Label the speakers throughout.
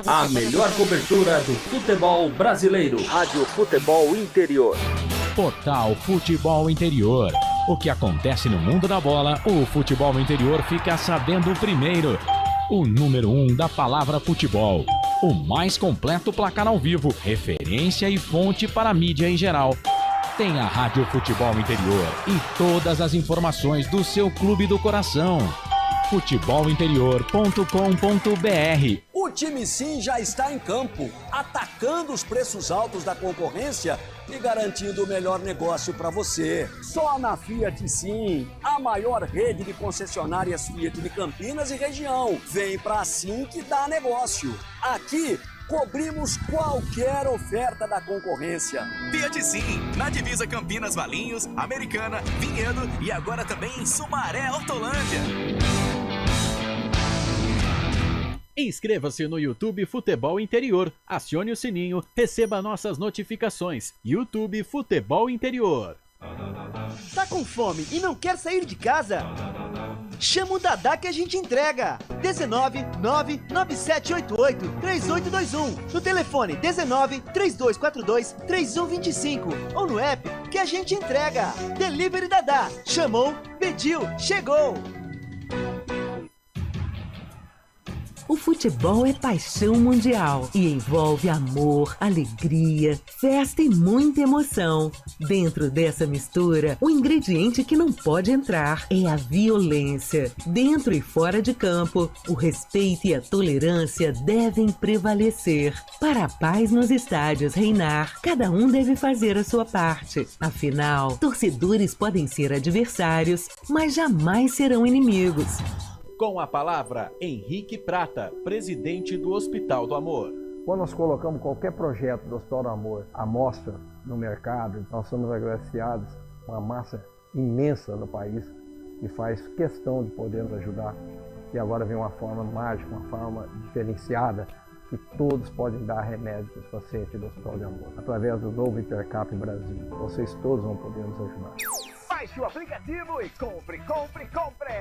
Speaker 1: A melhor cobertura do futebol brasileiro.
Speaker 2: Rádio Futebol Interior.
Speaker 3: Portal Futebol Interior. O que acontece no mundo da bola, o Futebol Interior fica sabendo primeiro. O número 1 da palavra futebol. O mais completo placar ao vivo, referência e fonte para a mídia em geral. Tem a Rádio Futebol Interior e todas as informações do seu clube do coração. futebolinterior.com.br.
Speaker 4: O time Sim já está em campo, atacando os preços altos da concorrência e garantindo o melhor negócio para você. Só na Fiat Sim, a maior rede de concessionárias Fiat de Campinas e região. Vem pra Sim que dá negócio. Aqui cobrimos qualquer oferta da concorrência.
Speaker 5: Fiat Sim, na divisa Campinas, Valinhos, Americana, Vinhedo e agora também em Sumaré, Hortolândia.
Speaker 6: Inscreva-se no YouTube Futebol Interior, acione o sininho, receba nossas notificações. YouTube Futebol Interior.
Speaker 7: Tá com fome e não quer sair de casa? Chama o Dadá que a gente entrega. 19 99788 3821. No telefone 19 3242 3125 ou no app que a gente entrega. Delivery Dadá. Chamou, pediu, chegou.
Speaker 8: O futebol é paixão mundial e envolve amor, alegria, festa e muita emoção. Dentro dessa mistura, o ingrediente que não pode entrar é a violência. Dentro e fora de campo, o respeito e a tolerância devem prevalecer. Para a paz nos estádios reinar, cada um deve fazer a sua parte. Afinal, torcedores podem ser adversários, mas jamais serão inimigos.
Speaker 6: Com a palavra, Henrique Prata, presidente do Hospital do Amor.
Speaker 9: Quando nós colocamos qualquer projeto do Hospital do Amor à mostra no mercado, nós somos agraciados com uma massa imensa no país que faz questão de poder nos ajudar. E agora vem uma forma mágica, uma forma diferenciada, que todos podem dar remédio para os pacientes do Hospital do Amor. Através do novo Hipercap Brasil, vocês todos vão poder nos ajudar.
Speaker 10: Baixe o aplicativo e compre, compre, compre!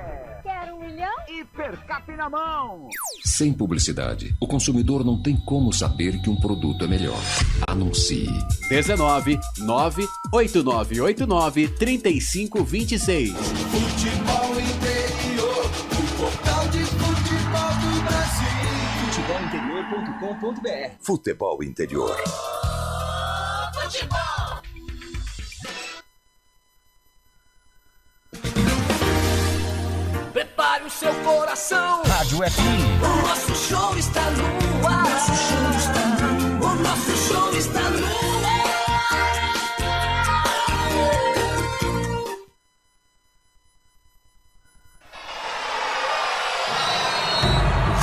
Speaker 11: Quer 1 milhão?
Speaker 10: Hipercap na mão!
Speaker 12: Sem publicidade, o consumidor não tem como saber que um produto é melhor. Anuncie.
Speaker 6: 19 98989 3526.
Speaker 10: Futebol Interior, o portal de futebol do Brasil.
Speaker 4: Futebolinterior.com.br.
Speaker 2: Futebol Interior.
Speaker 10: Futebol!
Speaker 5: Prepare o seu coração.
Speaker 10: Rádio FM.
Speaker 5: O nosso show está no ar. O nosso show está no ar. O nosso show está no
Speaker 3: ar.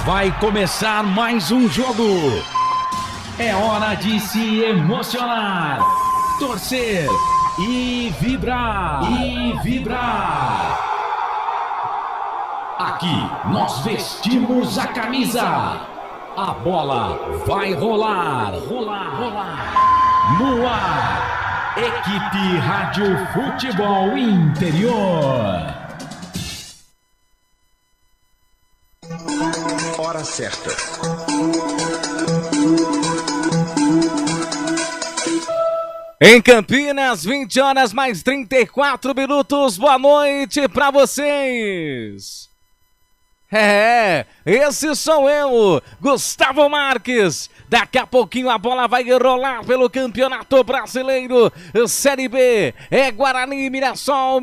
Speaker 3: Vai começar mais um jogo. É hora de se emocionar, torcer e vibrar. Aqui nós vestimos a camisa. A bola vai rolar. No ar, equipe Rádio Futebol Interior.
Speaker 2: Hora certa.
Speaker 13: Em Campinas, 20 horas mais 34 minutos. Boa noite pra vocês. Esse sou eu, Gustavo Marques. Daqui a pouquinho a bola vai rolar pelo Campeonato Brasileiro Série B. É Guarani, Mirassol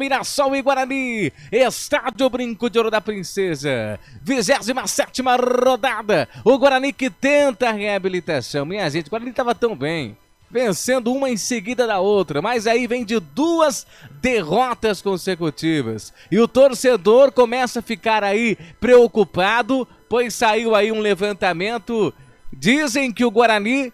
Speaker 13: e Guarani. Estádio Brinco de Ouro da Princesa. 27ª rodada. O Guarani que tenta a reabilitação. Minha gente, o Guarani estava tão bem, vencendo uma em seguida da outra, mas aí vem de 2 derrotas consecutivas. E o torcedor começa a ficar aí preocupado, pois saiu aí um levantamento. Dizem que o Guarani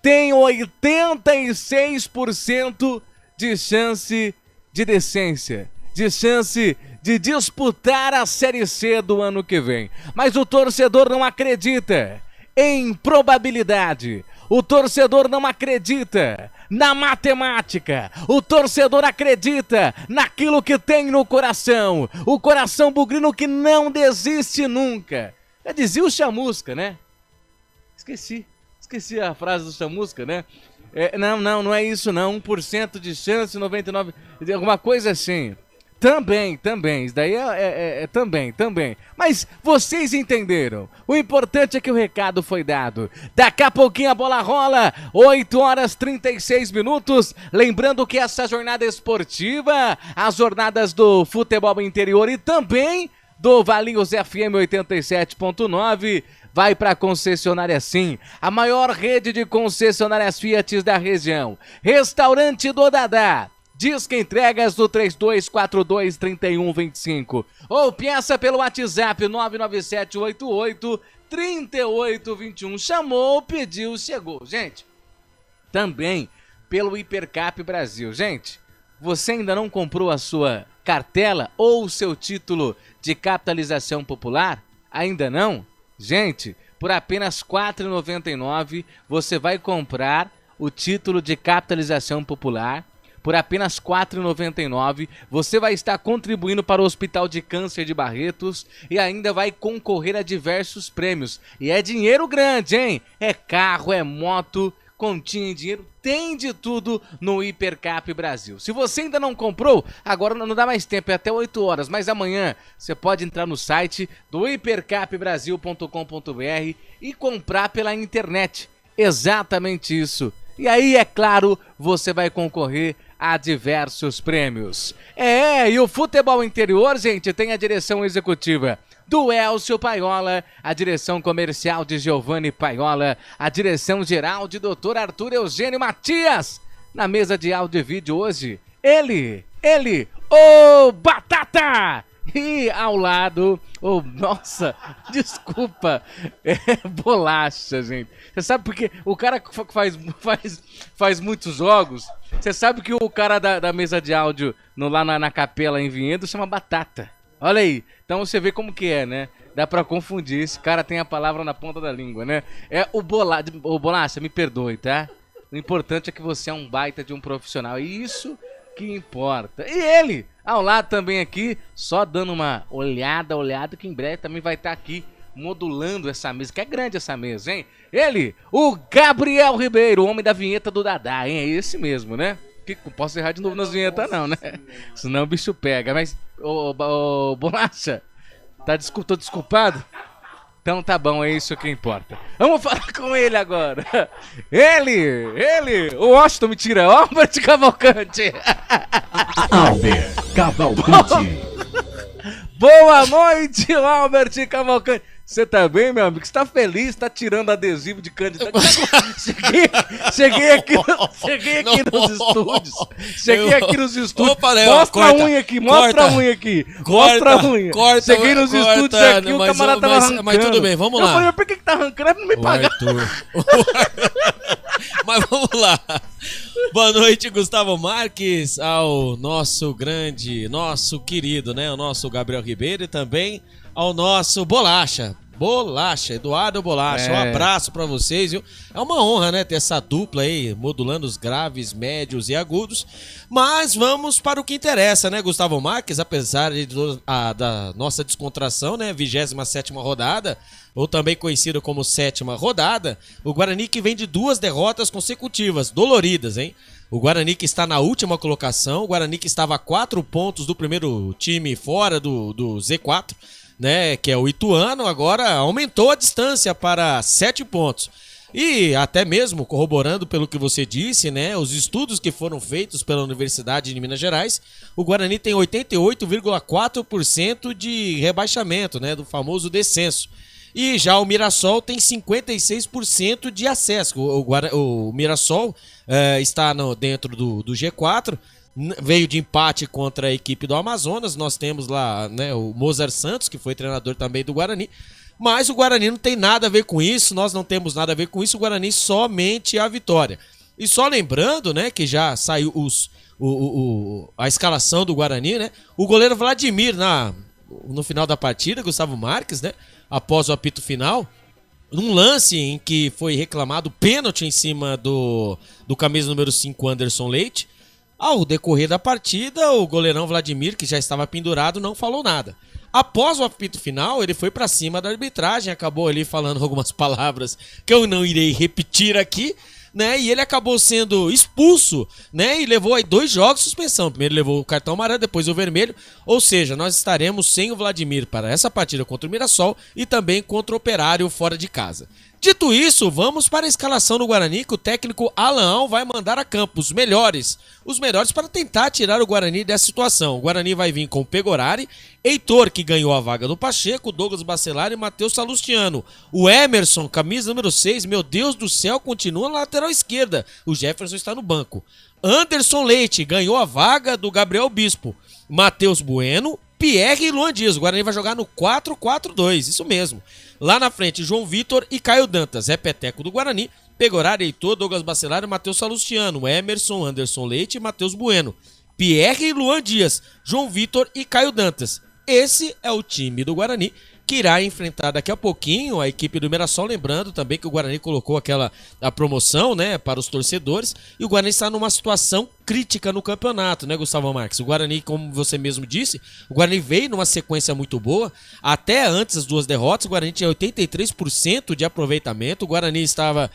Speaker 13: tem 86% de chance de decência, de chance de disputar a Série C do ano que vem. Mas o torcedor não acredita em probabilidade. O torcedor não acredita na matemática. O torcedor acredita naquilo que tem no coração. O coração bugrino que não desiste nunca. Já dizia o Chamusca, né? Esqueci a frase da sua música, né? Não é isso não, 1% de chance, 99, alguma coisa assim. Também, isso daí também. Mas vocês entenderam. O importante é que o recado foi dado. Daqui a pouquinho a bola rola, 8h36. Lembrando que essa jornada esportiva, as jornadas do futebol interior e também do Valinhos FM 87.9, vai para a concessionária Sim, a maior rede de concessionárias Fiat da região. Restaurante do Dadá. Disque entregas do 3242-3125. Ou peça pelo WhatsApp 99788-3821. Chamou, pediu, chegou. Gente, também pelo Hipercap Brasil. Gente, você ainda não comprou a sua cartela ou o seu título de capitalização popular? Ainda não? Gente, por apenas R$ 4,99 você vai comprar o título de capitalização popular. Por apenas R$ 4,99, você vai estar contribuindo para o Hospital de Câncer de Barretos e ainda vai concorrer a diversos prêmios. E é dinheiro grande, hein? É carro, é moto, continha em dinheiro, tem de tudo no Hipercap Brasil. Se você ainda não comprou, agora não dá mais tempo, é até 8 horas, mas amanhã você pode entrar no site do hipercapbrasil.com.br e comprar pela internet. Exatamente isso. E aí, é claro, você vai concorrer a diversos prêmios. E o futebol interior, gente, tem a direção executiva do Elcio Paiola, a direção comercial de Giovanni Paiola, a direção geral de Dr. Arthur Eugênio Matias. Na mesa de áudio e vídeo hoje, ele, o Batata! E ao lado, nossa, desculpa, Bolacha, gente. Você sabe porque o cara que faz muitos jogos, você sabe que o cara da mesa de áudio lá na capela em Vinhedo chama Batata. Olha aí, então você vê como que é, né? Dá pra confundir, esse cara tem a palavra na ponta da língua, né? É o Bolacha, me perdoe, tá? O importante é que você é um baita de um profissional, e isso que importa. E ele, ao lado também aqui, só dando uma olhada, que em breve também vai estar aqui modulando essa mesa, que é grande essa mesa, hein? Ele, o Gabriel Ribeiro, o homem da vinheta do Dadá, hein? É esse mesmo, né? Que não posso errar de novo nas vinhetas não, né? Senão o bicho pega. Mas, Bolacha, tô desculpado? Então tá bom, é isso que importa. Vamos falar com ele agora. Ele, o Washington, mentira, Albert Cavalcante.
Speaker 1: Albert Cavalcante.
Speaker 13: Boa noite, Albert Cavalcante. Você tá bem, meu amigo? Você tá feliz? Tá tirando adesivo de candidato? Cheguei aqui nos estúdios.
Speaker 11: Opa, Léo,
Speaker 13: mostra a unha aqui. Cheguei nos estúdios aqui, o camarada tava arrancando.
Speaker 11: Mas tudo bem, vamos lá.
Speaker 13: Eu falei, mas por que tá arrancando? Não me pagaram.
Speaker 11: Mas vamos lá. Boa noite, Gustavo Marques, ao nosso querido, né? O nosso Gabriel Ribeiro e também ao nosso Bolacha, Eduardo Bolacha. Um abraço pra vocês, viu? É uma honra, né, ter essa dupla aí, modulando os graves, médios e agudos. Mas vamos para o que interessa, né, Gustavo Marques? Apesar da nossa descontração, né, 27ª rodada, ou também conhecido como 7ª rodada, o Guarani que vem de 2 derrotas consecutivas, doloridas, hein? O Guarani que está na última colocação, o Guarani que estava a 4 pontos do primeiro time fora do Z4, né, que é o Ituano, agora aumentou a distância para 7 pontos. E até mesmo corroborando pelo que você disse, né, os estudos que foram feitos pela Universidade de Minas Gerais, o Guarani tem 88,4% de rebaixamento, né, do famoso descenso. E já o Mirassol tem 56% de acesso. O Mirassol está dentro do G4, veio de empate contra a equipe do Amazonas. Nós temos lá, né, o Mozart Santos, que foi treinador também do Guarani. Mas o Guarani não tem nada a ver com isso, nós não temos nada a ver com isso, o Guarani somente a vitória. E só lembrando, né, que já saiu a escalação do Guarani, né? O goleiro Vladimir, no final da partida, Gustavo Marques, né? Após o apito final, num lance em que foi reclamado pênalti em cima do camisa número 5, Anderson Leite. Ao decorrer da partida, o goleirão Vladimir, que já estava pendurado, não falou nada. Após o apito final, ele foi pra cima da arbitragem, acabou ali falando algumas palavras que eu não irei repetir aqui, né? E ele acabou sendo expulso, né? E levou aí 2 jogos de suspensão. Primeiro levou o cartão amarelo, depois o vermelho. Ou seja, nós estaremos sem o Vladimir para essa partida contra o Mirassol e também contra o Operário fora de casa. Dito isso, vamos para a escalação do Guarani, que o técnico Alaão vai mandar a campo os melhores para tentar tirar o Guarani dessa situação. O Guarani vai vir com o Pegorari, Heitor, que ganhou a vaga do Pacheco, Douglas Bacelar e Matheus Salustiano. O Emerson, camisa número 6, meu Deus do céu, continua na lateral esquerda. O Jefferson está no banco. Anderson Leite ganhou a vaga do Gabriel Bispo. Matheus Bueno, Pierre e Luan Dias. O Guarani vai jogar no 4-4-2, isso mesmo. Lá na frente, João Vitor e Caio Dantas. Repeteco do Guarani, Pegorari, Heitor, Douglas Bacelar e Matheus Salustiano. Emerson, Anderson Leite e Matheus Bueno. Pierre e Luan Dias, João Vitor e Caio Dantas. Esse é o time do Guarani, que irá enfrentar daqui a pouquinho a equipe do Mirassol, lembrando também que o Guarani colocou a promoção, né, para os torcedores, e o Guarani está numa situação crítica no campeonato, né, Gustavo Marques? O Guarani, como você mesmo disse, o Guarani veio numa sequência muito boa, até antes das 2 derrotas, o Guarani tinha 83% de aproveitamento, o Guarani estava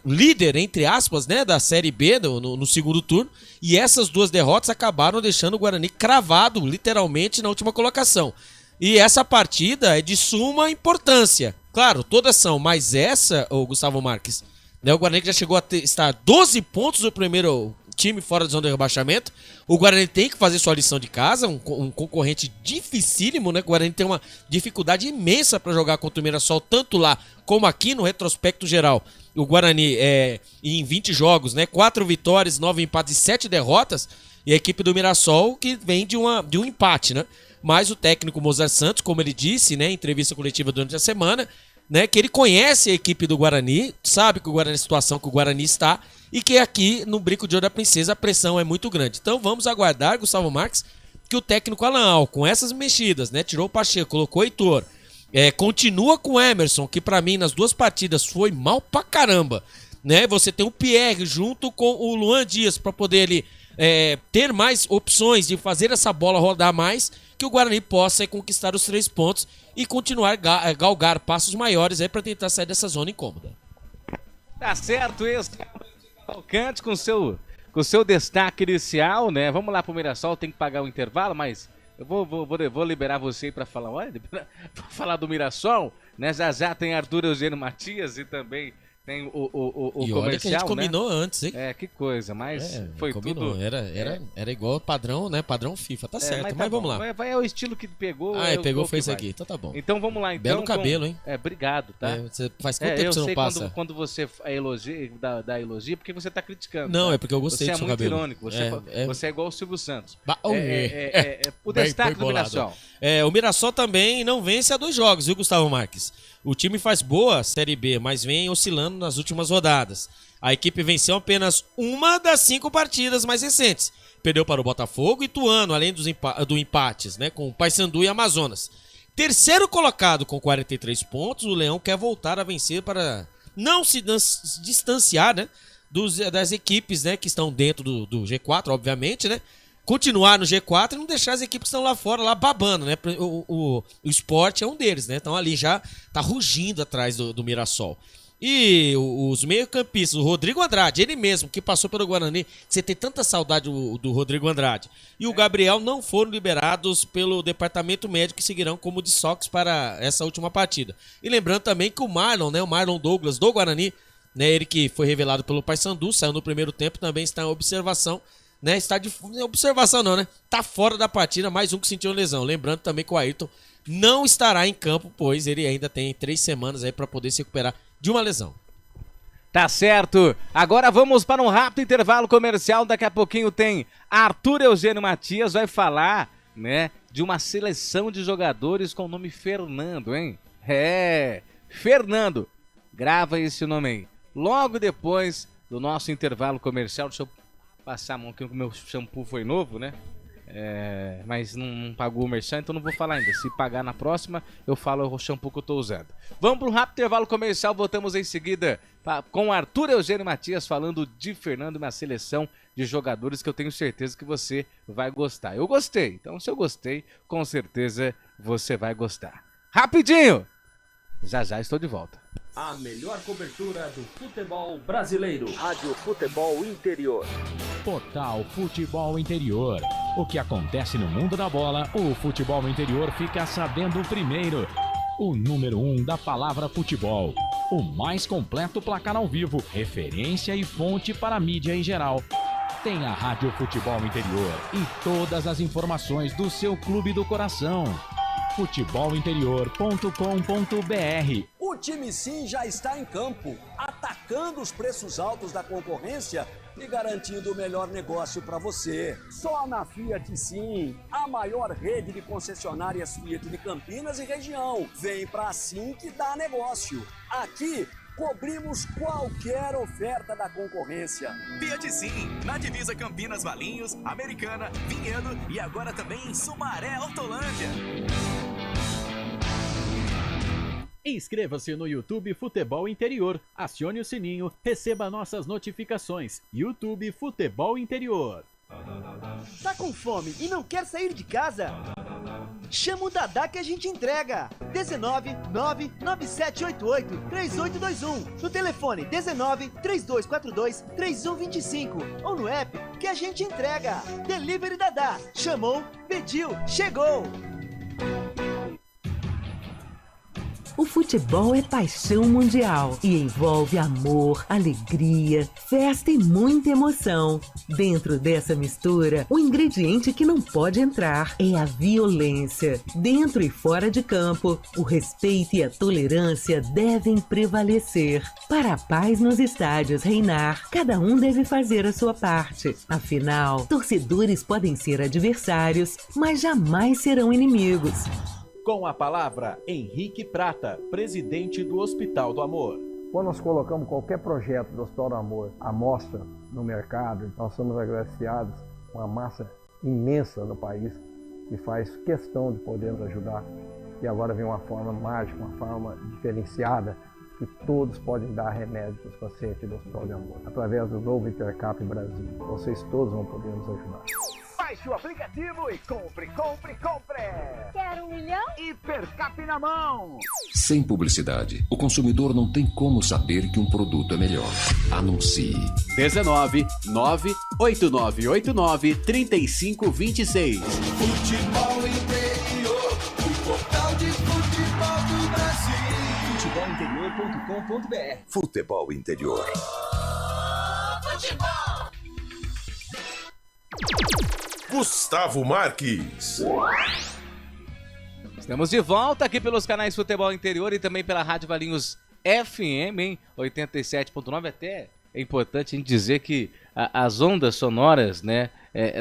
Speaker 11: líder, entre aspas, né, da Série B no segundo turno, e essas 2 derrotas acabaram deixando o Guarani cravado, literalmente, na última colocação. E essa partida é de suma importância. Claro, todas são, mas essa, o Gustavo Marques, né, o Guarani que já chegou a estar 12 pontos do primeiro time fora da zona de rebaixamento. O Guarani tem que fazer sua lição de casa, um concorrente dificílimo, né? O Guarani tem uma dificuldade imensa para jogar contra o Mirassol, tanto lá como aqui no retrospecto geral. O Guarani em 20 jogos, né? 4 vitórias, 9 empates e 7 derrotas. E a equipe do Mirassol que vem de um empate, né? Mas o técnico Mozart Santos, como ele disse, né, em entrevista coletiva durante a semana, né, que ele conhece a equipe do Guarani, sabe que o Guarani é a situação que o Guarani está e que aqui no Brinco de Ouro da Princesa a pressão é muito grande. Então vamos aguardar, Gustavo Marques, que o técnico Alaão, com essas mexidas, né, tirou o Pacheco, colocou o Heitor, continua com o Emerson, que pra mim nas 2 partidas foi mal pra caramba, né? Você tem o Pierre junto com o Luan Dias para poder ele ter mais opções de fazer essa bola rodar mais, que o Guarani possa conquistar os 3 pontos e continuar galgar passos maiores para tentar sair dessa zona incômoda.
Speaker 13: Tá certo, esse Cavalcante com seu destaque inicial, né? Vamos lá pro Mirassol, tem que pagar o intervalo, mas eu vou liberar você para falar, pra falar do Mirassol, né? Já tem Arthur Eugênio Matias e também tem o
Speaker 11: e
Speaker 13: comercial,
Speaker 11: olha que a gente combinou, né, antes, hein?
Speaker 13: Que coisa, mas foi
Speaker 11: combinou,
Speaker 13: tudo...
Speaker 11: Era igual padrão, né? Padrão FIFA, tá certo, mas vamos lá.
Speaker 13: Vai o estilo que pegou.
Speaker 11: Pegou, foi isso aqui, então tá bom.
Speaker 13: Então vamos lá, então.
Speaker 11: Belo cabelo, hein?
Speaker 13: Obrigado, tá?
Speaker 11: Você faz quanto tempo que você não passa?
Speaker 13: Quando você elogia, dá elogio, porque você tá criticando.
Speaker 11: Não,
Speaker 13: tá?
Speaker 11: é porque eu gostei do seu cabelo.
Speaker 13: Você é muito irônico, você é igual o Silvio Santos. O
Speaker 11: Bem
Speaker 13: destaque do Mirassol.
Speaker 11: O Mirassol também não vence há 2 jogos, viu, Gustavo Marques? O time faz boa Série B, mas vem oscilando nas últimas rodadas. A equipe venceu apenas 1 das 5 partidas mais recentes. Perdeu para o Botafogo e Ituano, além do empates, né, com o Paysandu e Amazonas. Terceiro colocado com 43 pontos, o Leão quer voltar a vencer para não se distanciar, né, das equipes, né, que estão dentro do G4, obviamente, né? Continuar no G4 e não deixar as equipes que estão lá fora, lá babando, né? O Sport é um deles, né? Então ali já tá rugindo atrás do Mirassol. E os meio-campistas, o Rodrigo Andrade, ele mesmo, que passou pelo Guarani, você tem tanta saudade do Rodrigo Andrade, e o Gabriel não foram liberados pelo departamento médico e seguirão como desfalques para essa última partida. E lembrando também que o Marlon, né? O Marlon Douglas do Guarani, né? Ele que foi revelado pelo Paysandu, saiu no primeiro tempo, também está em observação. Né, está de observação não, né? Tá fora da partida, mais um que sentiu lesão. Lembrando também que o Ayrton não estará em campo, pois ele ainda tem 3 semanas aí para poder se recuperar de uma lesão.
Speaker 13: Tá certo. Agora vamos para um rápido intervalo comercial. Daqui a pouquinho tem Arthur Eugênio Matias, vai falar, né, de uma seleção de jogadores com o nome Fernando, hein? Fernando. Grava esse nome aí. Logo depois do nosso intervalo comercial, deixa eu passar a mão aqui, que o meu shampoo foi novo, né? mas não pagou o merchan, então não vou falar ainda. Se pagar na próxima, eu falo o shampoo que eu tô usando. Vamos para um rápido intervalo comercial, voltamos em seguida com Arthur Eugênio Matias falando de Fernando, uma seleção de jogadores que eu tenho certeza que você vai gostar. Eu gostei, então se eu gostei, com certeza você vai gostar. Rapidinho! Já estou de volta.
Speaker 1: A melhor cobertura do futebol brasileiro.
Speaker 2: Rádio Futebol Interior.
Speaker 3: Portal Futebol Interior. O que acontece no mundo da bola, o futebol interior fica sabendo primeiro. O número 1 da palavra futebol. O mais completo placar ao vivo, referência e fonte para a mídia em geral. Tem a Rádio Futebol Interior e todas as informações do seu clube do coração. futebolinterior.com.br.
Speaker 4: O time Sim já está em campo, atacando os preços altos da concorrência e garantindo o melhor negócio para você. Só na Fiat Sim, a maior rede de concessionárias Fiat de Campinas e região. Vem pra Sim que dá negócio. Aqui cobrimos qualquer oferta da concorrência.
Speaker 5: Fiat Sim, na divisa Campinas, Valinhos, Americana, Vinhedo e agora também em Sumaré, Hortolândia.
Speaker 6: Inscreva-se no YouTube Futebol Interior, acione o sininho, receba nossas notificações. YouTube Futebol Interior.
Speaker 7: Tá com fome e não quer sair de casa? Chama o Dadá que a gente entrega. 19 99788 3821. No telefone 19 3242 3125 ou no app que a gente entrega. Delivery Dadá. Chamou, pediu, chegou.
Speaker 8: O futebol é paixão mundial e envolve amor, alegria, festa e muita emoção. Dentro dessa mistura, o ingrediente que não pode entrar é a violência. Dentro e fora de campo, o respeito e a tolerância devem prevalecer. Para a paz nos estádios reinar, cada um deve fazer a sua parte. Afinal, torcedores podem ser adversários, mas jamais serão inimigos.
Speaker 6: Com a palavra, Henrique Prata, presidente do Hospital do Amor.
Speaker 9: Quando nós colocamos qualquer projeto do Hospital do Amor à mostra no mercado, nós somos agraciados com uma massa imensa no país que faz questão de poder nos ajudar. E agora vem uma forma mágica, uma forma diferenciada, que todos podem dar remédio para os pacientes do Hospital do Amor. Através do novo Intercap Brasil, vocês todos vão poder nos ajudar.
Speaker 10: Baixe o aplicativo e compre, compre, compre!
Speaker 14: Quero 1 milhão?
Speaker 10: Hipercap na mão!
Speaker 12: Sem publicidade, o consumidor não tem como saber que um produto é melhor. Anuncie.
Speaker 15: 19 98989 3526.
Speaker 16: Futebol Interior, o portal de futebol do Brasil.
Speaker 2: Futebolinterior.com.br. Futebol Interior.
Speaker 16: Futebol!
Speaker 17: Gustavo Marques.
Speaker 13: Estamos de volta aqui pelos canais Futebol Interior e também pela Rádio Valinhos FM, hein? 87.9. Até é importante a gente dizer que as ondas sonoras, né,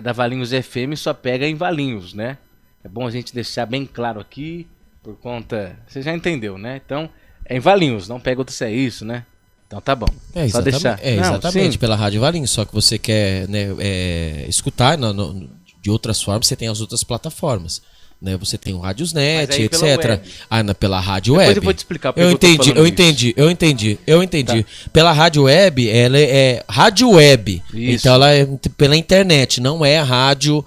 Speaker 13: da Valinhos FM só pega em Valinhos, né? É bom a gente deixar bem claro aqui, por conta... Você já entendeu, né? Então, é em Valinhos, não pega outro se é isso, né? Então tá bom.
Speaker 11: É,
Speaker 13: só deixar.
Speaker 11: Exatamente, pela Rádio Valinhos. Só que você quer, né, escutar de outras formas, você tem as outras plataformas. Né? Você tem o Radiosnet, etc. Pela Rádio Web.
Speaker 13: Depois eu vou te explicar.
Speaker 11: Eu entendi. Tá. Pela Rádio Web, ela é Rádio Web. Isso. Então ela é pela internet, não é rádio,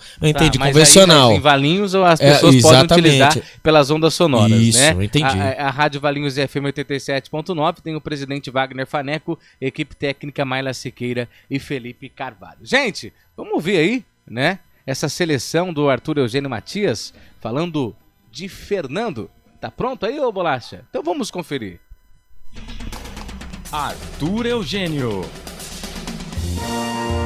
Speaker 11: convencional.
Speaker 13: Mas em Valinhos as pessoas podem utilizar pelas ondas sonoras. Isso, né? Eu entendi. A Rádio Valinhos FM 87.9 tem o presidente Wagner Faneco, equipe técnica Mayla Siqueira e Felipe Carvalho. Gente, vamos ouvir aí, né? Essa seleção do Arthur Eugênio Matias, falando de Fernando. Tá pronto aí, ô Bolacha? Então vamos conferir.
Speaker 3: Arthur Eugênio.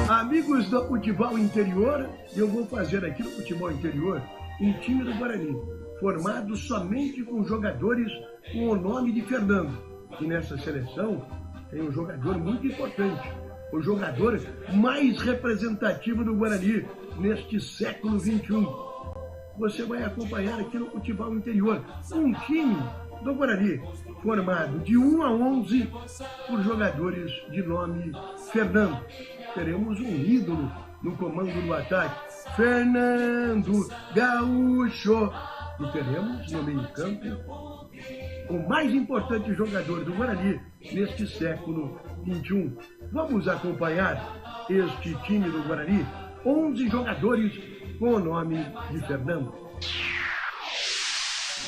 Speaker 18: Amigos do Futebol Interior, eu vou fazer aqui no Futebol Interior um time do Guarani, formado somente com jogadores com o nome de Fernando. E nessa seleção tem um jogador muito importante, o jogador mais representativo do Guarani neste século XXI. Você vai acompanhar aqui no Futebol Interior um time do Guarani formado de 1 a 11 por jogadores de nome Fernando. Teremos um ídolo no comando do ataque, Fernando Gaúcho. E teremos no meio-campo o mais importante jogador do Guarani neste século XXI. Vamos acompanhar este time do Guarani, 11 jogadores com o nome de Fernando.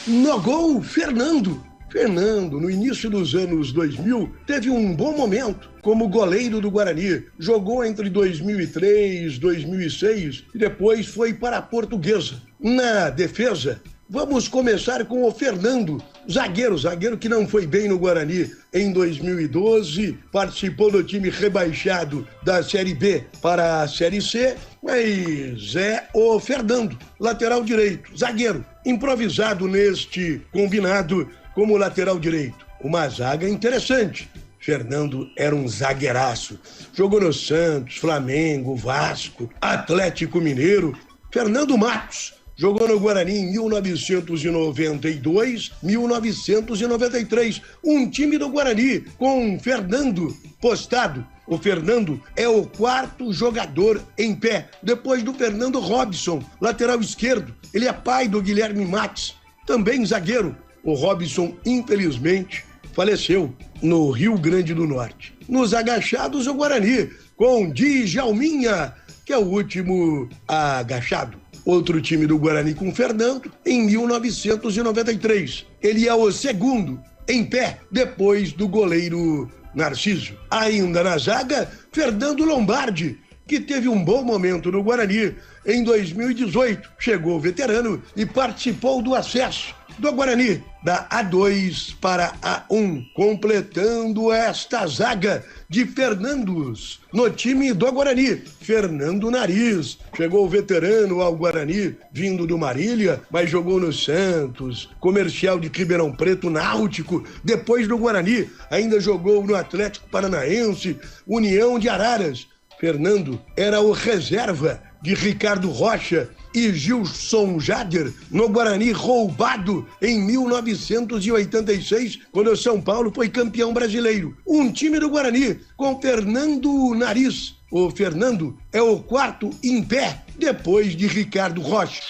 Speaker 18: No gol, Fernando. Fernando, no início dos anos 2000, teve um bom momento como goleiro do Guarani. Jogou entre 2003 e 2006 e depois foi para a Portuguesa. Na defesa, vamos começar com o Fernando, zagueiro que não foi bem no Guarani em 2012, participou do time rebaixado da Série B para a Série C, mas é o Fernando, lateral direito, zagueiro, improvisado neste combinado como lateral direito. Uma zaga interessante. Fernando era um zagueiraço. Jogou no Santos, Flamengo, Vasco, Atlético Mineiro. Fernando Matos jogou no Guarani em 1992, 1993. Um time do Guarani com Fernando postado. O Fernando é o quarto jogador em pé, depois do Fernando Robson, lateral esquerdo. Ele é pai do Guilherme Matos, também zagueiro. O Robson, infelizmente, faleceu no Rio Grande do Norte. Nos agachados, o Guarani, com Djalminha, que é o último agachado. Outro time do Guarani com Fernando, em 1993. Ele é o segundo em pé, depois do goleiro Narciso. Ainda na zaga, Fernando Lombardi, que teve um bom momento no Guarani em 2018. Chegou veterano e participou do acesso do Guarani, da A2 para A1, completando esta zaga de Fernandos no time do Guarani. Fernando Nariz, chegou veterano ao Guarani, vindo do Marília, mas jogou no Santos, Comercial de Ribeirão Preto, Náutico, depois do Guarani, ainda jogou no Atlético Paranaense, União de Araras. Fernando era o reserva de Ricardo Rocha e Gilson Jader no Guarani, roubado em 1986, quando o São Paulo foi campeão brasileiro. Um time do Guarani com Fernando Nariz. O Fernando é o quarto em pé, depois de Ricardo Rocha.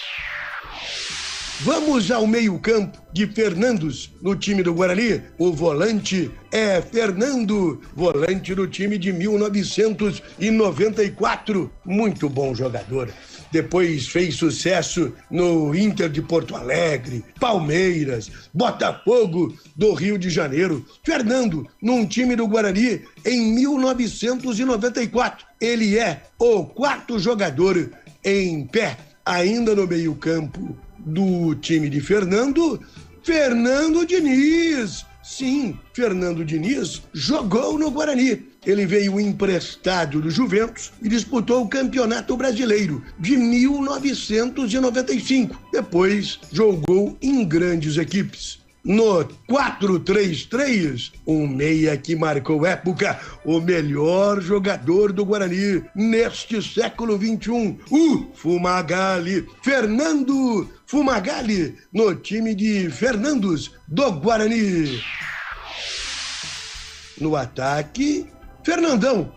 Speaker 18: Vamos ao meio-campo de Fernandos no time do Guarani. O volante é Fernando, volante do time de 1994. Muito bom jogador. Depois fez sucesso no Inter de Porto Alegre, Palmeiras, Botafogo do Rio de Janeiro. Fernando, num time do Guarani em 1994. Ele é o quarto jogador em pé. Ainda no meio-campo do time de Fernando, Fernando Diniz. Sim, Fernando Diniz jogou no Guarani. Ele veio emprestado do Juventus e disputou o Campeonato Brasileiro de 1995. Depois jogou em grandes equipes. No 4-3-3, um meia que marcou época, o melhor jogador do Guarani neste século XXI, o Fumagalli. Fernando Fumagalli, no time de Fernandos do Guarani. No ataque, Fernandão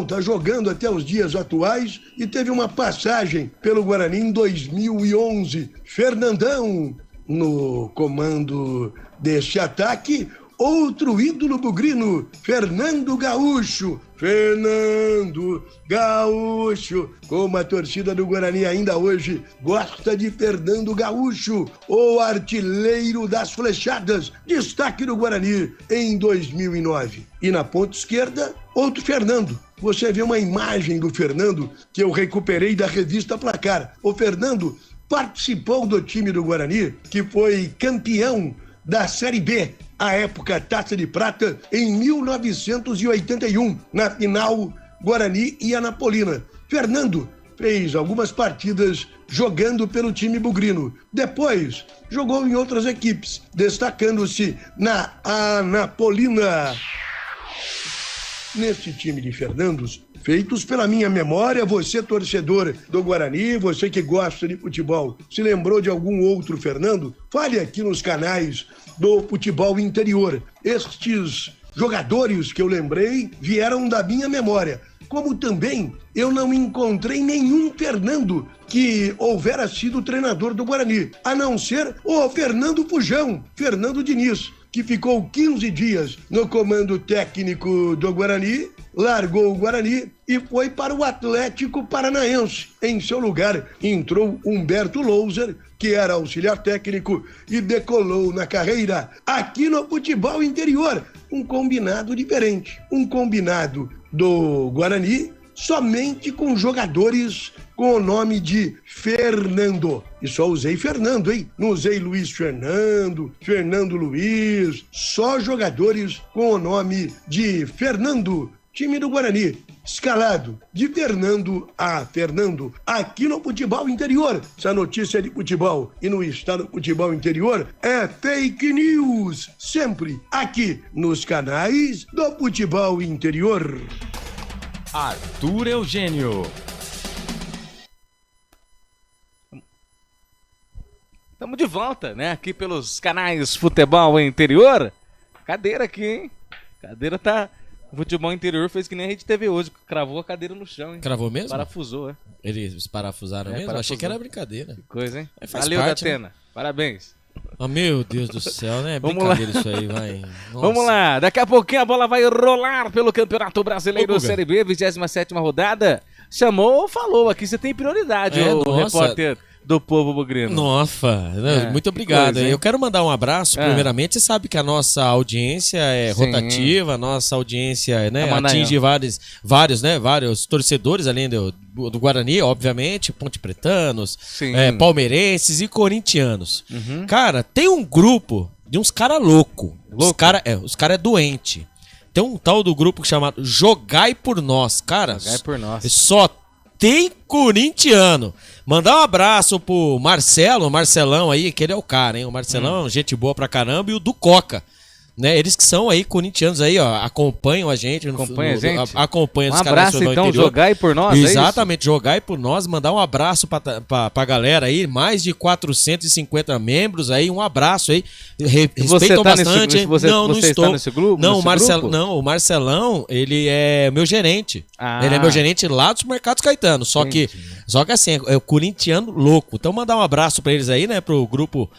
Speaker 18: tá jogando até os dias atuais e teve uma passagem pelo Guarani em 2011. Fernandão, no comando deste ataque, outro ídolo bugrino, Fernando Gaúcho. Fernando Gaúcho, como a torcida do Guarani ainda hoje gosta de Fernando Gaúcho, o artilheiro das flechadas, destaque do Guarani em 2009. E na ponta esquerda, outro Fernando. Você vê uma imagem do Fernando que eu recuperei da revista Placar. O Fernando participou do time do Guarani, que foi campeão da Série B, à época Taça de Prata, em 1981, na final Guarani e Anapolina. Fernando fez algumas partidas jogando pelo time bugrino. Depois, jogou em outras equipes, destacando-se na Anapolina. Neste time de Fernandos, feitos pela minha memória, você torcedor do Guarani, você que gosta de futebol, se lembrou de algum outro Fernando? Fale aqui nos canais do Futebol Interior. Estes jogadores que eu lembrei vieram da minha memória. Como também eu não encontrei nenhum Fernando que houvera sido treinador do Guarani, a não ser o Fernando Fujão, Fernando Diniz, que ficou 15 dias no comando técnico do Guarani, largou o Guarani e foi para o Atlético Paranaense. Em seu lugar entrou Humberto Louser, que era auxiliar técnico e decolou na carreira. Aqui no futebol interior, um combinado diferente, um combinado do Guarani somente com jogadores com o nome de Fernando. E só usei Fernando, hein? Não usei Luiz Fernando, Fernando Luiz, só jogadores com o nome de Fernando. Time do Guarani, escalado de Fernando a Fernando, aqui no futebol interior. Essa notícia de futebol e no estado do futebol interior é fake news, sempre aqui nos canais do futebol interior.
Speaker 3: Arthur Eugênio.
Speaker 13: Estamos de volta, né? Aqui pelos canais Futebol Interior. Cadeira aqui, hein? Cadeira tá... O futebol interior fez que nem a Rede TV hoje, cravou a cadeira no chão, hein?
Speaker 11: Cravou mesmo?
Speaker 13: Parafusou, é.
Speaker 11: Eles parafusaram mesmo?
Speaker 13: Parafusou.
Speaker 11: Achei que era brincadeira.
Speaker 13: Que coisa, hein?
Speaker 11: Valeu,
Speaker 13: Datena. Né? Parabéns.
Speaker 11: Oh, meu Deus do céu, né?
Speaker 13: Vamos lá.
Speaker 11: Brincadeira isso aí, vai. Nossa.
Speaker 13: Vamos lá, daqui a pouquinho a bola vai rolar pelo Campeonato Brasileiro Série B, 27ª rodada. Chamou, falou aqui, você tem prioridade, repórter do Povo Bugrino.
Speaker 11: Nossa, muito obrigado. Eu quero mandar um abraço, primeiramente. Você sabe que a nossa audiência é rotativa, a nossa audiência, né, atinge vários torcedores, além do Guarani, obviamente, Ponte Pretanos, palmeirenses e corintianos. Uhum. Cara, tem um grupo de uns caras loucos. Os cara é doente. Tem um tal do grupo chamado Jogai por Nós. Cara,
Speaker 13: Jogai por Nós.
Speaker 11: Só tem corintiano. Mandar um abraço pro Marcelão aí, que ele é o cara, hein? O Marcelão, gente boa pra caramba, e o do Coca, né? Eles que são aí corintianos aí, ó, acompanham a gente. Acompanham
Speaker 13: um abraço então, Jogai por Nós.
Speaker 11: Exatamente, Jogai por Nós. Mandar um abraço pra galera aí, mais de 450 membros aí, um abraço aí. Respeitam bastante, hein? Não estou
Speaker 13: nesse grupo?
Speaker 11: Não, o Marcelão, ele é meu gerente. Ele é meu gerente lá dos Mercados Caetano. Só que assim, é o corintiano louco. Então mandar um abraço pra eles aí, né? Pro grupo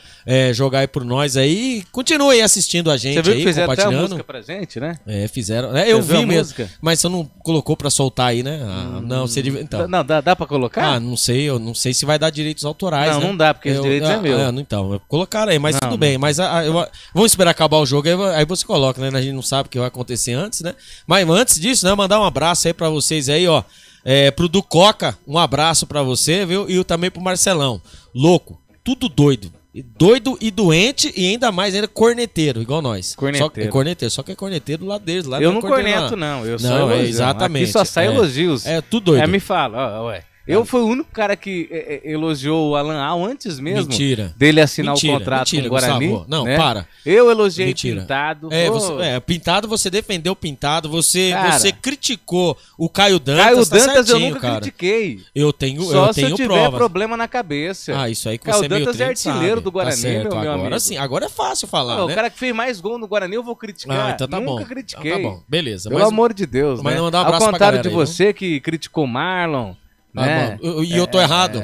Speaker 11: Jogai por Nós aí. Continue assistindo a gente.
Speaker 13: Você viu
Speaker 11: aí,
Speaker 13: que fizeram até a música pra gente, né?
Speaker 11: Fizeram. Eu vi mesmo. Mas você não colocou pra soltar aí, né? Não, seria. Então.
Speaker 13: Não, dá pra colocar?
Speaker 11: Não sei. Eu não sei se vai dar direitos autorais.
Speaker 13: Não,
Speaker 11: né?
Speaker 13: Não dá, porque os direitos é meu.
Speaker 11: Então, colocaram aí, mas tudo bem. Mas vamos esperar acabar o jogo, aí você coloca, né? A gente não sabe o que vai acontecer antes, né? Mas antes disso, né? Mandar um abraço aí pra vocês aí, ó. Pro do Coca, um abraço pra você, viu? E também pro Marcelão. Louco, tudo doido. Doido e doente e ainda mais corneteiro, igual nós.
Speaker 13: Corneteiro.
Speaker 11: Só que é corneteiro do lado deles. Lá
Speaker 13: eu não corneto, não. Eu só elogio.
Speaker 11: Exatamente.
Speaker 13: Aqui só sai elogios.
Speaker 11: Tudo doido.
Speaker 13: Me fala, ué. Eu fui o único cara que elogiou o Alan Al antes mesmo dele assinar o contrato com o Guarani.
Speaker 11: Gustavo. Não,
Speaker 13: né?
Speaker 11: para.
Speaker 13: Eu elogiei Pintado.
Speaker 11: Pintado, você defendeu o Pintado, você criticou o Caio Dantas.
Speaker 13: Caio Dantas
Speaker 11: certinho,
Speaker 13: eu nunca critiquei.
Speaker 11: Eu tenho
Speaker 13: se eu tiver
Speaker 11: provas.
Speaker 13: Problema na cabeça.
Speaker 11: Isso aí que
Speaker 13: Caio
Speaker 11: você
Speaker 13: Dantas é artilheiro do Guarani, meu amigo.
Speaker 11: Agora sim, agora é fácil falar, né?
Speaker 13: O cara que fez mais gol no Guarani eu vou criticar.
Speaker 11: Então tá
Speaker 13: nunca
Speaker 11: bom.
Speaker 13: critiquei.
Speaker 11: Então tá bom, beleza.
Speaker 13: Pelo amor de Deus,
Speaker 11: mas
Speaker 13: né?
Speaker 11: Mandar um abraço
Speaker 13: ao contrário
Speaker 11: pra
Speaker 13: de você que criticou Marlon. Né?
Speaker 11: E eu tô errado.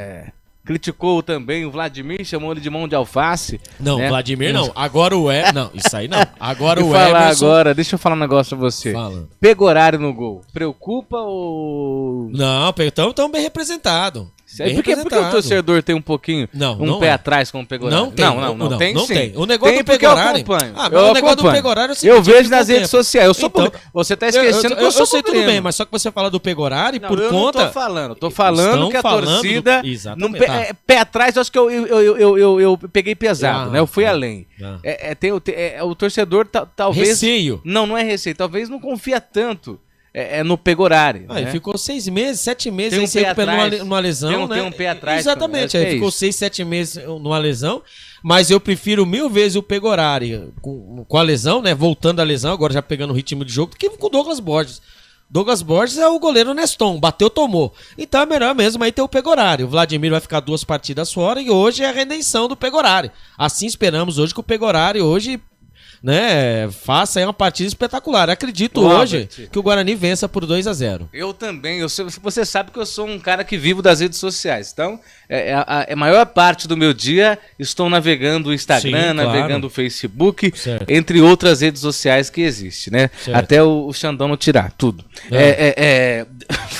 Speaker 13: Criticou também o Vladimir, chamou ele de mão de alface.
Speaker 11: Não,
Speaker 13: né?
Speaker 11: Vladimir não. Agora não, isso aí não. Agora
Speaker 13: deixa eu falar um negócio pra você.
Speaker 11: Fala.
Speaker 13: Pegorário no gol. Preocupa ou...
Speaker 11: Não, tão bem representado.
Speaker 13: Por que o torcedor tem um pouquinho, pé atrás com o Pegorário? Não tem sim.
Speaker 11: O negócio do Pegorário...
Speaker 13: O negócio do Pegorário é o seguinte, eu vejo nas redes sociais. Você tá esquecendo que eu sou
Speaker 11: sei tudo bem, mas só que você fala do Pegorário por conta...
Speaker 13: Eu tô falando que a torcida... Pé atrás, eu acho que eu peguei pesado, né? Eu fui além. O torcedor talvez...
Speaker 11: Receio.
Speaker 13: Não é receio. Talvez não confia tanto. No Pegorário.
Speaker 11: Né? Ele ficou 6 meses, 7 meses aí se recuperando numa lesão, né?
Speaker 13: Tem um pé atrás.
Speaker 11: Exatamente, aí ficou 6, 7 meses numa lesão, mas eu prefiro 1000 vezes o Pegorário com a lesão, né? Voltando à lesão, agora já pegando o ritmo de jogo, do que com o Douglas Borges. Douglas Borges é o goleiro Neston, bateu, tomou. Então é melhor mesmo aí ter o Pegorário. O Vladimir vai ficar 2 partidas fora e hoje é a redenção do Pegorário. Assim esperamos hoje que o Pegorário hoje né, faça aí uma partida espetacular. Acredito hoje que o Guarani vença por 2-0.
Speaker 13: Eu também. Você sabe que eu sou um cara que vivo das redes sociais. Então, a maior parte do meu dia estou navegando o Instagram,
Speaker 11: Sim,
Speaker 13: navegando o Facebook,
Speaker 11: certo,
Speaker 13: entre outras redes sociais que existem, né?
Speaker 11: Certo.
Speaker 13: Até o Xandão não tirar, tudo.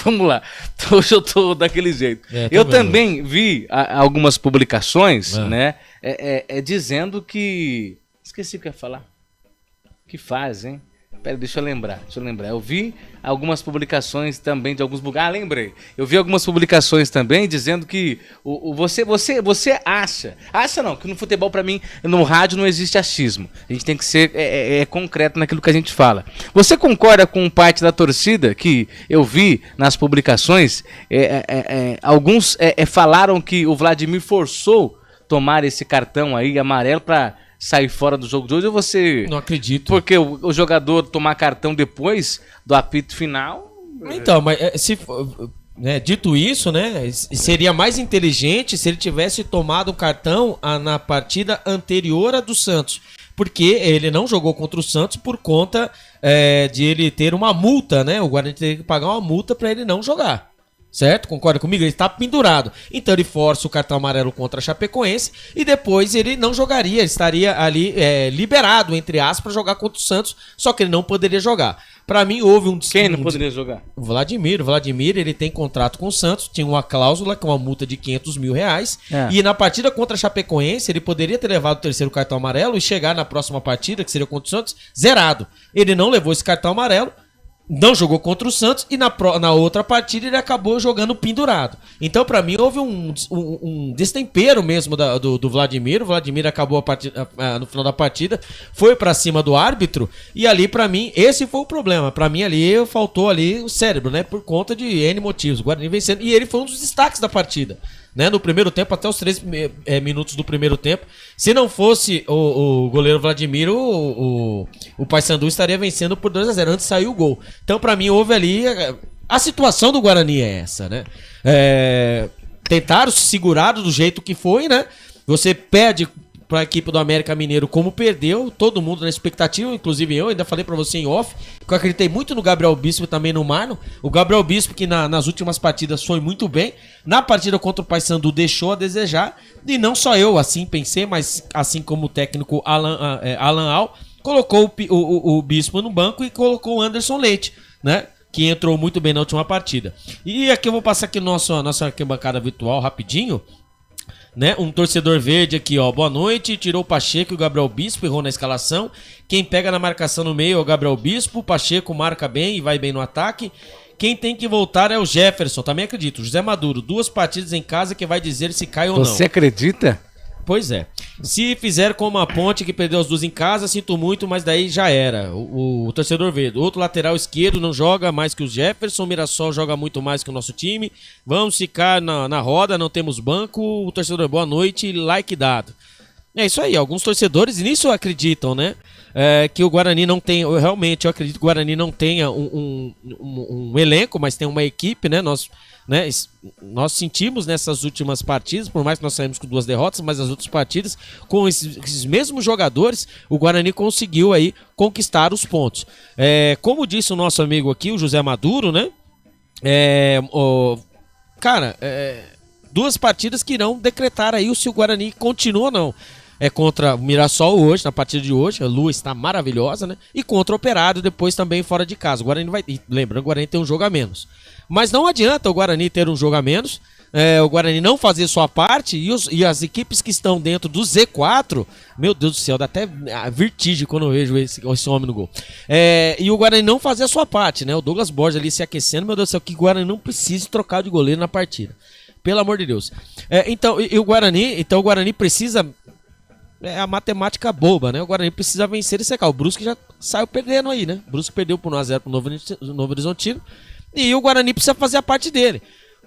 Speaker 13: Vamos lá. Hoje eu tô daquele jeito. Eu também vi algumas publicações, né? Dizendo que... Esqueci o que eu ia falar. Que faz, hein? Pera, deixa eu lembrar. Eu vi algumas publicações também de alguns lugares. Lembrei. Eu vi algumas publicações também dizendo que você acha não, que no futebol, pra mim, no rádio não existe achismo. A gente tem que ser concreto naquilo que a gente fala. Você concorda com parte da torcida que eu vi nas publicações? Alguns falaram que o Vladimir forçou tomar esse cartão aí amarelo pra sair fora do jogo de hoje, ou você...
Speaker 11: Não acredito.
Speaker 13: Porque o jogador tomar cartão depois do apito final...
Speaker 11: Então, mas dito isso, né, seria mais inteligente se ele tivesse tomado o cartão na partida anterior à do Santos. Porque ele não jogou contra o Santos por conta de ele ter uma multa, né? O Guarani teria que pagar uma multa para ele não jogar. Certo? Concorda comigo? Ele está pendurado. Então ele força o cartão amarelo contra a Chapecoense e depois ele não jogaria, ele estaria ali liberado, entre aspas, para jogar contra o Santos, só que ele não poderia jogar. Para mim houve um...
Speaker 13: Quem não poderia jogar?
Speaker 11: O Vladimir, ele tem contrato com o Santos, tinha uma cláusula com uma multa de R$500 mil, e na partida contra a Chapecoense ele poderia ter levado o terceiro cartão amarelo e chegar na próxima partida, que seria contra o Santos, zerado. Ele não levou esse cartão amarelo, não jogou contra o Santos e na outra partida ele acabou jogando pendurado. Então, pra mim, houve um destempero mesmo do Vladimir. O Vladimir acabou no final da partida, foi pra cima do árbitro e ali, pra mim, esse foi o problema. Pra mim, ali, faltou ali o cérebro, né? Por conta de N motivos. O Guarani vencendo. E ele foi um dos destaques da partida. Né, no primeiro tempo, até os 3 minutos do primeiro tempo. Se não fosse o goleiro Vladimir, o Paysandu estaria vencendo por 2-0. Antes saiu o gol. Então, pra mim, houve ali... A situação do Guarani é essa, né? Tentaram se segurar do jeito que foi, né? Você pede pra equipe do América Mineiro como perdeu, todo mundo na expectativa, inclusive eu, ainda falei pra você em off, que eu acreditei muito no Gabriel Bispo e também no Marlon. O Gabriel Bispo, que nas últimas partidas foi muito bem, na partida contra o Paysandu deixou a desejar, e não só eu assim pensei, mas assim como o técnico Alan Al, colocou o Bispo no banco e colocou o Anderson Leite, né? Que entrou muito bem na última partida. E aqui eu vou passar aqui nossa arquibancada virtual rapidinho, né? Um torcedor verde aqui, ó. Boa noite. Tirou o Pacheco e o Gabriel Bispo, errou na escalação. Quem pega na marcação no meio é o Gabriel Bispo. O Pacheco marca bem e vai bem no ataque. Quem tem que voltar é o Jefferson, também acredito. José Maduro, 2 partidas em casa que vai dizer se cai ou não.
Speaker 13: Você acredita?
Speaker 11: Pois é. Se fizer como a Ponte, que perdeu as 2 em casa, sinto muito, mas daí já era. O torcedor verde. Outro lateral esquerdo não joga mais que o Jefferson. O Mirassol joga muito mais que o nosso time. Vamos ficar na roda, não temos banco. O torcedor, boa noite, like dado. É isso aí, alguns torcedores nisso acreditam, né? Que o Guarani não tem, eu acredito que o Guarani não tenha um elenco, mas tem uma equipe, né? Nós sentimos nessas últimas partidas, por mais que nós saímos com 2 derrotas, mas as outras partidas, com esses mesmos jogadores, o Guarani conseguiu aí conquistar os pontos. Como disse o nosso amigo aqui, o José Maduro, né? 2 partidas que irão decretar aí se o Guarani continua ou não. Contra o Mirassol hoje, na partida de hoje, a lua está maravilhosa, né? E contra o Operário depois também fora de casa. O Guarani lembrando, o Guarani tem um jogo a menos. Mas não adianta o Guarani ter um jogo a menos, o Guarani não fazer sua parte e as equipes que estão dentro do Z4, meu Deus do céu, dá até vertigem quando eu vejo esse homem no gol. E o Guarani não fazer a sua parte, né? O Douglas Borges ali se aquecendo, meu Deus do céu, que o Guarani não precisa trocar de goleiro na partida. Pelo amor de Deus. Então o Guarani precisa... a matemática boba, né? O Guarani precisa vencer e secar. O Brusque já saiu perdendo aí, né? O Brusque perdeu por 1-0 pro Novo Horizontino. E o Guarani precisa fazer a parte dele.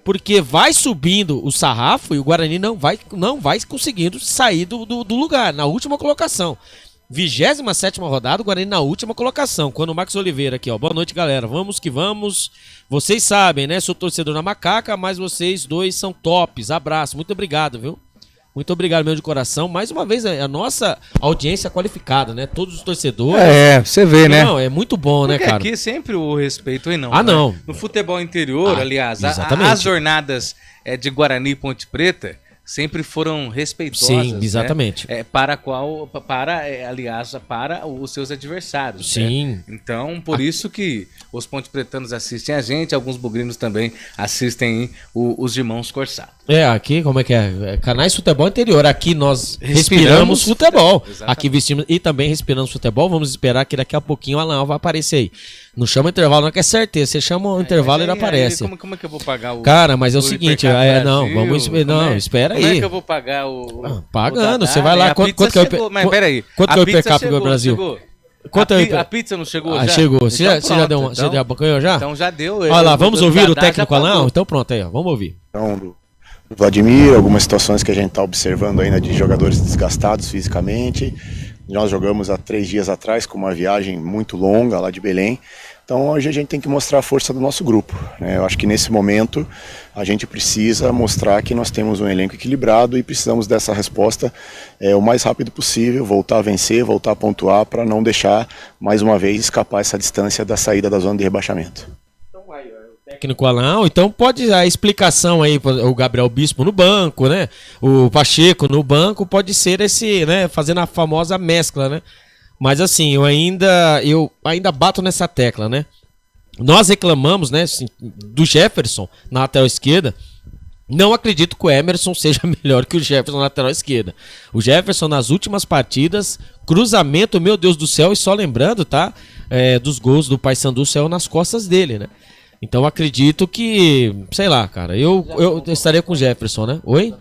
Speaker 11: Porque vai subindo o sarrafo e o Guarani não vai conseguindo sair do lugar, na última colocação. 27ª rodada, o Guarani na última colocação. Quando o Marcos Oliveira aqui, ó. Boa noite, galera. Vamos que vamos. Vocês sabem, né? Sou torcedor na Macaca, mas vocês 2 são tops. Abraço. Muito obrigado, viu? Muito obrigado mesmo de coração. Mais uma vez, a nossa audiência qualificada, né? Todos os torcedores.
Speaker 13: Você vê, né?
Speaker 11: Não, é muito bom,
Speaker 13: porque,
Speaker 11: né, cara?
Speaker 13: Aqui sempre o respeito e não.
Speaker 11: Ah, não.
Speaker 13: Né? No futebol interior, aliás, as jornadas de Guarani e Ponte Preta sempre foram respeitosas.
Speaker 11: Sim, exatamente.
Speaker 13: Né? Aliás, para os seus adversários.
Speaker 11: Sim.
Speaker 13: Né? Então, por isso que os ponte pretanos assistem a gente, alguns bugrinos também assistem os irmãos Corsado.
Speaker 11: Aqui, como é que é? Canais Futebol Interior. Aqui nós respiramos futebol. Aqui vestimos e também respiramos futebol. Vamos esperar que daqui a pouquinho o Alan vai aparecer aí. Não chama intervalo, não, que é certeza. Você chama o intervalo e ele aparece.
Speaker 13: Como é que eu vou pagar o...
Speaker 11: Cara, mas é o seguinte, não, espera aí.
Speaker 13: Como é que eu vou pagar o...
Speaker 11: Pagando, você vai lá. Quanto que é o...
Speaker 13: Mas peraí.
Speaker 11: Quanto que é o hipercap do Brasil?
Speaker 13: A pizza não chegou já?
Speaker 11: Chegou. Você já deu uma... Você já bancanhou já?
Speaker 13: Então já deu.
Speaker 11: Olha lá, vamos ouvir o técnico Alan? Então pronto aí, ó. Vamos ouvir.
Speaker 14: Então, do Vladimir, algumas situações que a gente está observando ainda de jogadores desgastados fisicamente. Nós jogamos há 3 dias atrás com uma viagem muito longa lá de Belém. Então hoje a gente tem que mostrar a força do nosso grupo, né? Eu acho que nesse momento a gente precisa mostrar que nós temos um elenco equilibrado e precisamos dessa resposta o mais rápido possível, voltar a vencer, voltar a pontuar para não deixar mais uma vez escapar essa distância da saída da zona de rebaixamento.
Speaker 11: Técnico Alan, então pode a explicação aí, o Gabriel Bispo no banco, né? O Pacheco no banco, pode ser esse, né? Fazendo a famosa mescla, né? Mas assim, eu ainda bato nessa tecla, né? Nós reclamamos, né, assim, do Jefferson na lateral esquerda. Não acredito que o Emerson seja melhor que o Jefferson na lateral esquerda. O Jefferson nas últimas partidas, cruzamento, meu Deus do céu, e só lembrando, tá? Dos gols do Paysandu saiu nas costas dele, né? Então acredito que, sei lá, cara, eu estaria com o Jefferson, né? Oi?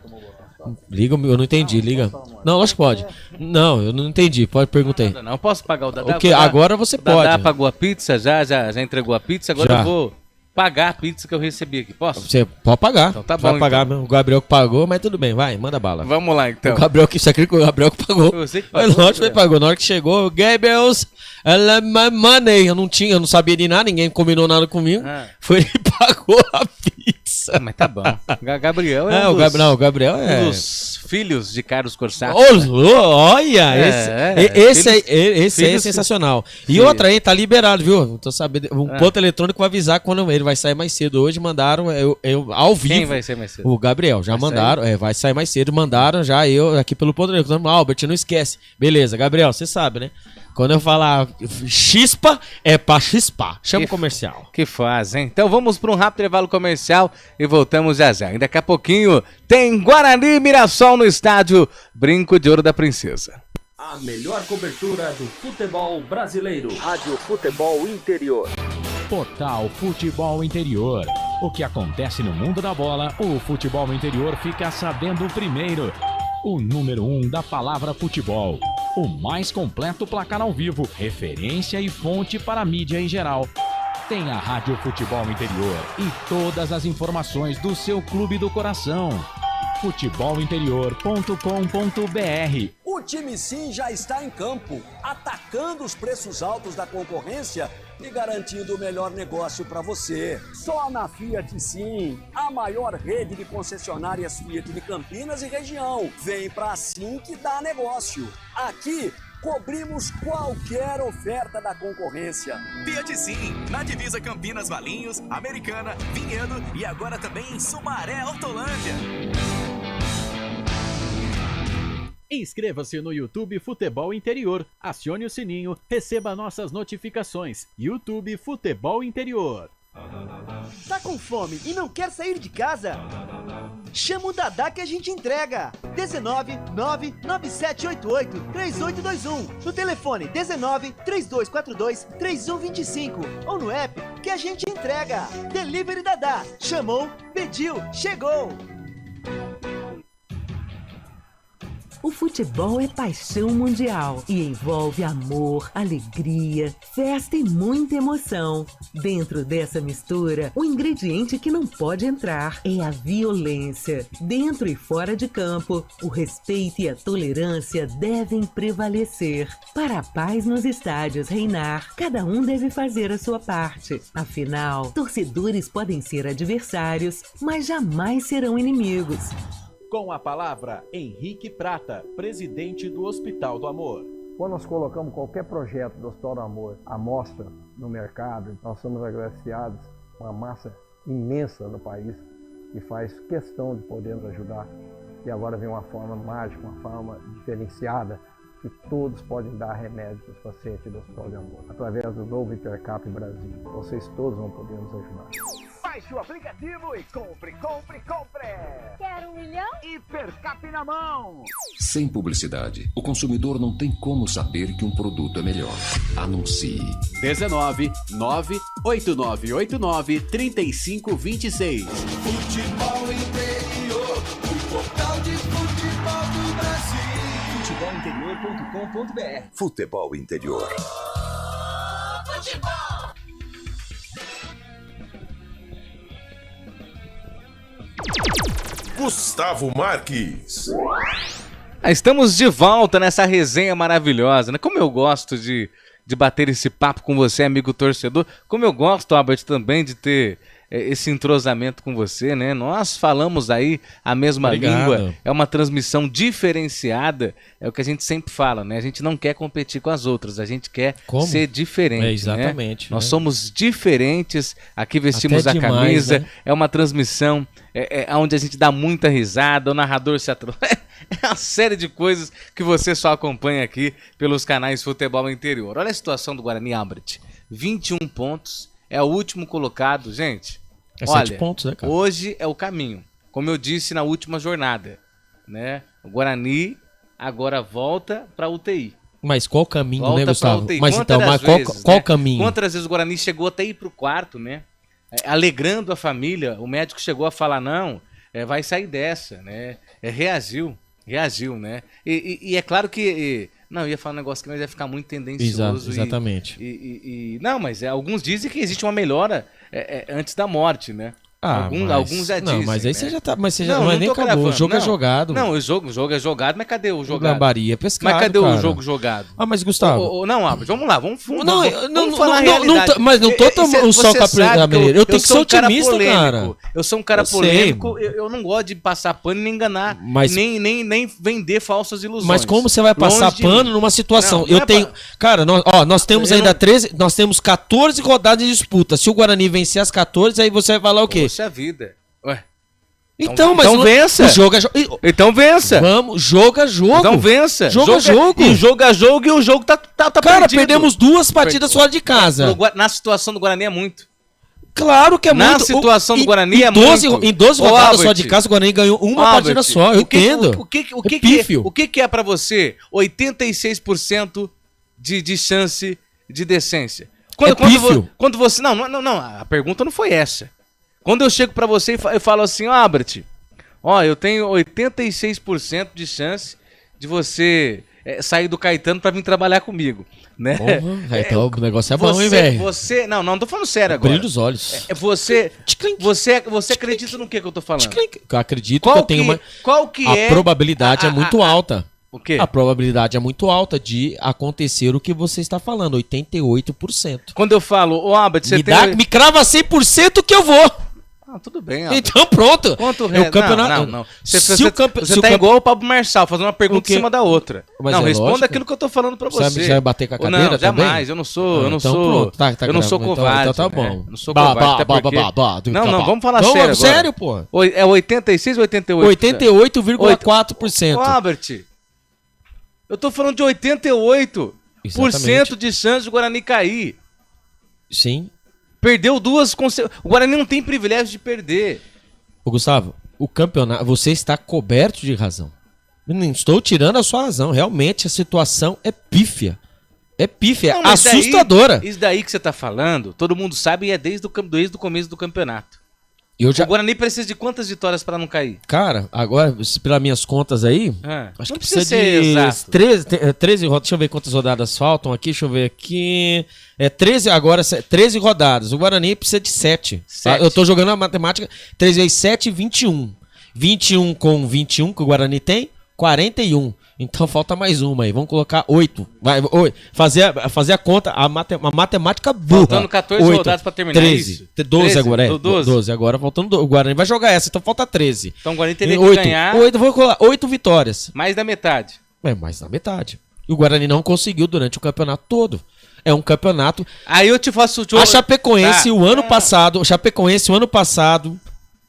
Speaker 11: Liga, eu não entendi, liga. Não, lógico que pode. Não, eu não entendi, pode perguntar aí.
Speaker 13: Não, posso pagar o Dadá?
Speaker 11: Agora você pode.
Speaker 13: O Dadá pagou a pizza, já entregou a pizza, agora eu vou pagar a pizza que eu recebi aqui, posso?
Speaker 11: Você pode pagar.
Speaker 13: Então tá bom,
Speaker 11: pode pagar, então. O Gabriel que pagou, mas tudo bem, vai, manda bala.
Speaker 13: Vamos lá, então.
Speaker 11: O Gabriel que pagou.
Speaker 13: Você que pagou.
Speaker 11: Lógico que pagou. Na hora que chegou, Gabriel's money. Eu não sabia de nada, ninguém combinou nada comigo. Foi ele que pagou a pizza.
Speaker 13: Mas tá bom. Gabriel
Speaker 11: o Gabriel é
Speaker 13: um dos filhos de Carlos Corsado.
Speaker 11: Olha, esse é sensacional. E outra aí, tá liberado, viu? Tô sabendo, ponto eletrônico vai avisar quando ele vai sair mais cedo. Hoje mandaram eu ao vivo.
Speaker 13: Quem vai sair mais cedo?
Speaker 11: O Gabriel, já mandaram, vai sair mais cedo, mandaram já eu aqui pelo ponto eletrônico. Albert, não esquece. Beleza, Gabriel, você sabe, né? Quando eu falar chispa, é pra chispar. Chama o comercial.
Speaker 13: Que faz, hein? Então vamos para um rápido intervalo comercial e voltamos já já. E daqui a pouquinho tem Guarani e Mirassol no estádio Brinco de Ouro da Princesa.
Speaker 1: A melhor cobertura do futebol brasileiro.
Speaker 2: Rádio Futebol Interior.
Speaker 3: Total Futebol Interior. O que acontece no mundo da bola, o futebol interior fica sabendo primeiro. O número 1 da palavra futebol. O mais completo placar ao vivo, referência e fonte para a mídia em geral. Tem a Rádio Futebol Interior e todas as informações do seu clube do coração. futebolinterior.com.br.
Speaker 4: O time Sim já está em campo, atacando os preços altos da concorrência e garantindo o melhor negócio para você. Só na Fiat Sim, a maior rede de concessionárias Fiat de Campinas e região. Vem pra Sim que dá negócio. Aqui cobrimos qualquer oferta da concorrência.
Speaker 5: Fiat Sim, na divisa Campinas, Valinhos, Americana, Vinhedo e agora também em Sumaré, Hortolândia.
Speaker 6: Inscreva-se no YouTube Futebol Interior, acione o sininho, receba nossas notificações. YouTube Futebol Interior.
Speaker 7: Tá com fome e não quer sair de casa? Chama o Dadá que a gente entrega. 19997883821 no telefone 1932423125 ou no app que a gente entrega. Delivery Dadá. Chamou, pediu, chegou.
Speaker 8: O futebol é paixão mundial e envolve amor, alegria, festa e muita emoção. Dentro dessa mistura, o ingrediente que não pode entrar é a violência. Dentro e fora de campo, o respeito e a tolerância devem prevalecer. Para a paz nos estádios reinar, cada um deve fazer a sua parte. Afinal, torcedores podem ser adversários, mas jamais serão inimigos.
Speaker 6: Com a palavra, Henrique Prata, presidente do Hospital do Amor.
Speaker 9: Quando nós colocamos qualquer projeto do Hospital do Amor à mostra no mercado, nós somos agraciados com uma massa imensa no país que faz questão de poder nos ajudar. E agora vem uma forma mágica, uma forma diferenciada, que todos podem dar remédio para os pacientes do Hospital do Amor. Através do novo Hipercap Brasil. Vocês todos vão poder nos ajudar.
Speaker 10: Baixe o aplicativo e compre, compre, compre!
Speaker 16: Quer 1 milhão?
Speaker 10: Hipercap na mão!
Speaker 12: Sem publicidade, o consumidor não tem como saber que um produto é melhor. Anuncie.
Speaker 15: 19 98989 3526.
Speaker 16: Futebol Interior, o portal de futebol do Brasil.
Speaker 15: Futebolinterior.com.br.
Speaker 2: Futebol Interior.
Speaker 16: Futebol.
Speaker 17: Gustavo Marques.
Speaker 13: Estamos de volta nessa resenha maravilhosa, né? Como eu gosto de bater esse papo com você, amigo torcedor. Como eu gosto, Albert, também de ter esse entrosamento com você, né? Nós falamos aí a mesma língua, é uma transmissão diferenciada, é o que a gente sempre fala, né? A gente não quer competir com as outras, a gente quer ser diferente,
Speaker 11: exatamente.
Speaker 13: Né? Nós somos diferentes, aqui vestimos a camisa, né? É uma transmissão onde a gente dá muita risada, o narrador se atropela. É uma série de coisas que você só acompanha aqui pelos canais Futebol Interior. Olha a situação do Guarani, Albert. 21 pontos, é o último colocado, gente. Olha,
Speaker 11: 7 pontos, né, cara?
Speaker 13: Hoje é o caminho. Como eu disse na última jornada, né? O Guarani agora volta para UTI.
Speaker 11: Mas qual caminho,
Speaker 13: volta,
Speaker 11: né, Gustavo?
Speaker 13: Mas
Speaker 11: então, qual caminho?
Speaker 13: Quantas vezes o Guarani chegou até ir pro quarto, né? Alegrando a família, o médico chegou a falar, não, vai sair dessa, né? Reagiu, né? E é claro que... Não, eu ia falar um negócio que mas ia ficar muito tendencioso.
Speaker 11: Exatamente.
Speaker 13: Não, mas alguns dizem que existe uma melhora antes da morte, né? Alguns já dizem.
Speaker 11: Não, mas aí
Speaker 13: né?
Speaker 11: você já tá. Mas você já não é nem acabou. O jogo é jogado.
Speaker 13: Não, o jogo é jogado, mas cadê o jogado?
Speaker 11: Gambaria pescado,
Speaker 13: mas cadê
Speaker 11: cara?
Speaker 13: O jogo jogado?
Speaker 11: Ah, mas Gustavo.
Speaker 13: Não, Albert, vamos lá, vamos
Speaker 11: falar a realidade. Mas não tô tomando só com a primeira. Eu tenho que ser otimista, cara.
Speaker 13: Eu sou um cara polêmico, eu não gosto de passar pano e nem enganar, nem vender falsas ilusões.
Speaker 11: Mas como você vai passar pano numa situação? Eu tenho. Cara, nós temos ainda 13. Nós temos 14 rodadas de disputa. Se o Guarani vencer as 14, aí você vai falar o quê?
Speaker 13: Poxa vida. Ué.
Speaker 11: Então
Speaker 13: vença. Então vença.
Speaker 11: Vamos, jogo a jogo.
Speaker 13: Então vença.
Speaker 11: Jogo a jogo.
Speaker 13: E jogo a jogo e o jogo tá
Speaker 11: cara,
Speaker 13: perdido.
Speaker 11: perdemos 2 partidas fora de casa.
Speaker 13: Na situação do Guarani é muito.
Speaker 11: Claro que é muito.
Speaker 13: Na situação do Guarani é muito.
Speaker 11: Em 12 rodadas só de casa, o Guarani ganhou uma partida só. Eu entendo.
Speaker 13: O que é pra você 86% de chance de decência? Quando você... Não, a pergunta não foi essa. Quando eu chego pra você e falo assim, Albert, eu tenho 86% de chance de você sair do Caetano pra vir trabalhar comigo, né?
Speaker 11: Então o negócio é bom, hein, velho?
Speaker 13: Não tô falando sério agora.
Speaker 11: Brilho dos olhos.
Speaker 13: Você acredita no que eu tô falando?
Speaker 11: Eu acredito que eu tenho uma... A probabilidade é muito alta.
Speaker 13: O quê?
Speaker 11: A probabilidade é muito alta de acontecer o que você está falando, 88%.
Speaker 13: Quando eu falo, Albert, você
Speaker 11: me crava 100% que eu vou.
Speaker 13: Tudo bem, Albert.
Speaker 11: Então pronto.
Speaker 13: Quanto
Speaker 11: é o campeonato.
Speaker 13: Não. Você tá igual o Pablo Marçal, fazendo uma pergunta em cima da outra.
Speaker 11: Mas
Speaker 13: responda
Speaker 11: lógico.
Speaker 13: aquilo que eu tô falando pra você.
Speaker 11: Você vai bater com a cadeira
Speaker 13: não, jamais.
Speaker 11: também?
Speaker 13: Eu não sou,
Speaker 11: eu
Speaker 13: não sou covarde.
Speaker 11: Então tá bom.
Speaker 13: Não sou covarde. Não, vamos falar sério agora.
Speaker 11: Sério, pô.
Speaker 13: É 86 ou 88?
Speaker 11: 88,4%.
Speaker 13: Albert, eu tô falando de 88% de chance do Guarani cair.
Speaker 11: Sim.
Speaker 13: Perdeu 2 O Guarani não tem privilégio de perder.
Speaker 11: Ô Gustavo, o campeonato, você está coberto de razão. Eu não estou tirando a sua razão. Realmente a situação é pífia. É pífia, é assustadora.
Speaker 13: Isso daí que você tá falando, todo mundo sabe e é desde o começo do campeonato. O Guarani precisa de quantas vitórias para não cair?
Speaker 11: Cara, agora, pelas minhas contas aí, acho que precisa de 13 rodadas. Deixa eu ver quantas rodadas faltam aqui. Deixa eu ver aqui. 13 rodadas. O Guarani precisa de 7. Tá? Eu tô jogando a matemática. 3 vezes 7, 21. 21 com 21 que o Guarani tem, 41. Então falta mais uma aí. Vamos colocar 8. Vai, fazer a conta, a matemática burra.
Speaker 13: Faltando 14 rodadas pra terminar
Speaker 11: 13. 12
Speaker 13: 13
Speaker 11: agora,
Speaker 13: 12
Speaker 11: agora, faltando o Guarani vai jogar essa, então falta 13.
Speaker 13: Então o Guarani teria que ganhar...
Speaker 11: 8 vitórias.
Speaker 13: Mais da metade.
Speaker 11: Mais da metade. E o Guarani não conseguiu durante o campeonato todo. É um campeonato...
Speaker 13: Aí eu te faço...
Speaker 11: A Chapecoense, o ano passado,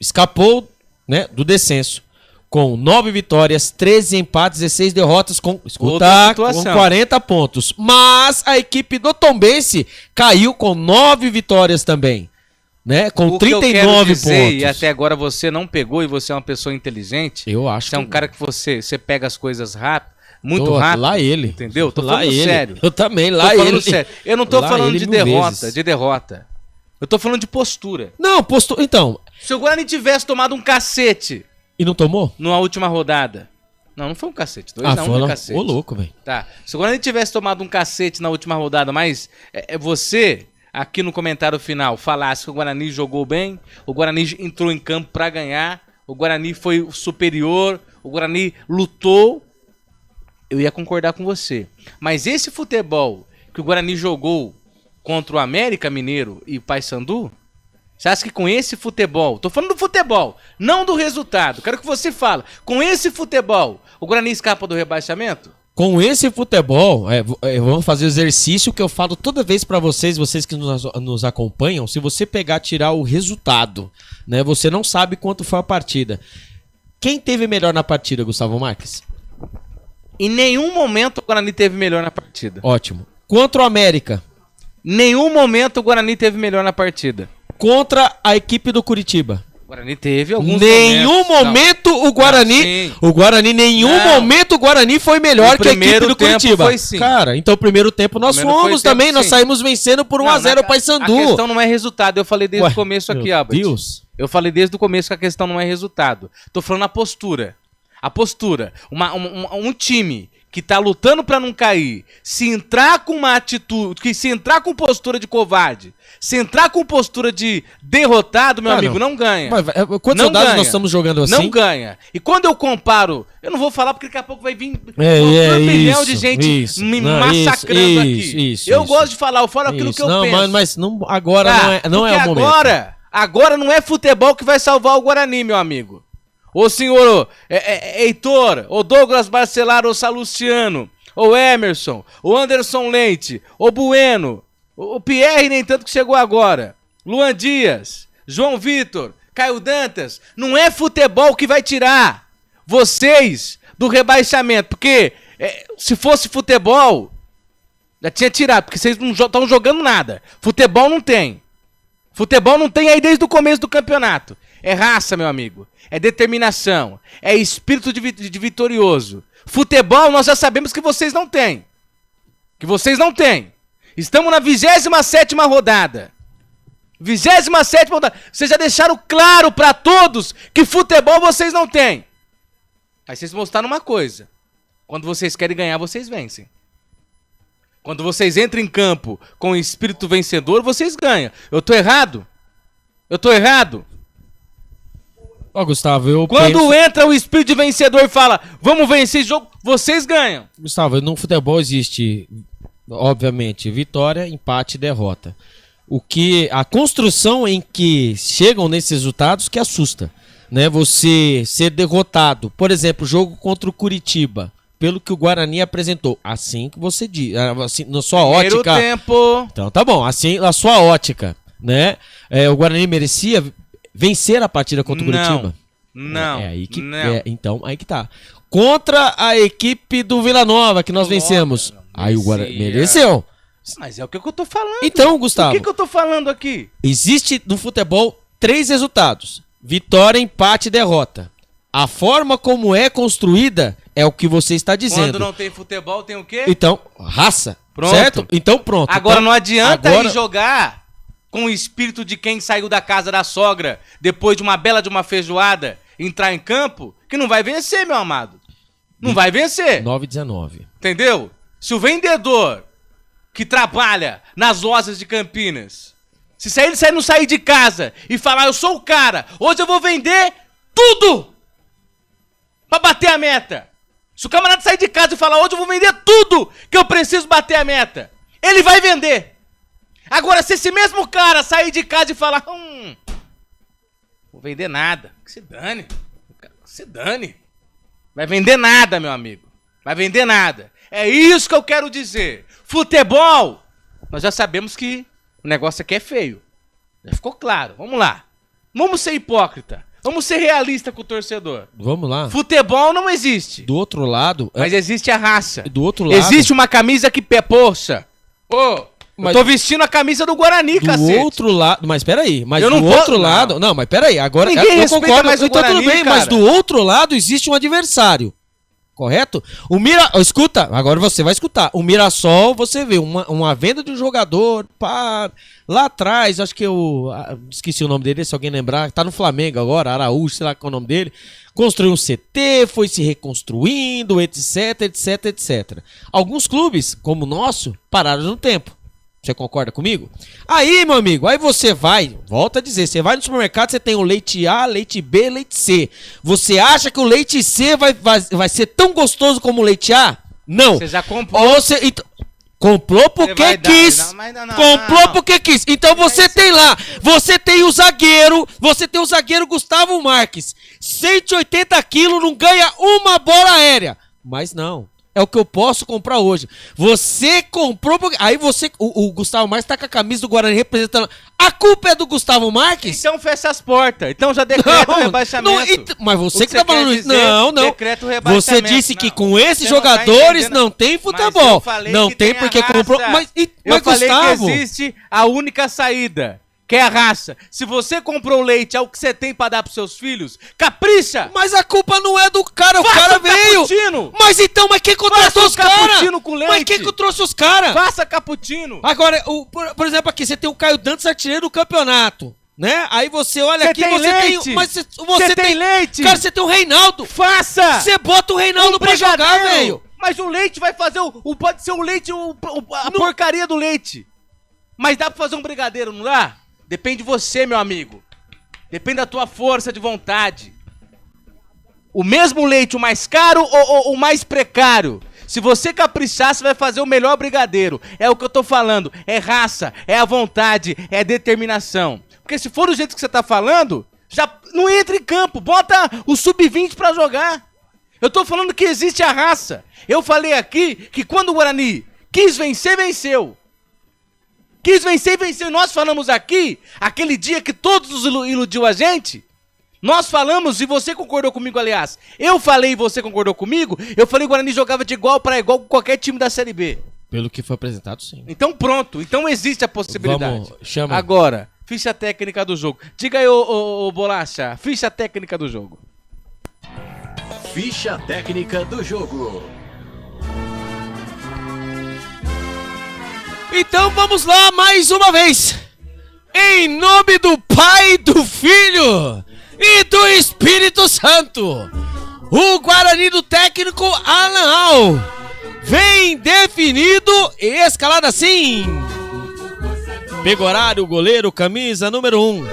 Speaker 11: escapou, né, do descenso. Com 9 vitórias, 13 empates, 16 derrotas, com 40 pontos. Mas a equipe do Tombense caiu com 9 vitórias também. Né? Com 39 pontos.
Speaker 13: E até agora você não pegou e você é uma pessoa inteligente.
Speaker 11: Eu acho
Speaker 13: que é um cara que você pega as coisas rápido. Muito rápido.
Speaker 11: Lá ele.
Speaker 13: Entendeu? Tô
Speaker 11: lá
Speaker 13: falando
Speaker 11: ele.
Speaker 13: sério.
Speaker 11: Eu também, lá ele.
Speaker 13: Sério. Eu não tô
Speaker 11: lá
Speaker 13: falando
Speaker 11: ele
Speaker 13: de derrota. Eu tô falando de postura.
Speaker 11: Não, postura. Então.
Speaker 13: Se o Guarani tivesse tomado um cacete.
Speaker 11: E não tomou?
Speaker 13: Na última rodada. Não foi um cacete. 2-1
Speaker 11: foi
Speaker 13: um cacete.
Speaker 11: Ô, louco, velho.
Speaker 13: Tá. Se o Guarani tivesse tomado um cacete na última rodada, mas você, aqui no comentário final, falasse que o Guarani jogou bem, o Guarani entrou em campo pra ganhar, o Guarani foi superior, o Guarani lutou, eu ia concordar com você. Mas esse futebol que o Guarani jogou contra o América Mineiro e o Paysandu, você acha que com esse futebol, tô falando do futebol, não do resultado, quero que você fale, com esse futebol, o Guarani escapa do rebaixamento?
Speaker 11: Com esse futebol, vamos fazer o exercício que eu falo toda vez pra vocês que nos acompanham, se você tirar o resultado, né, você não sabe quanto foi a partida. Quem teve melhor na partida, Gustavo Marques?
Speaker 13: Em nenhum momento o Guarani teve melhor na partida.
Speaker 11: Ótimo. Contra o América?
Speaker 13: Nenhum momento o Guarani teve melhor na partida.
Speaker 11: Contra a equipe do Curitiba?
Speaker 13: O Guarani teve alguns
Speaker 11: nenhum momento o Guarani... momento o Guarani foi melhor que a equipe do Curitiba.
Speaker 13: Foi, sim.
Speaker 11: Cara, então o primeiro tempo nós fomos também, nós saímos vencendo por 1-0 o Paysandu.
Speaker 13: A questão não é resultado, eu falei desde o começo aqui, Albert.
Speaker 11: Deus.
Speaker 13: Eu falei desde o começo que a questão não é resultado. Tô falando a postura. A postura. Um time que tá lutando pra não cair, se entrar com uma atitude, se entrar com postura de covarde, se entrar com postura de derrotado, meu amigo, não ganha.
Speaker 11: Quantas rodadas nós estamos jogando assim?
Speaker 13: Não ganha. E quando eu comparo, eu não vou falar porque daqui a pouco vai vir um milhão de gente me massacrando aqui. Eu gosto de falar, eu falo aquilo que eu penso.
Speaker 11: Mas agora não é o momento.
Speaker 13: Agora não é futebol que vai salvar o Guarani, meu amigo. Ô senhor Heitor, ô Douglas Barcelar, ô Salustiano, ô Emerson, ô Anderson Leite, ô Bueno, o Pierre nem tanto que chegou agora, Luan Dias, João Vitor, Caio Dantas, não é futebol que vai tirar vocês do rebaixamento, porque se fosse futebol, já tinha tirado, porque vocês não estão jogando nada, futebol não tem aí desde o começo do campeonato. É raça, meu amigo. É determinação. É espírito de vitorioso. Futebol nós já sabemos que vocês não têm. Estamos na 27ª rodada. 27ª rodada. Vocês já deixaram claro pra todos que futebol vocês não têm. Aí vocês mostraram uma coisa. Quando vocês querem ganhar, vocês vencem. Quando vocês entram em campo com o espírito vencedor, vocês ganham. Eu tô errado?
Speaker 11: Gustavo,
Speaker 13: Quando entra o espírito de vencedor e fala, vamos vencer esse jogo, vocês ganham.
Speaker 11: Gustavo, no futebol existe, obviamente, vitória, empate e derrota. A construção em que chegam nesses resultados que assusta, né? Você ser derrotado, por exemplo, o jogo contra o Curitiba, pelo que o Guarani apresentou, assim que você diz, assim, na sua ótica.
Speaker 13: Primeiro tempo.
Speaker 11: Então tá bom, assim, na sua ótica, né? O Guarani merecia vencer a partida contra o Curitiba?
Speaker 13: Não.
Speaker 11: Então, aí que tá. Contra a equipe do Vila Nova, que nós vencemos. Aí o Guarani mereceu.
Speaker 13: Mas é o que eu tô falando.
Speaker 11: Então, Gustavo.
Speaker 13: O que eu tô falando aqui?
Speaker 11: Existe no futebol 3 resultados: vitória, empate e derrota. A forma como é construída é o que você está dizendo.
Speaker 13: Quando não tem futebol, tem o quê?
Speaker 11: Então, raça.
Speaker 13: Pronto.
Speaker 11: Certo? Então, pronto.
Speaker 13: Agora
Speaker 11: então,
Speaker 13: não adianta ir jogar com o espírito de quem saiu da casa da sogra depois de uma bela de uma feijoada, entrar em campo, que não vai vencer, meu amado. Não vai vencer.
Speaker 11: 9-19.
Speaker 13: Entendeu? Se o vendedor que trabalha nas lojas de Campinas, se ele não sair de casa e falar, eu sou o cara, hoje eu vou vender tudo pra bater a meta. Se o camarada sair de casa e falar, hoje eu vou vender tudo que eu preciso bater a meta, ele vai vender. Agora, se esse mesmo cara sair de casa e falar, vou vender nada, que se dane, se dane. Vai vender nada, meu amigo. Vai vender nada. É isso que eu quero dizer. Futebol, nós já sabemos que o negócio aqui é feio. Já ficou claro. Vamos lá. Vamos ser hipócrita. Vamos ser realista com o torcedor.
Speaker 11: Vamos lá.
Speaker 13: Futebol não existe.
Speaker 11: Do outro lado...
Speaker 13: Mas existe a raça.
Speaker 11: Do outro lado...
Speaker 13: Existe uma camisa que... Poxa. Eu tô vestindo a camisa do Guarani, cacete.
Speaker 11: Do outro lado... Mas peraí. Mas
Speaker 13: eu
Speaker 11: do outro lado... Não, mas peraí. Agora
Speaker 13: ninguém
Speaker 11: eu concordo.
Speaker 13: mais o
Speaker 11: então
Speaker 13: Guarani,
Speaker 11: tudo bem,
Speaker 13: cara.
Speaker 11: mas do outro lado existe um adversário. Correto? Escuta, agora você vai escutar. O Mirassol, você vê uma venda de um jogador lá atrás, acho que eu esqueci o nome dele, se alguém lembrar, tá no Flamengo agora, Araújo, sei lá qual é o nome dele. Construiu um CT, foi se reconstruindo, etc, etc, etc. Alguns clubes, como o nosso, pararam no tempo. Você concorda comigo? Aí, meu amigo, aí você vai, volta a dizer, você vai no supermercado, você tem o leite A, leite B, leite C. Você acha que o leite C vai ser tão gostoso como o leite A? Não.
Speaker 13: Você já comprou.
Speaker 11: Comprou porque quis. Comprou porque quis. Então você tem lá, você tem o zagueiro Gustavo Marques. 180 quilos, não ganha uma bola aérea. Mas não. É o que eu posso comprar hoje. Você comprou... Aí você... O Gustavo Marques tá com a camisa do Guarani representando... A culpa é do Gustavo Marques?
Speaker 13: Então fecha as portas. Então já decreta o rebaixamento.
Speaker 11: Mas você que tá falando isso. Não.
Speaker 13: Decreta o rebaixamento.
Speaker 11: Você disse que com esses jogadores não tem futebol. Não tem porque comprou... Mas
Speaker 13: falei
Speaker 11: Gustavo...
Speaker 13: que existe a única saída. Que é a raça. Se você comprou leite, é o que você tem pra dar pros seus filhos, capricha!
Speaker 11: Mas a culpa não é do cara, o cara veio!
Speaker 13: Cappuccino.
Speaker 11: Mas então, mas quem contratou os caras?
Speaker 13: Cappuccino com leite!
Speaker 11: Mas quem que trouxe os caras?
Speaker 13: Faça cappuccino!
Speaker 11: Agora, por exemplo, aqui, você tem o Caio Dantas, artilheiro do campeonato, né? Aí você olha aqui, você tem... Mas você tem leite! Cara, você tem o Reinaldo!
Speaker 13: Faça!
Speaker 11: Você bota o Reinaldo pra jogar, velho!
Speaker 13: Mas o leite vai fazer pode ser o leite, a porcaria do leite! Mas dá pra fazer um brigadeiro, não dá? Depende de você, meu amigo. Depende da tua força de vontade. O mesmo leite, o mais caro ou o mais precário? Se você caprichar, você vai fazer o melhor brigadeiro. É o que eu tô falando. É raça, é a vontade, é determinação. Porque se for do jeito que você tá falando, já não entra em campo. Bota o sub-20 pra jogar. Eu tô falando que existe a raça. Eu falei aqui que quando o Guarani quis vencer, venceu. Quis vencer e venceu. Nós falamos aqui, aquele dia que todos nos iludiu a gente. Nós falamos e você concordou comigo, aliás. Eu falei e você concordou comigo. Eu falei que o Guarani jogava de igual para igual com qualquer time da Série B.
Speaker 11: Pelo que foi apresentado, sim.
Speaker 13: Então pronto. Então existe a possibilidade.
Speaker 11: Chama.
Speaker 13: Agora, ficha técnica do jogo. Diga aí, ô Bolacha, ficha técnica do jogo.
Speaker 15: Ficha técnica do jogo.
Speaker 11: Então vamos lá mais uma vez. Em nome do Pai, do Filho e do Espírito Santo, o Guarani do técnico Alan Al vem definido e escalado assim: Pegoraro, goleiro, camisa número 1.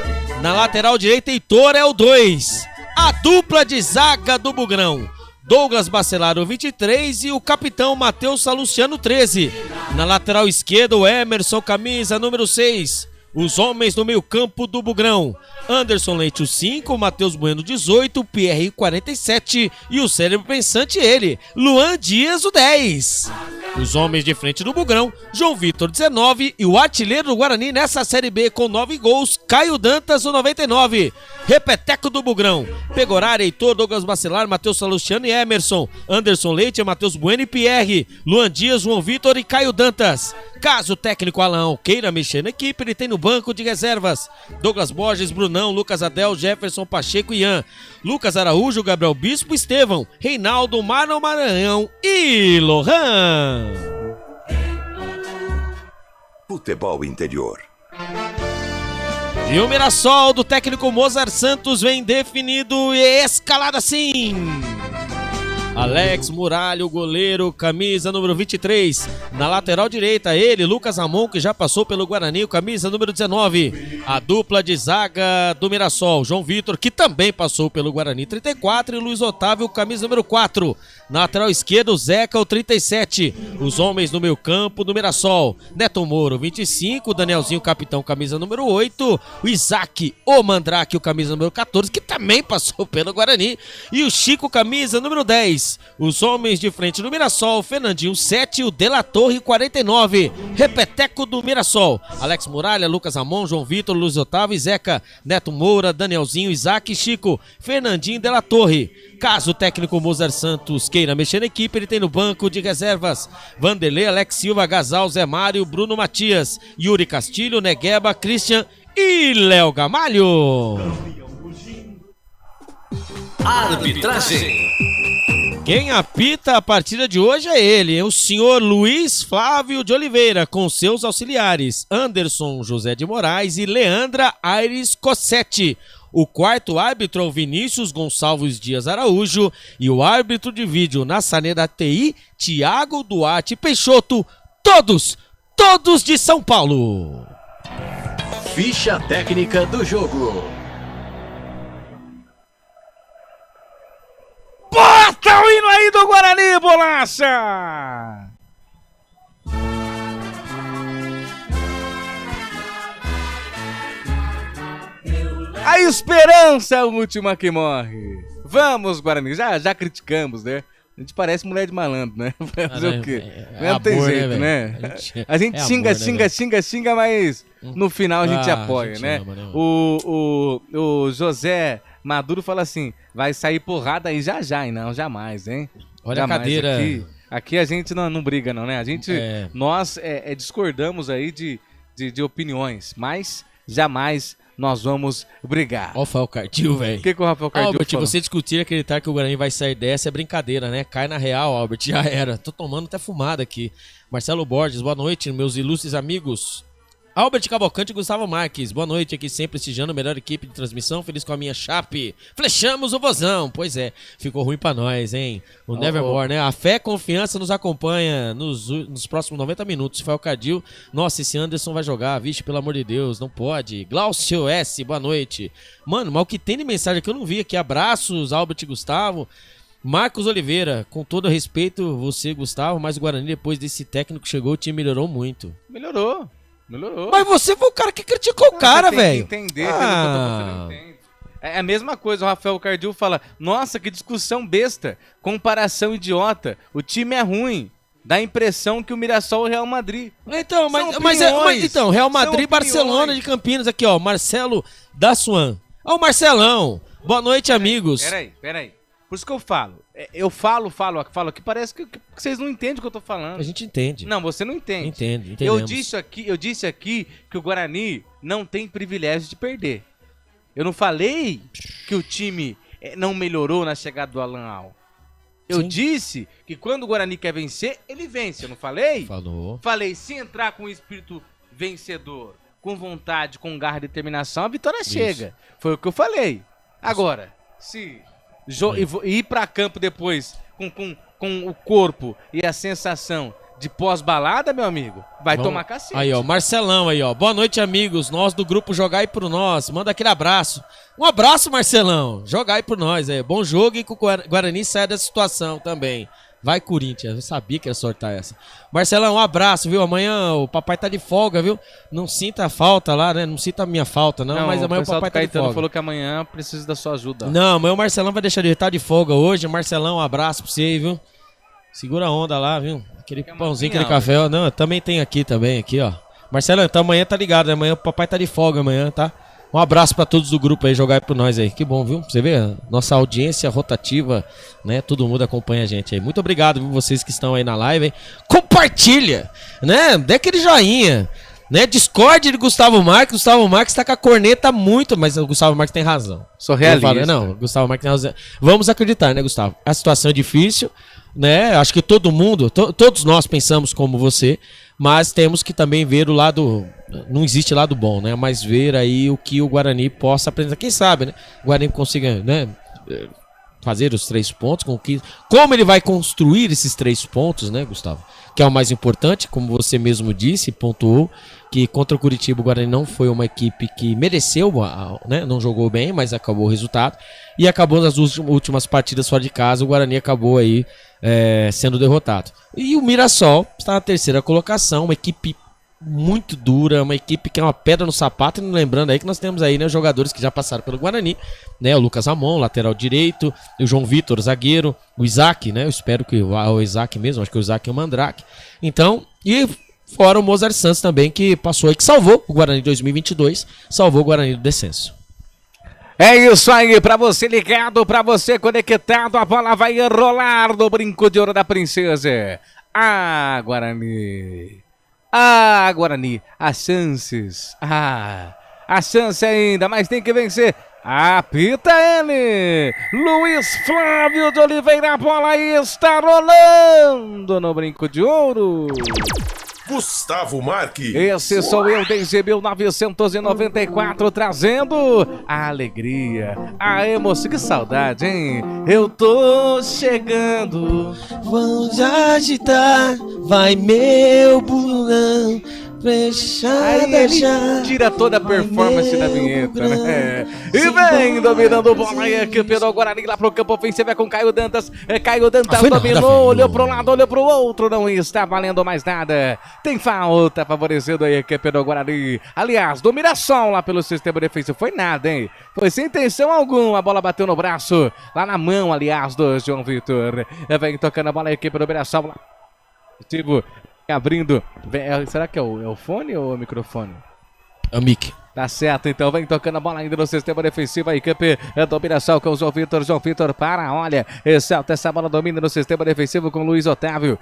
Speaker 11: Na lateral direita, Heitor é o 2. A dupla de zaga do Bugrão: Douglas Bacelaro, 23, e o capitão Matheus Salustiano, 13. Na lateral esquerda, o Emerson, camisa número 6. Os homens no meio campo do Bugrão: Anderson Leite, o 5, Matheus Bueno, 18, Pierre, 47 e o cérebro pensante, ele, Luan Dias, o 10. Os homens de frente do Bugrão: João Vitor, 19, e o artilheiro do Guarani nessa Série B com 9 gols, Caio Dantas, o 99. Repeteco do Bugrão: Pegoraro, Heitor, Douglas Bacelar, Matheus Salustiano e Emerson, Anderson Leite, Matheus Bueno e Pierre, Luan Dias, João Vitor e Caio Dantas. Caso o técnico Alan queira mexer na equipe, ele tem no banco de reservas Douglas Borges, Brunão, Lucas Adel, Jefferson, Pacheco e Ian, Lucas Araújo, Gabriel Bispo, Estevão, Reinaldo, Marlon Maranhão e Lohan.
Speaker 17: Futebol interior.
Speaker 11: E o Mirassol do técnico Mozart Santos vem definido e escalado assim: Alex Muralha, o goleiro, camisa número 23. Na lateral direita, ele, Lucas Ramon, que já passou pelo Guarani, camisa número 19. A dupla de zaga do Mirassol, João Vitor, que também passou pelo Guarani, 34. E Luiz Otávio, camisa número 4. Na lateral esquerda, o Zeca, o 37. Os homens no meio campo do Mirassol, Neto Moro, 25. Danielzinho, capitão, camisa número 8. O Isaac, o Mandrake, o camisa número 14, que também passou pelo Guarani. E o Chico, camisa número 10. Os homens de frente do Mirassol, Fernandinho 7, o De La Torre 49, repeteco do Mirassol, Alex Muralha, Lucas Ramon, João Vitor, Luiz Otávio, Zeca, Neto Moura, Danielzinho, Isaac, Chico, Fernandinho, De La Torre. Caso o técnico Mozart Santos queira mexer na equipe, ele tem no banco de reservas Vanderlei, Alex Silva, Gasal, Zé Mário, Bruno Matias, Yuri Castilho, Negueba, Christian e Léo Gamalho.
Speaker 15: Arbitragem.
Speaker 11: Quem apita a partida de hoje é ele, o senhor Luiz Flávio de Oliveira, com seus auxiliares Anderson José de Moraes e Leandra Aires Cossetti. O quarto árbitro é o Vinícius Gonçalves Dias Araújo e o árbitro de vídeo na Saneda TI, Tiago Duarte Peixoto, todos de São Paulo.
Speaker 15: Ficha técnica do jogo.
Speaker 13: Bota o hino aí do Guarani, bolacha! A esperança é a última que morre. Vamos, Guarani. Já criticamos, né? A gente parece mulher de malandro, né? Fazer o quê? Não tem
Speaker 11: amor,
Speaker 13: jeito, né? A gente xinga,
Speaker 11: amor,
Speaker 13: xinga, mas no final a gente apoia, né?
Speaker 11: Ama, né?
Speaker 13: O José Maduro fala assim, vai sair porrada aí já, e não, jamais, hein?
Speaker 11: Olha
Speaker 13: jamais.
Speaker 11: a cadeira.
Speaker 13: Aqui a gente não briga não, né? A gente, nós discordamos aí de opiniões, mas jamais nós vamos brigar.
Speaker 11: Ó o Rafael Cardil, velho.
Speaker 13: O que o Rafael Cardil
Speaker 11: Albert,
Speaker 13: falou?
Speaker 11: você discutir e acreditar que o Guarani vai sair dessa é brincadeira, né? Cai na real, Albert, já era. Tô tomando até fumada aqui. Marcelo Borges, boa noite, meus ilustres amigos. Albert Cavalcante e Gustavo Marques, boa noite, aqui sempre prestigiando a melhor equipe de transmissão, feliz com a minha chape, flechamos o vozão, pois é, ficou ruim pra nós, hein, o Nevermore, né, a fé e confiança nos acompanha nos próximos 90 minutos, Rafael Cardil, nossa, esse Anderson vai jogar, vixe, pelo amor de Deus, não pode, Glaucio S, boa noite, mano, mas o que tem de mensagem que eu não vi aqui, abraços, Albert e Gustavo, Marcos Oliveira, com todo respeito, você, Gustavo, mas o Guarani, depois desse técnico chegou, o time melhorou muito.
Speaker 13: Melhorou.
Speaker 11: Mas você foi o cara que criticou o cara, velho.
Speaker 13: Tem que entender, você não entende. É a mesma coisa, o Rafael Cardil fala, nossa, que discussão besta, comparação idiota, o time é ruim, dá a impressão que o Mirassol é o Real Madrid.
Speaker 11: Então, mas Real Madrid, Barcelona de Campinas, aqui ó, Marcelo da Suan. Ó o Marcelão, boa noite, amigos.
Speaker 13: Peraí. Por isso que eu falo aqui, parece que vocês não entendem o que eu tô falando.
Speaker 11: A gente entende.
Speaker 13: Não, você não entende.
Speaker 11: Entendemos.
Speaker 13: Eu disse aqui que o Guarani não tem privilégio de perder. Eu não falei que o time não melhorou na chegada do Alan Al. Eu disse que quando o Guarani quer vencer, ele vence. Eu não falei?
Speaker 11: Falou.
Speaker 13: Falei, se entrar com espírito vencedor, com vontade, com garra e determinação, a vitória chega. Foi o que eu falei. Agora, se ir pra campo depois com o corpo e a sensação de pós-balada, meu amigo, vai tomar cacete.
Speaker 11: Aí, ó, Marcelão aí, ó. Boa noite, amigos. Nós do grupo Jogai por Nós. Manda aquele abraço. Um abraço, Marcelão. Jogai por nós aí. Bom jogo e que o Guarani saia dessa situação também. Vai, Corinthians. Eu sabia que ia sortar essa. Marcelão, um abraço, viu? Amanhã o papai tá de folga, viu? Não sinta a falta lá, né? Não sinta a minha falta, não. Mas amanhã o papai tá de folga.
Speaker 13: Falou que amanhã precisa da sua ajuda.
Speaker 11: Não, amanhã o Marcelão vai deixar de estar de folga hoje. Marcelão, um abraço pra você aí, viu? Segura a onda lá, viu? Aquele pãozinho, aquele café. Ó. Não, também tem aqui também, aqui, ó. Marcelão, então amanhã tá ligado, né? Amanhã o papai tá de folga amanhã, tá? Um abraço pra todos do grupo aí, jogar aí pro nós aí. Que bom, viu? Você vê, nossa audiência rotativa, né? Todo mundo acompanha a gente aí. Muito obrigado, viu? Vocês que estão aí na live, hein? Compartilha, né? Dê aquele joinha, né? Discord de Gustavo Marques. Gustavo Marques tá com a corneta muito, mas o Gustavo Marques tem razão.
Speaker 13: Sou realista.
Speaker 11: Não, o Gustavo Marques tem razão. Vamos acreditar, né, Gustavo? A situação é difícil, né? Acho que todo mundo, todos nós pensamos como você, mas temos que também ver o lado, não existe lado bom, né? Mas ver aí o que o Guarani possa apresentar. Quem sabe, né? O Guarani consiga, né? fazer os 3 pontos, como ele vai construir esses 3 pontos, né, Gustavo? Que é o mais importante, como você mesmo disse, pontuou, que contra o Curitiba o Guarani não foi uma equipe que mereceu, né, não jogou bem, mas acabou o resultado, e acabou nas últimas partidas fora de casa, o Guarani acabou aí sendo derrotado. E o Mirassol está na 3ª colocação, uma equipe muito dura, uma equipe que é uma pedra no sapato, e lembrando aí que nós temos aí, né, jogadores que já passaram pelo Guarani, né, o Lucas Ramon, lateral direito, o João Vitor, zagueiro, o Isaac, né, eu espero que o Isaac mesmo, acho que o Isaac é o Mandrake, então, e fora o Mozart Santos também, que passou aí, que salvou o Guarani 2022, salvou o Guarani do descenso.
Speaker 13: É isso aí, pra você ligado, pra você conectado, a bola vai rolar no brinco de ouro da princesa. Guarani. Guarani, as chances. A chance ainda, mas tem que vencer. Apita ele. Luiz Flávio de Oliveira, a bola está rolando no brinco de ouro.
Speaker 19: Gustavo Marques.
Speaker 13: Esse sou eu desde 1994, trazendo a alegria, a emoção. Que saudade, hein? Eu tô chegando.
Speaker 11: Vamos agitar, vai meu burão.
Speaker 13: Aí ele tira toda a performance da vinheta, né? E vem dominando bola aí, campeão Guarani lá pro campo ofensivo, é com Caio Dantas. Caio Dantas dominou, olhou pro lado, olhou pro outro, não está valendo mais nada. Tem falta favorecendo aí, campeão Guarani. Aliás, do Mirassol lá pelo sistema defensivo, foi nada, hein? Foi sem intenção alguma, a bola bateu no braço, lá na mão, aliás, do João Vitor. Vem tocando a bola aí, campeão do Mirassol lá. Abrindo, será que é o fone ou o microfone?
Speaker 11: É o mic.
Speaker 13: Tá certo, então vem tocando a bola ainda no sistema defensivo aí, campe, dominação com o João Vitor para, olha, salta essa bola, domina no sistema defensivo com o Luiz Otávio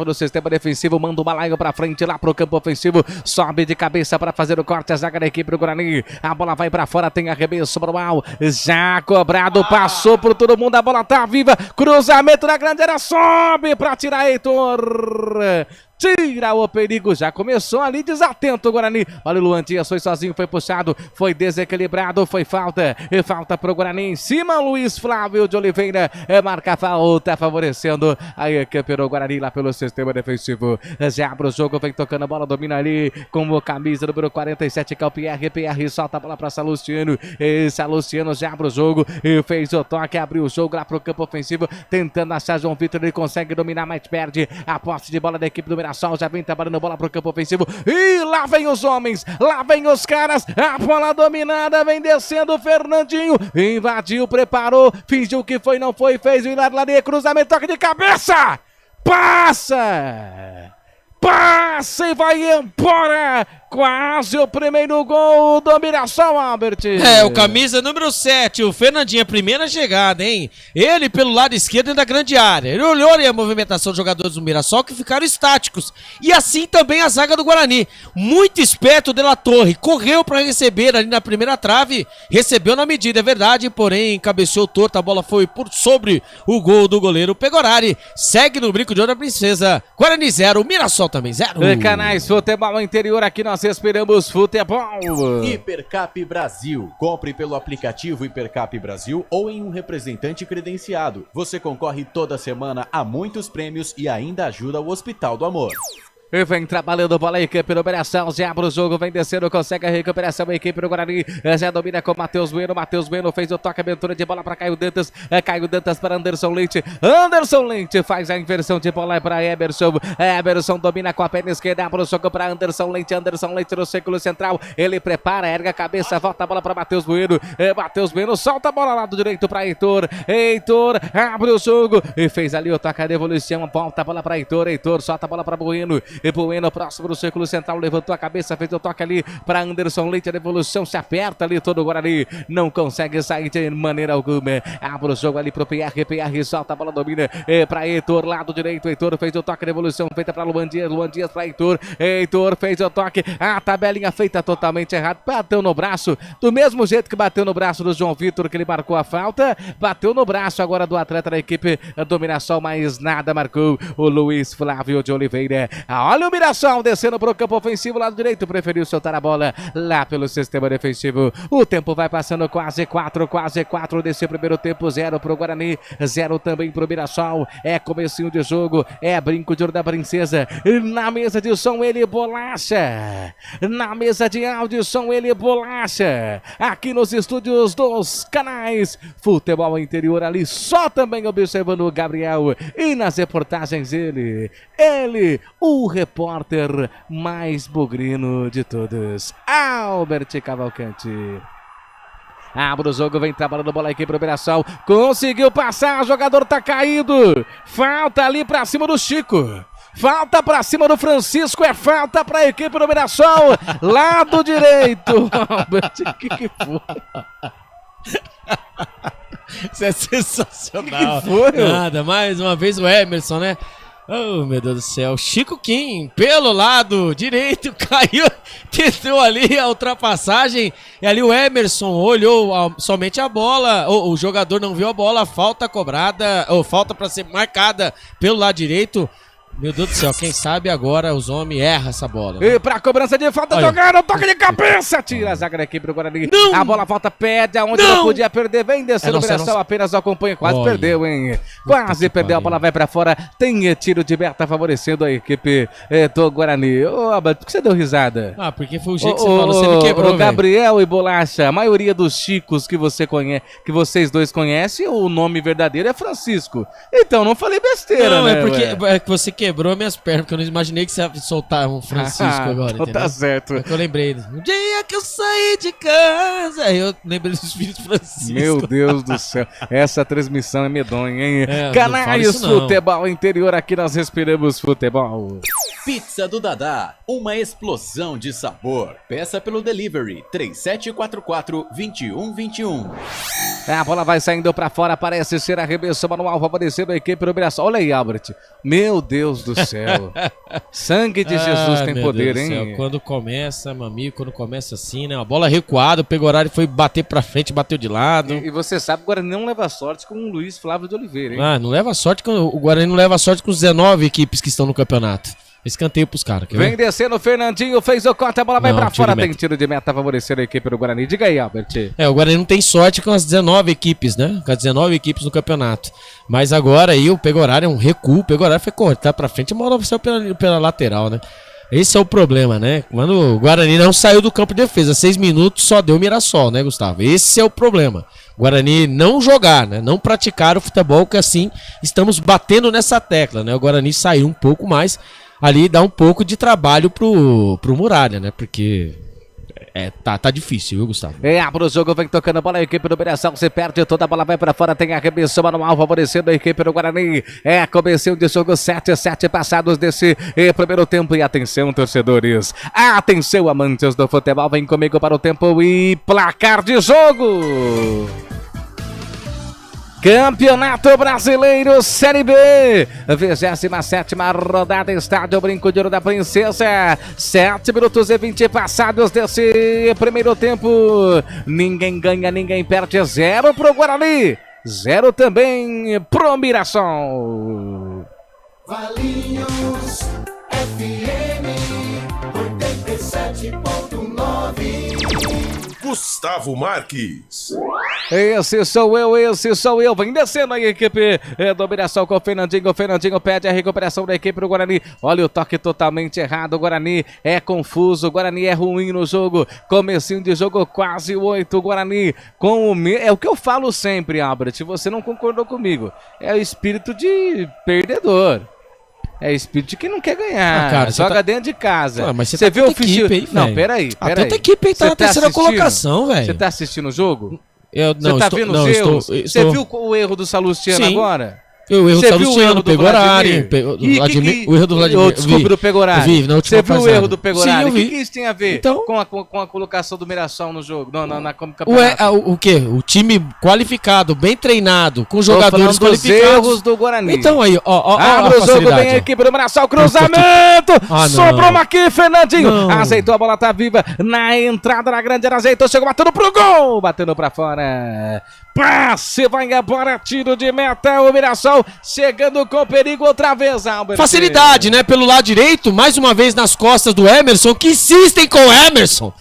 Speaker 13: no sistema defensivo, manda o balaio pra frente lá pro campo ofensivo, sobe de cabeça para fazer o corte, a zaga da equipe do Guarani, a bola vai pra fora, tem arremesso pro mal, já cobrado, passou por todo mundo, a bola tá viva, cruzamento na grande área, sobe pra tirar Heitor. Tira o perigo, já começou ali desatento o Guarani. Olha o Luan Dias, foi sozinho, foi puxado, foi desequilibrado, foi falta. E falta pro Guarani em cima, Luiz Flávio de Oliveira. Marca a falta, favorecendo a equipe do Guarani lá pelo sistema defensivo. Já abre o jogo, vem tocando a bola, domina ali com o camisa número 47, que é o PR, solta a bola pra Salustiano. E Salustiano já abre o jogo e fez o toque, abriu o jogo lá pro campo ofensivo, tentando achar João Vitor, ele consegue dominar, mas perde a posse de bola da equipe do Mirassol. Já vem trabalhando bola pro campo ofensivo. E lá vem os homens, lá vem os caras. A bola dominada, vem descendo o Fernandinho. Invadiu, preparou, fingiu que foi, não foi, fez o Hilarie, cruzamento, toque de cabeça. Passa e vai embora. Quase o primeiro gol do Mirassol, Albert.
Speaker 11: O camisa número 7, o Fernandinho, a primeira chegada, hein? Ele pelo lado esquerdo da grande área. Ele olhou ali a movimentação dos jogadores do Mirassol, que ficaram estáticos. E assim também a zaga do Guarani. Muito esperto de La Torre. Correu para receber ali na primeira trave. Recebeu na medida, é verdade. Porém, cabeceou torto. A bola foi por sobre o gol do goleiro Pegorari. Segue no brinco de ouro da princesa. Guarani 0, Mirassol também 0.
Speaker 13: Canais Futebol Interior, aqui nós esperamos futebol.
Speaker 20: Hipercap Brasil. Compre pelo aplicativo Hipercap Brasil ou em um representante credenciado. Você concorre toda semana a muitos prêmios e ainda ajuda o Hospital do Amor.
Speaker 13: E vem trabalhando bola a equipe do Mirassol, já abre o jogo, vem descendo, consegue a recuperação, a equipe do Guarani, já domina com Matheus Bueno fez o toque, abertura de bola para Caio Dantas para Anderson Leite faz a inversão de bola para Eberson domina com a perna esquerda, abre o jogo para Anderson Leite no círculo central, ele prepara, erga a cabeça, volta a bola para Matheus Bueno, solta a bola lá do direito para Heitor abre o jogo, e fez ali o toque, a devolução, volta a bola para Heitor, solta a bola para Bueno, e Bueno próximo do círculo central, levantou a cabeça, fez o toque ali para Anderson Leite, a devolução se aperta ali todo o Guarani, não consegue sair de maneira alguma, abre o jogo ali pro PR, solta a bola, domina para Heitor, lado direito, Heitor fez o toque, devolução feita para Luan Dias para Heitor fez o toque, a tabelinha feita totalmente errado, bateu no braço, do mesmo jeito que bateu no braço do João Vitor, que ele marcou a falta, bateu no braço agora do atleta da equipe do Mirassol, mas nada marcou o Luiz Flávio de Oliveira. A Olha o Mirassol descendo pro campo ofensivo, lado direito, preferiu soltar a bola lá pelo sistema defensivo. O tempo vai passando, quase 4 desse primeiro tempo, 0 pro Guarani, 0 também pro Mirassol. É comecinho de jogo, é brinco de ouro da princesa. Na mesa de som ele Bolacha, na mesa de áudio som ele Bolacha, aqui nos estúdios dos canais Futebol Interior, ali só também observando o Gabriel, e nas reportagens ele, o repórter mais bugrino de todos, Albert Cavalcante. Abre o jogo, vem trabalhando bola aqui pro Mirassol, conseguiu passar, o jogador tá caído, falta ali pra cima do Chico. Falta pra cima do Francisco, é falta pra equipe do Mirassol, lado direito. Albert, o que foi?
Speaker 11: Isso é sensacional.
Speaker 13: Que foi?
Speaker 11: Nada, mais uma vez o Emerson, né? Oh, meu Deus do céu. Chico Kim, pelo lado direito, caiu, tentou ali a ultrapassagem. E ali o Emerson olhou somente a bola. O jogador não viu a bola, falta cobrada, ou falta para ser marcada pelo lado direito. Meu Deus do céu, quem sabe agora os homens erram essa bola. Né?
Speaker 13: E pra cobrança de falta, jogando, toque de cabeça, tira a zaga da equipe do Guarani. Não. A bola volta, pede aonde não podia perder, vem descendo o Mirassol, apenas acompanha, quase perdeu, hein? Quase perdeu, a bola vai pra fora, tem tiro de meta favorecendo a equipe do Guarani. Ô, Abad, por que você deu risada?
Speaker 11: Ah, porque foi o jeito que você falou, você me quebrou,
Speaker 13: Gabriel e Bolacha, a maioria dos Chicos que você conhece, que vocês dois conhecem, o nome verdadeiro é Francisco. Então, não falei besteira,
Speaker 11: não,
Speaker 13: né?
Speaker 11: Não, é que você quebrou minhas pernas, porque eu não imaginei que você ia soltar um Francisco agora, entendeu?
Speaker 13: Tá certo.
Speaker 11: É que eu lembrei. Um dia que eu saí de casa, aí eu lembrei dos filhos de Francisco.
Speaker 13: Meu Deus do céu, essa transmissão é medonha, hein? Canais
Speaker 15: não.
Speaker 13: Futebol Interior, aqui nós respiramos futebol.
Speaker 20: Pizza do Dadá, uma explosão de sabor. Peça pelo delivery 3744-2121.
Speaker 13: A bola vai saindo pra fora, parece ser arremesso manual, favorecendo a equipe do Mirassol. Olha aí, Albert. Meu Deus do céu. Sangue de Jesus tem poder, hein?
Speaker 11: Céu. Quando começa, meu amigo, quando começa assim, né? A bola recuada, o Pegorari foi bater pra frente, bateu de lado.
Speaker 13: E você sabe, o Guarani não leva sorte com o Luiz Flávio de Oliveira, hein?
Speaker 11: Ah, não leva sorte com o Guarani, não leva sorte com os 19 equipes que estão no campeonato. Escanteio pros caras.
Speaker 13: Vem descendo o Fernandinho, fez o corte, a bola vai pra fora, tem tiro de meta favorecendo a equipe do Guarani. Diga aí, Albert.
Speaker 11: O Guarani não tem sorte com as 19 equipes, né? Com as 19 equipes no campeonato. Mas agora aí o Pegorari é um recuo, o Pegorari foi cortar pra frente e a bola saiu pela lateral, né? Esse é o problema, né? Quando o Guarani não saiu do campo de defesa, 6 minutos só deu Mirassol, né, Gustavo? Esse é o problema. Guarani não jogar, né? Não praticar o futebol, que assim estamos batendo nessa tecla, né? O Guarani saiu um pouco mais ali, dá um pouco de trabalho pro Muralha, né? Porque tá difícil, viu, Gustavo?
Speaker 13: Abre o jogo, vem tocando a bola, a equipe do Mirassol se perde, toda a bola vai pra fora, tem arremesso manual favorecendo a equipe do Guarani. Comecinho de jogo, 7 passados desse primeiro tempo. E atenção, torcedores, atenção, amantes do futebol, vem comigo para o tempo e placar de jogo. Campeonato Brasileiro Série B, 27ª rodada, estádio Brinco de Ouro da Princesa, 7 minutos e 20 passados desse primeiro tempo, ninguém ganha, ninguém perde, 0 pro Guarani, 0 também pro Mirassol.
Speaker 16: Valinhos FM 87.9.
Speaker 19: Gustavo Marques.
Speaker 13: Esse sou eu, vem descendo a equipe do Mirassol com o Fernandinho pede a recuperação da equipe do Guarani, olha o toque totalmente errado, o Guarani é confuso, o Guarani é ruim no jogo, comecinho de jogo quase 8, o Guarani com é o que eu falo sempre, Albert, você não concordou comigo, é o espírito de perdedor. É espírito de quem não quer ganhar,
Speaker 11: cara,
Speaker 13: joga dentro de casa.
Speaker 11: Mas você viu o
Speaker 13: equipe aí,
Speaker 11: não,
Speaker 13: peraí.
Speaker 11: Tanta equipe aí tá na terceira colocação, velho.
Speaker 13: Você tá assistindo o jogo?
Speaker 11: Você
Speaker 13: tá vendo os erros? Você viu o erro do Salustiano agora?
Speaker 11: O erro do Salustiano, Pegorari, o erro do Vladimir.
Speaker 13: Desculpe, do Pegorari. Você viu o erro do Pegorari?
Speaker 11: Sim,
Speaker 13: o que isso tem a ver com a colocação do Mirassol no jogo, na campeonato?
Speaker 11: O quê? O time qualificado, bem treinado, com jogadores qualificados.
Speaker 13: Os erros do Guarani.
Speaker 11: Então aí,
Speaker 13: abre o jogo, vem a equipe do Mirassol, cruzamento! Sobrou uma aqui, Fernandinho. Aceitou, a bola tá viva na entrada na grande área, ajeitou, chegou batendo pro gol, batendo pra fora. Passe, vai embora, tiro de meta, o Mirassol Mirassol, chegando com perigo outra vez, Albert.
Speaker 11: Facilidade, né? Pelo lado direito, mais uma vez nas costas do Emerson, que insistem com o Emerson.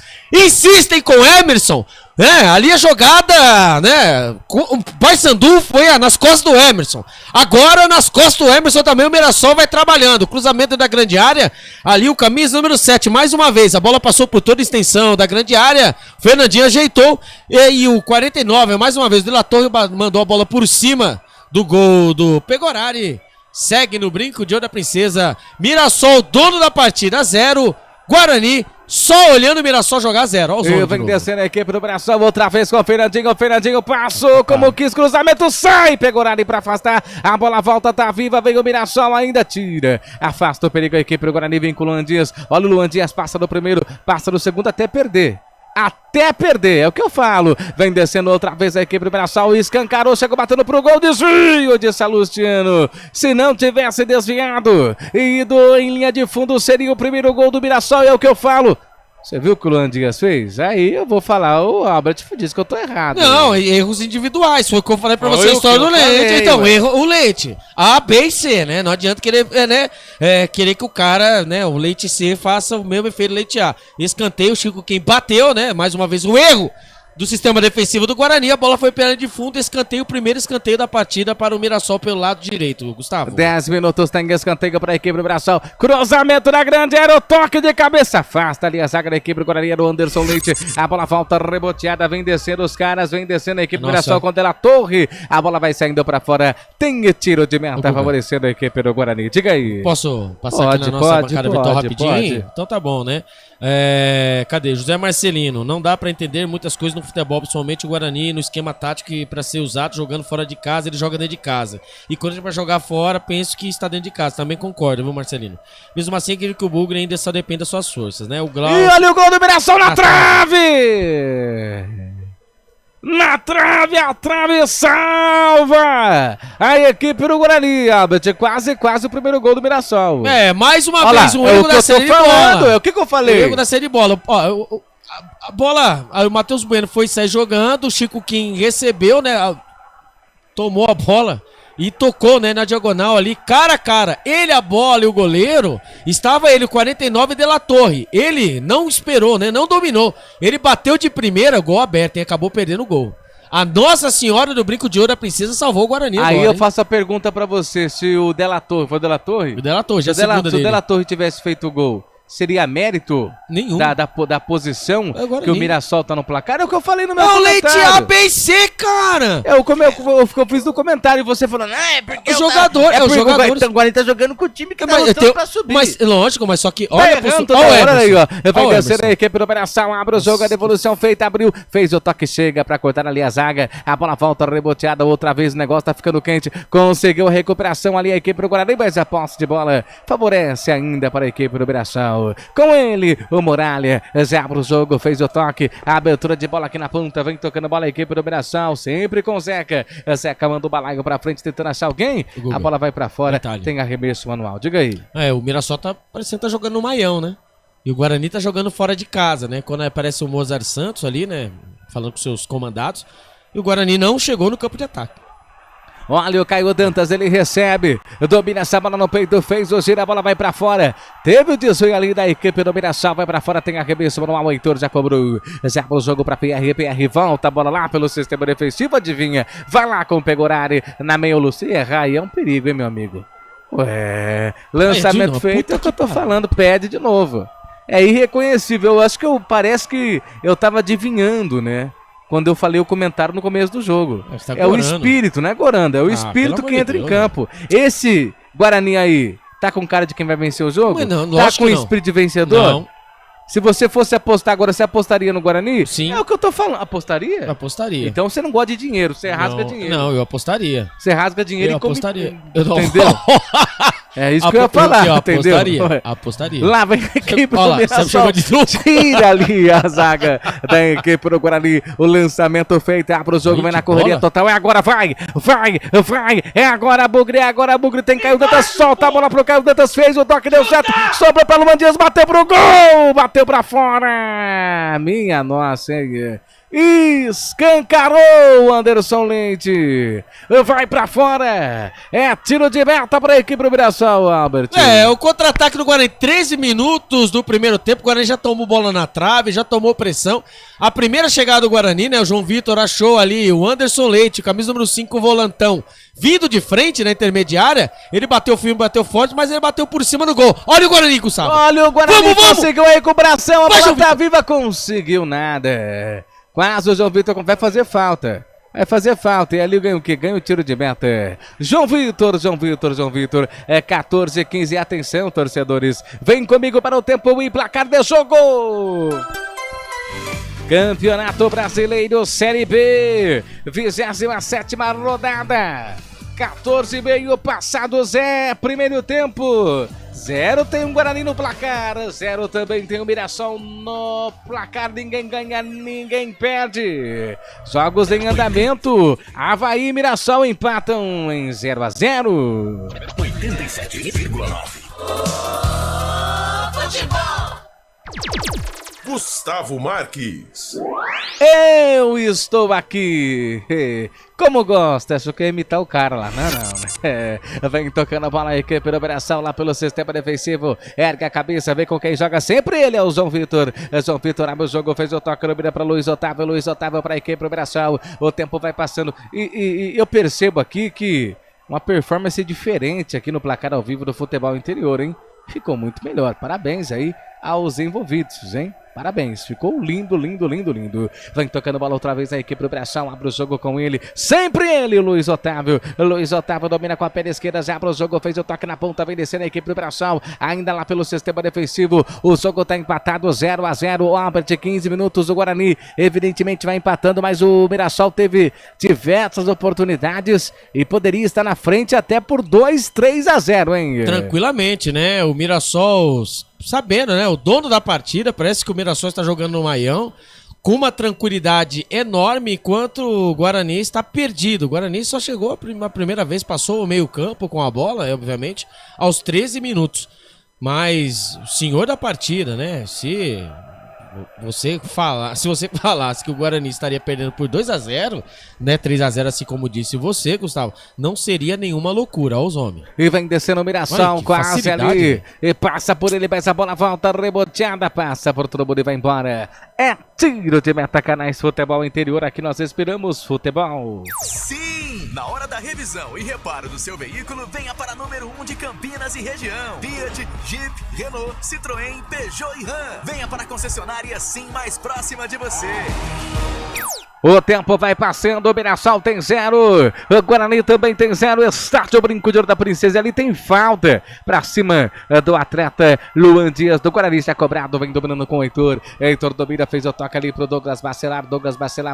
Speaker 11: Ali a jogada, né? O Paysandu foi nas costas do Emerson. Agora nas costas do Emerson também o Mirassol vai trabalhando. Cruzamento da grande área. Ali o camisa número 7, mais uma vez. A bola passou por toda a extensão da grande área. Fernandinho ajeitou. E o 49, mais uma vez, o De La Torre mandou a bola por cima do gol do Pegorari. Segue no brinco de ouro da Princesa. Mirassol, dono da partida, 0. Guarani, só olhando o Mirassol jogar 0.
Speaker 13: E vem descendo a equipe do Mirassol, outra vez com o Fernandinho. O Fernandinho passou como quis, cruzamento, sai. Pegorari pra afastar, a bola volta, tá viva. Vem o Mirassol, ainda tira. Afasta o perigo a equipe do Guarani, vem com o Luan Dias. Olha o Luan Dias, passa do primeiro, passa do segundo até perder. É o que eu falo. Vem descendo outra vez a equipe do Mirassol. Escancarou, chegou batendo pro gol. Desvio de Salustiano. Se não tivesse desviado e ido em linha de fundo, seria o primeiro gol do Mirassol. É o que eu falo. Você viu o que o Luan Dias fez? Aí eu vou falar, o Albert disse que eu tô errado.
Speaker 11: Não, erros individuais. Foi o que eu falei pra você, a história do Leite. Então, o Leite. A, B e C, né? Não adianta querer, querer que o cara, né, o Leite C faça o mesmo efeito do Leite A. Escanteio, o Chico quem bateu, né? Mais uma vez, um erro do sistema defensivo do Guarani. A bola foi pela de fundo, escanteio, o primeiro escanteio da partida para o Mirassol pelo lado direito, Gustavo.
Speaker 13: 10 minutos, tem escanteio para a equipe do Mirassol. Cruzamento na grande área, o toque de cabeça. Afasta ali a zaga da equipe do Guarani, do Anderson Leite. A bola volta reboteada, vem descendo os caras, vem descendo a equipe do Mirassol com o De La Torre. A bola vai saindo para fora, tem tiro de meta favorecendo a equipe do Guarani. Diga aí.
Speaker 11: Posso passar aqui na nossa bancada virtual rapidinho? Pode. Então tá bom, né? Cadê? José Marcelino. Não dá pra entender muitas coisas no futebol, principalmente o Guarani, no esquema tático que pra ser usado jogando fora de casa, ele joga dentro de casa. E quando ele vai jogar fora, penso que está dentro de casa. Também concordo, viu, Marcelino? Mesmo assim, aquele que o Bugre ainda só depende das suas forças, né? O Glaucio...
Speaker 13: E olha o gol do Mirassol na trave! Na trave, a trave salva a equipe do Guarani, Albert. Quase o primeiro gol do Mirassol.
Speaker 11: Mais uma vez um erro da série de bola.
Speaker 13: O que eu falei?
Speaker 11: O erro da série de bola. A bola, o Matheus Bueno foi sair jogando, o Chico Kim recebeu, né? Tomou a bola e tocou, né, na diagonal ali, cara a cara. Ele, a bola e o goleiro, estava ele, o 49 De La Torre. Ele não esperou, né, não dominou. Ele bateu de primeira, gol aberto, e acabou perdendo o gol. A Nossa Senhora do Brinco de Ouro da Princesa salvou o Guarani agora,
Speaker 13: eu faço a pergunta pra você, se o De La Torre, foi o De La Torre?
Speaker 11: O De La Torre, já
Speaker 13: se o De La Torre tivesse feito o gol, seria mérito
Speaker 11: nenhum
Speaker 13: da posição
Speaker 11: agora
Speaker 13: que o Mirassol tá no placar? É o que eu falei no meu comentário.
Speaker 11: Leite A, B e C, cara!
Speaker 13: Eu fiz no comentário e você falando, é porque
Speaker 11: o jogador,
Speaker 13: o jogador. O Guarani tá jogando com o time que tá lutando pra subir.
Speaker 11: Mas, lógico, mas só que, olha
Speaker 13: a equipe do Mirassol, abre o jogo, a devolução feita, abriu, fez o toque, chega pra cortar ali a zaga, a bola volta reboteada outra vez, o negócio tá ficando quente, conseguiu a recuperação ali a equipe do Guarani, mas a posse de bola favorece ainda para a equipe do Mirassol. Com ele, o Muralha já abre o jogo, fez o toque, a abertura de bola aqui na ponta, vem tocando bola a equipe do Mirassol, sempre com o Zeca. Zeca manda o balaio pra frente, tentando achar alguém, a bola vai pra fora, tem arremesso manual, diga aí.
Speaker 11: O Mirassol tá parecendo que tá jogando no Maião, né? E o Guarani tá jogando fora de casa, né? Quando aparece o Mozart Santos ali, né? Falando com seus comandados, e o Guarani não chegou no campo de ataque.
Speaker 13: Olha o Caio Dantas, ele recebe, domina essa bola no peito, fez o giro, a bola vai pra fora. Teve o desvio ali da equipe do Mirassol, vai pra fora, tem arremesso manual, o Heitor já cobrou. Já abre o jogo pra PR, volta a bola lá pelo sistema defensivo, adivinha? Vai lá com o Pegorari na meio Lucia, errar aí é um perigo, hein, meu amigo? Lançamento feito, é o que eu tô falando, pede de novo. É irreconhecível, eu acho que parece que eu tava adivinhando, né? Quando eu falei o comentário no começo do jogo. É o espírito, não é gorando, é o espírito que entra em campo. Esse Guarani aí, tá com cara de quem vai vencer o jogo?
Speaker 11: Não,
Speaker 13: tá com espírito de vencedor? Não. Se você fosse apostar agora, você apostaria no Guarani?
Speaker 11: Sim.
Speaker 13: É o que eu tô falando. Apostaria?
Speaker 11: Apostaria.
Speaker 13: Então você não gosta de dinheiro, você rasga dinheiro.
Speaker 11: Não, eu apostaria.
Speaker 13: Você rasga dinheiro
Speaker 11: e apostaria.
Speaker 13: Entendeu? É isso que eu ia falar, entendeu?
Speaker 11: Apostaria.
Speaker 13: Lá vem a equipe do Mirassol. Tira ali a zaga da equipe do Guarani. O lançamento feito, abre o jogo, vem na correria total. É agora, vai. É agora, Bugre, tem Caio Dantas, solta a bola pro Caio Dantas, fez o toque, deu certo. Sobrou pra Luan Dias, bateu pro gol, bateu pra fora. Minha nossa, hein? Escancarou Anderson Leite. Vai pra fora. É tiro de meta para a equipe do Mirassol, Albert.
Speaker 11: O contra-ataque do Guarani. 13 minutos do primeiro tempo. O Guarani já tomou bola na trave, já tomou pressão. A primeira chegada do Guarani, né? O João Vitor achou ali o Anderson Leite, camisa número 5, volantão. Vindo de frente na intermediária. Ele bateu firme, bateu forte, mas ele bateu por cima do gol. Olha o Guarani, Gustavo.
Speaker 13: Olha o Guarani, conseguiu aí com o bração. A bola tá viva, conseguiu nada. Quase o João Vitor vai fazer falta. Vai fazer falta. E ali ganha o quê? Ganha o tiro de meta. João Vitor. É 14-15. Atenção, torcedores. Vem comigo para o tempo e placar de jogo. Campeonato Brasileiro Série B. 27ª rodada. 14,5 passados. Primeiro tempo. 0 tem um Guarani no placar, 0 também tem o Mirassol no placar, ninguém ganha, ninguém perde. Jogos em andamento, Avaí e Mirassol empatam em 0-0.
Speaker 15: 87,9.
Speaker 19: Gustavo Marques.
Speaker 13: Eu estou aqui. Como gosta, acho que ia imitar o cara lá. Não, né? Vem tocando a bola a equipe do Mirassol lá pelo sistema defensivo. Ergue a cabeça, vem com quem joga sempre ele, é o João Vitor. João Vitor abre o jogo, fez o toque, domina para Luiz Otávio. Luiz Otávio para a equipe do Mirassol. O tempo vai passando e eu percebo aqui que uma performance diferente aqui no placar ao vivo do futebol interior, hein? Ficou muito melhor. Parabéns aí aos envolvidos, hein? Parabéns, ficou lindo. Vem tocando bola outra vez a equipe do Mirassol, abre o jogo com ele, sempre ele, Luiz Otávio. Luiz Otávio domina com a perna esquerda, já abre o jogo, fez o toque na ponta, vem descendo a equipe do Mirassol, ainda lá pelo sistema defensivo. O jogo tá empatado 0-0, o Albert, 15 minutos, o Guarani evidentemente vai empatando, mas o Mirassol teve diversas oportunidades e poderia estar na frente até por 2-3-0, hein?
Speaker 11: Tranquilamente, né? O Mirassol, sabendo, né? O dono da partida, parece que o Mirassol está jogando no Maião com uma tranquilidade enorme, enquanto o Guarani está perdido. O Guarani só chegou a primeira vez, passou o meio campo com a bola, obviamente, aos 13 minutos. Mas o senhor da partida, né? Se você falasse que o Guarani estaria perdendo por 2-0, né, 3-0, assim como disse você, Gustavo, não seria nenhuma loucura aos homens.
Speaker 13: E vem descendo o Mirassol, quase ali, né? E passa por ele, mas a bola volta, reboteada, passa por todo mundo e vai embora. É tiro de meta, Canais Futebol Interior, aqui nós respiramos futebol.
Speaker 5: Sim, na hora da revisão e reparo do seu veículo, venha para número 1 de Campinas e região. Fiat, Jeep, Renault, Citroën, Peugeot e Ram. Venha para a concessionária assim mais próxima de você.
Speaker 13: O tempo vai passando, o Mirassol tem 0, o Guarani também tem 0, estádio Brinco de Ouro da Princesa, ali tem falta pra cima do atleta Luan Dias, do Guarani já cobrado, vem dominando com o Heitor domina, fez o toque ali pro Douglas Bacelar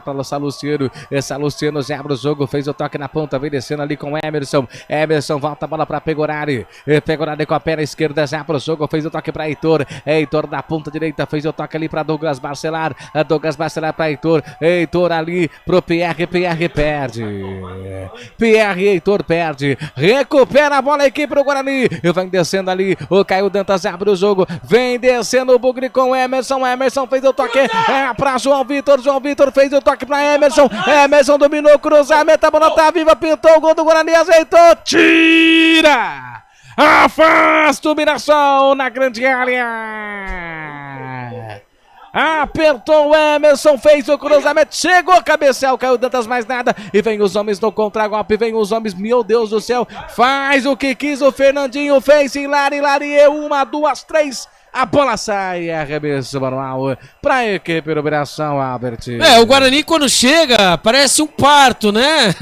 Speaker 13: para o Salustiano, Salustiano já abre o jogo, fez o toque na ponta, vem descendo ali com o Emerson volta a bola pra Pegorari com a perna esquerda já pro jogo, fez o toque pra Heitor da ponta direita, fez o toque ali pra Douglas Bacelar pra Heitor ali pro Pierre perde. Heitor perde. Recupera a bola a equipe do Guarani. Vem descendo ali. O Caio Dantas abre o jogo. Vem descendo o Bugre com o Emerson. Emerson fez o toque. Pra João Vitor. João Vitor fez o toque pra Emerson. Emerson dominou o cruzamento. A bola tá viva. Pintou o gol do Guarani. Azeitou. Tira! Afasta o Mirassol na grande área. Apertou o Emerson, fez o cruzamento, chegou a cabecear, caiu Dantas, mais nada, e vem os homens no contragolpe, vem os homens, meu Deus do céu, faz o que quis, o Fernandinho fez, Hilari, 1, 2, 3, a bola sai, arremesso manual pra equipe do Mirassol, Albert.
Speaker 11: O Guarani quando chega, parece um parto, né?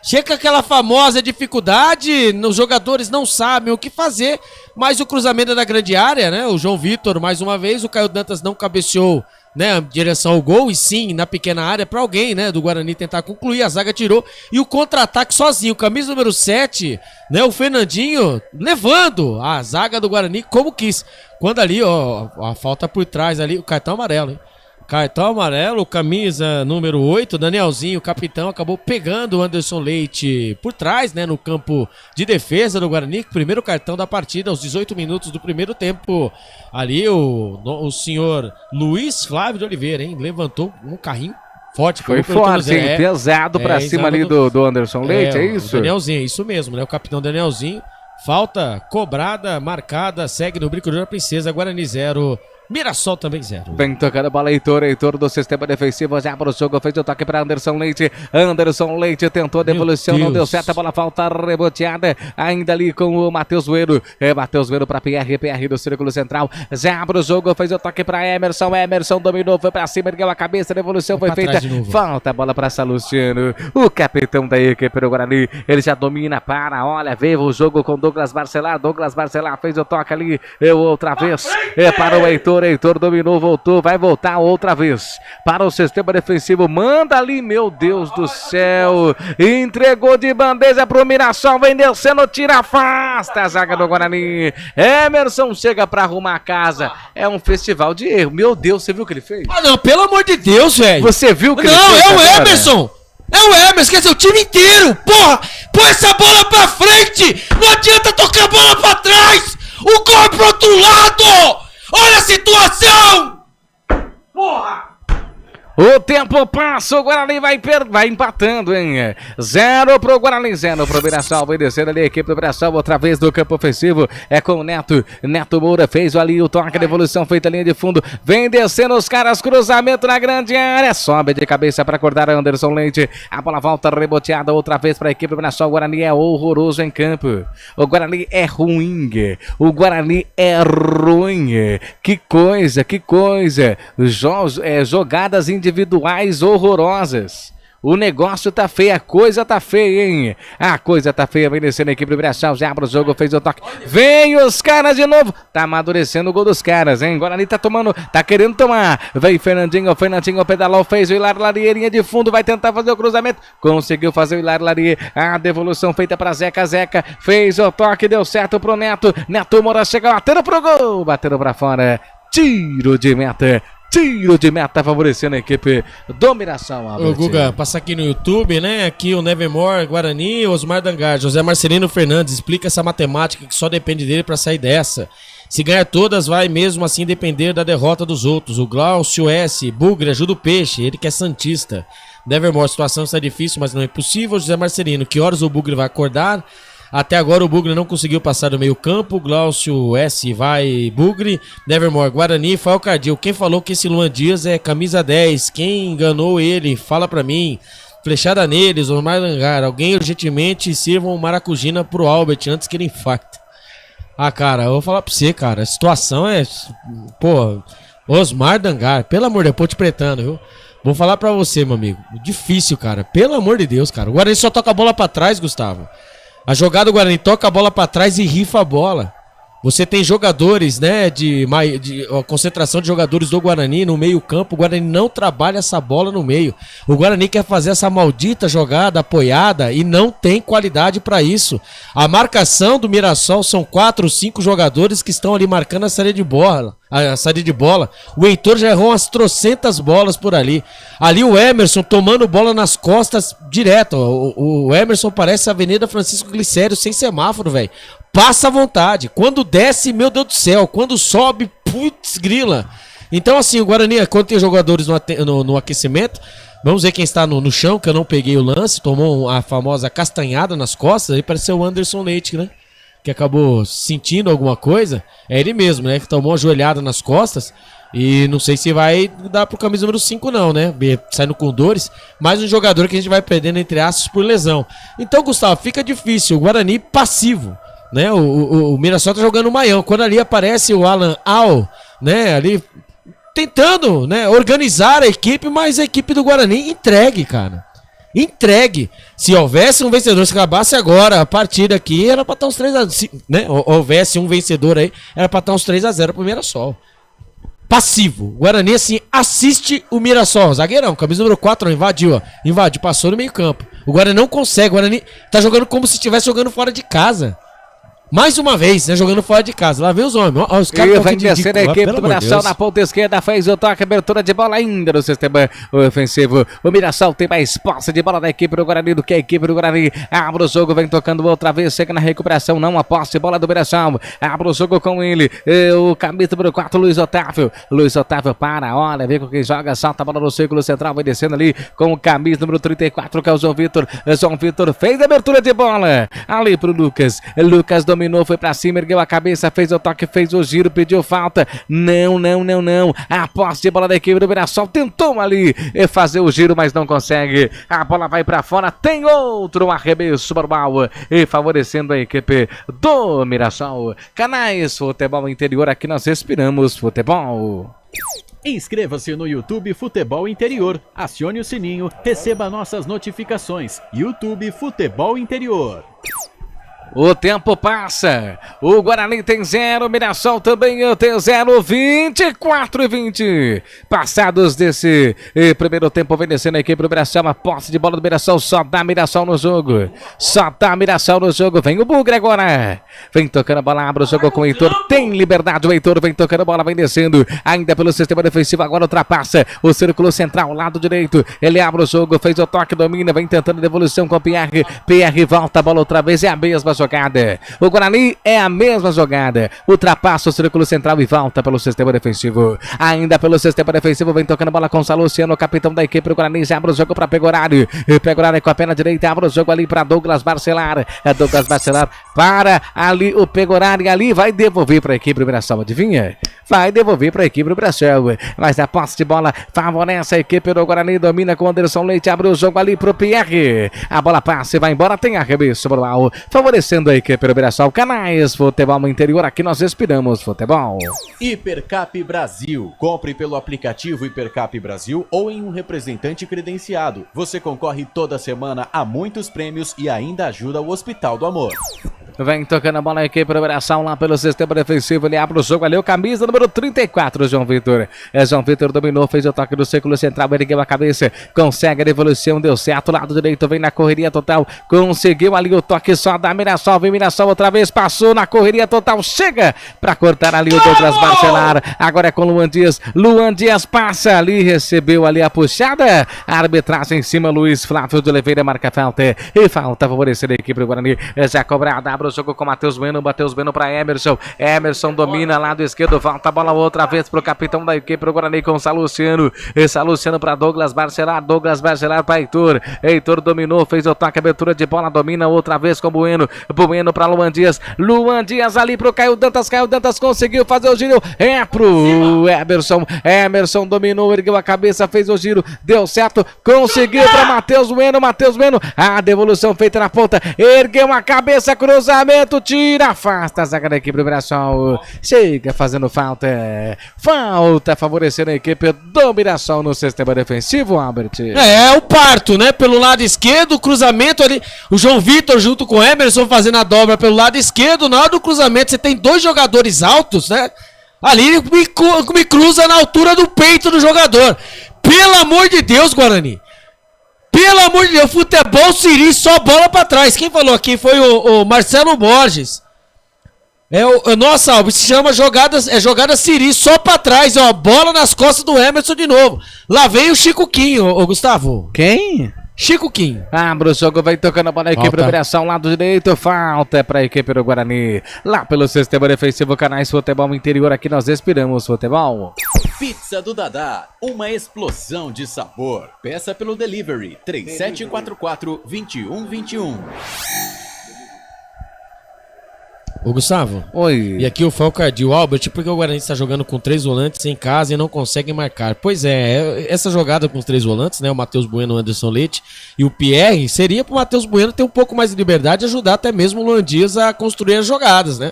Speaker 11: Chega aquela famosa dificuldade, os jogadores não sabem o que fazer, mas o cruzamento é da grande área, né? O João Vitor, mais uma vez, o Caio Dantas não cabeceou, né, em direção ao gol, e sim na pequena área para alguém, né, do Guarani tentar concluir, a zaga tirou, e o contra-ataque sozinho, camisa número 7, né, o Fernandinho levando a zaga do Guarani como quis, quando ali, ó, a falta por trás ali, o cartão amarelo, hein? Cartão amarelo, camisa número 8, Danielzinho, capitão, acabou pegando o Anderson Leite por trás, né, no campo de defesa do Guarani, primeiro cartão da partida, aos 18 minutos do primeiro tempo. Ali o senhor Luiz Flávio de Oliveira, hein, levantou um carrinho Forte.
Speaker 13: Foi forte, hein? Pesado pra cima ali do Anderson Leite, é isso?
Speaker 11: O Danielzinho, isso mesmo, né? O capitão Danielzinho. Falta cobrada, marcada, segue no Brinco da Princesa, Guarani 0. Mirassol também 0.
Speaker 13: Vem tocando para Heitor do sistema defensivo, já para o jogo, fez o toque para Anderson Leite. Anderson Leite tentou a devolução, não deu certo, a bola falta reboteada, ainda ali com o Matheus Bueno. Matheus Bueno para PR do Círculo Central, já para o jogo, fez o toque para Emerson dominou, foi para cima, ergueu a cabeça, a devolução foi feita, falta a bola para Salustiano, o capitão da equipe do Guarani, ele já domina, olha, veio o jogo com Douglas Barcelar fez o toque ali, outra vez, para o Heitor dominou, voltou, vai voltar outra vez para o sistema defensivo, manda ali, meu Deus do céu, entregou de bandeja pro Mirassol, vem descendo, tira, afasta a zaga do Guarani, Emerson chega pra arrumar a casa, é um festival de erro, meu Deus, você viu o que ele fez?
Speaker 11: Ah não, pelo amor de Deus, velho.
Speaker 13: Você viu o que ele fez?
Speaker 11: Não, é o Emerson! É o Emerson, quer dizer, o time inteiro, porra! Põe essa bola pra frente! Não adianta tocar a bola pra trás! O gol é pro outro lado! Olha a situação! Porra!
Speaker 13: O tempo passa, o Guarani vai empatando, hein? 0 pro Guarani, 0 pro Mirassol. Vai descendo ali a equipe do Mirassol, outra vez do campo ofensivo. É com o Neto. Neto Moura fez ali o toque de evolução, feita a linha de fundo. Vem descendo os caras, cruzamento na grande área. Sobe de cabeça para acordar Anderson Leite. A bola volta reboteada outra vez para a equipe do Mirassol. O Guarani é horroroso em campo. O Guarani é ruim. O Guarani é ruim. Que coisa. Jogadas individuais horrorosas. O negócio tá feio, a coisa tá feia, hein? A coisa tá feia, vem descendo a equipe do Mirassol, já abre o jogo, fez o toque. Vem os caras de novo. Tá amadurecendo o gol dos caras, hein? Guarani tá querendo tomar. Vem Fernandinho pedalou, fez o Hilário Larier, linha de fundo, vai tentar fazer o cruzamento. Conseguiu fazer o Hilário Larier. A devolução feita pra Zeca, fez o toque, deu certo pro Neto. Neto Moura chega batendo pro gol, batendo pra fora. Tiro de meta favorecendo a equipe do Mirassol.
Speaker 11: Ô Guga, passa aqui no YouTube, né? Aqui o Nevermore, Guarani, Osmar Dangar, José Marcelino Fernandes, explica essa matemática que só depende dele pra sair dessa. Se ganhar todas, vai mesmo assim depender da derrota dos outros. O Glaucio S, Bugre, ajuda o Peixe, ele que é santista. Nevermore, a situação está difícil, mas não é impossível. José Marcelino, que horas o Bugre vai acordar? Até agora o Bugre não conseguiu passar do meio campo. Glaucio S vai Bugre. Nevermore, Guarani, Fael Cardil. Quem falou que esse Luan Dias é camisa 10? Quem enganou ele? Fala pra mim. Flechada neles, Osmar Dangar. Alguém urgentemente sirva um maracujina pro Albert antes que ele infarte. Ah, cara, eu vou falar pra você, cara. A situação é... Pô, Osmar Dangar. Pelo amor de Deus, Ponte Pretano, viu? Vou falar pra você, meu amigo. Difícil, cara. Pelo amor de Deus, cara. O Guarani só toca a bola pra trás, Gustavo. A jogada do Guarani toca a bola pra trás e rifa a bola. Você tem jogadores, né, a concentração de jogadores do Guarani no meio campo. O Guarani não trabalha essa bola no meio. O Guarani quer fazer essa maldita jogada apoiada e não tem qualidade pra isso. A marcação do Mirassol são 4 ou 5 jogadores que estão ali marcando a saída de bola. O Heitor já errou umas trocentas bolas por ali. Ali o Emerson tomando bola nas costas direto. O Emerson parece a Avenida Francisco Glicério sem semáforo, velho. Passa à vontade. Quando desce, meu Deus do céu. Quando sobe, putz, grila. Então assim, o Guarani, quando tem jogadores no aquecimento, vamos ver quem está no chão, que eu não peguei o lance. Tomou a famosa castanhada nas costas. Aí pareceu o Anderson Leite, né? Que acabou sentindo alguma coisa. É ele mesmo, né? Que tomou uma joelhada nas costas. E não sei se vai dar pro camisa número 5 não, né? Saindo com dores. Mais um jogador que a gente vai perdendo, entre aspas, por lesão. Então, Gustavo, fica difícil. O Guarani passivo, né? O Mirassol tá jogando o Maião. Quando ali aparece o Alan Al, né? Ali tentando, né? Organizar a equipe, mas a equipe do Guarani entregue, cara. Entregue. Se houvesse um vencedor, se acabasse agora a partida aqui, era pra estar uns 3x0, né? Houvesse um vencedor aí, era pra estar uns 3x0 pro Mirassol. Passivo. O Guarani, assim, assiste o Mirassol. Zagueirão, camisa número 4, invadiu, passou no meio campo. O Guarani não consegue, o Guarani tá jogando como se estivesse jogando fora de casa. Mais uma vez, né? Jogando fora de casa. Lá vem os homens. Ó, os caras
Speaker 13: vai descer a equipe do Mirassol na ponta esquerda. Fez o toque, abertura de bola ainda no sistema ofensivo. O Mirassol tem mais posse de bola da equipe do Guarani do que a equipe do Guarani. Abre o jogo, vem tocando outra vez. Chega na recuperação, não a posse de bola do Mirassol. Abre o jogo com ele. O camisa número 4, Luiz Otávio. Luiz Otávio para, olha, vê com quem joga. Solta a bola no círculo central. Vai descendo ali com o camisa número 34, que é o João Vitor. João Vitor fez a abertura de bola. Ali pro Lucas. Lucas dominou, foi pra cima, ergueu a cabeça, fez o toque, fez o giro, pediu falta. Não. A posse de bola da equipe do Mirassol tentou ali fazer o giro, mas não consegue. A bola vai pra fora, tem outro arremesso normal e favorecendo a equipe do Mirassol. Canais Futebol Interior, aqui nós respiramos futebol.
Speaker 6: Inscreva-se no YouTube Futebol Interior, acione o sininho, receba nossas notificações. YouTube Futebol Interior.
Speaker 13: O tempo passa, o Guarani tem 0, Mirassol também tem 0, 24-20. Passados desse primeiro tempo, vem descendo a equipe do Mirassol, a posse de bola do Mirassol, só dá Mirassol no jogo. Vem o Bugre agora, vem tocando a bola, abre o jogo com o Heitor, tem liberdade, o Heitor vem tocando a bola, vem descendo, ainda pelo sistema defensivo, agora ultrapassa o círculo central, lado direito, ele abre o jogo, fez o toque, domina, vem tentando devolução com o PR volta a bola outra vez, é a mesma jogada. O Guarani é a mesma jogada. Ultrapassa o círculo central e volta pelo sistema defensivo. Ainda pelo sistema defensivo, vem tocando bola com o Saluciano, capitão da equipe do Guarani. Já abre o jogo para Pegorari. Pegorari com a perna direita, abre o jogo ali para Douglas Barcelar. Douglas Barcelar para ali o Pegorari. Ali vai devolver para a equipe do Mirassol. Adivinha? Vai devolver para a equipe do Mirassol. Mas a posse de bola favorece a equipe do Guarani. Domina com o Anderson Leite. Abre o jogo ali para o Pierre. A bola passa e vai embora. Tem arremesso normal, favorecendo a equipe do Mirassol. Canais Futebol Interior, aqui nós respiramos futebol.
Speaker 20: Hipercap Brasil. Compre pelo aplicativo Hipercap Brasil ou em um representante credenciado. Você concorre toda semana a muitos prêmios e ainda ajuda o Hospital do Amor.
Speaker 13: Vem tocando a bola a equipe do Mirassol lá pelo sistema defensivo. Ele abre o jogo ali, o camisa número 34, João Vitor. João Vitor dominou, fez o toque do círculo central, ergueu a cabeça, consegue a devolução, deu certo, lado direito, vem na correria total, conseguiu ali o toque só da Mirassol, vem Mirassol outra vez, passou na correria total, chega pra cortar ali o Douglas Barcelar, agora é com Luan Dias passa ali, recebeu ali a puxada, a arbitragem em cima, Luiz Flávio de Oliveira marca falta, e falta favorecendo a equipe do Guarani, já cobrada, abre o jogo com Matheus Bueno para Emerson domina, lado esquerdo, volta a bola outra vez pro capitão da equipe do Guarani com Saluciano para Douglas Barcelar para Heitor dominou, fez o toque, abertura de bola, domina outra vez com Bueno para Luan Dias ali pro Caio Dantas conseguiu fazer o giro, é pro Emerson dominou, ergueu a cabeça, fez o giro, deu certo, conseguiu para Matheus Bueno, a devolução feita na ponta, ergueu a cabeça, cruzamento, tira, afasta a zaga da equipe do Mirassol, chega fazendo falta favorecendo a equipe do Mirassol no sistema defensivo, Albert.
Speaker 11: É o parto, né, pelo lado esquerdo, o cruzamento ali, o João Vitor junto com o Emerson fazendo a dobra pelo lado esquerdo, na hora do cruzamento você tem dois jogadores altos, né, ali me cruza na altura do peito do jogador, pelo amor de Deus, Guarani. Pelo amor de Deus, futebol Siri, só bola pra trás. Quem falou aqui foi o Marcelo Borges. Nossa, Alves, se chama jogada Siri, só pra trás, ó. Bola nas costas do Emerson de novo. Lá vem o Chico Quinho, ô Gustavo.
Speaker 13: Quem?
Speaker 11: Chico Quinho.
Speaker 13: Abre o jogo, vai tocando a bola a equipe do Mirassol, lado direito, falta pra equipe do Guarani. Lá pelo sistema defensivo, Canais Futebol Interior, aqui nós respiramos futebol.
Speaker 20: Pizza do Dadá, uma explosão de sabor. Peça pelo delivery 3744-2121.
Speaker 11: Ô Gustavo.
Speaker 13: Oi.
Speaker 11: E aqui o Falcardio, Albert, porque o Guarani está jogando com 3 volantes em casa e não consegue marcar. Pois é, essa jogada com os 3 volantes, né, o Matheus Bueno, o Anderson Leite e o Pierre, seria para o Matheus Bueno ter um pouco mais de liberdade e ajudar até mesmo o Luan Dias a construir as jogadas, né?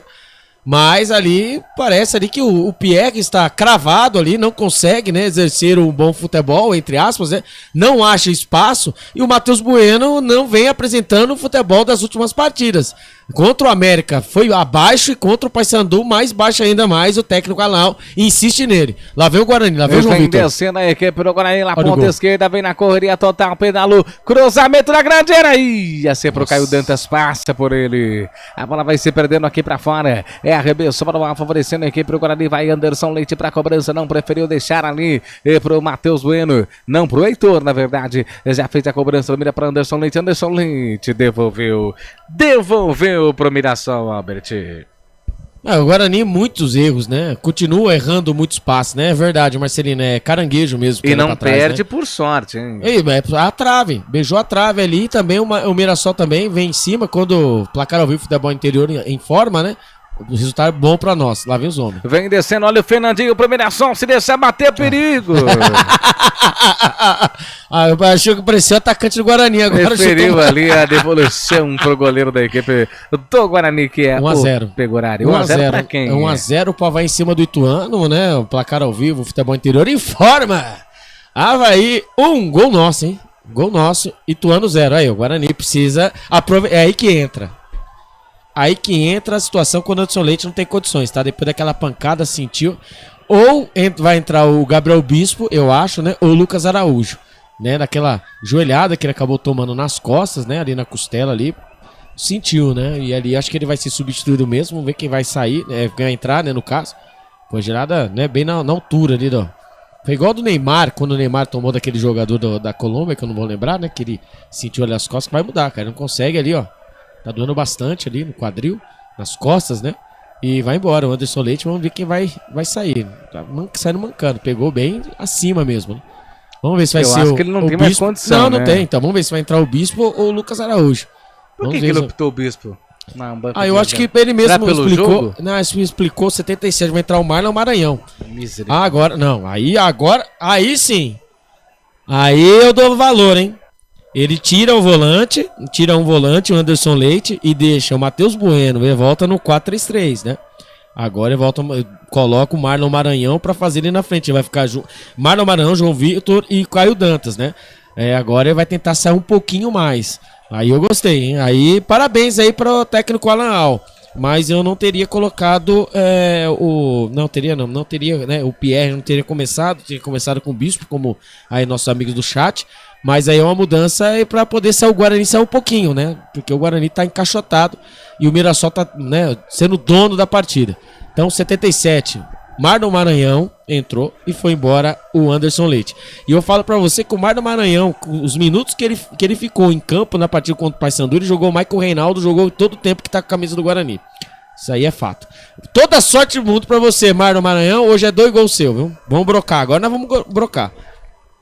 Speaker 11: Mas ali, parece ali que o Pierre está cravado ali, não consegue, né, exercer um bom futebol, entre aspas, né, não acha espaço, e o Matheus Bueno não vem apresentando o futebol das últimas partidas. Contra o América foi abaixo e contra o Paysandu mais baixo ainda mais. O técnico Alan insiste nele. Lá vem o Guarani, lá vem o João Vitor.
Speaker 13: Vem descendo a equipe do Guarani na ponta esquerda, vem na correria total, pedalou, cruzamento na grande área. Ih, a sempre o Caio Dantas passa por ele. A bola vai se perdendo aqui pra fora. É arremesso para o ar, favorecendo a equipe do Guarani. Vai Anderson Leite pra cobrança, não preferiu deixar ali pro Matheus Bueno. Não, pro Heitor, na verdade. Já fez a cobrança, mira pra Anderson Leite. Anderson Leite devolveu pro Mirassol, Albert.
Speaker 11: O Guarani, muitos erros, né? Continua errando muitos passes, né? É verdade, Marcelino, é caranguejo mesmo.
Speaker 13: E não
Speaker 11: trás,
Speaker 13: perde, né? Por sorte, hein?
Speaker 11: A trave, beijou a trave ali também, o Mirassol também vem em cima, quando o placar ao vivo futebol interior em forma, né? O resultado é bom pra nós, lá vem os homens.
Speaker 13: Vem descendo, olha o Fernandinho pro Mirassol, se deixar bater, perigo.
Speaker 11: Eu achei que parecia o atacante do Guarani agora.
Speaker 13: Preferiu ali a devolução pro goleiro da equipe do Guarani, que é
Speaker 11: 1-0.
Speaker 13: Pegorari. 1-0 pra quem?
Speaker 11: 1-0 pro Avaí em cima do Ituano, né? O placar ao vivo, futebol interior em forma. Avaí, gol nosso, hein? Gol nosso, Ituano 0. Aí, o Guarani precisa aproveitar. É aí que entra. Aí que entra a situação quando o Anderson Leite não tem condições, tá? Depois daquela pancada, sentiu. Ou vai entrar o Gabriel Bispo, eu acho, né? Ou o Lucas Araújo, né? Daquela joelhada que ele acabou tomando nas costas, né? Ali na costela ali. Sentiu, né? E ali acho que ele vai ser substituído mesmo. Vamos ver quem vai sair, vai entrar, né? No caso. Foi gerada, né? Bem na altura ali, ó. Foi igual do Neymar, quando o Neymar tomou daquele jogador da Colômbia, que eu não vou lembrar, né? Que ele sentiu ali as costas, vai mudar, cara. Ele não consegue ali, ó. Tá doendo bastante ali no quadril, nas costas, né? E vai embora. O Anderson Leite, vamos ver quem vai sair. Tá saindo mancando. Pegou bem acima mesmo, né? Vamos ver se vai ser
Speaker 13: acho que ele não tem mais condição,
Speaker 11: Não
Speaker 13: né?
Speaker 11: tem. Então vamos ver se vai entrar o Bispo ou o Lucas Araújo.
Speaker 13: Por que ele optou o Bispo?
Speaker 11: Eu acho que ele mesmo explicou. Não, explicou 77, vai entrar o Marlon Maranhão. Agora, não. Aí sim. Aí eu dou valor, hein? Ele tira um volante, o Anderson Leite, e deixa o Matheus Bueno, ele volta no 4-3-3, né? Agora ele coloca o Marlon Maranhão pra fazer ele na frente, ele vai ficar Marlon Maranhão, João Vitor e Caio Dantas, né? Agora ele vai tentar sair um pouquinho mais. Aí eu gostei, hein? Aí parabéns aí pro técnico Alan Al. Mas eu não teria colocado Não teria, né? O Pierre não teria começado, teria começado com o Bispo, como aí nossos amigos do chat. Mas aí é uma mudança para poder sair o Guarani sair um pouquinho, né? Porque o Guarani tá encaixotado e o Mirassol tá, né, sendo dono da partida. Então, 77, Marlon Maranhão entrou e foi embora o Anderson Leite. E eu falo para você que o Marlon Maranhão, os minutos que ele ficou em campo na partida contra o Paysandu, ele jogou o Michael Reinaldo, jogou todo o tempo que tá com a camisa do Guarani. Isso aí é fato. Toda sorte do mundo para você, Marlon Maranhão. Hoje é 2 gols seu, viu? Vamos brocar. Agora nós vamos brocar.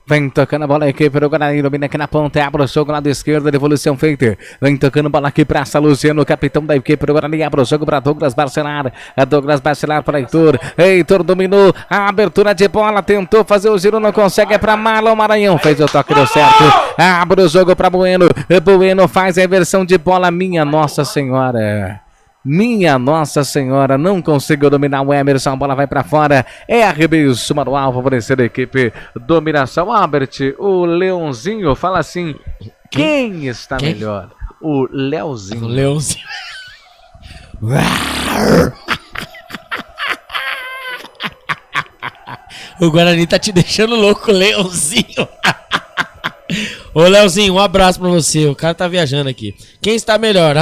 Speaker 13: Vem tocando a bola aqui para o Guarani, domina aqui na ponta, abre o jogo lado esquerdo, devolução feita. Vem tocando a bola aqui para Luciano, capitão da equipe do Guarani, abre o jogo para Douglas Barcelar. Douglas Barcelar para Heitor. Heitor dominou a abertura de bola, tentou fazer o giro, não consegue, é para Marlon Maranhão. Fez o toque, deu certo. Abre o jogo para Bueno. Bueno faz a inversão de bola, minha Nossa Senhora. Minha Nossa Senhora, não conseguiu dominar o Emerson, a bola vai pra fora, é arremesso manual, favorecendo a equipe do Mirassol. Albert, o Leãozinho fala assim, quem está melhor? O Leozinho.
Speaker 11: O Leãozinho. O Guarani tá te deixando louco, Leãozinho. Ô, Leozinho, um abraço pra você. O cara tá viajando aqui. Quem está melhor?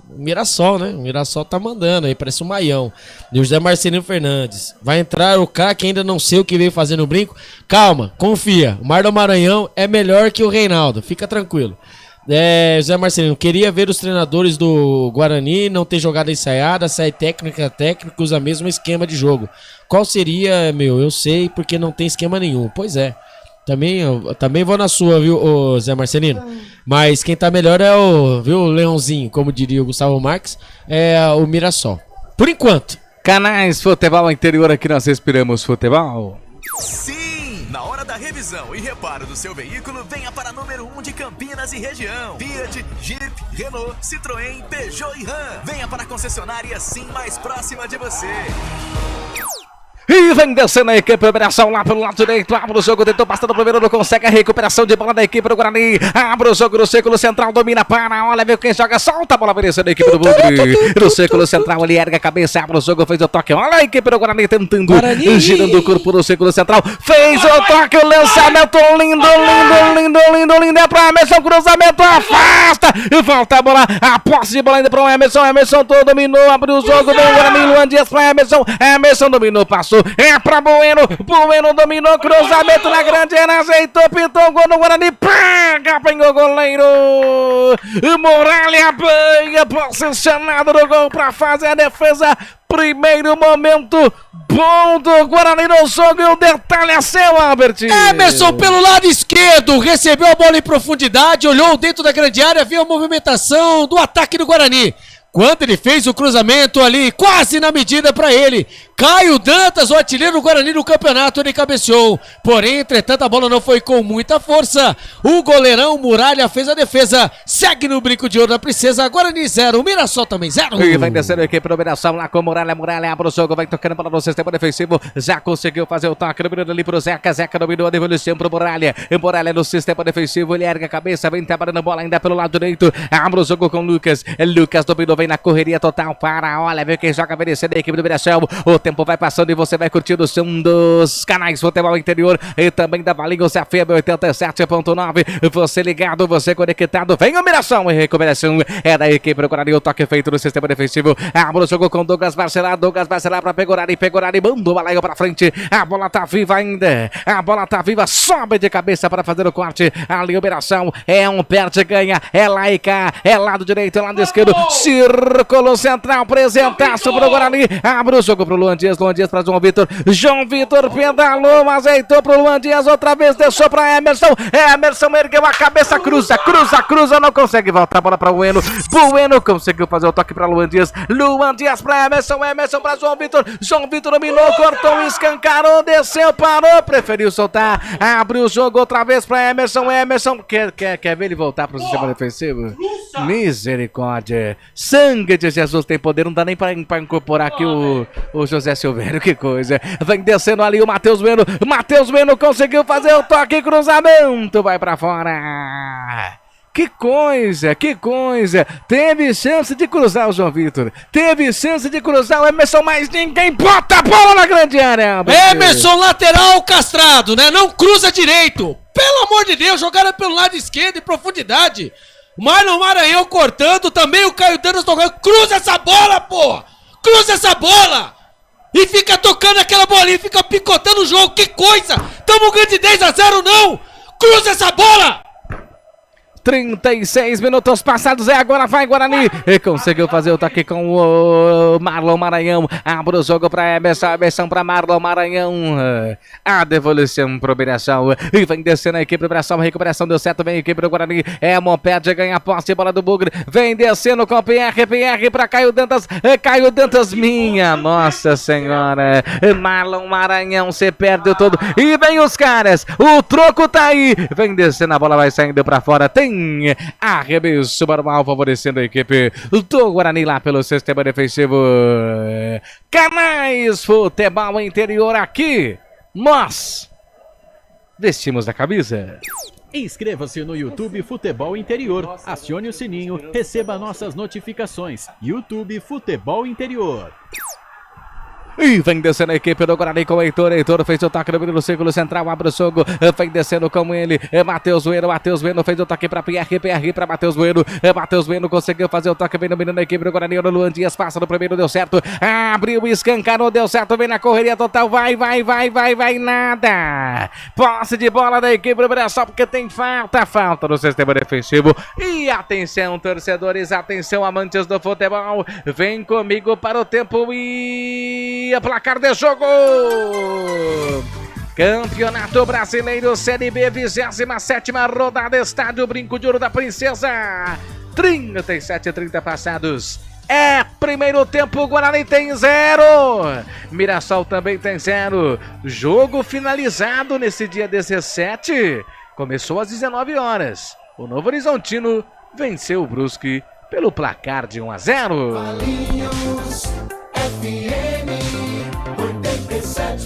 Speaker 11: O Mirassol, né? O Mirassol tá mandando aí, parece um maião. E o José Marcelino Fernandes. Vai entrar o cara que ainda não sei o que veio fazer no brinco. Calma, confia. O Marlon Maranhão é melhor que o Reinaldo. Fica tranquilo. José Marcelino, queria ver os treinadores do Guarani não ter jogada ensaiada, sair técnicos, a mesmo esquema de jogo. Qual seria, eu sei, porque não tem esquema nenhum. Pois é. Também vou na sua, viu, Zé Marcelino? Mas quem tá melhor é o Leãozinho, como diria o Gustavo Marques, é o Mirassol. Por enquanto.
Speaker 13: Canais Futebol Interior, aqui nós respiramos futebol.
Speaker 5: Sim! Na hora da revisão e reparo do seu veículo, venha para número 1 de Campinas e região. Fiat, Jeep, Renault, Citroën, Peugeot e Ram. Venha para a concessionária Sim mais próxima de você.
Speaker 13: E vem descendo a equipe, operação lá pelo lado direito, abre o jogo, tentou passar do primeiro, não consegue a recuperação de bola da equipe do Guarani, abre o jogo no círculo central, domina para, olha, vê quem joga, solta a bola, vencendo a equipe do Bugre, no círculo central, ele ergue a cabeça, abre o jogo, fez o toque, olha a equipe do Guarani tentando, girando o corpo no círculo central, fez o toque, o lançamento, lindo, é para Emerson, cruzamento, afasta, e volta a bola, a posse de bola ainda para o Emerson todo dominou, abriu o jogo, vem o Guarani, Luan Dias para Emerson dominou, passou. É pra Bueno dominou, cruzamento na grande área, ajeitou, pintou o gol no Guarani, pega, apanhou o goleiro, Muralha apanha, posicionado no gol pra fazer a defesa, primeiro momento bom do Guarani no jogo e o detalhe é seu, Albert.
Speaker 11: Emerson pelo lado esquerdo, recebeu a bola em profundidade, olhou dentro da grande área, viu a movimentação do ataque do Guarani. Quando ele fez o cruzamento ali, quase na medida para ele, Caio Dantas, o artilheiro do Guarani no campeonato, ele cabeceou. Porém, entretanto, a bola não foi com muita força. O goleirão Muralha fez a defesa. Segue no brinco de ouro da princesa. Guarani 0, Mirassol também 0.
Speaker 13: E vai descendo a equipe do Mirassol lá com Muralha. Muralha abre o jogo, vai tocando para o sistema defensivo. Já conseguiu fazer o toque, dominou ali pro Zeca. Zeca dominou a devolução pro Muralha. Muralha no sistema defensivo, ele ergue a cabeça, vem trabalhando a bola ainda pelo lado direito. Abre o jogo com o Lucas. Lucas dominou, vem na correria total para, olha, vê quem joga, vencendo a equipe do Mirassol. O tempo vai passando e você vai curtindo o som dos canais Futebol Interior e também da Valinho CFM 87.9. Você ligado, você conectado. Vem o Mirassol em recuperação. É da equipe do Guarani, o toque feito no sistema defensivo. Abre o jogo com Douglas Barcelar. Douglas Barcelar para Pegorari. Pegorari manda o balaio para frente. A bola tá viva ainda. A bola tá viva. Sobe de cabeça para fazer o corte. Ali o Mirassol é um perde ganha. É lá e cá. É lado direito, é lado esquerdo. Círculo central. Presentaço pro Guarani. Abre o jogo pro Luan Dias. Luan Dias para João Vitor. João Vitor pedalou, azeitou pro Luan Dias. Outra vez deixou para Emerson. Emerson ergueu a cabeça. Cruza. Não consegue voltar a bola para Bueno. Bueno conseguiu fazer o toque para Luan Dias. Luan Dias para Emerson. Emerson para João Vitor. João Vitor dominou, cortou, escancarou, desceu, parou, preferiu soltar. Abriu o jogo outra vez para Emerson. Emerson quer ver ele voltar para o sistema defensivo? Misericórdia. Sangue de Jesus tem poder. Não dá nem para incorporar aqui o José Silvério. Que coisa. Vem descendo ali o Matheus Bueno. Matheus Bueno conseguiu fazer o toque. Cruzamento. Vai para fora. Que coisa. Teve chance de cruzar o João Vitor. Teve chance de cruzar o Emerson, mas ninguém bota a bola na grande área.
Speaker 11: Emerson lateral castrado, né? Não cruza direito. Pelo amor de Deus, jogaram pelo lado esquerdo em profundidade. O Marlon Maranhão cortando, também o Caio Dantas tocando. Cruza essa bola, porra! Cruza essa bola! E fica tocando aquela bolinha, fica picotando o jogo. Que coisa! Tamo ganhando de 10-0, não! Cruza essa bola!
Speaker 13: 36 minutos passados, agora vai Guarani, e conseguiu fazer o toque com o Marlon Maranhão, abre o jogo para Emerson para Marlon Maranhão, a devolução pro Mirassol, e vem descendo a equipe do Mirassol, a recuperação deu certo, vem a equipe do Guarani, perde, ganha a posse, bola do Bugre, vem descendo com o PR para Caio Dantas, minha nossa senhora, Marlon Maranhão, você perde todo, e vem os caras, o troco tá aí, vem descendo, a bola vai saindo para fora, tem arremesso normal favorecendo a equipe do Guarani lá pelo sistema defensivo. Canais Futebol Interior, aqui nós vestimos a camisa.
Speaker 6: Inscreva-se no YouTube Futebol Interior, acione o sininho, receba nossas notificações. YouTube Futebol Interior.
Speaker 13: E vem descendo a equipe do Guarani com o Heitor. Heitor fez o toque no círculo central, abre o jogo, vem descendo com ele, Matheus Bueno fez o toque para PR para Matheus Bueno conseguiu fazer o toque, vem dominando a equipe do Guarani, o Luan Dias passa no primeiro, deu certo, abriu, escancarou, deu certo, vem na correria total, vai, nada, posse de bola da equipe do Mirassol, porque tem falta no sistema defensivo, e atenção torcedores, atenção amantes do futebol, vem comigo para o tempo e placar de jogo. Campeonato Brasileiro Série B, 27ª rodada, estádio Brinco de Ouro da Princesa. 37-30 passados. Primeiro tempo, Guarani tem 0. Mirassol também tem 0. Jogo finalizado nesse dia 17. Começou às 19 horas. O Novo Horizontino venceu o Brusque pelo placar de 1-0.
Speaker 16: Valinhos FM 87.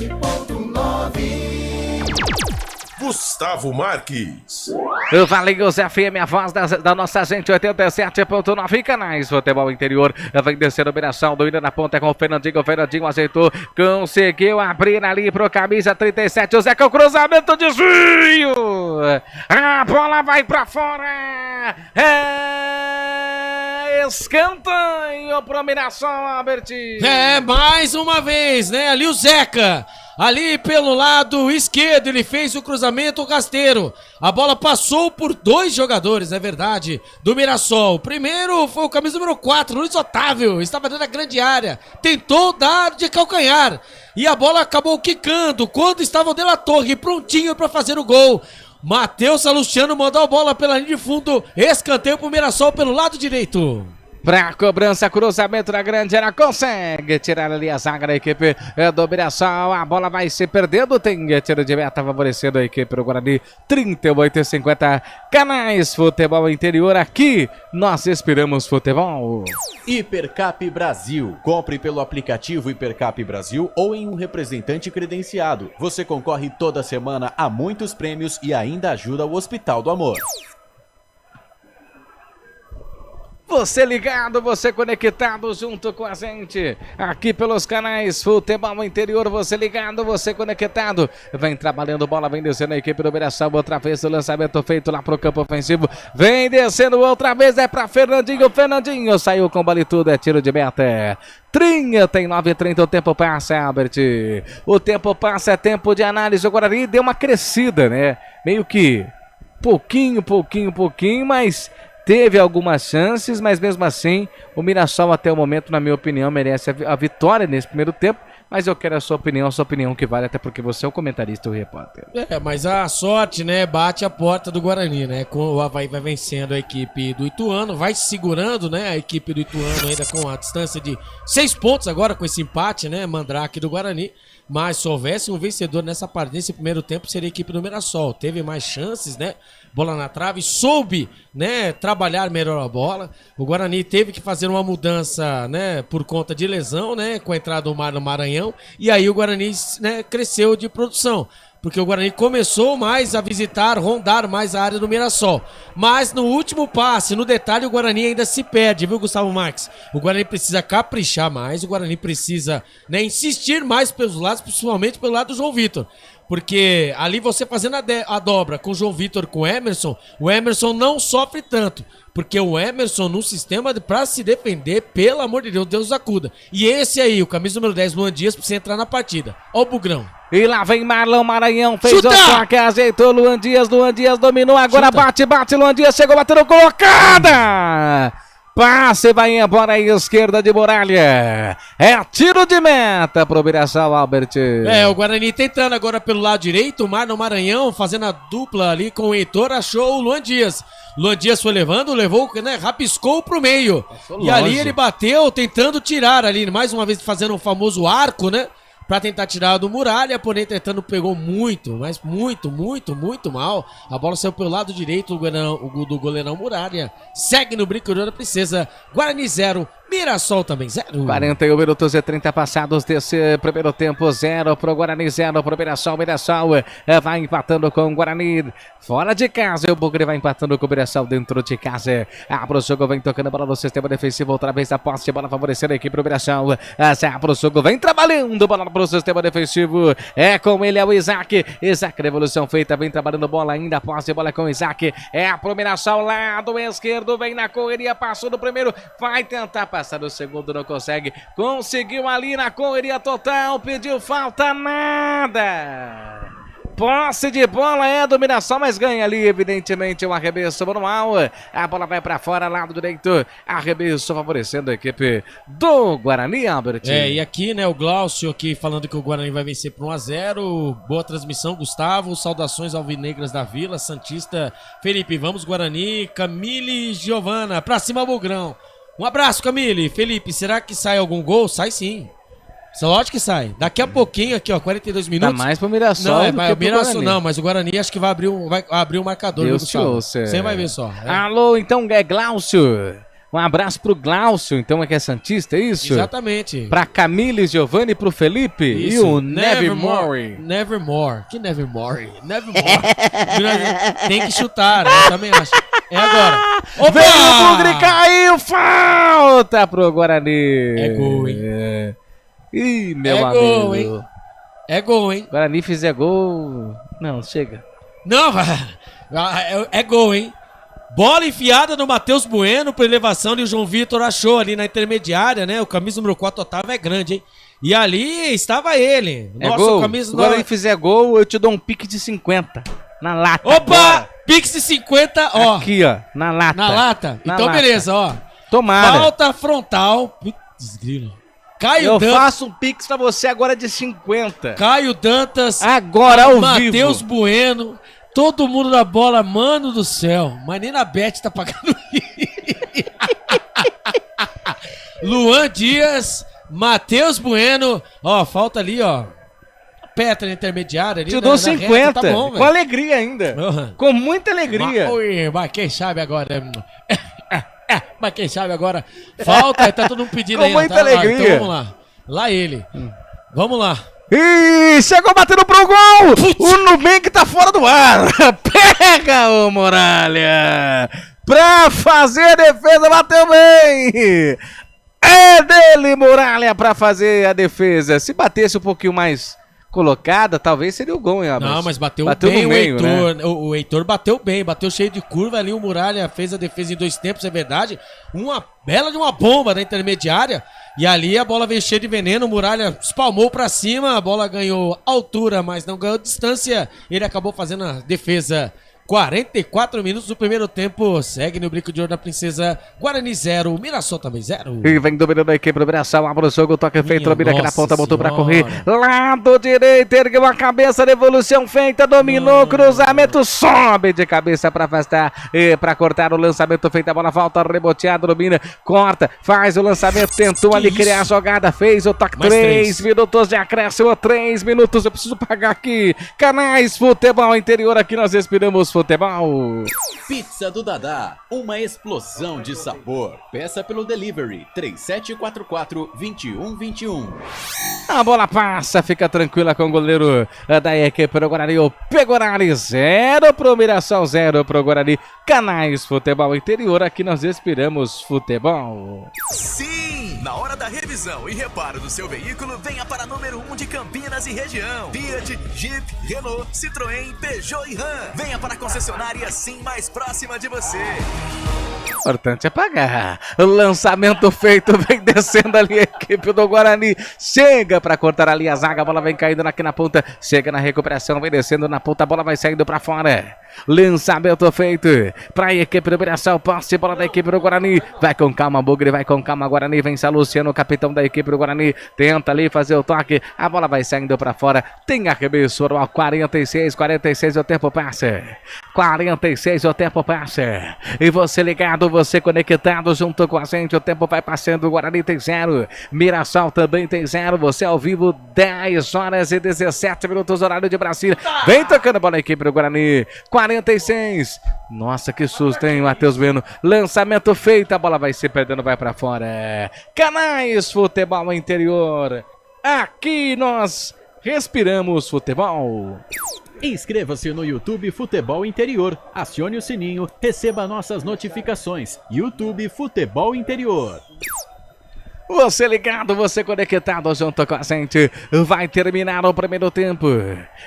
Speaker 19: Gustavo Marques.
Speaker 13: Valeu, Zé FM, a voz da nossa gente, 87.9 canais. Futebol Interior, vem descendo a operação, doido na ponta com o Fernandinho. O Fernandinho ajeitou, conseguiu abrir ali pro camisa 37. O Zeca, o cruzamento, desvio. A bola vai pra fora. Escanteio pro Mirassol, Albert.
Speaker 11: Mais uma vez, né? Ali o Zeca. Ali pelo lado esquerdo, ele fez o cruzamento rasteiro. A bola passou por dois jogadores, é verdade, do Mirassol. O primeiro foi o camisa número 4, Luiz Otávio. Estava dentro da grande área. Tentou dar de calcanhar. E a bola acabou quicando quando estava o De La Torre prontinho para fazer o gol. Matheus Salustiano mandou a bola pela linha de fundo. Escanteio pro Mirassol pelo lado direito.
Speaker 13: Pra cobrança, cruzamento na grande área, consegue tirar ali a zaga da equipe do Mirassol. A bola vai se perdendo, tem tiro de meta favorecendo a equipe do Guarani. 38,50 canais. Futebol Interior, aqui nós inspiramos futebol.
Speaker 20: Hipercap Brasil. Compre pelo aplicativo Hipercap Brasil ou em um representante credenciado. Você concorre toda semana a muitos prêmios e ainda ajuda o Hospital do Amor.
Speaker 13: Você ligado, você conectado junto com a gente, aqui pelos canais Futebol Interior, você ligado, você conectado, vem trabalhando bola, vem descendo a equipe do Mirassol, outra vez o lançamento feito lá pro campo ofensivo, vem descendo outra vez, é pra Fernandinho, Fernandinho saiu com bola e tudo, é tiro de meta. 39:30, o tempo passa, Albert, o tempo passa, é tempo de análise, o Guarani deu uma crescida, né, meio que pouquinho, mas... Teve algumas chances, mas mesmo assim, o Mirassol até o momento, na minha opinião, merece a vitória nesse primeiro tempo. Mas eu quero a sua opinião que vale, até porque você é o comentarista e o repórter.
Speaker 11: Mas a sorte, né, bate a porta do Guarani, né? O Avaí vai vencendo a equipe do Ituano, vai segurando, né, a equipe do Ituano ainda com a distância de 6 pontos agora com esse empate, né, Mandrake do Guarani. Mas se houvesse um vencedor nessa partida, nesse primeiro tempo, seria a equipe do Mirassol. Teve mais chances, né? Bola na trave, soube, né, trabalhar melhor a bola. O Guarani teve que fazer uma mudança, né, por conta de lesão, né, com a entrada do Mar no Maranhão. E aí o Guarani, né, cresceu de produção. Porque o Guarani começou mais a visitar, rondar mais a área do Mirassol. Mas no último passe, no detalhe, o Guarani ainda se perde, viu, Gustavo Marques? O Guarani precisa caprichar mais, o Guarani precisa, né, insistir mais pelos lados, principalmente pelo lado do João Vitor. Porque ali você fazendo a dobra com o João Vitor com o Emerson não sofre tanto. Porque o Emerson, no sistema pra se defender, pelo amor de Deus, Deus acuda. E esse aí, o camisa número 10, Luan Dias, precisa entrar na partida. Ó o Bugrão.
Speaker 13: E lá vem Marlon Maranhão, fez o toque, ajeitou Luan Dias dominou, agora bate, Luan Dias chegou, batendo colocada! Passe, vai embora à esquerda de Muralha. É tiro de meta pro Mirassol, Albert.
Speaker 11: O Guarani tentando agora pelo lado direito, o Marlon Maranhão fazendo a dupla ali com o Heitor, achou o Luan Dias. Luan Dias foi levando, levou, né, rapiscou pro meio. E ali ele bateu, tentando tirar ali, mais uma vez fazendo o famoso arco, né? Pra tentar tirar do Muralha, porém tentando pegou muito mal. A bola saiu pelo lado direito do goleirão Muralha. Segue no brinco da princesa. Guarani 0, Mirassol também 0.
Speaker 13: 41 minutos e 30 passados desse primeiro tempo. 0 pro Guarani, 0 pro Mirassol. Mirassol vai empatando com o Guarani fora de casa. O Bugre vai empatando com o Mirassol dentro de casa. Abre o jogo, vem tocando a bola no sistema defensivo. Outra vez a posse de bola favorecendo a equipe do Mirassol. Abre o jogo, vem trabalhando bola pro sistema defensivo. É com ele, é o Isaac. Isaac, revolução feita, vem trabalhando bola ainda. Posse de bola com o Isaac. É pro Mirassol, lado esquerdo. Vem na correria, passou no primeiro. Vai tentar passar no segundo, não consegue. Conseguiu ali na correria total. Pediu falta, nada. Posse de bola é do Mirassol, mas ganha ali, evidentemente, um arremesso manual. A bola vai pra fora, lado direito. Arremesso favorecendo a equipe do Guarani, Albert.
Speaker 11: E aqui, né, o Glaucio aqui falando que o Guarani vai vencer por 1-0. Boa transmissão, Gustavo. Saudações alvinegras da Vila Santista. Felipe, vamos Guarani. Camille e Giovana, pra cima, Bugrão. Um abraço, Camille. Felipe, será que sai algum gol? Sai sim. Lógico que sai. Daqui a pouquinho, aqui, ó, 42 minutos.
Speaker 13: Tá mais pro Mirassol do que pro
Speaker 11: Mirassol, não, mas o Guarani acho que vai abrir o marcador.
Speaker 13: Deus te ouça.
Speaker 11: Você vai ver só.
Speaker 13: Alô, então, Glaucio. Um abraço pro Glaucio, então, que é santista, é isso?
Speaker 11: Exatamente.
Speaker 13: Pra Camille e Giovanni, pro Felipe
Speaker 11: Isso.
Speaker 13: e o Nevermore.
Speaker 11: Nevermore. Que Nevermore? Nevermore. Tem que chutar, eu também acho. É agora. Opa!
Speaker 13: Veio o Bugre, caiu, falta pro Guarani.
Speaker 11: É gol, hein?
Speaker 13: Ih, meu
Speaker 11: É
Speaker 13: amigo.
Speaker 11: gol, hein? É gol, hein?
Speaker 13: Guarani fizer gol... Não, chega.
Speaker 11: Não, é gol, hein? Bola enfiada no Matheus Bueno para elevação e o João Vitor achou ali na intermediária, né? O camisa número 4, Otávio, é grande, hein? E ali estava ele.
Speaker 13: É gol. Se o Guarani fizer gol, eu te dou um pique de 50. Na lata.
Speaker 11: Opa!
Speaker 13: Bora.
Speaker 11: Pique de 50, ó.
Speaker 13: Aqui, ó. Na lata.
Speaker 11: Na lata?
Speaker 13: Na
Speaker 11: então,
Speaker 13: lata.
Speaker 11: beleza, ó.
Speaker 13: Tomara.
Speaker 11: Falta frontal. Putz, grilo. Caio
Speaker 13: Eu
Speaker 11: Dantas.
Speaker 13: faço um pix pra você agora de 50.
Speaker 11: Caio Dantas.
Speaker 13: Agora ao vivo.
Speaker 11: Matheus Bueno. Todo mundo na bola, mano do céu. Mas nem na Bet tá pagando. Luan Dias, Matheus Bueno. Ó, falta ali, ó. Petra intermediária ali.
Speaker 13: Te dou 50.
Speaker 11: Tá bom,
Speaker 13: com alegria ainda.
Speaker 11: Uhum.
Speaker 13: Com muita alegria.
Speaker 11: Mas quem sabe agora. Mas quem sabe agora. Falta, tá todo mundo pedindo
Speaker 13: com
Speaker 11: aí.
Speaker 13: Muita
Speaker 11: tá?
Speaker 13: alegria.
Speaker 11: Então vamos lá. Lá ele. Vamos lá.
Speaker 13: Ih, chegou batendo pro gol! Putz. O Nubank tá fora do ar! Pega, ô Muralha! Pra fazer a defesa, bateu bem! É dele, Muralha, pra fazer a defesa. Se batesse um pouquinho mais colocada, talvez seria o gol, hein, Abas?
Speaker 11: Não, mas bateu
Speaker 13: no
Speaker 11: bem o
Speaker 13: meio,
Speaker 11: Heitor.
Speaker 13: né?
Speaker 11: O Heitor bateu bem, bateu cheio de curva ali. O Muralha fez a defesa em 2 tempos, é verdade. Uma bela de uma bomba da intermediária. E ali a bola veio cheia de veneno, o Muralha espalmou pra cima, a bola ganhou altura, mas não ganhou distância. Ele acabou fazendo a defesa. 44 minutos do primeiro tempo, segue no brinco de ouro da Princesa. Guarani 0, Mirassol também 0.
Speaker 13: E vem dominando a equipe do Mirassol, abre o jogo, toque feito, domina aqui na ponta, botou pra correr. Lado direito, ergueu a cabeça, devolução feita, dominou, cruzamento, sobe de cabeça pra afastar, e pra cortar o lançamento feito, a bola volta, reboteado, domina, corta, faz o lançamento, tentou ali criar a jogada, fez o toque, 3 minutos de acréscimo, 3 minutos, eu preciso pagar aqui. Canais Futebol Interior, aqui nós respiramos futebol.
Speaker 20: Pizza do Dadá, uma explosão de sabor. Peça pelo delivery 3744-2121.
Speaker 13: A bola passa, fica tranquila com o goleiro da equipe do Guarani. O Pegorari 0 pro Mirassol, 0 pro Guarani. Canais Futebol Interior, aqui nós respiramos futebol.
Speaker 5: Sim! Na hora da revisão e reparo do seu veículo, venha para número 1 de Campinas e região. Fiat, Jeep, Renault, Citroën, Peugeot e Ram. Venha para a concessionária Sim mais próxima de você.
Speaker 13: Importante é pagar. Lançamento feito, vem descendo ali a equipe do Guarani. Chega para cortar ali a zaga, a bola vem caindo aqui na ponta. Chega na recuperação, vem descendo na ponta, a bola vai saindo para fora. Lançamento feito para a equipe do Mirassol. Posse, bola da equipe do Guarani. Vai com calma, Bugre, vai com calma, Guarani. Vem Luciano, capitão da equipe do Guarani. Tenta ali fazer o toque. A bola vai saindo para fora. Tem arremesso ao 46 o tempo passa. 46 o tempo passa. E você ligado, você conectado junto com a gente. O tempo vai passando. O Guarani tem 0. Mirassol também tem 0. Você ao vivo, 10 horas e 17 minutos, horário de Brasília. Vem tocando a bola a equipe do Guarani. 46. Nossa, que susto, hein, Matheus Bueno. Lançamento feito. A bola vai se perdendo, vai pra fora. Canais Futebol Interior. Aqui nós respiramos futebol.
Speaker 6: Inscreva-se no YouTube Futebol Interior, acione o sininho, receba nossas notificações. YouTube Futebol Interior.
Speaker 13: Você ligado, você conectado junto com a gente. Vai terminar o primeiro tempo.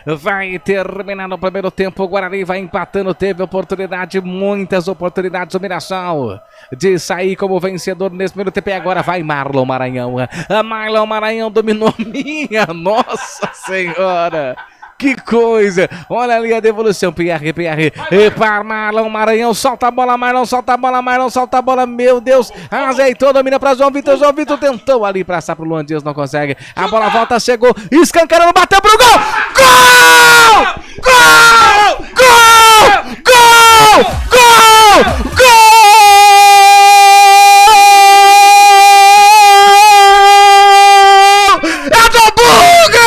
Speaker 13: Vai terminar o primeiro tempo. O Guarani vai empatando. Teve oportunidade, muitas oportunidades. O Mirassol de sair como vencedor nesse primeiro tempo. E agora vai Marlon Maranhão. Marlon Maranhão dominou. Minha Nossa Senhora. Que coisa! Olha ali a devolução, Pierre. E para Marlon Maranhão, solta a bola, Marlon, solta a bola, Marlon, solta a bola, meu Deus! Ajeitou, domina para João Vitor tentou ali passar pro Luan Dias, não consegue. A bola volta, chegou, escancarando, bateu pro gol! Gol! Gol! Gol! Gol! Gol! Gol! É do Bugre!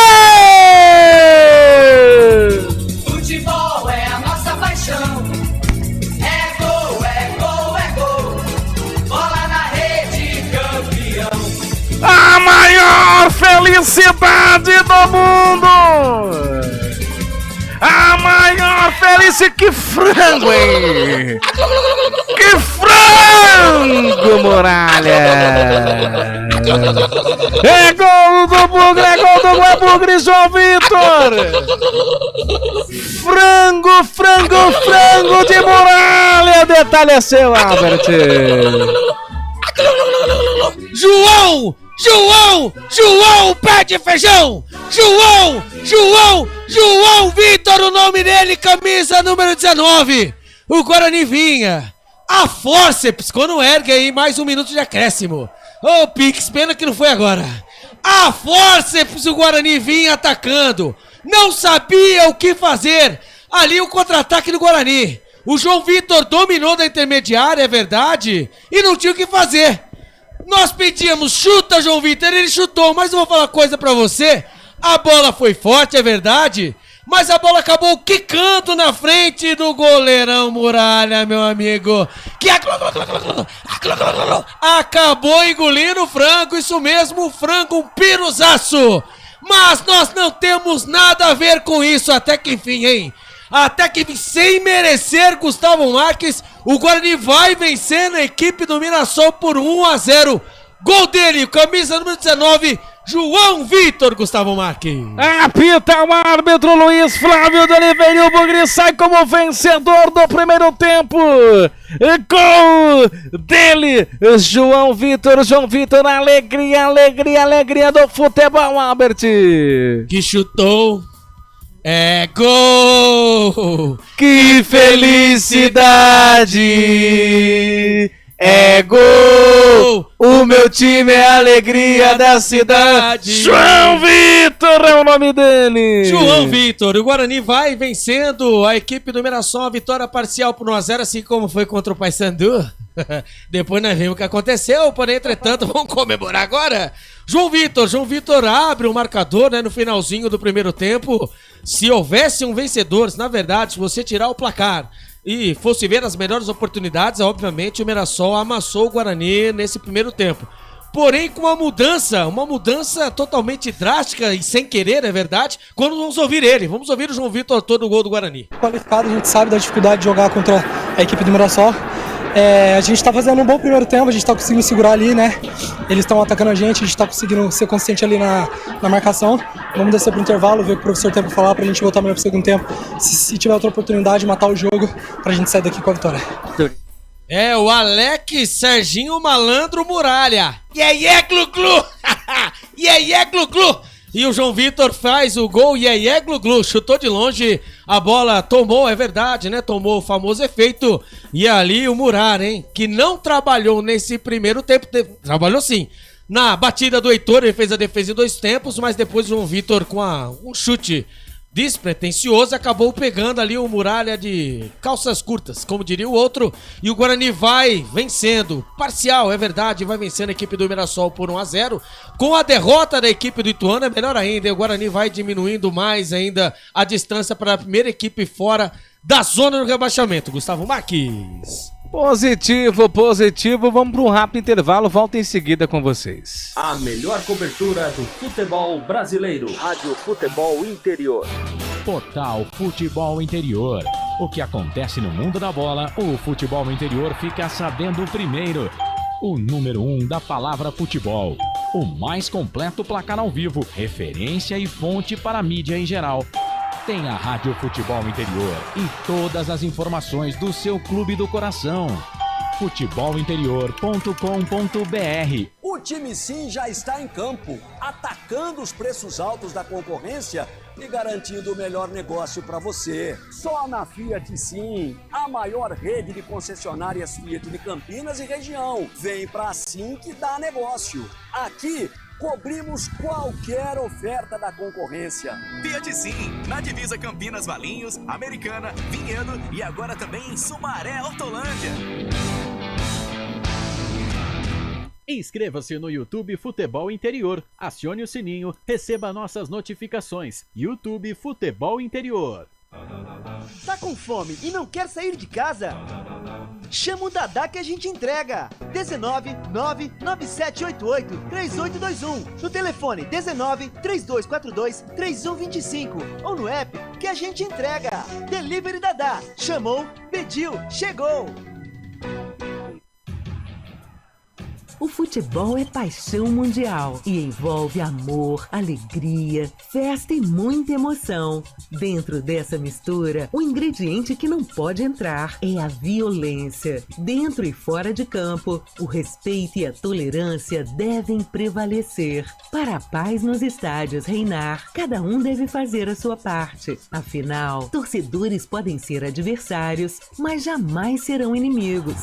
Speaker 16: Futebol é a nossa paixão. É gol, é gol, é gol. Bola
Speaker 13: felicidade do mundo! A maior felicidade! Que frango, hein? Que frango, Muralha! É gol do Bugre, é gol do Bugre, João Vitor! Frango, frango, frango de Muralha! Detalhe é seu, Albert!
Speaker 11: João! João! João, pé de feijão! João! João! João Vitor, o nome dele, camisa número 19. O Guarani vinha. A fórceps, quando ergue aí, mais 1 minuto de acréscimo. Ô, Pix, pena que não foi agora. A fórceps, o Guarani vinha atacando. Não sabia o que fazer. Ali o contra-ataque do Guarani. O João Vitor dominou da intermediária, é verdade, e não tinha o que fazer. Nós pedíamos, chuta, João Vitor, ele chutou, mas eu vou falar uma coisa pra você. A bola foi forte, é verdade, mas a bola acabou quicando na frente do goleirão Muralha, meu amigo. Que acabou engolindo o frango, isso mesmo, o frango, um piruzaço. Mas nós não temos nada a ver com isso, até que enfim, hein? Até que sem merecer, Gustavo Marques, o Guarani vai vencendo a equipe do Mirassol por 1-0. Gol dele, camisa número 19, João Vitor, Gustavo Marques.
Speaker 13: Apita o árbitro Luiz Flávio de Oliveira e o Bugre sai como vencedor do primeiro tempo. Gol dele, João Vitor, alegria, alegria, alegria do futebol, Albert.
Speaker 11: Que chutou. É gol!
Speaker 13: Que felicidade! É gol! O meu time é a alegria da cidade! João Vitor é o nome dele!
Speaker 11: João Vitor, o Guarani vai vencendo a equipe do Mirassol, a vitória parcial por 1-0, assim como foi contra o Paysandu. Depois nós vimos o que aconteceu, porém, entretanto, vamos comemorar agora. João Vitor abre o marcador, né, no finalzinho do primeiro tempo. Se houvesse um vencedor, na verdade, se você tirar o placar e fosse ver as melhores oportunidades, obviamente o Mirassol amassou o Guarani nesse primeiro tempo. Porém, com uma mudança totalmente drástica e sem querer, é verdade, quando vamos ouvir ele. Vamos ouvir o João Vitor, todo o gol do Guarani.
Speaker 21: Qualificado, a gente sabe da dificuldade de jogar contra a equipe do Mirassol. A gente está fazendo um bom primeiro tempo, a gente está conseguindo segurar ali, né? Eles estão atacando a gente está conseguindo ser consistente ali na marcação. Vamos descer pro intervalo, ver o que o professor tem para falar pra gente voltar melhor pro segundo tempo. Se tiver outra oportunidade, matar o jogo pra gente sair daqui com a vitória.
Speaker 11: É o Alex Serginho Malandro Muralha. Glu-glu! Glu-glu! E o João Vitor faz o gol, glu-glu, chutou de longe, a bola tomou, é verdade, né? Tomou o famoso efeito. E ali o Muralha, hein? Que não trabalhou nesse primeiro tempo, trabalhou sim. Na batida do Heitor, ele fez a defesa em 2 tempos, mas depois o João Vitor, com um chute despretensioso, acabou pegando ali o Muralha de calças curtas, como diria o outro, e o Guarani vai vencendo, parcial, é verdade, vai vencendo a equipe do Mirassol por 1-0, com a derrota da equipe do Ituano, é melhor ainda, o Guarani vai diminuindo mais ainda a distância para a primeira equipe fora da zona do rebaixamento. Gustavo Marques.
Speaker 13: Positivo, vamos para um rápido intervalo, volto em seguida com vocês.
Speaker 1: A melhor cobertura do futebol brasileiro.
Speaker 2: Rádio Futebol Interior.
Speaker 3: Portal Futebol Interior. O que acontece no mundo da bola, o futebol interior fica sabendo primeiro. O número 1 da palavra futebol. O mais completo placar ao vivo, referência e fonte para a mídia em geral. Tem a Rádio Futebol Interior e todas as informações do seu clube do coração. futebolinterior.com.br.
Speaker 4: O time Sim já está em campo, atacando os preços altos da concorrência e garantindo o melhor negócio para você. Só na Fiat Sim, a maior rede de concessionárias Fiat de Campinas e região. Vem pra Sim que dá negócio. Aqui cobrimos qualquer oferta da concorrência.
Speaker 5: Fiat Sim, na divisa Campinas, Valinhos, Americana, Vinhedo e agora também em Sumaré, Hortolândia.
Speaker 6: Inscreva-se no YouTube Futebol Interior, acione o sininho, receba nossas notificações. YouTube Futebol Interior.
Speaker 7: Tá com fome e não quer sair de casa? Chama o Dadá que a gente entrega. 19997883821. No telefone 1932423125 ou no app que a gente entrega. Delivery Dadá. Chamou, pediu, chegou.
Speaker 8: O futebol é paixão mundial e envolve amor, alegria, festa e muita emoção. Dentro dessa mistura, o ingrediente que não pode entrar é a violência. Dentro e fora de campo, o respeito e a tolerância devem prevalecer. Para a paz nos estádios reinar, cada um deve fazer a sua parte. Afinal, torcedores podem ser adversários, mas jamais serão inimigos.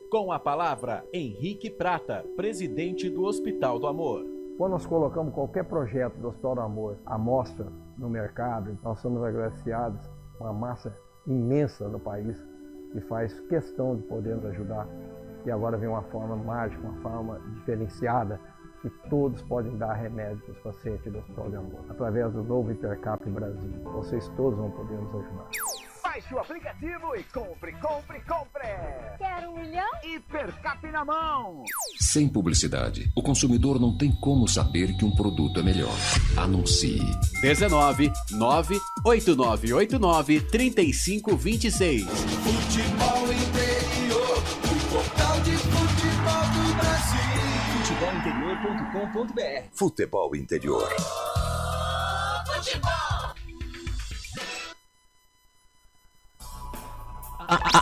Speaker 20: Com a palavra, Henrique Prata, presidente do Hospital do Amor.
Speaker 9: Quando nós colocamos qualquer projeto do Hospital do Amor à mostra no mercado, nós somos agraciados com uma massa imensa no país que faz questão de poder nos ajudar. E agora vem uma forma mágica, uma forma diferenciada, que todos podem dar remédio para os pacientes do Hospital do Amor. Através do novo Hipercap Brasil, vocês todos vão poder nos ajudar.
Speaker 10: Baixe o aplicativo e compre.
Speaker 18: Quero 1 milhão?
Speaker 10: Hipercap na mão.
Speaker 12: Sem publicidade, o consumidor não tem como saber que um produto é melhor. Anuncie.
Speaker 20: 19-98989-3526.
Speaker 16: Futebol interior, o portal de futebol do Brasil.
Speaker 10: Futebolinterior.com.br.
Speaker 17: Futebol interior.
Speaker 18: Futebol!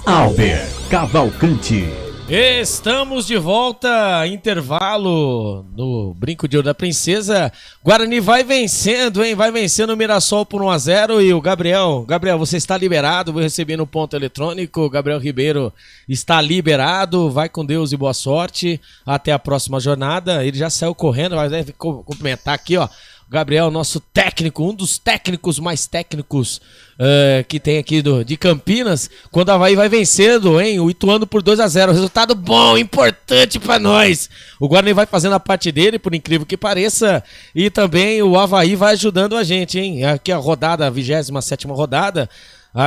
Speaker 6: Albert Cavalcante.
Speaker 11: Estamos de volta, intervalo no Brinco de Ouro da Princesa. Guarani vai vencendo, hein? Vai vencendo o Mirassol por 1-0 e o Gabriel, você está liberado, vou receber no ponto eletrônico. O Gabriel Ribeiro está liberado, vai com Deus e boa sorte. Até a próxima jornada. Ele já saiu correndo, mas deve cumprimentar aqui, ó. Gabriel, nosso técnico, um dos técnicos mais técnicos que tem aqui de Campinas, quando a Avaí vai vencendo, hein? O Ituano por 2-0, resultado bom, importante pra nós. O Guarani vai fazendo a parte dele, por incrível que pareça, e também o Avaí vai ajudando a gente, hein? Aqui a rodada, a 27ª rodada.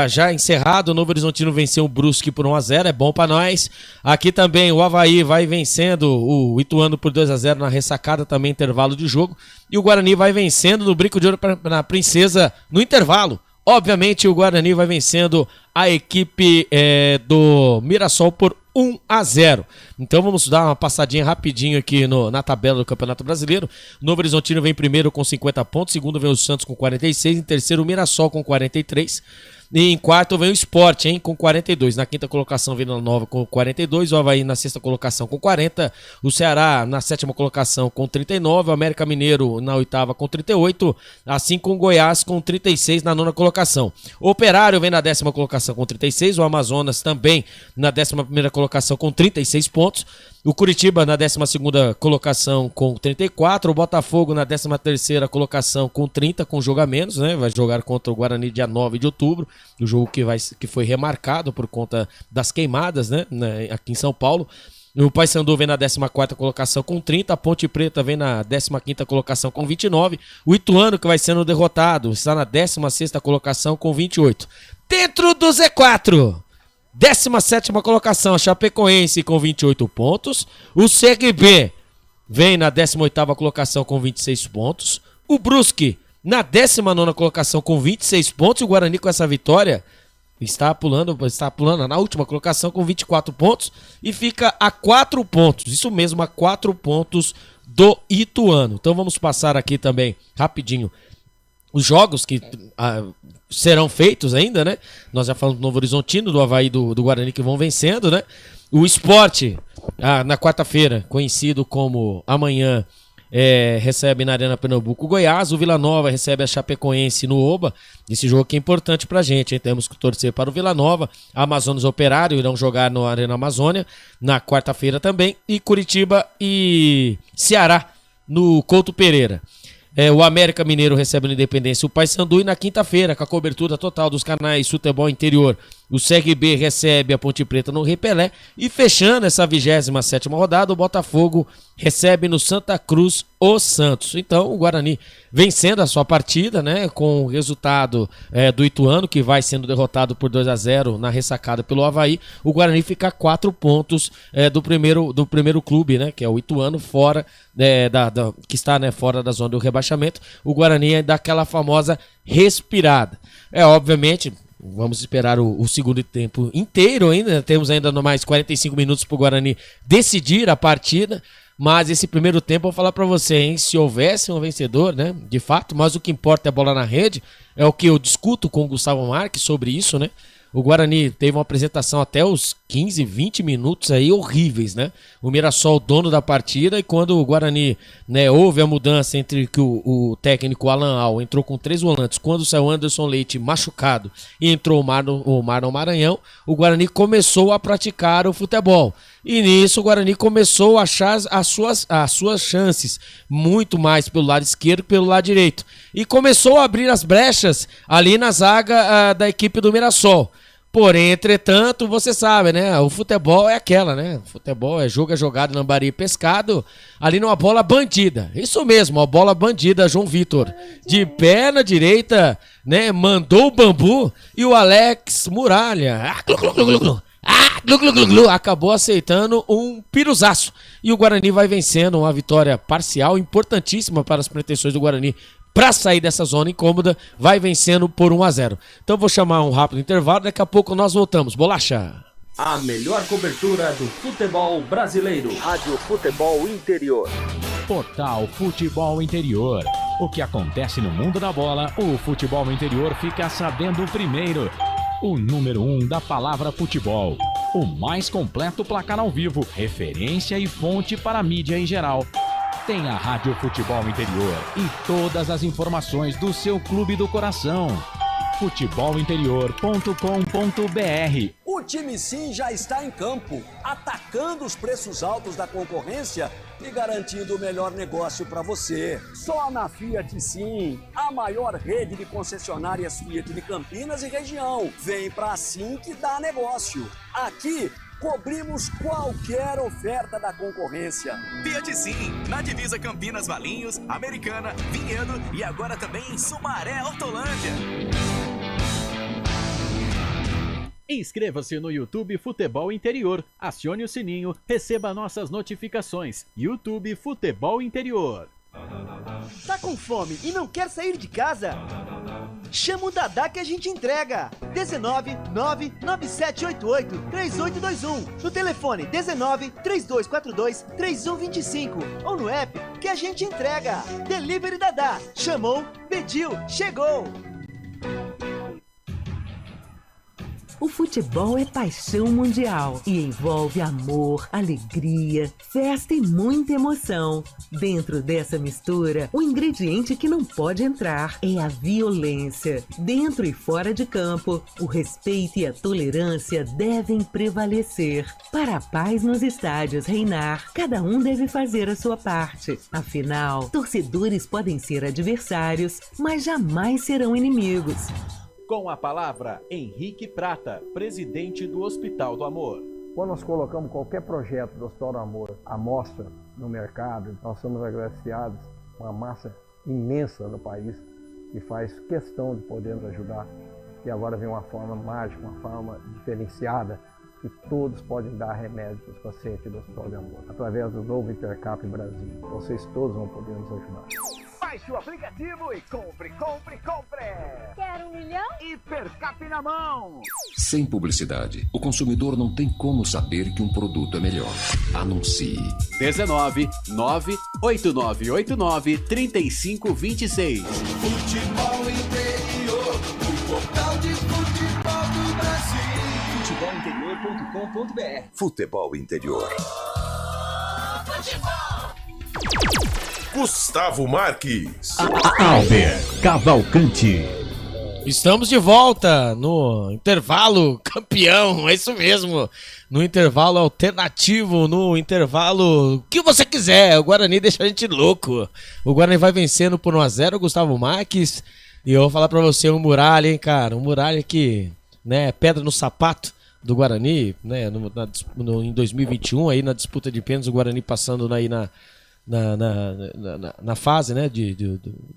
Speaker 11: Já encerrado, o Novo Horizontino venceu o Brusque por 1-0, é bom pra nós. Aqui também o Avaí vai vencendo o Ituano por 2-0 na ressacada, também intervalo de jogo. E o Guarani vai vencendo no Brinco de Ouro na Princesa no intervalo. Obviamente o Guarani vai vencendo a equipe do Mirassol por 1-0. Então vamos dar uma passadinha rapidinho aqui na tabela do Campeonato Brasileiro. Novo Horizontino vem primeiro com 50 pontos, segundo vem o Santos com 46, em terceiro o Mirassol com 43. E em quarto vem o Sport, hein, com 42. Na quinta colocação vem Vila Nova com 42. O Avaí na sexta colocação com 40. O Ceará na sétima colocação com 39. O América Mineiro na oitava com 38. Assim com o Goiás com 36 na nona colocação. O Operário vem na décima colocação com 36. O Amazonas também na 11ª colocação com 36 pontos. O Curitiba na 12ª colocação com 34, o Botafogo na 13ª colocação com 30, com jogo a menos, né? Vai jogar contra o Guarani dia 9 de outubro, o jogo que foi remarcado por conta das queimadas, né? Aqui em São Paulo. O Paysandu vem na 14ª colocação com 30, a Ponte Preta vem na 15ª colocação com 29, o Ituano, que vai sendo derrotado, está na 16ª colocação com 28. Dentro do Z4... 17ª colocação, a Chapecoense com 28 pontos. O CRB vem na 18ª colocação com 26 pontos. O Brusque na 19ª colocação com 26 pontos. O Guarani com essa vitória está pulando na última colocação com 24 pontos. E fica a 4 pontos, isso mesmo, a 4 pontos do Ituano. Então vamos passar aqui também rapidinho os jogos que serão feitos ainda, né? Nós já falamos do Novo Horizontino, do Avaí, do Guarani, que vão vencendo, né? O Sport, na quarta-feira, conhecido como amanhã, recebe na Arena Pernambuco o Goiás. O Vila Nova recebe a Chapecoense no Oba. Esse jogo aqui é importante pra gente, hein? Temos que torcer para o Vila Nova. Amazonas Operário irão jogar no Arena Amazônia na quarta-feira também. E Curitiba e Ceará no Couto Pereira. O América Mineiro recebe no Independência o Paysandu, e na quinta-feira, com a cobertura total dos canais Futebol Interior O CRB recebe a Ponte Preta no Repelé. E fechando essa 27ª rodada, o Botafogo recebe no Santa Cruz o Santos. Então o Guarani vencendo a sua partida, né, com o resultado do Ituano, que vai sendo derrotado por 2-0 na ressacada pelo Avaí. O Guarani fica a 4 pontos do primeiro clube, né, que é o Ituano, fora que está, né, fora da zona do rebaixamento. O Guarani dá aquela famosa respirada. Obviamente, vamos esperar o segundo tempo inteiro ainda. Temos ainda mais 45 minutos para o Guarani decidir a partida. Mas esse primeiro tempo, eu vou falar pra você, hein? Se houvesse um vencedor, né? De fato, mas o que importa é a bola na rede. É o que eu discuto com o Gustavo Marques sobre isso, né? O Guarani teve uma apresentação até os 15, 20 minutos aí horríveis, né? O Mirassol, dono da partida, e quando o Guarani, né, houve a mudança entre que o técnico Alan Al entrou com 3 volantes, quando saiu Anderson Leite machucado e entrou o Marlon Maranhão, o Guarani começou a praticar o futebol. E nisso o Guarani começou a achar as suas chances, muito mais pelo lado esquerdo que pelo lado direito. E começou a abrir as brechas ali na zaga da equipe do Mirassol. Porém, entretanto, você sabe, né? O futebol é aquela, né? O futebol é jogo, é jogado, lambari e pescado. Ali numa bola bandida. Isso mesmo, a bola bandida, João Vitor. De perna direita, né? Mandou o bambu e o Alex Muralha. Acabou aceitando um piruzaço. E o Guarani vai vencendo uma vitória parcial, importantíssima para as pretensões do Guarani para sair dessa zona incômoda, vai vencendo por 1-0. Então vou chamar um rápido intervalo, daqui a pouco nós voltamos. Bolacha!
Speaker 1: A melhor cobertura do futebol brasileiro.
Speaker 2: Rádio Futebol Interior.
Speaker 3: Portal Futebol Interior. O que acontece no mundo da bola, o futebol interior fica sabendo primeiro. O número 1 da palavra futebol. O mais completo placar ao vivo, referência e fonte para a mídia em geral. Tem a Rádio Futebol Interior e todas as informações do seu clube do coração. futebolinterior.com.br.
Speaker 4: O time Sim já está em campo, atacando os preços altos da concorrência e garantindo o melhor negócio para você. Só na Fiat Sim, a maior rede de concessionárias Fiat de Campinas e região. Vem pra Sim que dá negócio. Aqui cobrimos qualquer oferta da concorrência.
Speaker 5: Fiat Sim, na divisa Campinas, Valinhos, Americana, Vinhedo e agora também em Sumaré, Hortolândia.
Speaker 6: Inscreva-se no YouTube Futebol Interior, acione o sininho, receba nossas notificações. YouTube Futebol Interior.
Speaker 7: Tá com fome e não quer sair de casa? Chama o Dadá que a gente entrega. 19 99788 3821. No telefone 19 3242 3125 ou no app que a gente entrega. Delivery Dadá. Chamou, pediu, chegou.
Speaker 8: O futebol é paixão mundial e envolve amor, alegria, festa e muita emoção. Dentro dessa mistura, o ingrediente que não pode entrar é a violência. Dentro e fora de campo, o respeito e a tolerância devem prevalecer. Para a paz nos estádios reinar, cada um deve fazer a sua parte. Afinal, torcedores podem ser adversários, mas jamais serão inimigos.
Speaker 20: Com a palavra, Henrique Prata, presidente do Hospital do Amor.
Speaker 9: Quando nós colocamos qualquer projeto do Hospital do Amor à mostra no mercado, nós somos agraciados com uma massa imensa do país que faz questão de poder nos ajudar. E agora vem uma forma mágica, uma forma diferenciada, que todos podem dar remédio para os pacientes do Hospital do Amor. Através do novo Intercap Brasil. Vocês todos vão poder nos ajudar.
Speaker 10: Baixe o aplicativo e compre, compre, compre!
Speaker 18: Quer 1 milhão?
Speaker 10: Hipercap na mão!
Speaker 12: Sem publicidade, o consumidor não tem como saber que um produto é melhor. Anuncie.
Speaker 20: 19 98989 3526.
Speaker 16: Futebol Interior, o portal de futebol do Brasil.
Speaker 17: Futebolinterior.com.br. Futebol Interior.
Speaker 19: Gustavo Marques.
Speaker 3: Albert Cavalcante.
Speaker 11: Estamos de volta no intervalo campeão, é isso mesmo. No intervalo alternativo, no intervalo que você quiser. O Guarani deixa a gente louco. O Guarani vai vencendo por 1-0, Gustavo Marques. E eu vou falar pra você, o Muralha, hein, cara. O Muralha que né, pedra no sapato do Guarani, né, em 2021, aí na disputa de pênaltis, o Guarani passando aí na fase, né,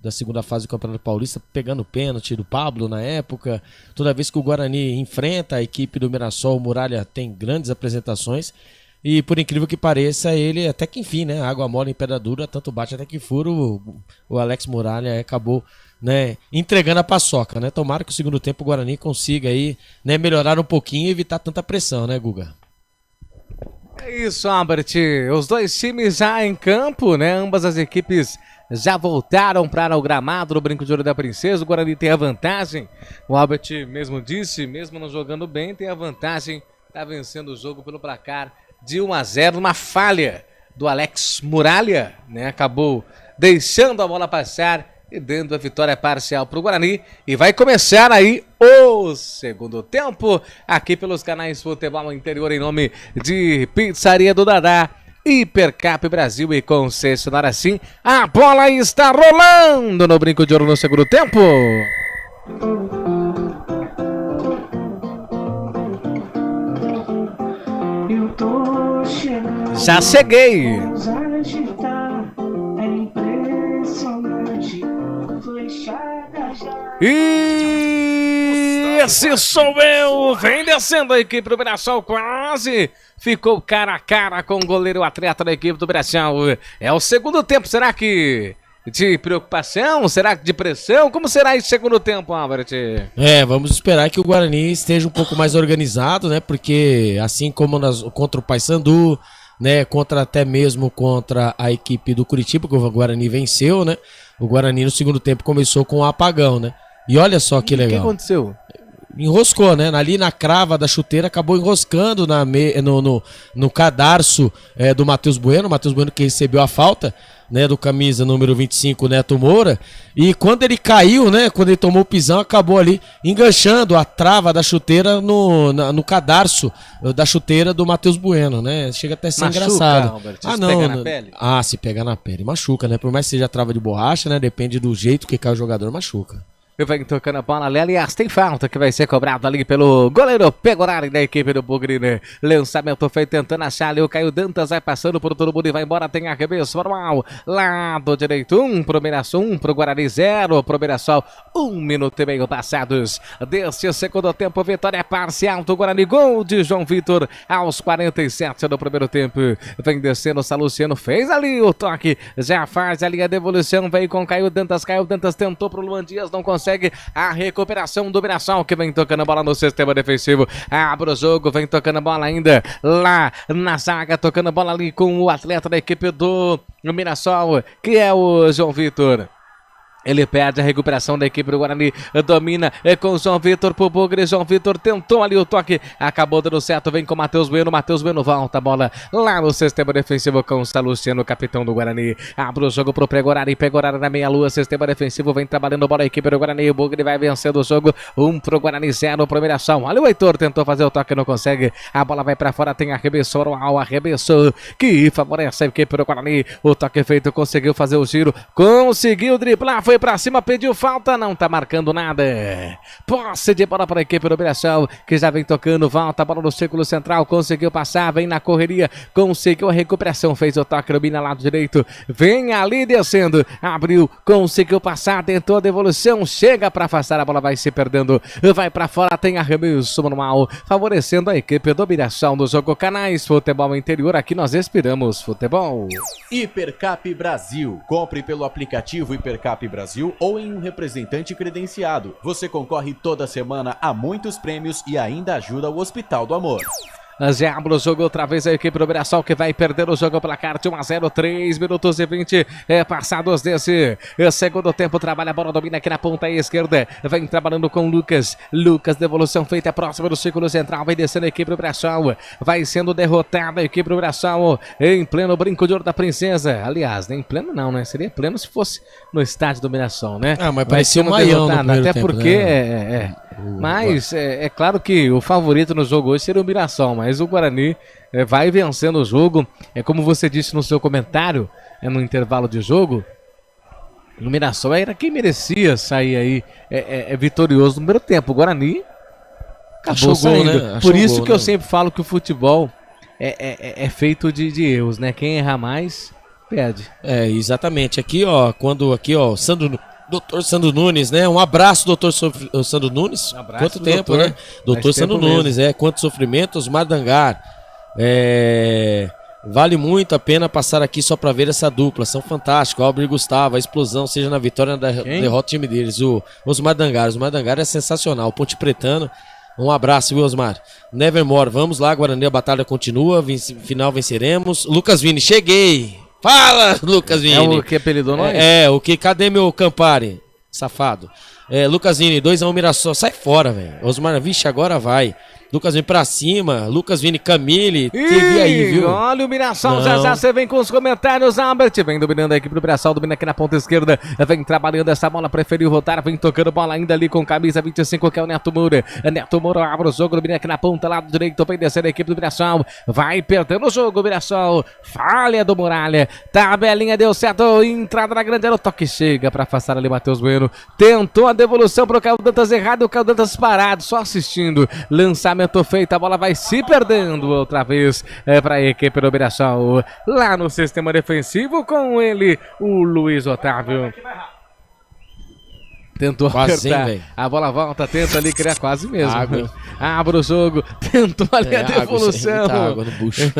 Speaker 11: da segunda fase do Campeonato Paulista, pegando pênalti do Pablo na época. Toda vez que o Guarani enfrenta a equipe do Mirassol, o Muralha tem grandes apresentações. E por incrível que pareça, ele até que enfim, né, água mole em pedra dura, tanto bate até que fura, o Alex Muralha acabou, né, entregando a paçoca, né? Tomara que o segundo tempo o Guarani consiga aí, né, melhorar um pouquinho e evitar tanta pressão, né, Guga?
Speaker 13: É isso, Albert. Os dois times já em campo, né? Ambas as equipes já voltaram para o gramado do Brinco de Ouro da Princesa. O Guarani tem a vantagem. O Albert mesmo disse, mesmo não jogando bem, tem a vantagem. Está vencendo o jogo pelo placar de 1-0, uma falha do Alex Muralha, né? Acabou deixando a bola passar e dando a vitória parcial para o Guarani. E vai começar aí o segundo tempo aqui pelos canais Futebol Interior, em nome de Pizzaria do Dadá, Hipercap Brasil e concessionária Sim. A bola está rolando no Brinco de Ouro no segundo tempo. Já cheguei. E esse sou eu. Vem descendo a equipe do Mirassol, quase ficou cara a cara com o goleiro atleta da equipe do Mirassol. É o segundo tempo, será que de preocupação? Será que de pressão? Como será esse segundo tempo, Albert?
Speaker 11: Vamos esperar que o Guarani esteja um pouco mais organizado, né? Porque assim como contra o Paysandu, né, até mesmo contra a equipe do Curitiba, que o Guarani venceu, né? O Guarani no segundo tempo começou com um apagão, né? E olha só que legal.
Speaker 13: O que aconteceu?
Speaker 11: Enroscou, né? Ali na crava da chuteira, acabou enroscando no cadarço do Matheus Bueno. O Matheus Bueno que recebeu a falta, né, do camisa número 25, Neto Moura. E quando ele caiu, né, quando ele tomou o pisão, acabou ali enganchando a trava da chuteira no cadarço da chuteira do Matheus Bueno, né? Chega até a ser engraçado.
Speaker 13: Albert, se pega na pele?
Speaker 11: Se pega na pele, machuca, né? Por mais que seja trava de borracha, né? Depende do jeito que cai o jogador, machuca.
Speaker 13: Vem tocando a bola ali, aliás, tem falta que vai ser cobrado ali pelo goleiro Pegorari da equipe do Bugre, né? Lançamento feito tentando achar ali, o Caio Dantas vai passando por todo mundo e vai embora, tem arremesso formal, lado direito, 1 pro Mirassol, 1 pro Guarani, 0 pro Mirassol, 1 minuto e meio passados deste segundo tempo, vitória parcial do Guarani, gol de João Vitor aos 47 do primeiro tempo, vem descendo o Saluciano, fez ali o toque, já faz ali a devolução, veio com Caio Dantas tentou pro Luan Dias, não consegue a recuperação do Mirassol, que vem tocando a bola no sistema defensivo, abre o jogo, vem tocando a bola ainda lá na zaga, tocando a bola ali com o atleta da equipe do Mirassol, que é o João Vitor. Ele perde a recuperação da equipe do Guarani, domina com o João Vitor pro Bugre, João Vitor tentou ali o toque, acabou dando certo, vem com o Matheus Bueno volta a bola lá no sistema defensivo com o Saluciano, capitão do Guarani, abre o jogo pro Pegorari na meia-lua, sistema defensivo, vem trabalhando a bola a equipe do Guarani, o Bugre vai vencendo o jogo, 1 pro Guarani, 0 pro Mirassol, olha o Heitor, tentou fazer o toque, não consegue, a bola vai pra fora, tem arremesso que favorece a equipe do Guarani, o toque feito, conseguiu fazer o giro, conseguiu driblar, foi pra cima, pediu falta, não tá marcando nada. Posse de bola para a equipe do Mirassol, que já vem tocando, volta a bola no círculo central, conseguiu passar, vem na correria, conseguiu a recuperação, fez o toque, domina lado direito, vem ali descendo, abriu, conseguiu passar, tentou a devolução, chega para afastar, a bola vai se perdendo, vai para fora, tem arremesso manual, favorecendo a equipe do Mirassol no jogo. Canais Futebol Interior, aqui nós respiramos futebol.
Speaker 20: Hipercap Brasil, compre pelo aplicativo Hipercap Brasil ou em um representante credenciado. Você concorre toda semana a muitos prêmios e ainda ajuda o Hospital do Amor.
Speaker 13: Já abre o jogo outra vez a equipe do Mirassol, que vai perder o jogo pela placar de 1-0, 3 minutos e 20 passados desse segundo tempo. Trabalha a bola, domina aqui na ponta esquerda, vem trabalhando com o Lucas, devolução feita próxima do círculo central, vai descendo a equipe do Mirassol, vai sendo derrotada a equipe do Mirassol em pleno Brinco de Ouro da Princesa. Aliás, nem pleno não, né? Seria pleno se fosse no estádio do Mirassol, né?
Speaker 11: Mas parecia um maião no primeiro
Speaker 13: até
Speaker 11: tempo,
Speaker 13: porque
Speaker 11: né?
Speaker 13: Mas é claro que o favorito no jogo hoje seria o Mirassol, mas o Guarani vai vencendo o jogo. É como você disse no seu comentário, no intervalo de jogo, o Mirassol era quem merecia sair aí vitorioso no primeiro tempo. O Guarani Acabou
Speaker 11: Achou gol,
Speaker 13: saindo.
Speaker 11: né?
Speaker 13: Por
Speaker 11: Achou
Speaker 13: isso
Speaker 11: gol,
Speaker 13: que eu
Speaker 11: né?
Speaker 13: sempre falo que o futebol é feito de erros, né? Quem erra mais, perde.
Speaker 11: É, exatamente. Aqui, ó, Doutor Sandro Nunes, né? Um abraço, doutor Sandro Nunes.
Speaker 13: abraço,
Speaker 11: Quanto tempo,
Speaker 13: doutor.
Speaker 11: né? Doutor Sandro Nunes, quanto sofrimento, Osmar Dangar. Vale muito a pena passar aqui só pra ver essa dupla. São fantásticos. Albert e Gustavo, a explosão, seja na vitória ou na derrota do time deles. O Osmar Dangar. O Osmar Dangar é sensacional. Ponte Pretano. Um abraço, viu, Osmar? Nevermore, vamos lá, Guarani, a batalha continua. Final venceremos. Lucas Vini, cheguei! Fala, Lucas Vini!
Speaker 13: É o que apelidou nós?
Speaker 11: O que? Cadê meu Campari? Safado. Lucas Vini, 2-1 Mirassol. Sai fora, velho. Osmar, vixe, agora vai. Lucas Vini pra cima. Lucas Vini, Camille. TV aí, viu?
Speaker 13: Olha o Mirassol, já você vem com os comentários, Albert. Vem dominando a equipe do Mirassol, domina aqui na ponta esquerda. Vem trabalhando essa bola, preferiu voltar. Vem tocando bola ainda ali com camisa 25, que é o Neto Moura. Neto Moura abre o jogo, domina aqui na ponta, lado direito. Vem descendo a equipe do Mirassol. Vai perdendo o jogo, Mirassol. Falha do Muralha. Tabelinha deu certo. Entrada na grande área. O toque chega pra afastar ali Matheus Bueno. Tentou a devolução pro Caio Dantas errado. O Caio Dantas parado, só assistindo. Lançamento feito, a bola vai se perdendo outra vez para a equipe do Mirassol. Lá no sistema defensivo com ele, o Luiz Otávio. Tentou
Speaker 11: quase
Speaker 13: apertar,
Speaker 11: hein,
Speaker 13: a bola volta, tenta ali criar quase mesmo.
Speaker 11: Água.
Speaker 13: Abre o jogo, tentou ali a devolução.
Speaker 11: Água no bucho.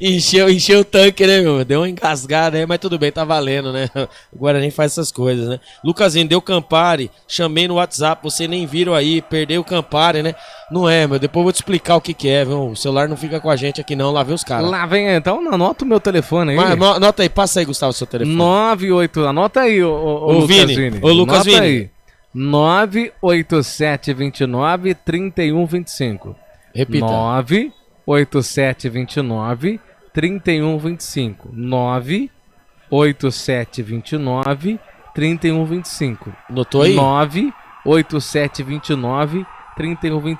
Speaker 11: Encheu o tanque, né, meu? Deu uma engasgada aí, mas tudo bem, tá valendo, né? O Guarani faz essas coisas, né? Lucasinho, deu Campari, chamei no WhatsApp, você nem viram aí, perdeu o Campari, né? Não é, meu, depois eu vou te explicar o que é, viu? O celular não fica com a gente aqui não, lá vem os caras.
Speaker 13: Lá vem, então anota o meu telefone aí.
Speaker 11: Mas, anota aí, passa aí, Gustavo, seu telefone.
Speaker 13: 98, anota aí, o
Speaker 11: Vini. O Lucas Vini.
Speaker 13: Aí. 98729-3125.
Speaker 11: Repita.
Speaker 13: 98729-3125. 98729-3125.
Speaker 11: Notou aí?
Speaker 13: 98729-3125.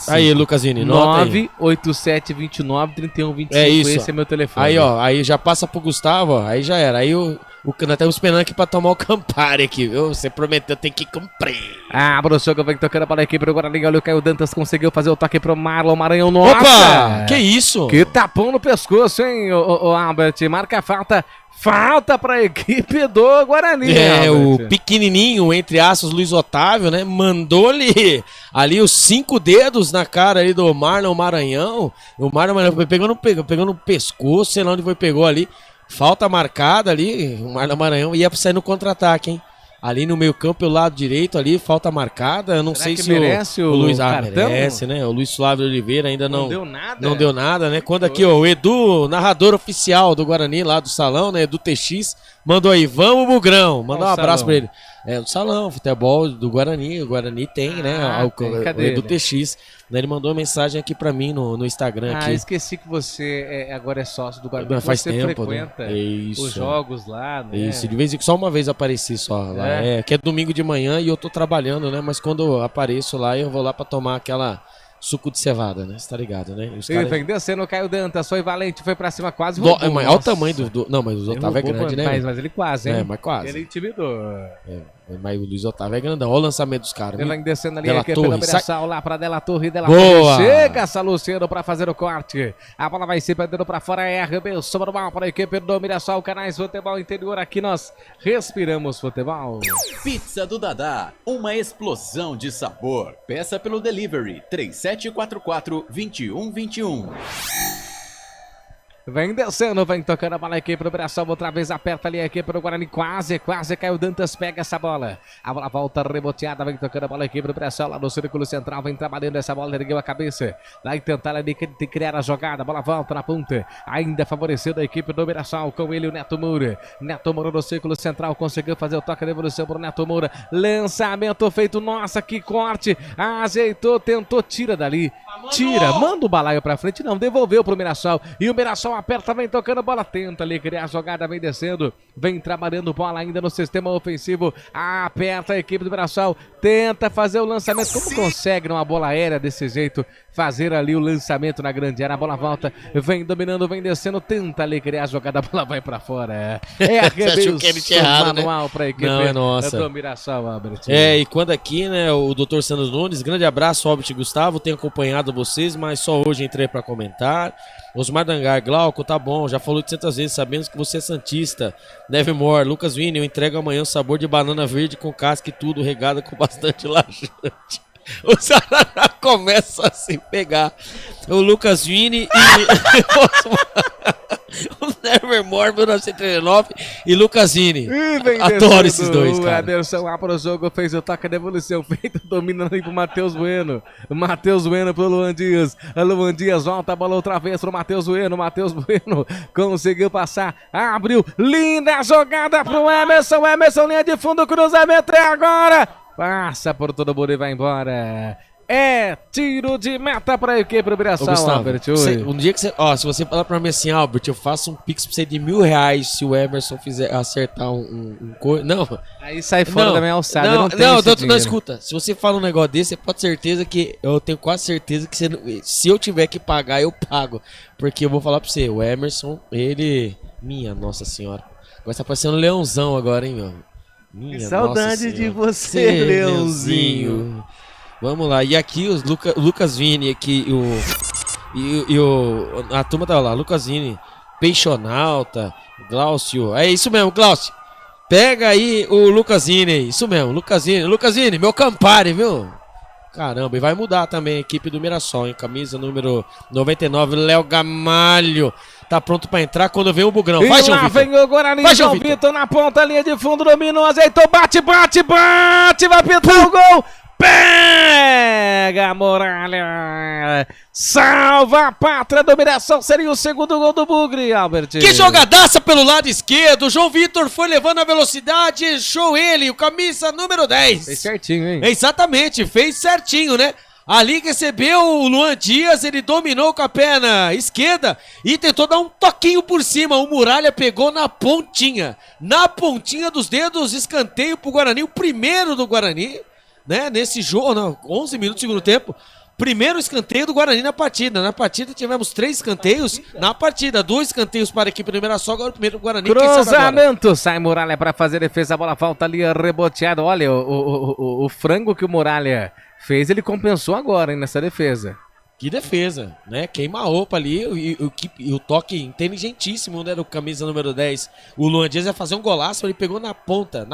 Speaker 11: Aí, Lucasini, nota aí.
Speaker 13: 98729-3125.
Speaker 11: É isso.
Speaker 13: Esse é meu telefone.
Speaker 11: Aí, ó, aí já passa pro Gustavo, ó, aí já era. Aí nós estamos esperando aqui pra tomar o Campari aqui, viu? Você prometeu, tem que cumprir.
Speaker 13: Abre o jogo, vem tocando para a equipe do Guarani. Olha o Caio Dantas, conseguiu fazer o toque pro Marlon Maranhão. Nossa!
Speaker 11: Opa! Que isso?
Speaker 13: Que tapão no pescoço, hein, o Albert? Marca a falta. Falta para a equipe do Guarani.
Speaker 11: O pequenininho, entre aspas, Luiz Otávio, né? Mandou-lhe ali os 5 dedos na cara ali do Marlon Maranhão. O Marlon Maranhão foi pegou no pescoço, sei lá onde foi, pegou ali. Falta marcada ali, o Marlon Maranhão ia sair no contra-ataque, hein? Ali no meio campo, pelo lado direito ali, falta marcada. Eu não sei se
Speaker 13: merece
Speaker 11: o Luiz
Speaker 13: cartão?
Speaker 11: Merece, né? O Luiz Flávio Oliveira ainda não
Speaker 13: deu nada.
Speaker 11: Não deu nada, né? Quando aqui, ó, o Edu, narrador oficial do Guarani lá do salão, né? Edu TX, mandou aí, vamos Bugrão. Mandou um abraço pra ele. É, do salão, futebol do Guarani. O Guarani tem, né? O Edu TX. Ele mandou uma mensagem aqui pra mim no Instagram. Aqui.
Speaker 13: Esqueci que você agora é sócio do Guarani.
Speaker 11: Faz
Speaker 13: você
Speaker 11: tempo,
Speaker 13: frequenta,
Speaker 11: né? Isso.
Speaker 13: Os jogos lá, né?
Speaker 11: Isso, de vez em quando, só uma vez apareci só lá. Que é domingo de manhã e eu tô trabalhando, né? Mas quando eu apareço lá, eu vou lá pra tomar aquela suco de cevada, né? Você tá ligado, né?
Speaker 13: Ele vem descendo o Caio Dantas, foi valente, foi pra cima, quase
Speaker 11: roubou. Olha o tamanho do... Não, mas o Otávio é grande, né?
Speaker 13: Mas ele quase, hein?
Speaker 11: É, mas quase.
Speaker 13: Ele intimidou.
Speaker 11: Mas o Luiz Otávio é grandão. Olha o lançamento dos caras.
Speaker 13: Ele vem descendo ali,
Speaker 11: Della
Speaker 13: aqui
Speaker 11: Torre,
Speaker 13: pela Mirassol, lá pra Della Torre.
Speaker 11: Boa!
Speaker 13: Chega Saluceno pra fazer o corte. A bola vai se perdendo pra fora, é arremesso normal para a equipe do Mirassol. Canais Futebol Interior, aqui nós respiramos futebol.
Speaker 20: Pizza do Dadá, uma explosão de sabor. Peça pelo delivery 3744-2121.
Speaker 13: Vem descendo, vem tocando a bola aqui pro Mirassol, outra vez aperta ali aqui pro Guarani, quase Caio Dantas pega essa bola. A bola volta reboteada, vem tocando a bola aqui pro Mirassol, lá no círculo central, vem trabalhando essa bola, ergueu a cabeça, vai tentar ali criar a jogada, a bola volta na ponta, ainda favorecendo a equipe do Mirassol, com ele o Neto Moura no círculo central, conseguiu fazer o toque de evolução pro Neto Moura, lançamento feito, nossa, que corte, ajeitou, tentou, tira dali, manda o balaio pra frente, não, devolveu pro Mirassol, e o Mirassol aperta, vem tocando bola, tenta ali criar a jogada, vem descendo, vem trabalhando bola ainda no sistema ofensivo, aperta a equipe do Mirassol, tenta fazer o lançamento, como consegue numa bola aérea desse jeito, fazer ali o lançamento na grande área, a bola volta, vem dominando, vem descendo, tenta ali criar a jogada, a bola vai pra fora. É arremesso manual, né? Pra equipe do Mirassol, Albert.
Speaker 11: E quando aqui, né, o Dr. Sandro Nunes, grande abraço, Albert e Gustavo, tenho acompanhado vocês, mas só hoje entrei pra comentar. Osmar Dangar, Glauco, tá bom, já falou 800 vezes, sabemos que você é santista. Nevermore, Lucas Vini, eu entrego amanhã o sabor de banana verde com casca e tudo, regada com bastante laxante. O Sarará começa a se pegar. O Lucas Vini e o Nevermore 1939 e Lucas Vini. Adoro esses dois, cara.
Speaker 13: O Ederson lá pro jogo, fez o toque de evolução feito, dominando aí pro Matheus Bueno. Matheus Bueno pro Luan Dias. Luan Dias volta a bola outra vez pro Matheus Bueno. Matheus Bueno conseguiu passar, abriu, linda jogada pro Emerson. Emerson, linha de fundo, cruzamento é agora. Passa por todo mundo e vai embora. É tiro de meta para a equipe do Mirassol, Albert.
Speaker 11: Um dia que você... se você falar para mim assim, Albert, eu faço um pix pra você de R$1.000 se o Emerson fizer acertar um coisa... Não.
Speaker 13: Aí sai fora da minha alçada.
Speaker 11: Não, escuta. Se você fala um negócio desse, você pode ter certeza que... Eu tenho quase certeza que se eu tiver que pagar, eu pago. Porque eu vou falar para você, o Emerson, ele... Minha Nossa Senhora. Agora tá parecendo um leãozão agora, hein, meu?
Speaker 13: Que saudade de você, Leãozinho.
Speaker 11: Vamos lá, e aqui os Lucas Vini, aqui a turma tá lá, Lucas Vini, Peixonalta, Glaucio, é isso mesmo, Glaucio. Pega aí o Lucas Vini aí, isso mesmo, Lucas Vini, meu Campari, viu? Caramba, e vai mudar também a equipe do Mirassol, hein? Camisa número 99, Léo Gamalho. Tá pronto pra entrar quando vem o Bugrão.
Speaker 13: Vai, João Vitor. Vem o Guarani, João Vitor na ponta, linha de fundo, dominou, azeitou, bate, vai pintar o gol. Pega a Muralha. Salva a pátria do Mirassol. Seria o segundo gol do Bugre, Albert.
Speaker 11: Que jogadaça pelo lado esquerdo. O João Vitor foi levando a velocidade. Deixou ele, o camisa número 10.
Speaker 13: Fez certinho, hein?
Speaker 11: Exatamente, fez certinho, né? Ali recebeu o Luan Dias, ele dominou com a perna esquerda e tentou dar um toquinho por cima. O Muralha pegou na pontinha dos dedos, escanteio pro Guarani, o primeiro do Guarani, né? Nesse jogo, 11 minutos do segundo tempo. Primeiro escanteio do Guarani na partida. Na partida tivemos 3 escanteios na partida. 2 escanteios para a equipe do Mirassol, agora o primeiro do Guarani.
Speaker 13: Cruzamento, sai Muralha para fazer defesa, a bola volta ali reboteada. Olha, o frango que o Muralha fez, ele compensou agora, hein, nessa defesa.
Speaker 11: Que defesa, né? Queima a roupa ali e o toque inteligentíssimo, né, do camisa número 10. O Luan Dias ia fazer um golaço, ele pegou na ponta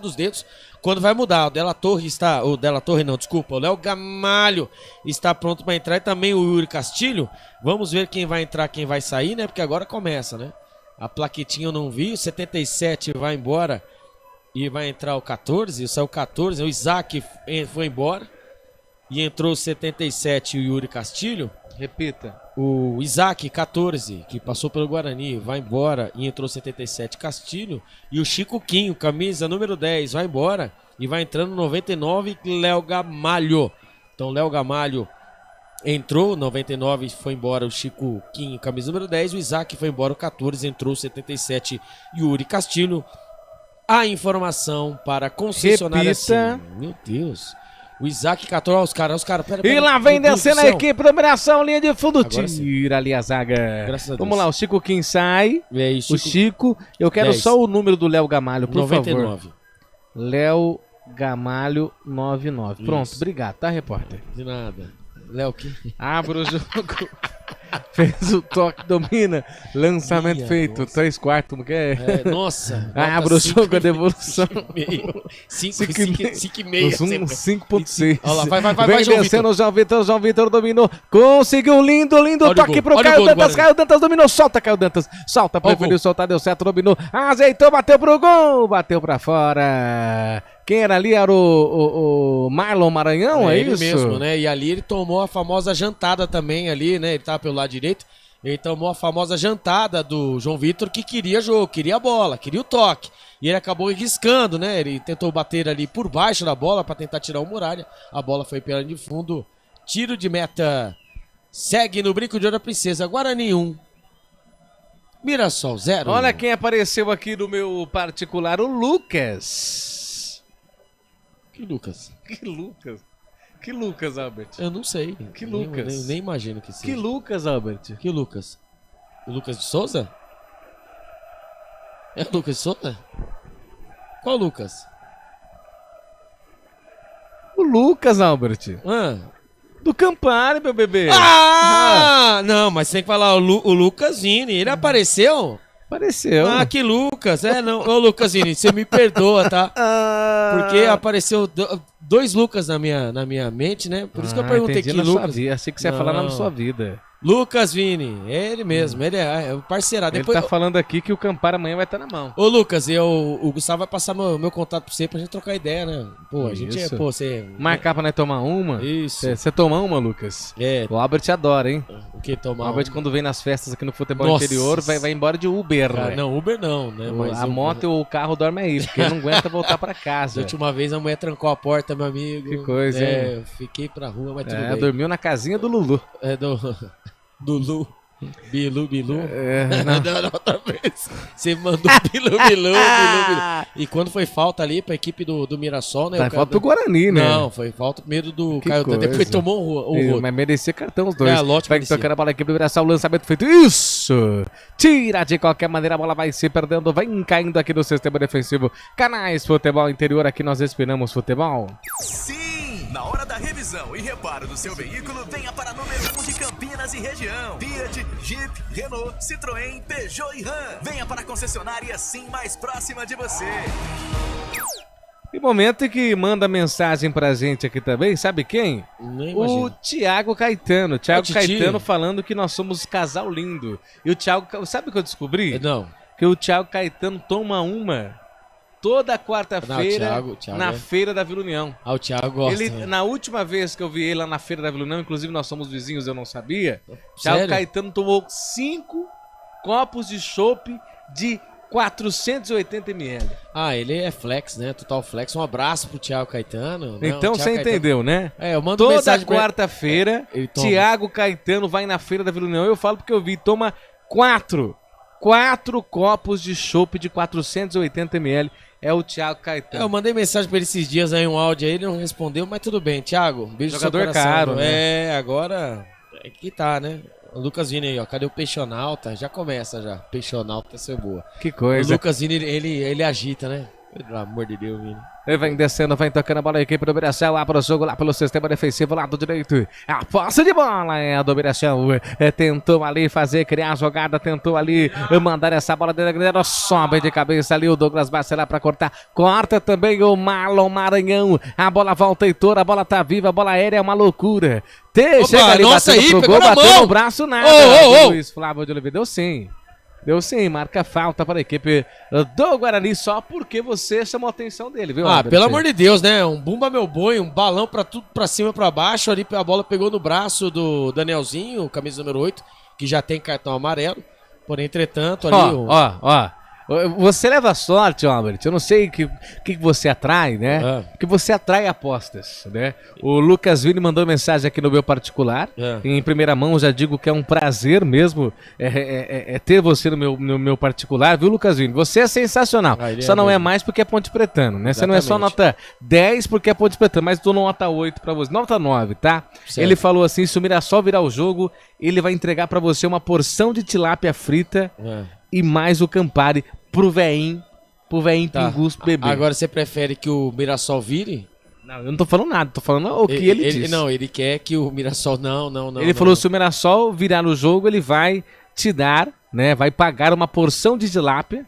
Speaker 11: dos dedos. Quando vai mudar, o Léo Gamalho está pronto para entrar e também o Yuri Castilho. Vamos ver quem vai entrar, quem vai sair, né? Porque agora começa, né? A plaquetinha eu não vi, o 77 vai embora e vai entrar o 14, saiu o 14, o Isaac foi embora. E entrou o 77 e o Yuri Castilho.
Speaker 13: Repita.
Speaker 11: O Isaac, 14, que passou pelo Guarani, vai embora. E entrou o 77 Castilho. E o Chico Quinho, camisa número 10, vai embora. E vai entrando 99, Léo Gamalho. Então, Léo Gamalho entrou, 99 foi embora o Chico Quinho, camisa número 10. O Isaac foi embora, o 14, entrou o 77 Yuri Castilho. A informação para a concessionária.
Speaker 13: Repita.
Speaker 11: Meu Deus. O Isaac catou os caras, pera.
Speaker 13: E lá vem descendo a equipe do Mirassol, linha de fundo, tira ali a zaga. Vamos lá, o Chico Kim sai.
Speaker 11: Aí,
Speaker 13: o Chico, eu quero 10. Só o número do Léo Gamalho, por
Speaker 11: 99.
Speaker 13: favor. Léo Gamalho 99. Pronto, obrigado, tá, repórter?
Speaker 11: De nada. Léo que
Speaker 13: abre o jogo. Fez o toque, domina. Lançamento minha feito.
Speaker 11: Nossa.
Speaker 13: 3/4, como que é?
Speaker 11: Nossa.
Speaker 13: Abre o jogo, a devolução.
Speaker 11: 5,5.
Speaker 13: 5,6.
Speaker 11: Olha lá, vai,
Speaker 13: vem
Speaker 11: João
Speaker 13: descendo
Speaker 11: Vitor.
Speaker 13: o João Vitor dominou. Conseguiu lindo toque pro Caio Dantas. Caio Dantas dominou. Solta, Caio Dantas. Solta, preferiu soltar, deu certo, dominou. Azeitou, bateu pro gol. Bateu pra fora. Quem era ali era o Marlon Maranhão, é
Speaker 11: ele
Speaker 13: isso?
Speaker 11: Mesmo, né? E ali ele tomou a famosa jantada também ali, né? Ele tava pelo lado direito. Ele tomou a famosa jantada do João Vitor, que queria jogo, queria a bola, queria o toque. E ele acabou riscando, né? Ele tentou bater ali por baixo da bola para tentar tirar o Muralha. A bola foi pela de fundo. Tiro de meta. Segue no brinco de ouro a Princesa. Guarani 1. Mirassol 0.
Speaker 13: Olha quem apareceu aqui no meu particular, o Lucas.
Speaker 11: Que Lucas?
Speaker 13: Que Lucas, Albert?
Speaker 11: Eu não sei.
Speaker 13: Que Lucas?
Speaker 11: Nem imagino que seja.
Speaker 13: Que Lucas, Albert?
Speaker 11: Que Lucas? O Lucas de Souza? É o Lucas de Souza? Qual Lucas?
Speaker 13: O Lucas, Albert. Do Campari, meu bebê.
Speaker 11: Não, mas você tem que falar o Lucas Vini. Ele apareceu?
Speaker 13: Apareceu.
Speaker 11: Que Lucas. Não. Ô, Lucas Vini, você me perdoa, tá? Porque apareceu 2 Lucas na minha mente, né? Por isso que eu perguntei que Lucas.
Speaker 13: Achei que você ia falar na sua vida.
Speaker 11: Lucas Vini, ele mesmo, ele é o parceirado.
Speaker 13: Ele tá falando aqui que o Campari amanhã vai estar na mão.
Speaker 11: Ô, Lucas, o Gustavo vai passar meu contato pra você pra gente trocar ideia, né? Pô, a gente você...
Speaker 13: Marcar pra nós tomar uma?
Speaker 11: Isso.
Speaker 13: Você toma uma, Lucas?
Speaker 11: É.
Speaker 13: O Albert adora, hein?
Speaker 11: O que tomar?
Speaker 13: O Albert, quando vem nas festas aqui no futebol interior, vai embora de Uber, né?
Speaker 11: Não, Uber não, né? Mas
Speaker 13: a moto ou o carro dorme aí, porque não aguenta voltar pra casa.
Speaker 11: Da última vez a mulher trancou a porta, meu amigo.
Speaker 13: Que coisa, hein?
Speaker 11: Eu fiquei pra rua, mas tudo bem.
Speaker 13: Dormiu na casinha do Lulu.
Speaker 11: Do Lu. Bilu.
Speaker 13: Não,
Speaker 11: outra vez. Você mandou Bilu. E quando foi falta ali pra equipe do Mirassol, né?
Speaker 13: Falta pro Guarani, né?
Speaker 11: Não, foi falta primeiro do Caio. Depois tomou o rodo.
Speaker 13: Mas merecia cartão os dois.
Speaker 11: Lote
Speaker 13: vai tocando a bola, a equipe do Mirassol, o lançamento feito. Isso! Tira de qualquer maneira, a bola vai se perdendo, vai caindo aqui no sistema defensivo. Canais Futebol Interior, aqui nós respiramos futebol.
Speaker 5: Sim! Na hora da revisão e reparo do seu veículo, venha para a número 1 de Campinas e região. Fiat, Jeep, Renault, Citroën, Peugeot e Ram. Venha para a concessionária Sim mais próxima de você.
Speaker 13: E momento que manda mensagem pra gente aqui também, sabe quem? O Thiago Caetano. Thiago Caetano falando que nós somos casal lindo. E o Thiago, sabe o que eu descobri?
Speaker 11: Não.
Speaker 13: Que o Thiago Caetano toma uma toda quarta-feira na Feira da Vila União.
Speaker 11: O Thiago gosta.
Speaker 13: Na última vez que eu vi ele lá na Feira da Vila União, inclusive nós somos vizinhos, eu não sabia. Thiago Caetano tomou 5 copos de chopp de 480 ml.
Speaker 11: Ele é flex, né? Total flex. Um abraço pro Thiago Caetano.
Speaker 13: Então você entendeu, né?
Speaker 11: Eu mando
Speaker 13: mensagem toda quarta-feira, Thiago Caetano vai na Feira da Vila União. Eu falo porque eu vi, toma 4 copos de chopp de 480 ml. É o Thiago Caetano.
Speaker 11: Eu mandei mensagem pra ele esses dias aí, um áudio aí, ele não respondeu, mas tudo bem. Thiago, beijo no seu coração.
Speaker 13: Jogador caro, né?
Speaker 11: Agora é que tá, né? O Lucas Vini aí, ó. Cadê o Peixonauta? Já começa já. Peixonauta ser boa.
Speaker 13: Que coisa.
Speaker 11: O Lucas Vini, ele agita, né? Pelo amor de Deus, Vini.
Speaker 13: Ele vem descendo, vai tocando a bola, a equipe do Mirassol, lá para o jogo, lá pelo sistema defensivo, lado direito. A posse de bola é a do Mirassol. Tentou ali criar a jogada, tentou ali mandar essa bola dentro da grande, sobe de cabeça ali o Douglas Bacelar para cortar. Corta também o Marlon Maranhão. A bola volta, Heitor, a bola tá viva, a bola aérea é uma loucura. Chega ali, bateu pro gol, bateu no braço, nada. Luiz Flávio de Oliveira, deu sim, marca falta para a equipe do Guarani, só porque você chamou a atenção dele, viu?
Speaker 11: Pelo amor de Deus, né? Um bumba meu boi, um balão pra tudo, pra cima, pra baixo, ali a bola pegou no braço do Danielzinho, camisa número 8, que já tem cartão amarelo, porém, entretanto, ali...
Speaker 13: Você leva sorte, Albert. Eu não sei o que você atrai, né? Porque você atrai apostas, né? O Lucas Vini mandou mensagem aqui no meu particular. Em primeira mão, eu já digo que é um prazer mesmo ter você no meu particular, viu, Lucas Vini? Você é sensacional. Só não é mais porque é Ponte Pretano, né? Exatamente. Você não é só nota 10 porque é Ponte Pretano, mas dou nota 8 pra você. Nota 9, tá? Certo. Ele falou assim, se o Mirassol virar o jogo, ele vai entregar pra você uma porção de tilápia frita e mais o Campari pro veinho pingus beber.
Speaker 11: Agora você prefere que o Mirassol vire?
Speaker 13: Não, eu não tô falando nada, tô falando o que ele disse.
Speaker 11: Não, ele quer que o Mirassol... Não.
Speaker 13: Ele falou, se o Mirassol virar no jogo, ele vai te dar, né, vai pagar uma porção de tilápia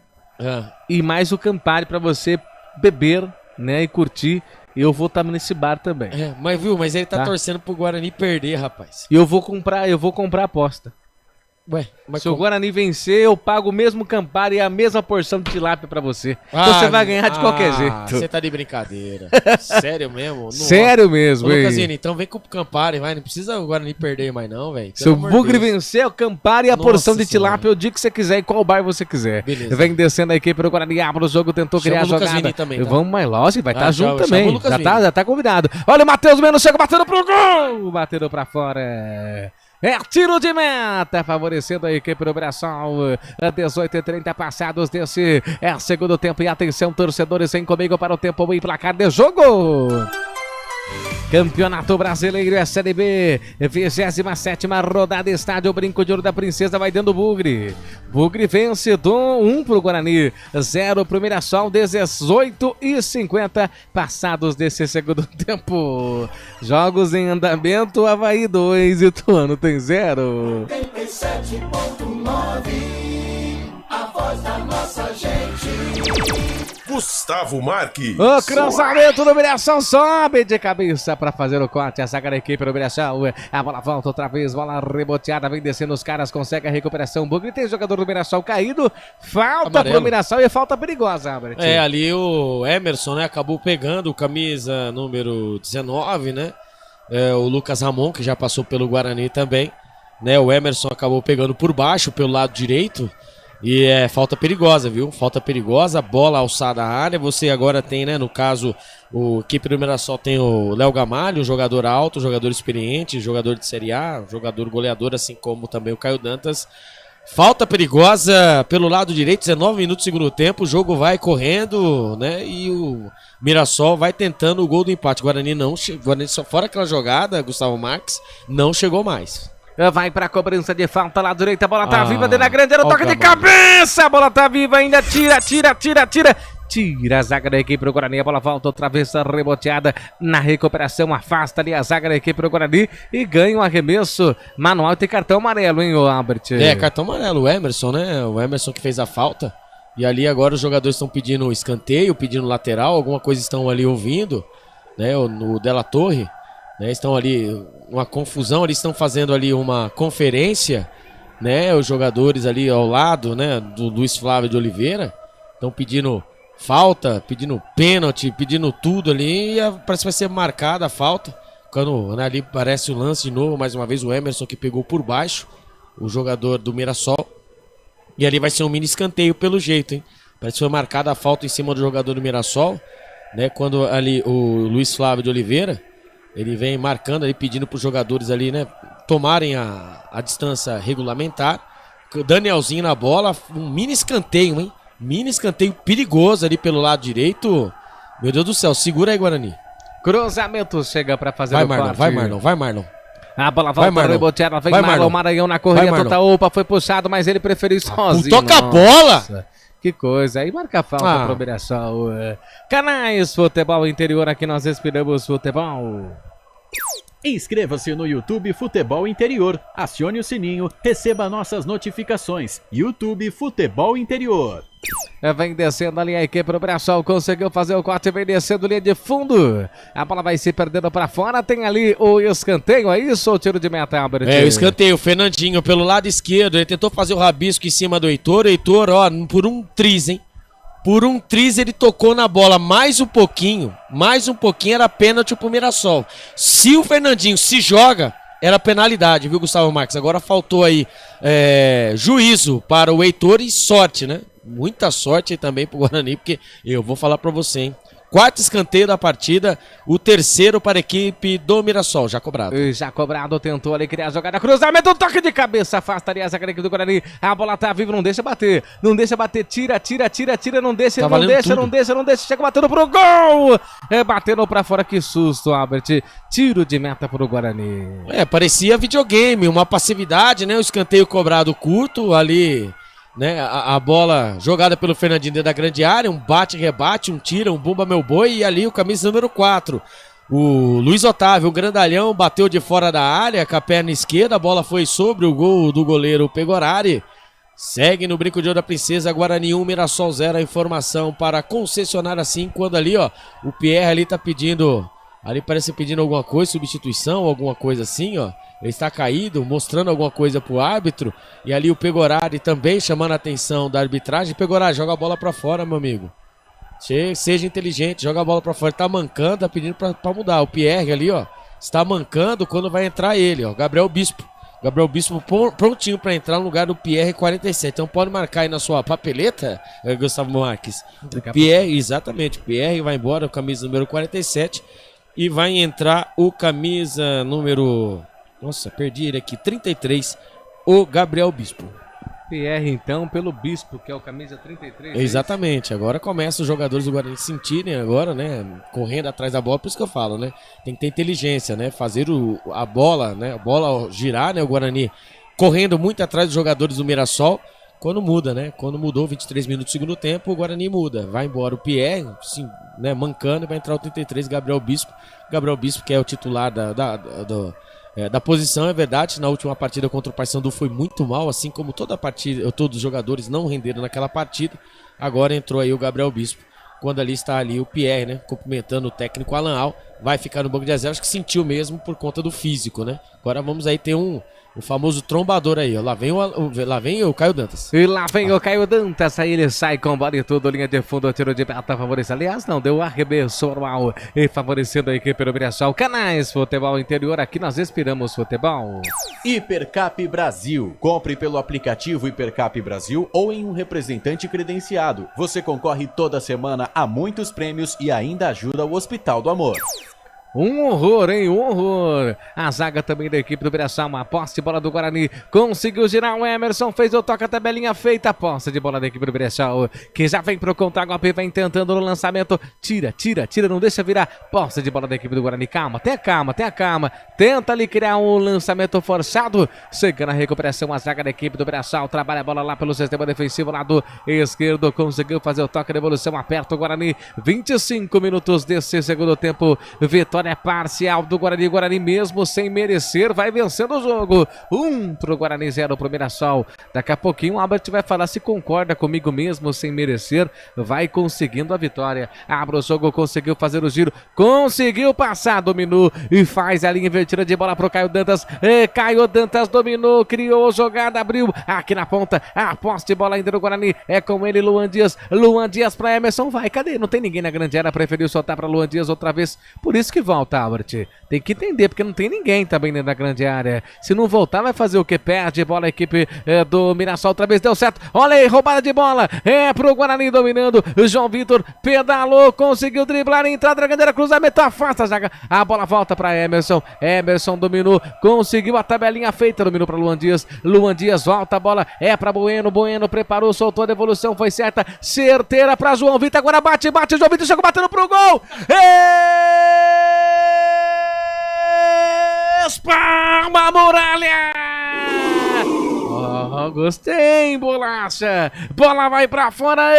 Speaker 13: e mais o Campari pra você beber, né, e curtir. E eu vou estar nesse bar também.
Speaker 11: Mas ele tá torcendo pro Guarani perder, rapaz.
Speaker 13: E eu vou comprar a aposta. Se o Guarani vencer, eu pago o mesmo Campari e a mesma porção de tilápia pra você. Então você vai ganhar de qualquer jeito.
Speaker 11: Você tá de brincadeira. Sério mesmo?
Speaker 13: Sério mesmo,
Speaker 11: hein? Lucasini, então vem com o Campari, vai. Não precisa o Guarani perder mais não, velho.
Speaker 13: Se o Bugre vencer, o Campari e a porção de tilápia, o dia que você quiser e qual bar você quiser. Beleza. Vem descendo a equipe do Guarani, abre o jogo, tentou criar a jogada.
Speaker 11: Também, tá?
Speaker 13: Vamos mais lógico, vai estar junto também. Já tá convidado. Olha o Matheus Meno, chega batendo pro gol! Batendo pra fora. É tiro de meta, favorecendo a equipe do Mirassol. 18h30 passados desse segundo tempo. E atenção, torcedores, vem comigo para o tempo e placar de jogo. Campeonato Brasileiro é Série B, 27ª rodada, estádio Brinco de Ouro da Princesa, vai dando Bugre. Bugre vence 1 pro Guarani, 0 pro Mirassol, 18h50 passados desse segundo tempo. Jogos em andamento, Avaí 2, Ituano tem 0.
Speaker 16: 87.9, a voz da nossa gente.
Speaker 19: Gustavo Marques.
Speaker 13: O cruzamento do Mirassol sobe de cabeça para fazer o corte. A zaga da equipe do Mirassol. A bola volta outra vez, bola reboteada, vem descendo os caras, consegue a recuperação. Bugre, tem jogador do Mirassol caído. Falta pro Mirassol e falta perigosa, Albert.
Speaker 11: Ali o Emerson, né, acabou pegando camisa número 19, né? O Lucas Ramon, que já passou pelo Guarani também, né? O Emerson acabou pegando por baixo, pelo lado direito. E é falta perigosa, viu? Falta perigosa, bola alçada à área. Você agora tem, né, no caso, o equipe do Mirassol tem o Léo Gamalho, um jogador alto, jogador experiente, jogador de Série A, jogador goleador, assim como também o Caio Dantas. Falta perigosa pelo lado direito, 19 minutos do segundo tempo, o jogo vai correndo, né? E o Mirassol vai tentando o gol do empate. Guarani não chegou, Guarani só fora aquela jogada, Gustavo Marques, não chegou mais.
Speaker 13: Vai pra cobrança de falta lá direita, a bola tá viva dentro da grande área, toque de cabeça, a bola tá viva ainda, tira a zaga da equipe do Guarani, a bola volta outra vez reboteada na recuperação, afasta ali a zaga da equipe do Guarani e ganha um arremesso manual e tem cartão amarelo, hein, Albert?
Speaker 11: Cartão amarelo, o Emerson, né, o Emerson que fez a falta, e ali agora os jogadores estão pedindo escanteio, pedindo lateral, alguma coisa estão ali ouvindo, né, no Della Torre. Né, estão ali, uma confusão, eles estão fazendo ali uma conferência, né, os jogadores ali ao lado, né, do Luiz Flávio de Oliveira, estão pedindo falta, pedindo pênalti, pedindo tudo ali, e parece que vai ser marcada a falta, quando, né, ali aparece o lance de novo, mais uma vez o Emerson que pegou por baixo, o jogador do Mirassol, e ali vai ser um mini escanteio pelo jeito, hein, parece que foi marcada a falta em cima do jogador do Mirassol, né, quando ali o Luiz Flávio de Oliveira, ele vem marcando ali, pedindo para os jogadores ali, né, tomarem a distância regulamentar. Danielzinho na bola, um mini escanteio, hein? Mini escanteio perigoso ali pelo lado direito. Meu Deus do céu, segura aí, Guarani.
Speaker 13: Cruzamento chega para fazer o corte.
Speaker 11: Vai, Marlon.
Speaker 13: A bola volta reboteada, vem Marlon, Maranhão na correria total, opa, foi puxado, mas ele preferiu sozinho.
Speaker 11: Toca a bola!
Speaker 13: Que coisa, aí marca a falta pro Mirassol. Canais Futebol Interior, aqui nós respiramos futebol.
Speaker 6: Inscreva-se no YouTube Futebol Interior, acione o sininho, receba nossas notificações. YouTube Futebol Interior.
Speaker 13: Vem descendo ali a equipe do Mirassol, conseguiu fazer o corte, vem descendo linha de fundo. A bola vai se perdendo para fora, tem ali o escanteio, é isso ou tiro de meta, Albert?
Speaker 11: O escanteio, o Fernandinho pelo lado esquerdo, ele tentou fazer o rabisco em cima do Heitor, ó, por um triz, hein? Por um triz ele tocou na bola mais um pouquinho era pênalti pro Mirassol. Se o Fernandinho se joga, era penalidade, viu, Gustavo Marques? Agora faltou aí juízo para o Heitor e sorte, né? Muita sorte aí também pro Guarani, porque eu vou falar pra você, hein? Quarto escanteio da partida, o terceiro para a equipe do Mirassol, já cobrado.
Speaker 13: Já cobrado, tentou ali criar a jogada, cruzamento, toque de cabeça, afasta ali a zaga da equipe do Guarani, a bola tá viva, não deixa bater, tira, não deixa,
Speaker 11: tá
Speaker 13: não deixa, chega batendo pro gol, batendo pra fora, que susto, Albert, tiro de meta pro Guarani.
Speaker 11: Parecia videogame, uma passividade, né, o escanteio cobrado curto ali, né, a bola jogada pelo Fernandinho dentro da grande área, um bate-rebate, um tira, um bumba meu boi, e ali o camisa número 4, o Luiz Otávio, o grandalhão, bateu de fora da área com a perna esquerda, a bola foi sobre o gol do goleiro Pegorari. Segue no Brinco de Ouro da Princesa, Guarani 1, Mirassol 0, a informação para concessionária assim, quando ali, ó, o Pierre ali tá pedindo, ali parece pedindo alguma coisa, substituição, alguma coisa assim, ó. Ele está caído, mostrando alguma coisa pro árbitro. E ali o Pegorari também chamando a atenção da arbitragem. Pegorari, joga a bola pra fora, meu amigo. Seja inteligente, joga a bola pra fora. Ele tá mancando, tá pedindo pra mudar. O Pierre ali, ó, está mancando quando vai entrar ele, ó. Gabriel Bispo prontinho pra entrar no lugar do Pierre 47. Então pode marcar aí na sua papeleta, Gustavo Marques. Pierre, exatamente. Pierre vai embora, o camisa número 47. E vai entrar o camisa número Nossa, perdi ele aqui. 33, o Gabriel Bispo.
Speaker 13: PR, então, pelo Bispo, que é o camisa 33.
Speaker 11: Exatamente. Agora começa os jogadores do Guarani sentirem agora, né? Correndo atrás da bola, por isso que eu falo, né? Tem que ter inteligência, né? Fazer a bola, né? A bola girar, né? O Guarani correndo muito atrás dos jogadores do Mirassol. Quando muda, né? Quando mudou 23 minutos do segundo tempo, o Guarani muda. Vai embora o Pierre, sim, né? Mancando, e vai entrar o 33, Gabriel Bispo. Gabriel Bispo, que é o titular da posição, é verdade. Na última partida contra o Paysandu foi muito mal, assim como todos os jogadores não renderam naquela partida. Agora entrou aí o Gabriel Bispo. Quando ali está ali o Pierre, né? Cumprimentando o técnico Alan Al. Vai ficar no banco de reservas, que sentiu mesmo por conta do físico, né? Agora vamos aí ter o famoso trombador aí, ó. Lá vem o Caio Dantas.
Speaker 13: E lá vem o Caio Dantas, aí ele sai com bola e tudo, linha de fundo, tiro de meta, favorece. Aliás, não, deu arremesso normal e favorecendo a equipe do Mirassol. Canais Futebol Interior, aqui nós respiramos futebol.
Speaker 20: Hipercap Brasil. Compre pelo aplicativo Hipercap Brasil ou em um representante credenciado. Você concorre toda semana a muitos prêmios e ainda ajuda o Hospital do Amor.
Speaker 13: Um horror, hein? Um horror. A zaga também da equipe do Mirassol. Uma posse de bola do Guarani. Conseguiu girar o Emerson. Fez o toque, a tabelinha feita. A posse de bola da equipe do Mirassol, que já vem pro contra-golpe. Vem tentando no lançamento. Tira. Não deixa virar. Posse de bola da equipe do Guarani. Calma, tenha calma. Tenta ali criar um lançamento forçado. Chega na recuperação a zaga da equipe do Mirassol. Trabalha a bola lá pelo sistema defensivo, lado esquerdo. Conseguiu fazer o toque de evolução. Aperta o Guarani. 25 minutos desse segundo tempo. Vitória parcial do Guarani. Guarani mesmo sem merecer vai vencendo o jogo. 1 pro Guarani, 0 pro Mirassol. Daqui a pouquinho o Albert vai falar se concorda comigo mesmo sem merecer. Vai conseguindo a vitória. Abre o jogo, conseguiu fazer o giro. Conseguiu passar, dominou e faz a linha invertida de bola pro Caio Dantas. Caio Dantas dominou, criou jogada, abriu aqui na ponta. A posse de bola ainda do Guarani. É com ele, Luan Dias. Luan Dias pra Emerson. Vai, cadê? Não tem ninguém na grande área. Preferiu soltar pra Luan Dias outra vez. Por isso que volta, Albert. Tem que entender, porque não tem ninguém também dentro da grande área. Se não voltar, vai fazer o que? Perde bola a equipe do Mirassol. Outra vez deu certo. Olha aí, roubada de bola. É pro Guarani dominando. João Vitor pedalou, conseguiu driblar, entrada da grande área, cruzamento, afasta a zaga. A bola volta para Emerson. Emerson dominou, conseguiu a tabelinha feita, dominou para Luan Dias. Luan Dias volta a bola, é para Bueno. Bueno preparou, soltou a devolução, foi certa, certeira para João Vitor. Agora bate. João Vitor chegou batendo pro gol. Espalma a muralha! Oh, gostei, bolacha! Bola vai pra fora,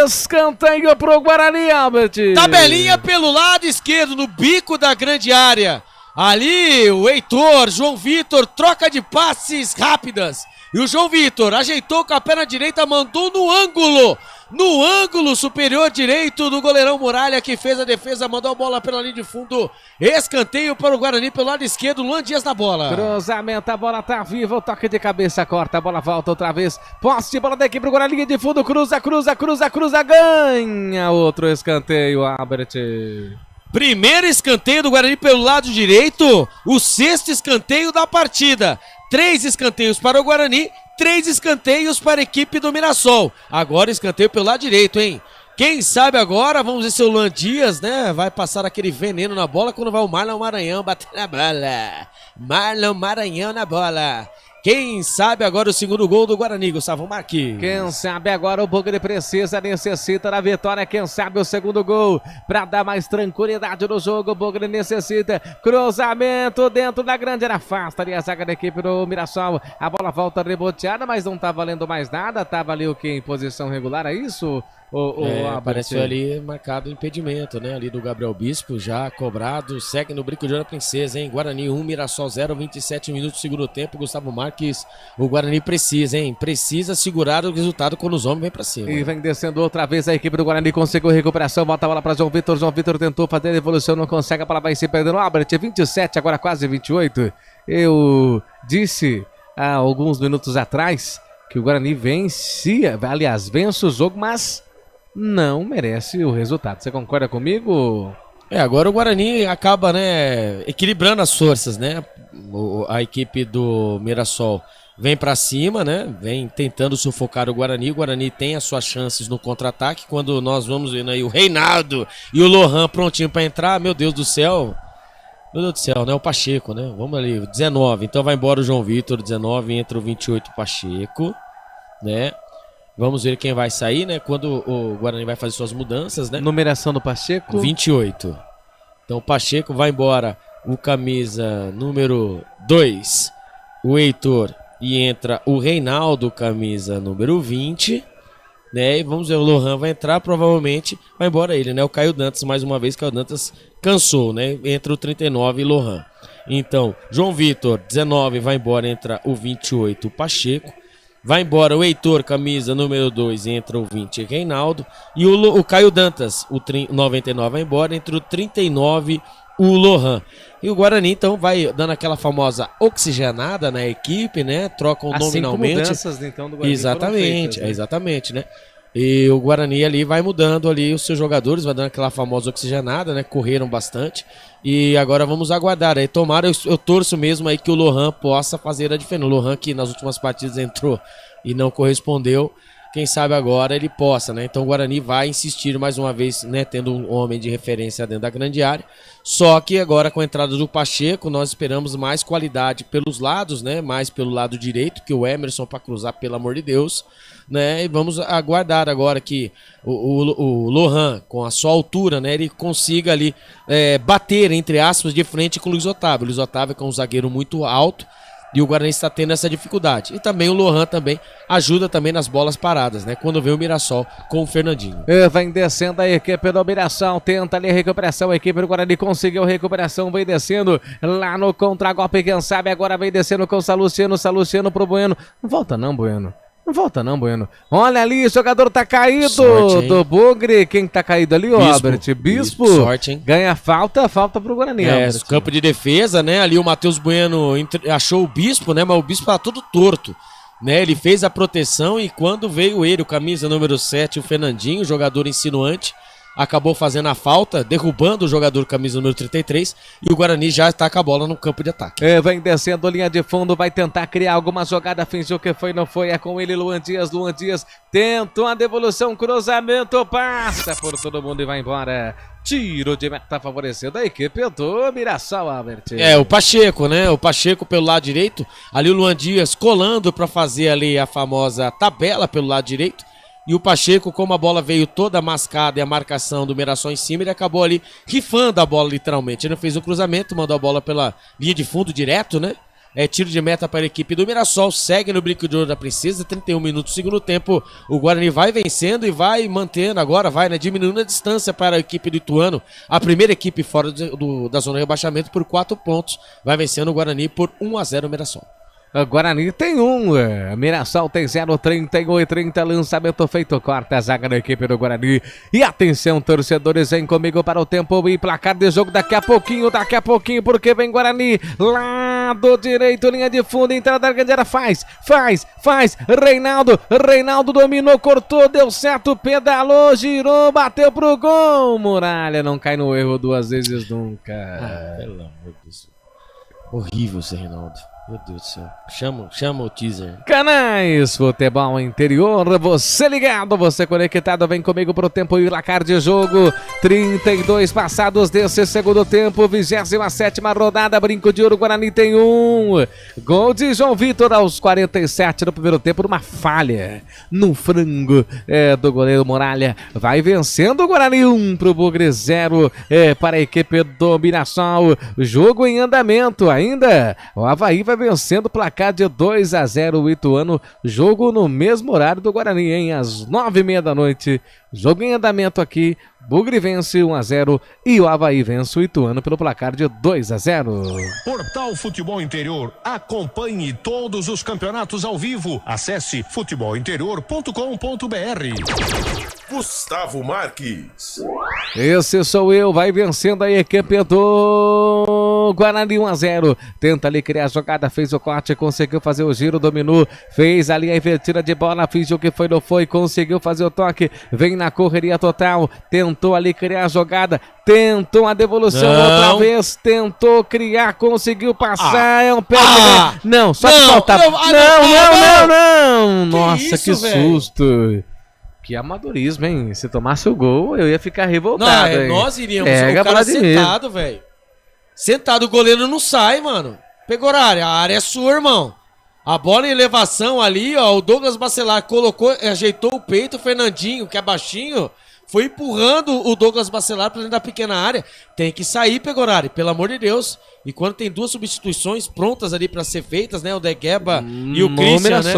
Speaker 13: escanteio pro Guarani, Albert!
Speaker 11: Tabelinha pelo lado esquerdo, no bico da grande área. Ali o Heitor, João Vitor, troca de passes rápidas. E o João Vitor ajeitou com a perna direita, mandou no ângulo superior direito do goleirão Muralha, que fez a defesa, mandou a bola pela linha de fundo. Escanteio para o Guarani pelo lado esquerdo, Luan Dias na bola.
Speaker 13: Cruzamento, a bola tá viva, o toque de cabeça, corta, a bola volta outra vez. Posse de bola da equipe do Guarani, linha de fundo, cruza, ganha outro escanteio, Albert.
Speaker 11: Primeiro escanteio do Guarani pelo lado direito, o sexto escanteio da partida. 3 escanteios para o Guarani, 3 escanteios para a equipe do Mirassol. Agora escanteio pelo lado direito, hein? Quem sabe agora, vamos ver se o Luan Dias, né, vai passar aquele veneno na bola quando vai o Marlon Maranhão bater na bola. Marlon Maranhão na bola. Quem sabe agora o segundo gol do Guarani, Gustavo Marques.
Speaker 13: Quem sabe agora o Bugre necessita da vitória. Quem sabe o segundo gol para dar mais tranquilidade no jogo. O Bugre necessita. Cruzamento dentro da grande área. Afasta ali a zaga da equipe do Mirassol. A bola volta reboteada, mas não tá valendo mais nada. Tava ali o que? Em posição regular, é isso?
Speaker 11: Apareceu ali marcado o impedimento, né? Ali do Gabriel Bispo, já cobrado. Segue no brinco de ouro a princesa, hein? Guarani 1, Mirassol 0, 27 minutos do segundo tempo. Gustavo Marques, o Guarani precisa, hein? Precisa segurar o resultado quando os homens vêm pra cima.
Speaker 13: E vem descendo outra vez a equipe do Guarani, conseguiu recuperação, volta a bola pra João Vitor. João Vitor tentou fazer a evolução, não consegue, a bola vai se perdendo. Albert, 27, agora quase 28. Eu disse há alguns minutos atrás que o Guarani vence o jogo, mas não merece o resultado. Você concorda comigo?
Speaker 11: Agora o Guarani acaba, né, equilibrando as forças, né? A equipe do Mirassol vem pra cima, né? Vem tentando sufocar o Guarani. O Guarani tem as suas chances no contra-ataque. Quando nós vamos vendo aí o Reinaldo e o Lohan prontinho pra entrar, meu Deus do céu. Meu Deus do céu, né? O Pacheco, né? Vamos ali, 19. Então vai embora o João Vitor, 19, entra o 28 Pacheco, né? Vamos ver quem vai sair, né? Quando o Guarani vai fazer suas mudanças, né?
Speaker 13: Numeração do Pacheco?
Speaker 11: 28. Então o Pacheco vai embora, o camisa número 2, o Heitor, e entra o Reinaldo, camisa número 20, né? E vamos ver, o Lohan vai entrar, provavelmente vai embora ele, né? O Caio Dantas, mais uma vez, Caio Dantas cansou, né? Entra o 39 e Lohan. Então, João Vitor, 19, vai embora, entra o 28, Pacheco. Vai embora o Heitor, camisa número 2, entra o 20, Reinaldo. E o Caio Dantas, o 99 vai embora, entra o 39, o Lohan. E o Guarani, então, vai dando aquela famosa oxigenada na equipe, né? Trocam nominalmente.
Speaker 13: Mudanças, então, do Guarani.
Speaker 11: Exatamente,
Speaker 13: feitas, né?
Speaker 11: Exatamente, né? E o Guarani ali vai mudando ali os seus jogadores, vai dando aquela famosa oxigenada, né? Correram bastante. E agora vamos aguardar. Aí tomara, eu torço mesmo aí que o Lohan possa fazer a diferença. O Lohan que nas últimas partidas entrou e não correspondeu. Quem sabe agora ele possa, né? Então o Guarani vai insistir mais uma vez, né? Tendo um homem de referência dentro da grande área. Só que agora com a entrada do Pacheco, nós esperamos mais qualidade pelos lados, né? Mais pelo lado direito, que o Emerson para cruzar, pelo amor de Deus, né? E vamos aguardar agora que o Lohan, com a sua altura, né? Ele consiga ali bater, entre aspas, de frente com o Luiz Otávio. O Luiz Otávio é um zagueiro muito alto. E o Guarani está tendo essa dificuldade. E também o Lohan também ajuda também nas bolas paradas, né? Quando vê o Mirassol com o Fernandinho.
Speaker 13: Vem descendo a equipe do Mirassol, tenta ali a recuperação, a equipe do Guarani conseguiu a recuperação, vem descendo lá no contragolpe, quem sabe agora vem descendo com o Salustiano pro Bueno. Não volta não, Bueno. Não volta não, Bueno. Olha ali, o jogador tá caído. Sorte, do Bugre. Quem tá caído ali, ó, Albert? Bispo.
Speaker 11: Sorte, hein?
Speaker 13: Ganha falta pro Guarani.
Speaker 11: Campo de defesa, né? Ali o Matheus Bueno achou o Bispo, né? Mas o Bispo tá todo torto, né? Ele fez a proteção e quando veio ele, o camisa número 7, o Fernandinho, jogador insinuante, acabou fazendo a falta, derrubando o jogador camisa número 33 e o Guarani já está com a bola no campo de ataque.
Speaker 13: Vem descendo linha de fundo, vai tentar criar alguma jogada, fingiu que foi, não foi, é com ele, Luan Dias tentou a devolução, cruzamento, passa por todo mundo e vai embora. Tiro de meta favorecendo a equipe do Mirassol, Albert.
Speaker 11: O Pacheco, né? O Pacheco pelo lado direito, ali o Luan Dias colando para fazer ali a famosa tabela pelo lado direito. E o Pacheco, como a bola veio toda mascada e a marcação do Mirassol em cima, ele acabou ali rifando a bola literalmente. Ele não fez o cruzamento, mandou a bola pela linha de fundo direto, né? Tiro de meta para a equipe do Mirassol, segue no brinco de ouro da Princesa, 31 minutos do segundo tempo. O Guarani vai vencendo e vai mantendo agora, né, diminuindo a distância para a equipe do Ituano. A primeira equipe fora da zona de rebaixamento por 4 pontos. Vai vencendo o Guarani por 1-0 o Mirassol.
Speaker 13: Guarani tem Mirassol tem 0, 38-30, lançamento feito, corta a zaga da equipe do Guarani. E atenção, torcedores, vem comigo para o tempo e placar de jogo daqui a pouquinho, porque vem Guarani, lado direito, linha de fundo, entrada da grande área, faz, Reinaldo dominou, cortou, deu certo, pedalou, girou, bateu pro gol, Muralha não cai no erro 2 vezes nunca.
Speaker 11: Pelo amor de Deus, horrível esse Reinaldo. Meu Deus do céu. Chama o teaser.
Speaker 13: Canais Futebol Interior, você ligado, você conectado, vem comigo pro tempo e placar de jogo. 32 passados desse segundo tempo, 27ª rodada, brinco de ouro, Guarani tem 1. Gol de João Vitor aos 47 no primeiro tempo, numa falha no frango do goleiro Muralha. Vai vencendo o Guarani, 1 pro Bugre, 0 para a equipe do Mirassol. Jogo em andamento ainda. O Avaí vai vencendo o placar de 2-0 o Ituano, jogo no mesmo horário do Guarani, hein? Às 9h30 da noite, jogo em andamento aqui, Bugre vence 1-0 e o Avaí vence o Ituano pelo placar de 2-0.
Speaker 14: Portal Futebol Interior, acompanhe todos os campeonatos ao vivo, acesse futebolinterior.com.br.
Speaker 19: Gustavo Marques.
Speaker 13: Esse sou eu, vai vencendo a equipe do Guarani 1-0, tenta ali criar a jogada, fez o corte, conseguiu fazer o giro, dominou, fez ali a invertida de bola, fingiu que foi, não foi, conseguiu fazer o toque, vem na correria total, tentou ali criar a jogada, tentou a devolução outra vez, tentou criar, conseguiu passar, é um pé de... Não, só que faltava. Não. Nossa, que susto. Que amadorismo, hein? Se tomasse o gol, eu ia ficar revoltado.
Speaker 11: Nós iríamos.
Speaker 13: O
Speaker 11: cara sentado, velho. Sentado, o goleiro não sai, mano. Pegorari, a área é sua, irmão. A bola em elevação ali, ó, o Douglas Bacelar colocou, ajeitou o peito, o Fernandinho, que é baixinho, foi empurrando o Douglas Bacelar pra dentro da pequena área. Tem que sair, Pegorari, pelo amor de Deus. E quando tem duas substituições prontas ali pra ser feitas, né, o Negueba e o Christian, né?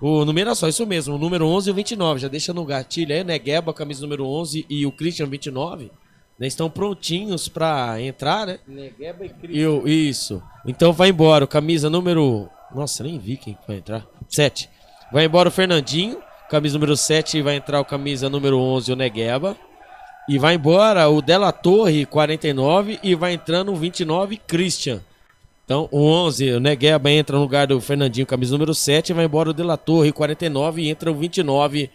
Speaker 11: O Mirassol, isso mesmo, o número 11 e o 29, já deixa no gatilho aí, Negueba, camisa número 11 e o Christian 29, né, estão prontinhos pra entrar, né?
Speaker 13: Negueba e Christian.
Speaker 11: Isso, então vai embora, o camisa número... Nossa, nem vi quem vai entrar. 7. Vai embora o Fernandinho, camisa número 7, e vai entrar o camisa número 11, o Negueba. E vai embora o Della Torre, 49, e vai entrando o 29, Christian. Então, o 11, o Negueba entra no lugar do Fernandinho, camisa número 7, e vai embora o Della Torre, 49, e entra o 29,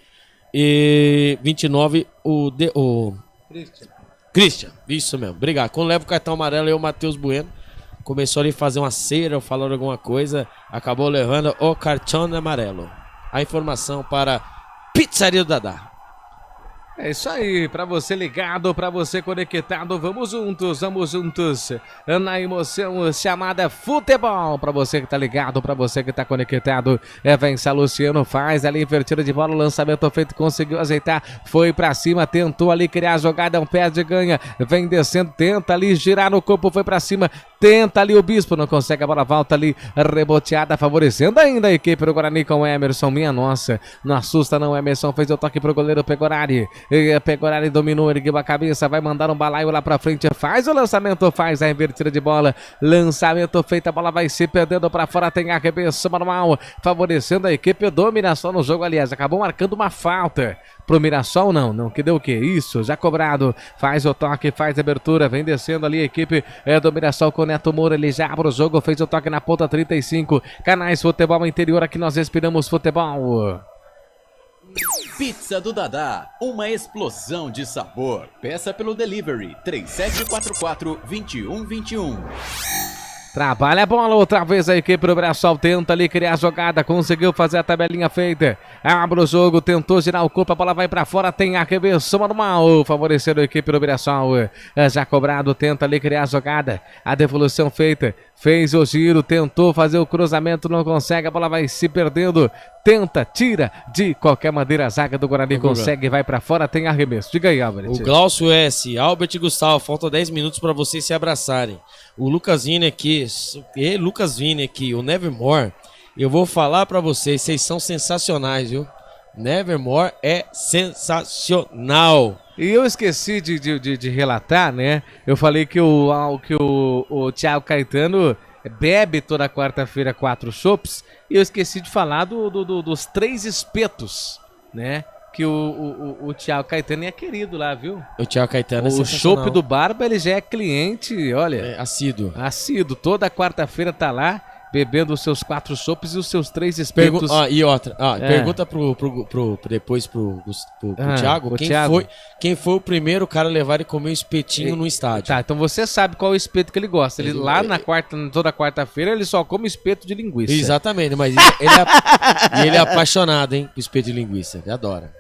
Speaker 11: e 29, o Christian, isso mesmo, obrigado. Quando leva o cartão amarelo, o Matheus Bueno começou ali a fazer uma cera ou falar alguma coisa, acabou levando o cartão amarelo. A informação para Pizzaria do Dadá.
Speaker 13: É isso aí, pra você ligado, pra você conectado, vamos juntos, na emoção chamada futebol, pra você que tá ligado, pra você que tá conectado, vem Luciano, faz ali, invertida de bola, lançamento feito, conseguiu ajeitar, foi pra cima, tentou ali criar a jogada, perde e ganha, vem descendo, tenta ali girar no corpo, foi pra cima, tenta ali o Bispo, não consegue, a bola volta ali, reboteada, favorecendo ainda a equipe do Guarani com o Emerson, minha nossa, não assusta não, Emerson fez o toque pro goleiro Pegorari. Pegorari dominou, ergueu a cabeça, vai mandar um balaio lá pra frente, faz o lançamento, faz a invertida de bola, lançamento feito, a bola vai se perdendo pra fora, tem arremesso manual, favorecendo a equipe do Mirassol no jogo, aliás, acabou marcando uma falta pro Mirassol, não, que deu o que? Isso, já cobrado, faz o toque, faz a abertura, vem descendo ali a equipe do Mirassol com o Neto Moura, ele já abre o jogo, fez o toque na ponta 35, Canais Futebol Interior, aqui nós respiramos futebol.
Speaker 20: Pizza do Dadá, uma explosão de sabor. Peça pelo delivery 3744-2121.
Speaker 13: Trabalha a bola outra vez a equipe do Mirassol, tenta ali criar a jogada, conseguiu fazer a tabelinha feita, abre o jogo, tentou girar o corpo, a bola vai pra fora, tem arremesso manual, favorecendo a equipe do Mirassol, já cobrado, tenta ali criar a jogada, a devolução feita, fez o giro, tentou fazer o cruzamento, não consegue, a bola vai se perdendo, tenta, tira, de qualquer maneira a zaga do Guarani consegue, vai pra fora, tem arremesso. Diga aí, Albert.
Speaker 11: O Glaucio S, Albert e Gustavo, falta 10 minutos pra vocês se abraçarem. O Lucas Vini aqui, o Nevermore, eu vou falar pra vocês, vocês são sensacionais, viu? Nevermore é sensacional.
Speaker 13: E eu esqueci de relatar, né? Eu falei que o Thiago Caetano bebe toda quarta-feira 4 chopps, e eu esqueci de falar dos 3 espetos, né? Que o Thiago Caetano é querido lá, viu?
Speaker 11: O Thiago Caetano é sensacional.
Speaker 13: O chopp do Barba, ele já é cliente, olha.
Speaker 11: É assíduo.
Speaker 13: Toda quarta-feira tá lá, bebendo os seus 4 chopps e os seus 3 espetos.
Speaker 11: Pergunta depois pro Thiago, quem foi o primeiro cara a levar e comer um espetinho no estádio.
Speaker 13: Tá, então você sabe qual é o espeto que ele gosta. Ele lá toda quarta-feira, ele só come espeto de linguiça.
Speaker 11: Exatamente, mas ele é apaixonado, hein, por espeto de linguiça, ele adora.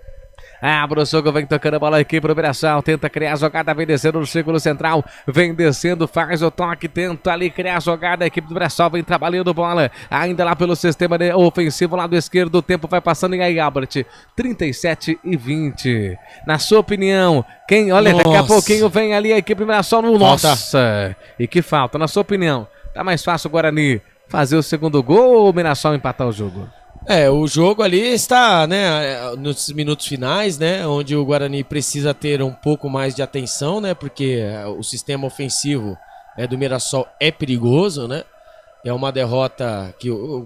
Speaker 13: Abre o jogo, vem tocando a bola, a equipe do Mirassol, tenta criar a jogada, vem descendo no círculo central, vem descendo, faz o toque, tenta ali criar a jogada, a equipe do Mirassol vem trabalhando bola, ainda lá pelo sistema ofensivo, lado esquerdo, o tempo vai passando, e aí, Albert, 37-20, na sua opinião, daqui a pouquinho vem ali a equipe do Mirassol, nossa, e que falta, na sua opinião, tá mais fácil o Guarani fazer o segundo gol ou o Mirassol empatar o jogo?
Speaker 11: O jogo ali está, né, nos minutos finais, né, onde o Guarani precisa ter um pouco mais de atenção, né, porque o sistema ofensivo do Mirassol é perigoso, né, é uma derrota que o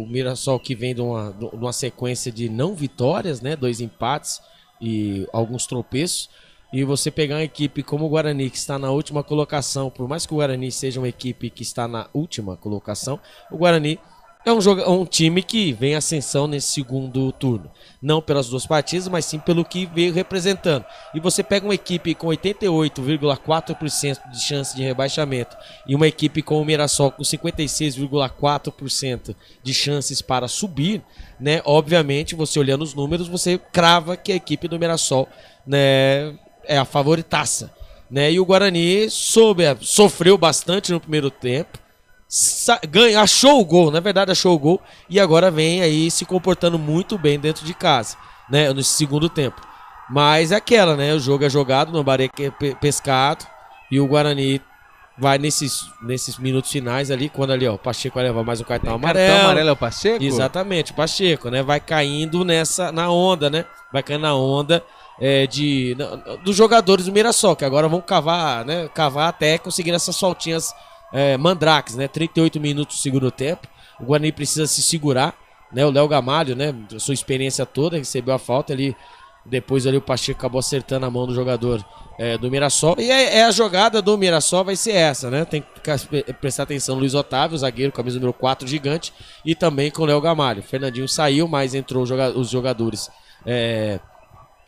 Speaker 11: Mirassol que vem de uma sequência de não vitórias, né, 2 empates e alguns tropeços, e você pegar uma equipe como o Guarani, que está na última colocação, por mais que o Guarani seja uma equipe que está na última colocação, o Guarani é um time que vem ascensão nesse segundo turno. Não pelas 2 partidas, mas sim pelo que veio representando. E você pega uma equipe com 88,4% de chance de rebaixamento e uma equipe com o Mirassol com 56,4% de chances para subir, né? Obviamente, você olhando os números, você crava que a equipe do Mirassol, né, é a favoritaça. né? E o Guarani sofreu bastante no primeiro tempo, achou o gol, na verdade achou o gol, e agora vem aí se comportando muito bem dentro de casa, né? No segundo tempo. Mas é aquela, né? O jogo é jogado, no Baré pescado, e o Guarani vai nesses minutos finais ali, quando ali, ó, o Pacheco vai levar mais um cartão amarelo.
Speaker 13: Cartão amarelo é o Pacheco?
Speaker 11: Exatamente, o Pacheco, né? Vai caindo na onda, né? Vai caindo na onda dos jogadores do Mirassol, que agora vão cavar, né? Cavar até conseguir essas faltinhas mandrakes, né? 38 minutos do segundo tempo. O Guarani precisa se segurar, né? O Léo Gamalho, né? Sua experiência toda, recebeu a falta ali. Depois ali o Pacheco acabou acertando a mão do jogador do Mirassol. E a jogada do Mirassol vai ser essa, né? Tem que prestar atenção no Luiz Otávio, zagueiro, camisa número 4, gigante. E também com o Léo Gamalho. O Fernandinho saiu, mas entrou os jogadores.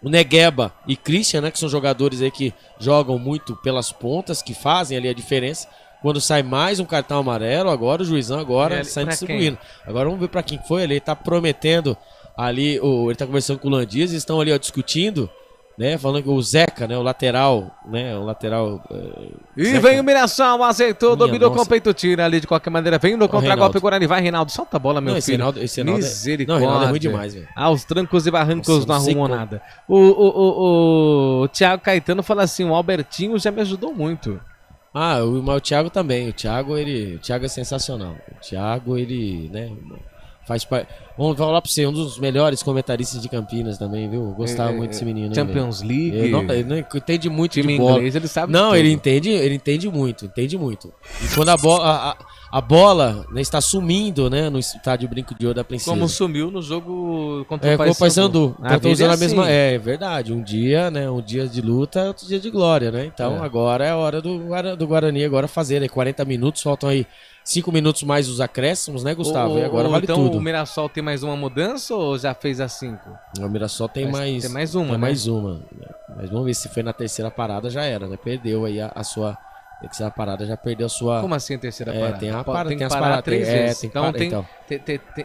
Speaker 11: O Negueba e Christian, né? Que são jogadores aí que jogam muito pelas pontas, que fazem ali a diferença. Quando sai mais um cartão amarelo, agora o juizão sai distribuindo. Agora vamos ver pra quem foi. Ele tá prometendo ali, ele tá conversando com o Landias, eles estão ali, ó, discutindo, né? Falando que o Zeca, né? O lateral, né? O lateral.
Speaker 13: E
Speaker 11: Zeca.
Speaker 13: vem o Mirassol, aceitou, dominou com o peito, tira ali de qualquer maneira. Vem no contra-golpe, Guarani. Vai, Reinaldo, solta a bola, meu filho.
Speaker 11: Esse Reinaldo
Speaker 13: Misericórdia.
Speaker 11: Reinaldo é ruim demais, velho.
Speaker 13: Aos trancos e barrancos não arrumou nada. O Thiago Caetano fala assim: o Albertinho já me ajudou muito.
Speaker 11: O Thiago também. O Thiago é sensacional. O Thiago, ele, né? Faz parte. Vamos falar pra você, um dos melhores comentaristas de Campinas também, viu? Eu gostava muito desse menino.
Speaker 13: Champions League.
Speaker 11: Ele não entende muito
Speaker 13: time
Speaker 11: de bola.
Speaker 13: Inglês, ele sabe
Speaker 11: não,
Speaker 13: de
Speaker 11: ele entende muito. E quando a bola, né, está sumindo, né, no estádio Brinco de Ouro da Princesa.
Speaker 13: Como sumiu no jogo contra o
Speaker 11: Paysandu.
Speaker 13: Então
Speaker 11: usando a mesma. É verdade. Um dia, né? Um dia de luta, outro dia de glória, né? Então agora é a hora do Guarani agora fazer, né? 40 minutos, faltam aí 5 minutos mais os acréscimos, né, Gustavo? E agora vale
Speaker 13: então
Speaker 11: tudo.
Speaker 13: O Mirassol tem mais uma mudança ou já fez as 5?
Speaker 11: O Mirassol tem mais uma. Tem mais uma. Mas vamos ver se foi na terceira parada, já era, né? Perdeu aí a sua. Terceira parada já perdeu a sua.
Speaker 13: Como assim a terceira parada?
Speaker 11: Tem a
Speaker 13: parada,
Speaker 11: tem
Speaker 13: as
Speaker 11: paradas
Speaker 13: 3 vezes.
Speaker 11: Então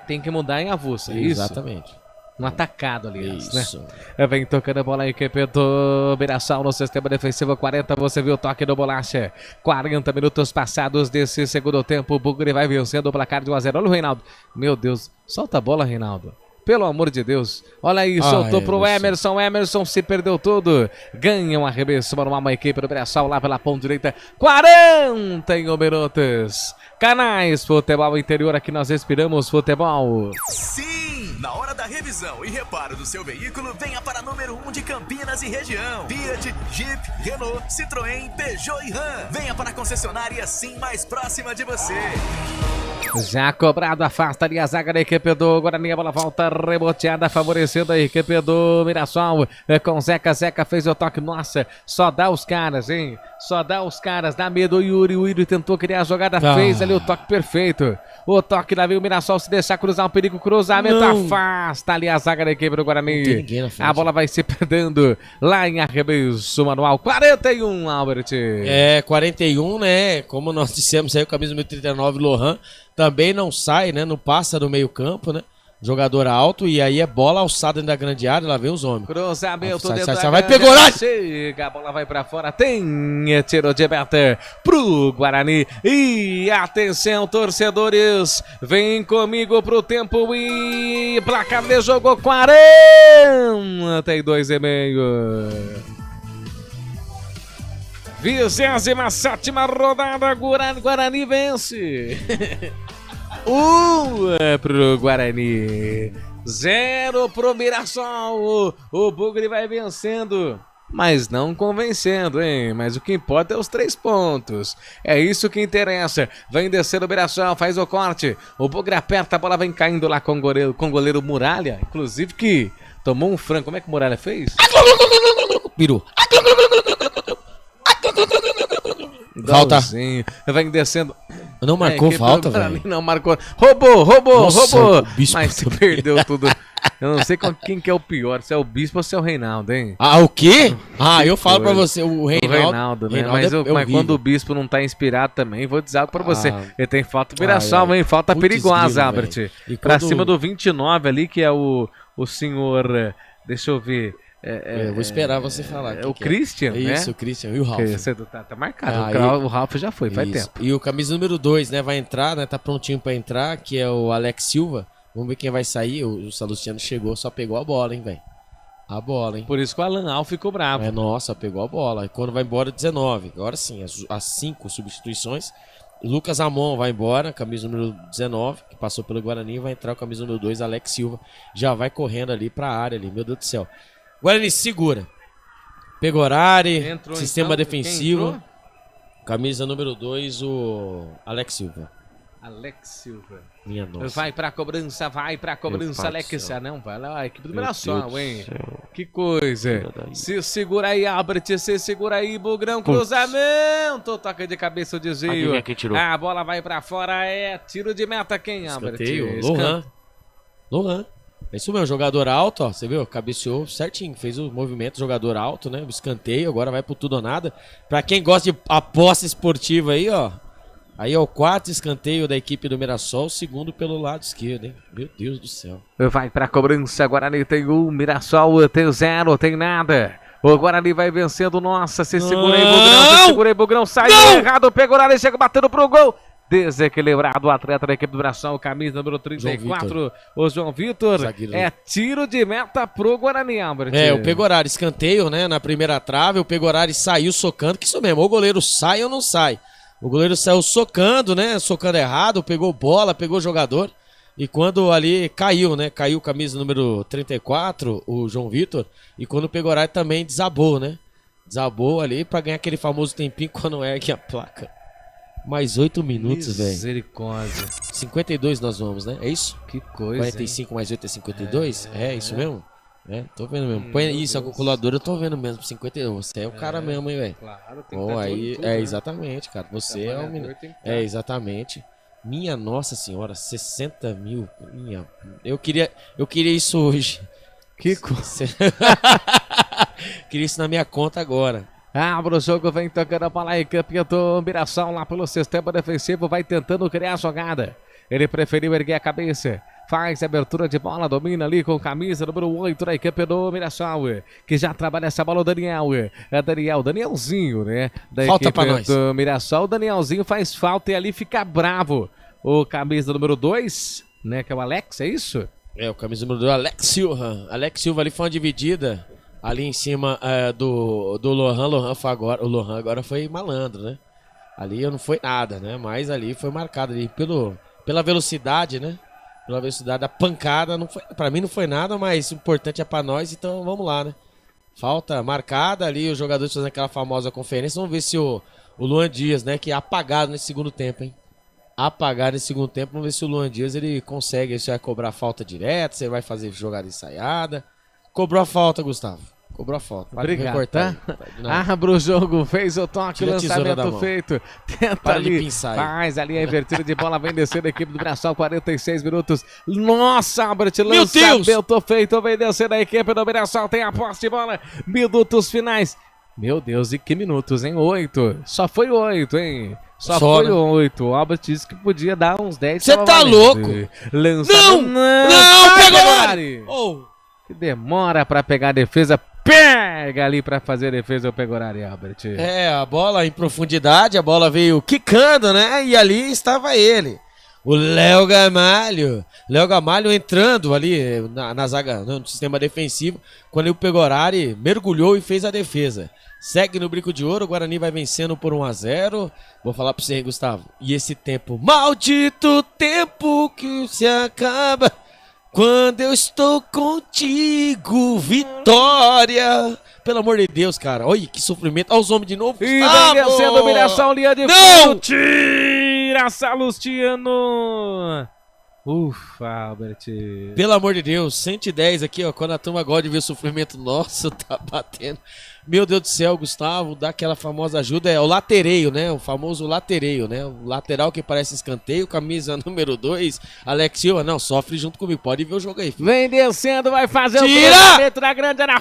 Speaker 13: tem que mudar em avulsa, é isso?
Speaker 11: Exatamente.
Speaker 13: Um atacado, aliás,
Speaker 11: isso,
Speaker 13: né? Vem tocando a bola aí, equipe do Mirassol no sistema defensivo 40, você viu o toque do Bolacha. 40 minutos passados desse segundo tempo, o Bugre vai vencendo o placar de 1-0. Olha o Reinaldo. Meu Deus, solta a bola, Reinaldo. Pelo amor de Deus. Olha aí, soltou pro Emerson. Emerson se perdeu tudo. Ganha um arremesso manual, uma equipe do Mirassol lá pela ponta direita. 41 minutos. Canais Futebol Interior, aqui nós respiramos futebol.
Speaker 5: Sim! Na hora da revisão e reparo do seu veículo, venha para número 1 de Campinas e região. Fiat, Jeep, Renault, Citroën, Peugeot e Ram. Venha para a concessionária Sim mais próxima de você.
Speaker 13: Já cobrado, afasta ali a zaga da equipe do Guarani, a bola volta reboteada, favorecendo a equipe do Mirassol, com Zeca. Zeca fez o toque, nossa, só dá os caras, hein? Só dá os caras, dá medo. O Yuri tentou criar a jogada, fez ali o toque perfeito. O toque lá veio o Mirassol, se deixar cruzar um perigo, cruzamento, afasta ali a zaga da equipe do Guarani. A bola vai se perdendo lá em arremesso manual. 41, Albert.
Speaker 11: 41, né? Como nós dissemos aí, o camisa número 39, Lohan, também não sai, né? Não passa do meio campo, né? Jogador alto, e aí é bola alçada dentro da grande área, lá vem os homens.
Speaker 13: Cruzamento
Speaker 11: dentro da vai pegar,
Speaker 13: chega, a bola vai pra fora, tem tiro de meta pro Guarani. E atenção, torcedores, vem comigo pro tempo e placar de jogo 42,5. 27ª rodada, Guarani vence. 1 pro Guarani, 0 pro Mirassol. O Bugre vai vencendo, mas não convencendo, hein? Mas o que importa é os 3 pontos. É isso que interessa. Vem descer o Mirassol, faz o corte. O Bugre aperta, a bola vem caindo lá com o goleiro Muralha. Inclusive que tomou um frango. Como é que o Muralha fez?
Speaker 11: Pirou.
Speaker 13: Falta. Vem descendo.
Speaker 11: Não marcou falta, velho.
Speaker 13: Não marcou. Roubou.
Speaker 11: Bispo
Speaker 13: mas se perdeu tudo. Eu não sei quem que é o pior, se é o Bispo ou se é o Reinaldo, hein?
Speaker 11: O quê? Eu falo pra você, o Reinaldo,
Speaker 13: né? Mas quando o Bispo não tá inspirado também, vou dizer algo pra você. Ele tem falta do Mirassol, hein? Falta perigosa, Albert. Pra cima do 29 ali, que é o senhor... Deixa eu ver.
Speaker 11: Eu vou esperar você falar.
Speaker 13: É o Christian, né?
Speaker 11: Isso, o Christian e o Ralf.
Speaker 13: Tá marcado. O Ralf já foi, faz tempo.
Speaker 11: E o camisa número 2, né? Vai entrar, né? Tá prontinho pra entrar, que é o Alex Silva. Vamos ver quem vai sair. O Salustiano chegou, só pegou a bola, hein, velho. A bola, hein?
Speaker 13: Por isso que o Alan Al ficou bravo.
Speaker 11: Nossa, pegou a bola. E quando vai embora, 19. Agora sim, as 5 substituições. Lucas Amon vai embora, camisa número 19, que passou pelo Guarani. Vai entrar o camisa número 2, Alex Silva. Já vai correndo ali pra área ali. Meu Deus do céu. Guarani segura. Pegorari, sistema
Speaker 13: então,
Speaker 11: defensivo. Camisa número 2, o Alex Silva.
Speaker 13: Alex Silva.
Speaker 11: Minha nossa.
Speaker 13: Vai pra cobrança, Alex. Não, vai lá, a equipe do Mirassol, hein? Que coisa. Se segura aí, Albert, se segura aí, Bugrão, cruzamento. Toca de cabeça o desvio. A bola vai pra fora, é tiro de meta quem, Albert?
Speaker 11: Lohan. É isso mesmo, jogador alto, ó, você viu? Cabeceou certinho, fez o movimento, jogador alto, né? O escanteio, agora vai pro tudo ou nada. Pra quem gosta de aposta esportiva aí, ó. Aí é o 4º escanteio da equipe do Mirassol, o 2º pelo lado esquerdo, hein? Meu Deus do céu.
Speaker 13: Vai pra cobrança, Guarani tem 1, Mirassol tem 0, tem nada. O Guarani vai vencendo, nossa, se segura aí, Bugrão, saiu errado, pegou ali, chega batendo pro gol. Desequilibrado o atleta da equipe do Mirassol, camisa número 34, o João Vitor. É tiro de meta pro Guarani, Albert.
Speaker 11: O Pegorari, escanteio, né, na primeira trave, o Pegorari saiu socando, que isso mesmo, ou o goleiro sai ou não sai. O goleiro saiu socando, né, socando errado, pegou bola, pegou jogador, e quando ali caiu, né, caiu camisa número 34, o João Vitor, e quando o Pegorari também desabou, né, desabou ali pra ganhar aquele famoso tempinho quando ergue a placa. Mais 8 minutos, velho.
Speaker 13: Misericórdia.
Speaker 11: 52 nós vamos, né? É isso?
Speaker 13: Que coisa.
Speaker 11: 45 mais 8 é 52? É isso mesmo? Tô vendo mesmo. Põe isso, a calculadora, eu tô vendo mesmo. 52. Você é o cara mesmo, hein, velho? Claro, tem que aí, tudo, né? Exatamente, cara. Você é o menino. Exatamente. Minha Nossa Senhora, 60 mil. Eu queria isso hoje.
Speaker 13: Que coisa.
Speaker 11: Queria isso na minha conta agora.
Speaker 13: Abre o jogo, vem tocando a bola aí, campeão do Mirassol lá pelo sistema defensivo, vai tentando criar a jogada. Ele preferiu erguer a cabeça, faz a abertura de bola, domina ali com camisa número 8 da equipe do Mirassol, que já trabalha essa bola, o Daniel. Danielzinho, né? Da
Speaker 11: falta
Speaker 13: equipe
Speaker 11: pra nós.
Speaker 13: do Mirassol, o Danielzinho faz falta e ali fica bravo. O camisa número 2, né? Que é o Alex, é isso?
Speaker 11: O camisa número 2, Alex Silva. Alex Silva ali foi uma dividida. Ali em cima do Lohan foi agora. O Lohan agora foi malandro, né? Ali não foi nada, né? Mas ali foi marcado ali pela velocidade, né? Pela velocidade da pancada. Não foi, pra mim não foi nada, mas o importante é pra nós, então vamos lá, né? Falta marcada ali, os jogadores fazendo aquela famosa conferência. Vamos ver se o Luan Dias, né? Que é apagado nesse segundo tempo, hein? Apagado nesse segundo tempo. Vamos ver se o Luan Dias ele consegue. Se vai cobrar falta direta, se vai fazer jogada ensaiada. Cobrou a falta, Gustavo. Cobrou a falta.
Speaker 13: Obrigado, tá? Abre o jogo, fez o toque, lançamento feito. Tenta ali, faz ali a invertida de bola, vem descendo a equipe do Mirassol, 46 minutos. Nossa, Albert, lançamento feito, vem descendo a equipe do Mirassol, tem a posse de bola. Minutos finais. Meu Deus, e que minutos, hein? 8. Só foi 8, hein? Só foi 8. O Albert disse que podia dar uns 10.
Speaker 11: Você tá louco?
Speaker 13: Lançamento.
Speaker 11: Não, pegou!
Speaker 13: Que demora pra pegar a defesa. Pega ali pra fazer a defesa o Pegorari, Albert.
Speaker 11: A bola em profundidade, a bola veio quicando, né? E ali estava ele. O Léo Gamalho. Léo Gamalho entrando ali na zaga, no sistema defensivo, quando o Pegorari mergulhou e fez a defesa. Segue no Brinco de Ouro, o Guarani vai vencendo por 1-0. Vou falar pra você, hein, Gustavo. E esse tempo, maldito tempo que se acaba quando eu estou contigo, vitória. Pelo amor de Deus, cara. Olha que sofrimento. Olha os homens de novo.
Speaker 13: E vem descendo, humilhação, linha de fundo. Tira, Salustiano. Ufa, Albert.
Speaker 11: Pelo amor de Deus, 110 aqui, ó. Quando a turma gosta de ver sofrimento nosso, tá batendo. Meu Deus do céu, Gustavo, dá aquela famosa ajuda. É o latereio, né? O famoso latereio, né? O lateral que parece escanteio, camisa número 2. Alex Silva, não, sofre junto comigo. Pode ver o jogo aí, filho.
Speaker 13: Vem descendo, vai fazer
Speaker 11: o
Speaker 13: cruzamento na grande área.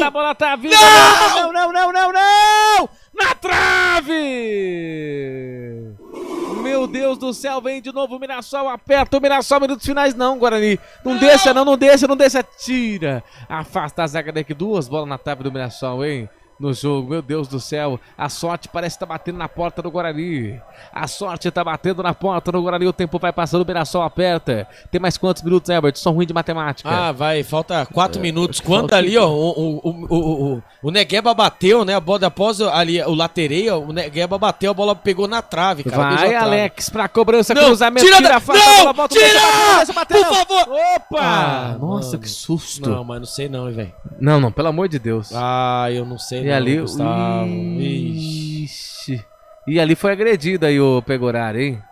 Speaker 13: A bola tá vindo. Não! Na trave! Meu Meu Deus do céu, vem de novo o Mirassol, aperta o Mirassol, minutos finais não, Guarani. Não deixa, não deixa, tira. Afasta a zaga daqui, 2 bolas na trave do Mirassol, hein? No jogo, meu Deus do céu, a sorte parece estar batendo na porta do Guarani. A sorte está batendo na porta do Guarani, o tempo vai passando, o Mirassol aperta. Tem mais quantos minutos, Herbert? São ruim de matemática.
Speaker 11: Falta 4 minutos. Quando ali, ó, o Negueba bateu, né? A bola após ali, o latereio, o Negueba bateu, a bola pegou na trave, cara.
Speaker 13: Vai, Alex, pra cobrança,
Speaker 11: não,
Speaker 13: cruzamento, tira a faixa, a bola volta,
Speaker 11: por favor!
Speaker 13: Opa! Nossa, que susto.
Speaker 11: Não, mas não sei não, velho.
Speaker 13: Não, pelo amor de Deus.
Speaker 11: Eu não sei.
Speaker 13: E ali,
Speaker 11: Gustavo.
Speaker 13: Ixi. E ali foi agredido aí o Pegorari, hein?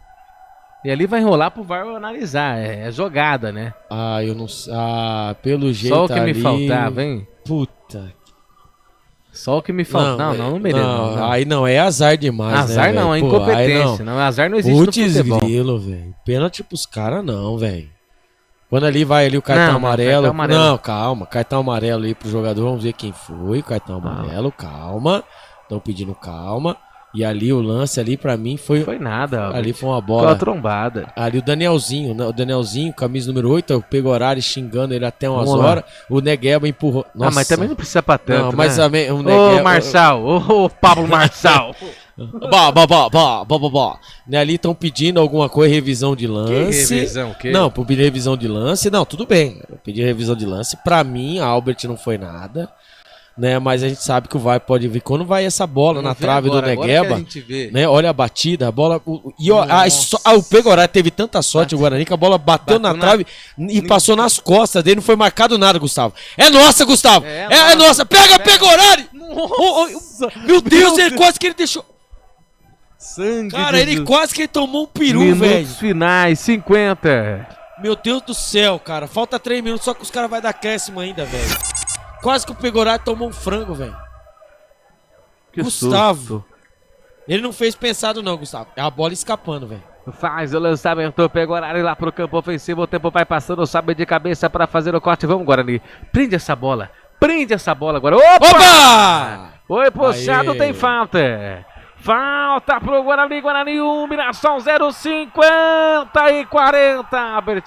Speaker 13: E ali vai rolar pro VAR analisar, é jogada, né?
Speaker 11: Eu não sei. Pelo jeito
Speaker 13: só o que
Speaker 11: ali...
Speaker 13: me faltava, hein?
Speaker 11: Puta.
Speaker 13: Só o que me faltava. Não mereço. Não.
Speaker 11: Aí não, é azar demais,
Speaker 13: azar, né? Não, é incompetência. Não, azar não existe no futebol.
Speaker 11: Grilo, velho. Pênalti pros caras não, velho. Quando ali vai ali o cartão amarelo. Cartão amarelo. Não, calma. Cartão amarelo aí pro jogador. Vamos ver quem foi. Cartão amarelo, calma. Estão pedindo calma. E ali o lance ali pra mim foi...
Speaker 13: Foi nada.
Speaker 11: Ali foi uma bola.
Speaker 13: Foi uma trombada.
Speaker 11: Ali o Danielzinho, camisa número 8, o Pegorari xingando ele até umas horas. O Negueba empurrou. Nossa.
Speaker 13: Mas também não precisa pra tanto,
Speaker 11: não, mas
Speaker 13: né?
Speaker 11: Também, o Negueba...
Speaker 13: Ô, Marçal. Ô, Pablo Marçal.
Speaker 11: Ali estão pedindo alguma coisa, revisão de lance.
Speaker 13: Que revisão?
Speaker 11: Não, pedir revisão de lance. Não, tudo bem. Pedir revisão de lance. Pra mim, a Albert não foi nada. Né, mas a gente sabe que o VAR pode vir. Quando vai essa bola na trave do Negueba, né, olha a batida, a bola... o Pegorari teve tanta sorte, o Guarani, que a bola bateu na trave e passou nas costas dele, não foi marcado nada, Gustavo. É nossa, Gustavo! É nossa! Pega Pegorari! Meu Deus, ele quase que ele deixou...
Speaker 13: Sangue
Speaker 11: Cara, ele quase que ele tomou um peru, velho.
Speaker 13: Minutos finais, 50.
Speaker 11: Meu Deus do céu, cara. Falta 3 minutos, só que os caras vão dar acréscimo ainda, velho. Quase que o Pegorari tomou um frango, velho. Gustavo. Susto. Ele não fez pensado não, Gustavo. É a bola escapando, velho.
Speaker 13: Faz o lançamento, o Pegorari lá pro campo ofensivo. O tempo vai passando, sabe de cabeça pra fazer o corte. Vamos, Guarani. Prende essa bola agora. Opa! Foi puxado, tem falta. Falta pro Guarani 1, Mirassol 0, 50 e 40, Albert.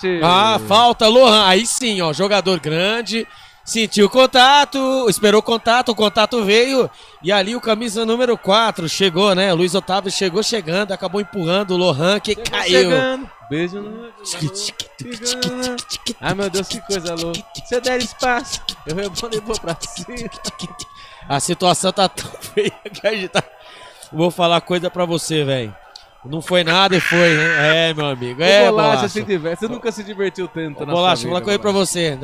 Speaker 11: Falta, Lohan. Aí sim, ó, jogador grande. Sentiu o contato, esperou o contato veio. E ali o camisa número 4 chegou, né? O Luiz Otávio chegando, acabou empurrando o Lohan, que caiu.
Speaker 13: Chegando. Beijo no... Ai, meu Deus, que coisa louca. Se der espaço, eu rebondo e vou pra cima.
Speaker 11: A situação tá tão feia que a gente tá... Vou falar coisa pra você, velho. Não foi nada e foi, né? É, meu amigo.
Speaker 13: Bolacha se diverte. Você nunca se divertiu tanto na
Speaker 11: Bolacha,
Speaker 13: sua vida.
Speaker 11: vou falar coisa pra você.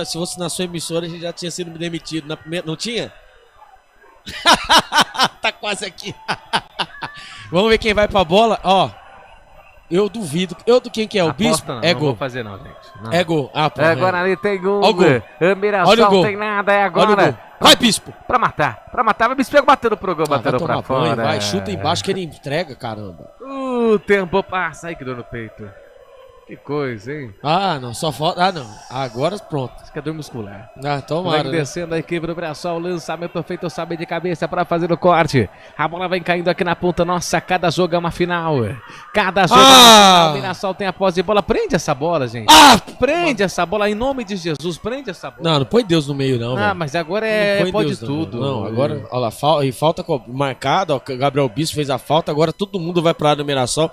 Speaker 11: Se fosse na sua emissora, a gente já tinha sido demitido. Na primeira, não tinha? Tá quase aqui. Vamos ver quem vai pra bola. Ó, eu duvido. Quem que é? O Bispo?
Speaker 13: Não,
Speaker 11: é
Speaker 13: não
Speaker 11: gol.
Speaker 13: Vou fazer não, gente. Não.
Speaker 11: É gol.
Speaker 13: Agora ali tem gol.
Speaker 11: Olha o gol.
Speaker 13: Mirassol não tem nada, é agora.
Speaker 11: Olha o gol. Vai, Bispo.
Speaker 13: Pra matar. Vai, Bispo batendo pro gol, batendo pra fora.
Speaker 11: Vai, chuta embaixo que ele entrega, caramba.
Speaker 13: O tempo passa. Ai, que dor no peito. Que coisa, hein?
Speaker 11: Não, só falta... não, agora pronto.
Speaker 13: Isso que é dor muscular.
Speaker 11: Tomara,
Speaker 13: vai descendo a equipe do Mirassol, lançamento feito, sabe de cabeça para fazer o corte. A bola vem caindo aqui na ponta, nossa, cada jogo é uma final. Cada jogo é uma final, o Mirassol tem a posse de bola, prende essa bola, gente. Prende essa bola, em nome de Jesus, prende essa bola.
Speaker 11: Não pode Deus no meio não, velho.
Speaker 13: Mas agora pode Deus, tudo.
Speaker 11: Não, agora, olha lá, falta marcada, ó, o Gabriel Bispo fez a falta, agora todo mundo vai pra área do Mirassol.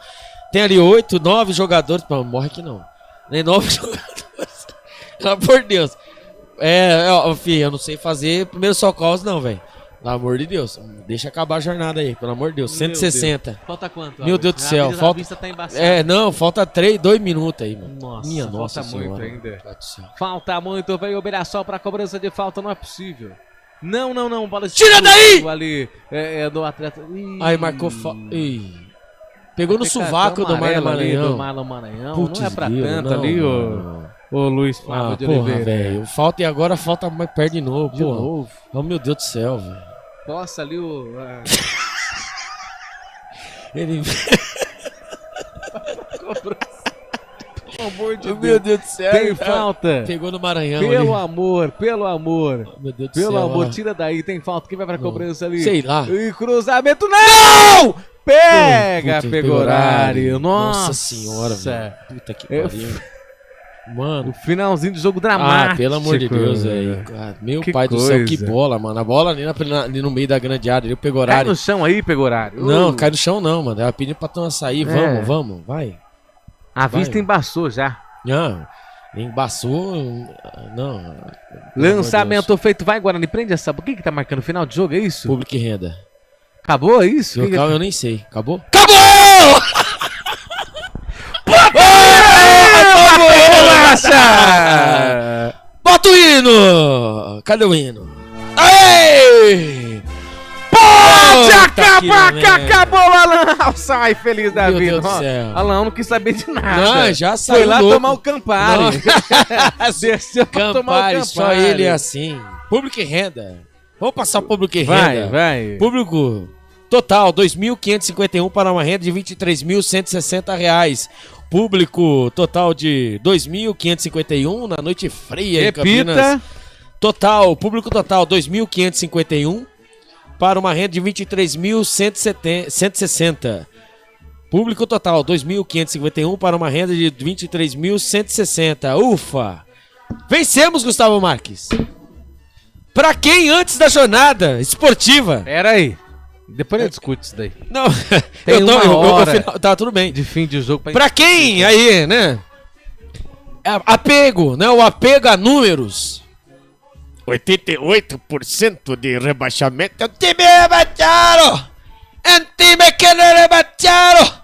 Speaker 11: Tem ali 8, 9 jogadores. Não, morre aqui não. Nem 9 jogadores. Pelo amor de Deus. Filho, eu não sei fazer primeiros socorros, não, velho. Pelo amor de Deus. Deixa acabar a jornada aí, pelo amor de Deus. 160.
Speaker 13: Deus. Falta quanto?
Speaker 11: Meu Deus do céu.
Speaker 13: Falta... Tá
Speaker 11: falta 2 minutos aí, mano. Nossa
Speaker 13: falta muito
Speaker 11: senhora.
Speaker 13: ainda. Falta muito. Veio o Mirassol pra cobrança de falta, não é possível. Não. Bola
Speaker 11: tira daí!
Speaker 13: Ali, do atleta.
Speaker 11: Aí marcou falta. Pegou no sovaco do Marlon
Speaker 13: Maranhão. Putz, não é pra tanto ali, o Luiz Flávio de Oliveira.
Speaker 11: Velho. Falta e agora falta mais perto de novo. Oh, meu Deus do céu, velho.
Speaker 13: Nossa, ali o...
Speaker 11: Ele...
Speaker 13: Pelo amor de Deus.
Speaker 11: Meu Deus do céu.
Speaker 13: Tem falta.
Speaker 11: Pegou no Maranhão
Speaker 13: pelo
Speaker 11: ali.
Speaker 13: amor.
Speaker 11: Meu Deus do
Speaker 13: pelo
Speaker 11: céu.
Speaker 13: amor, tira daí. Tem falta. Quem vai pra cobrança ali?
Speaker 11: Sei lá.
Speaker 13: E cruzamento. Não! Pega,
Speaker 11: Puta,
Speaker 13: Pegorari.
Speaker 11: Nossa senhora, velho. Puta que pariu. Mano.
Speaker 13: O finalzinho do jogo dramático.
Speaker 11: Pelo amor de Deus, velho. Meu pai do céu, que bola, mano. A bola ali no meio da grande área, ali, o Pegorari.
Speaker 13: Cai no chão aí, Pegorari.
Speaker 11: Não, cai no chão não, mano. Ela pediu pra tu sair. Vamos, vai.
Speaker 13: A vista embaçou já.
Speaker 11: Não, embaçou. Não.
Speaker 13: Lançamento feito. Vai, Guarani, prende essa. O que tá marcando o final de jogo, é isso?
Speaker 11: Público e renda.
Speaker 13: Acabou, é isso?
Speaker 11: Local eu nem sei. Acabou?
Speaker 13: Bolacha!
Speaker 11: Bota o hino! Cadê o hino? Aê!
Speaker 13: Pode acabar que acabou, Alan! Sai feliz da vida.
Speaker 11: Deus do céu.
Speaker 13: Alan não quis saber de nada.
Speaker 11: Não, já saiu.
Speaker 13: Foi lá
Speaker 11: louco.
Speaker 13: tomar o Campari. Desceu pra tomar o Campari.
Speaker 11: Só ele é assim. Público e renda. Vamos passar o público e renda.
Speaker 13: Vai.
Speaker 11: Público total, R$ 2.551 para uma renda de R$ 23.160. Público total de 2.551 na noite fria em Campinas. Total, público total 2.551 para uma renda de 23.160. Público total 2.551 para uma renda de 23.160. Ufa! Vencemos, Gustavo Marques. Para quem antes da jornada esportiva?
Speaker 13: Pera aí. Depois eu discuto isso daí.
Speaker 11: Não,
Speaker 13: tem uma hora
Speaker 11: tá tudo bem.
Speaker 13: de fim de jogo
Speaker 11: pra quem aí, né? Apego, né? O apego a números. 88% de rebaixamento. É um time rebaixado! É um time que não é rebaixado!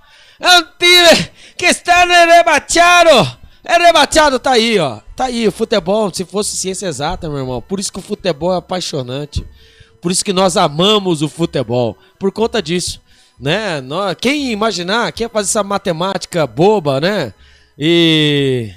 Speaker 11: É um time que está rebaixado! É rebaixado, tá aí, ó. Tá aí, o futebol, se fosse ciência exata, meu irmão. Por isso que o futebol é apaixonante. Por isso que nós amamos o futebol. Por conta disso, né? Quem imaginar, quem fazer essa matemática boba, né? E...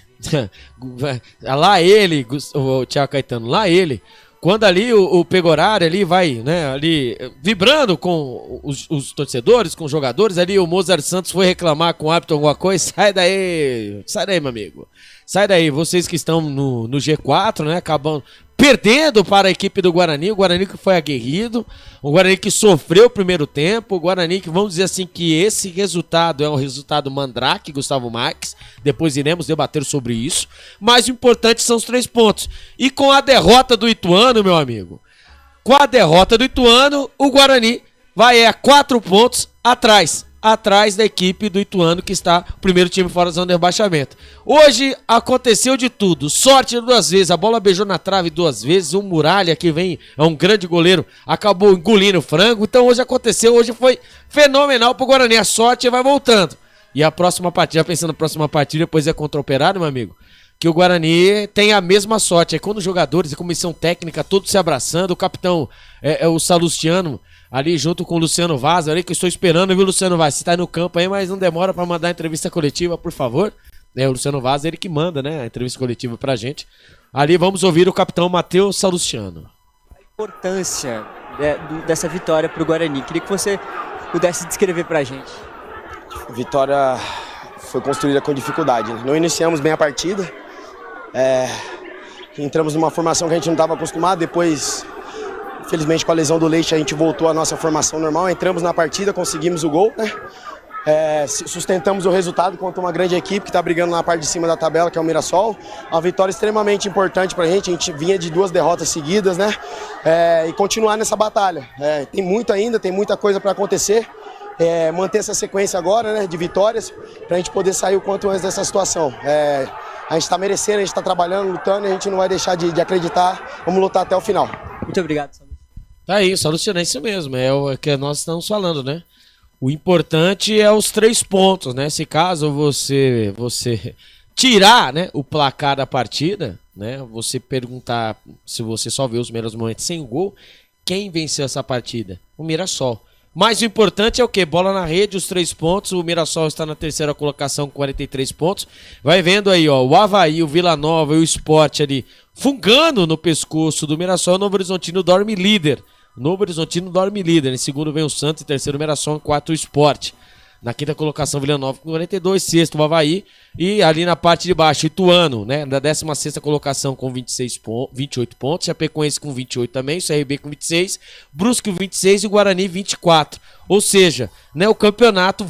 Speaker 11: lá ele, o Thiago Caetano, lá ele. Quando ali o Pegorari ali vai, né? Ali vibrando com os torcedores, com os jogadores. Ali o Mozart Santos foi reclamar com o árbitro alguma coisa. Sai daí, meu amigo. Sai daí, vocês que estão no G4, né? Acabam perdendo para a equipe do Guarani, o Guarani que foi aguerrido, o Guarani que sofreu o primeiro tempo, o Guarani que, vamos dizer assim, que esse resultado é um resultado mandrake, Gustavo Marques, depois iremos debater sobre isso, mas o importante são os 3 pontos. E com a derrota do Ituano, meu amigo, com a derrota do Ituano, o Guarani vai a 4 pontos atrás da equipe do Ituano, que está o primeiro time fora da zona de rebaixamento. Hoje aconteceu de tudo, sorte 2 vezes, a bola beijou na trave 2 vezes, o Muralha, que vem, é um grande goleiro, acabou engolindo o frango, então hoje aconteceu, hoje foi fenomenal pro Guarani, a sorte vai voltando. E a próxima partida, já pensando na próxima partida, depois é contra o Operário, meu amigo, que o Guarani tem a mesma sorte, é quando os jogadores e comissão técnica, todos se abraçando, o capitão o Salustiano, ali junto com o Luciano Vaz, ali que eu estou esperando, viu, Luciano Vaz? Você tá no campo aí, mas não demora para mandar a entrevista coletiva, por favor. O Luciano Vaz, ele que manda, né, a entrevista coletiva pra gente. Ali vamos ouvir o capitão Matheus Salustiano.
Speaker 15: A importância dessa vitória pro Guarani, queria que você pudesse descrever pra gente.
Speaker 22: A vitória foi construída com dificuldade, né? Não iniciamos bem a partida, entramos numa formação que a gente não estava acostumado, depois... Infelizmente, com a lesão do Leite, a gente voltou à nossa formação normal. Entramos na partida, conseguimos o gol, né? Sustentamos o resultado contra uma grande equipe que está brigando na parte de cima da tabela, que é o Mirassol. Uma vitória extremamente importante para a gente vinha de 2 derrotas seguidas, né? E continuar nessa batalha. Tem muito ainda, tem muita coisa para acontecer. Manter essa sequência agora, né, de vitórias, para a gente poder sair o quanto antes dessa situação. A gente está merecendo, a gente está trabalhando, lutando, e a gente não vai deixar de acreditar. Vamos lutar até o final.
Speaker 15: Muito obrigado, Salustiano.
Speaker 11: Tá aí, Salustiano, é isso mesmo, é o que nós estamos falando, né? O importante é os 3 pontos, né? Se caso você tirar, né, o placar da partida, né? Você perguntar, se você só vê os primeiros momentos sem o gol, quem venceu essa partida? O Mirassol. Mas o importante é o quê? Bola na rede, os 3 pontos. O Mirassol está na 3ª colocação com 43 pontos. Vai vendo aí, ó, o Avaí, o Vila Nova e o Sport ali fungando no pescoço do Mirassol. O Novo Horizontino dorme líder. Novo Horizontino dorme líder. Em segundo vem o Santos, em terceiro o Mirassol, em 4 o Sport. Na quinta colocação, Vila Nova com 42, sexto, o Avaí. E ali na parte de baixo, Ituano, né? Da 16ª colocação com 28 pontos. Chapecoense com 28 também, CRB com 26. Brusque com 26 e o Guarani 24. Ou seja, né, o campeonato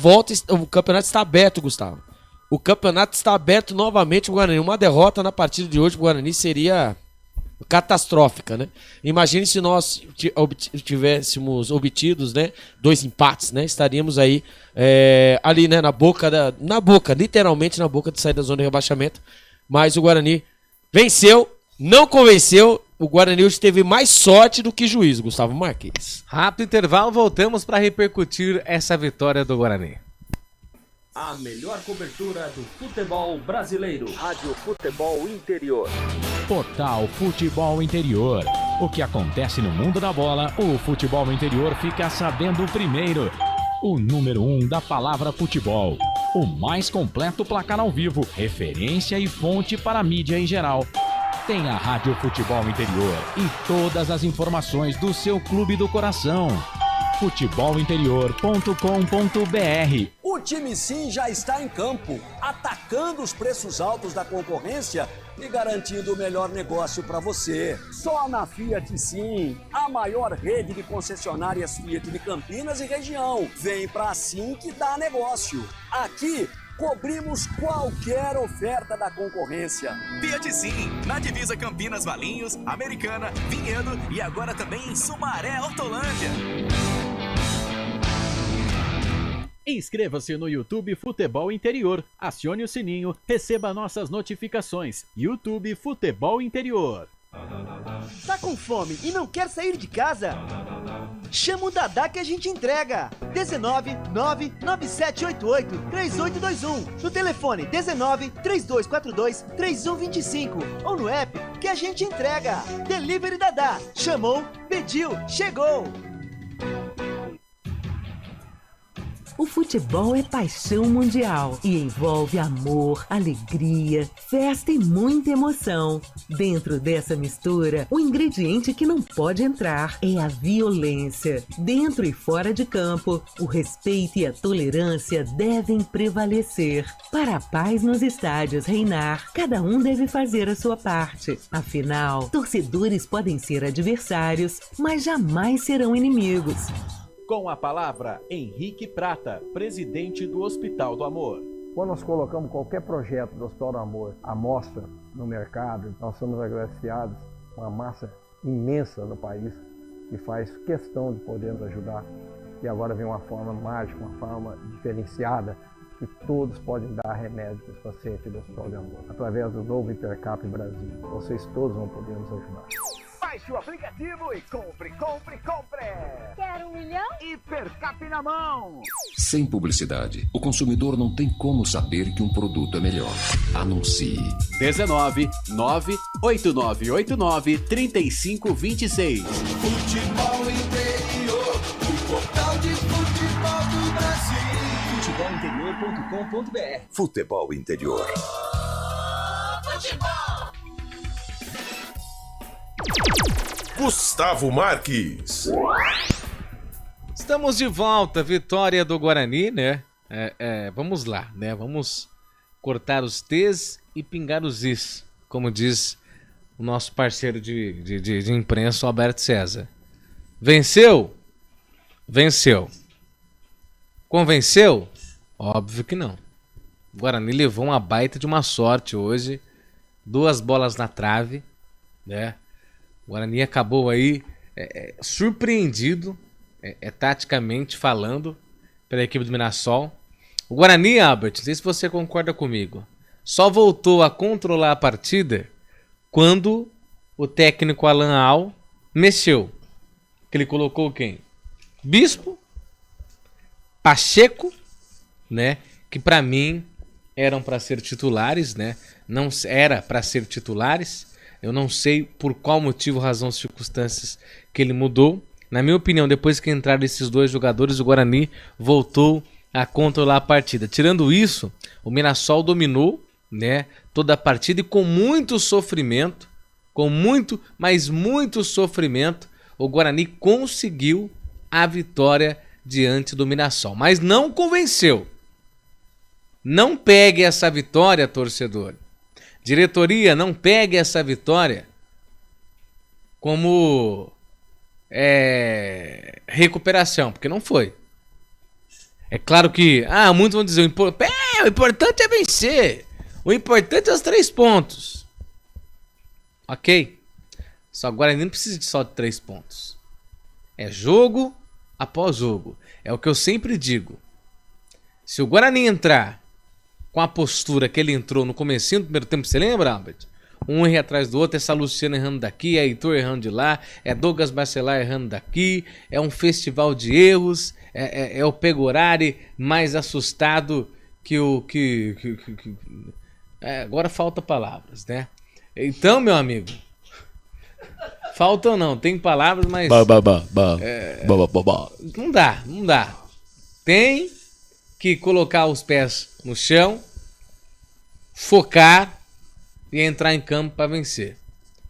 Speaker 11: está aberto, Gustavo. O campeonato está aberto novamente pro Guarani. Uma derrota na partida de hoje pro Guarani seria catastrófica, né? Imagine se nós tivéssemos obtidos, né, 2 empates, né? Estaríamos aí ali, né, literalmente na boca de sair da zona de rebaixamento. Mas o Guarani venceu, não convenceu. O Guarani hoje teve mais sorte do que juízo, Gustavo Marques.
Speaker 13: Rápido intervalo, voltamos para repercutir essa vitória do Guarani.
Speaker 2: A melhor cobertura do futebol brasileiro. Rádio Futebol Interior.
Speaker 3: Portal Futebol Interior. O que acontece no mundo da bola, o futebol interior fica sabendo primeiro. O número 1 da palavra futebol. O mais completo placar ao vivo, referência e fonte para a mídia em geral. Tem a Rádio Futebol Interior e todas as informações do seu clube do coração. futebolinterior.com.br.
Speaker 4: O time Sim já está em campo, atacando os preços altos da concorrência e garantindo o melhor negócio para você. Só na Fiat Sim, a maior rede de concessionárias Fiat de Campinas e região. Vem pra Sim que dá negócio. Aqui cobrimos qualquer oferta da concorrência.
Speaker 5: Fiat Sim, na divisa Campinas, Valinhos, Americana, Vinhedo e agora também em Sumaré, Hortolândia.
Speaker 6: Inscreva-se no YouTube Futebol Interior, acione o sininho, receba nossas notificações. YouTube Futebol Interior.
Speaker 7: Tá com fome e não quer sair de casa? Chama o Dadá que a gente entrega. 19 99788 3821. No telefone 19 3242 3125 ou no app que a gente entrega. Delivery Dadá. Chamou, pediu, chegou.
Speaker 8: O futebol é paixão mundial e envolve amor, alegria, festa e muita emoção. Dentro dessa mistura, o ingrediente que não pode entrar é a violência. Dentro e fora de campo, o respeito e a tolerância devem prevalecer. Para a paz nos estádios reinar, cada um deve fazer a sua parte. Afinal, torcedores podem ser adversários, mas jamais serão inimigos.
Speaker 20: Com a palavra, Henrique Prata, presidente do Hospital do Amor.
Speaker 9: Quando nós colocamos qualquer projeto do Hospital do Amor à mostra no mercado, nós somos agraciados com uma massa imensa no país que faz questão de poder nos ajudar. E agora vem uma forma mágica, uma forma diferenciada, que todos podem dar remédio para os pacientes do Hospital do Amor. Através do novo Hipercap Brasil, vocês todos vão poder nos ajudar.
Speaker 10: Baixe o aplicativo e compre, compre, compre!
Speaker 18: Quer 1 milhão?
Speaker 10: Hipercap na mão!
Speaker 12: Sem publicidade, o consumidor não tem como saber que um produto é melhor. Anuncie.
Speaker 20: 19 98989 3526.
Speaker 16: Futebol Interior, o portal de futebol do Brasil.
Speaker 17: Futebolinterior.com.br. Futebol Interior.
Speaker 18: Futebol!
Speaker 19: Gustavo Marques.
Speaker 13: Estamos de volta, vitória do Guarani, né? Vamos lá, né? Vamos cortar os T's e pingar os Is, como diz o nosso parceiro de imprensa, o Alberto César. Venceu? Venceu. Convenceu? Óbvio que não. O Guarani levou uma baita de uma sorte hoje, 2 bolas na trave, né? O Guarani acabou aí surpreendido, taticamente falando, pela equipe do Mirassol. O Guarani, Albert, não sei se você concorda comigo, só voltou a controlar a partida quando o técnico Alan Al mexeu. Que ele colocou quem? Bispo, Pacheco, né? Que pra mim eram para ser titulares, né? Não era para ser titulares. Eu não sei por qual motivo, razão, circunstâncias que ele mudou. Na minha opinião, depois que entraram esses 2 jogadores, o Guarani voltou a controlar a partida. Tirando isso, o Mirassol dominou, né, toda a partida e com muito sofrimento, mas muito sofrimento, o Guarani conseguiu a vitória diante do Mirassol. Mas não convenceu. Não pegue essa vitória, torcedor. Diretoria, não pegue essa vitória como recuperação, porque não foi. É claro que, muitos vão dizer, o importante é vencer. O importante é os 3 pontos. Ok. Só agora nem precisa de só de 3 pontos. É jogo após jogo. É o que eu sempre digo. Se o Guarani entrar com a postura que ele entrou no comecinho do primeiro tempo, você lembra, Albert? Um erro atrás do outro, essa Luciana errando daqui, é Heitor errando de lá, é Douglas Bacelar errando daqui, é um festival de erros, é o Pegorari mais assustado que o... agora falta palavras, né? Então, meu amigo, faltam não, tem palavras, mas... Não dá. Tem que colocar os pés no chão, focar e entrar em campo para vencer.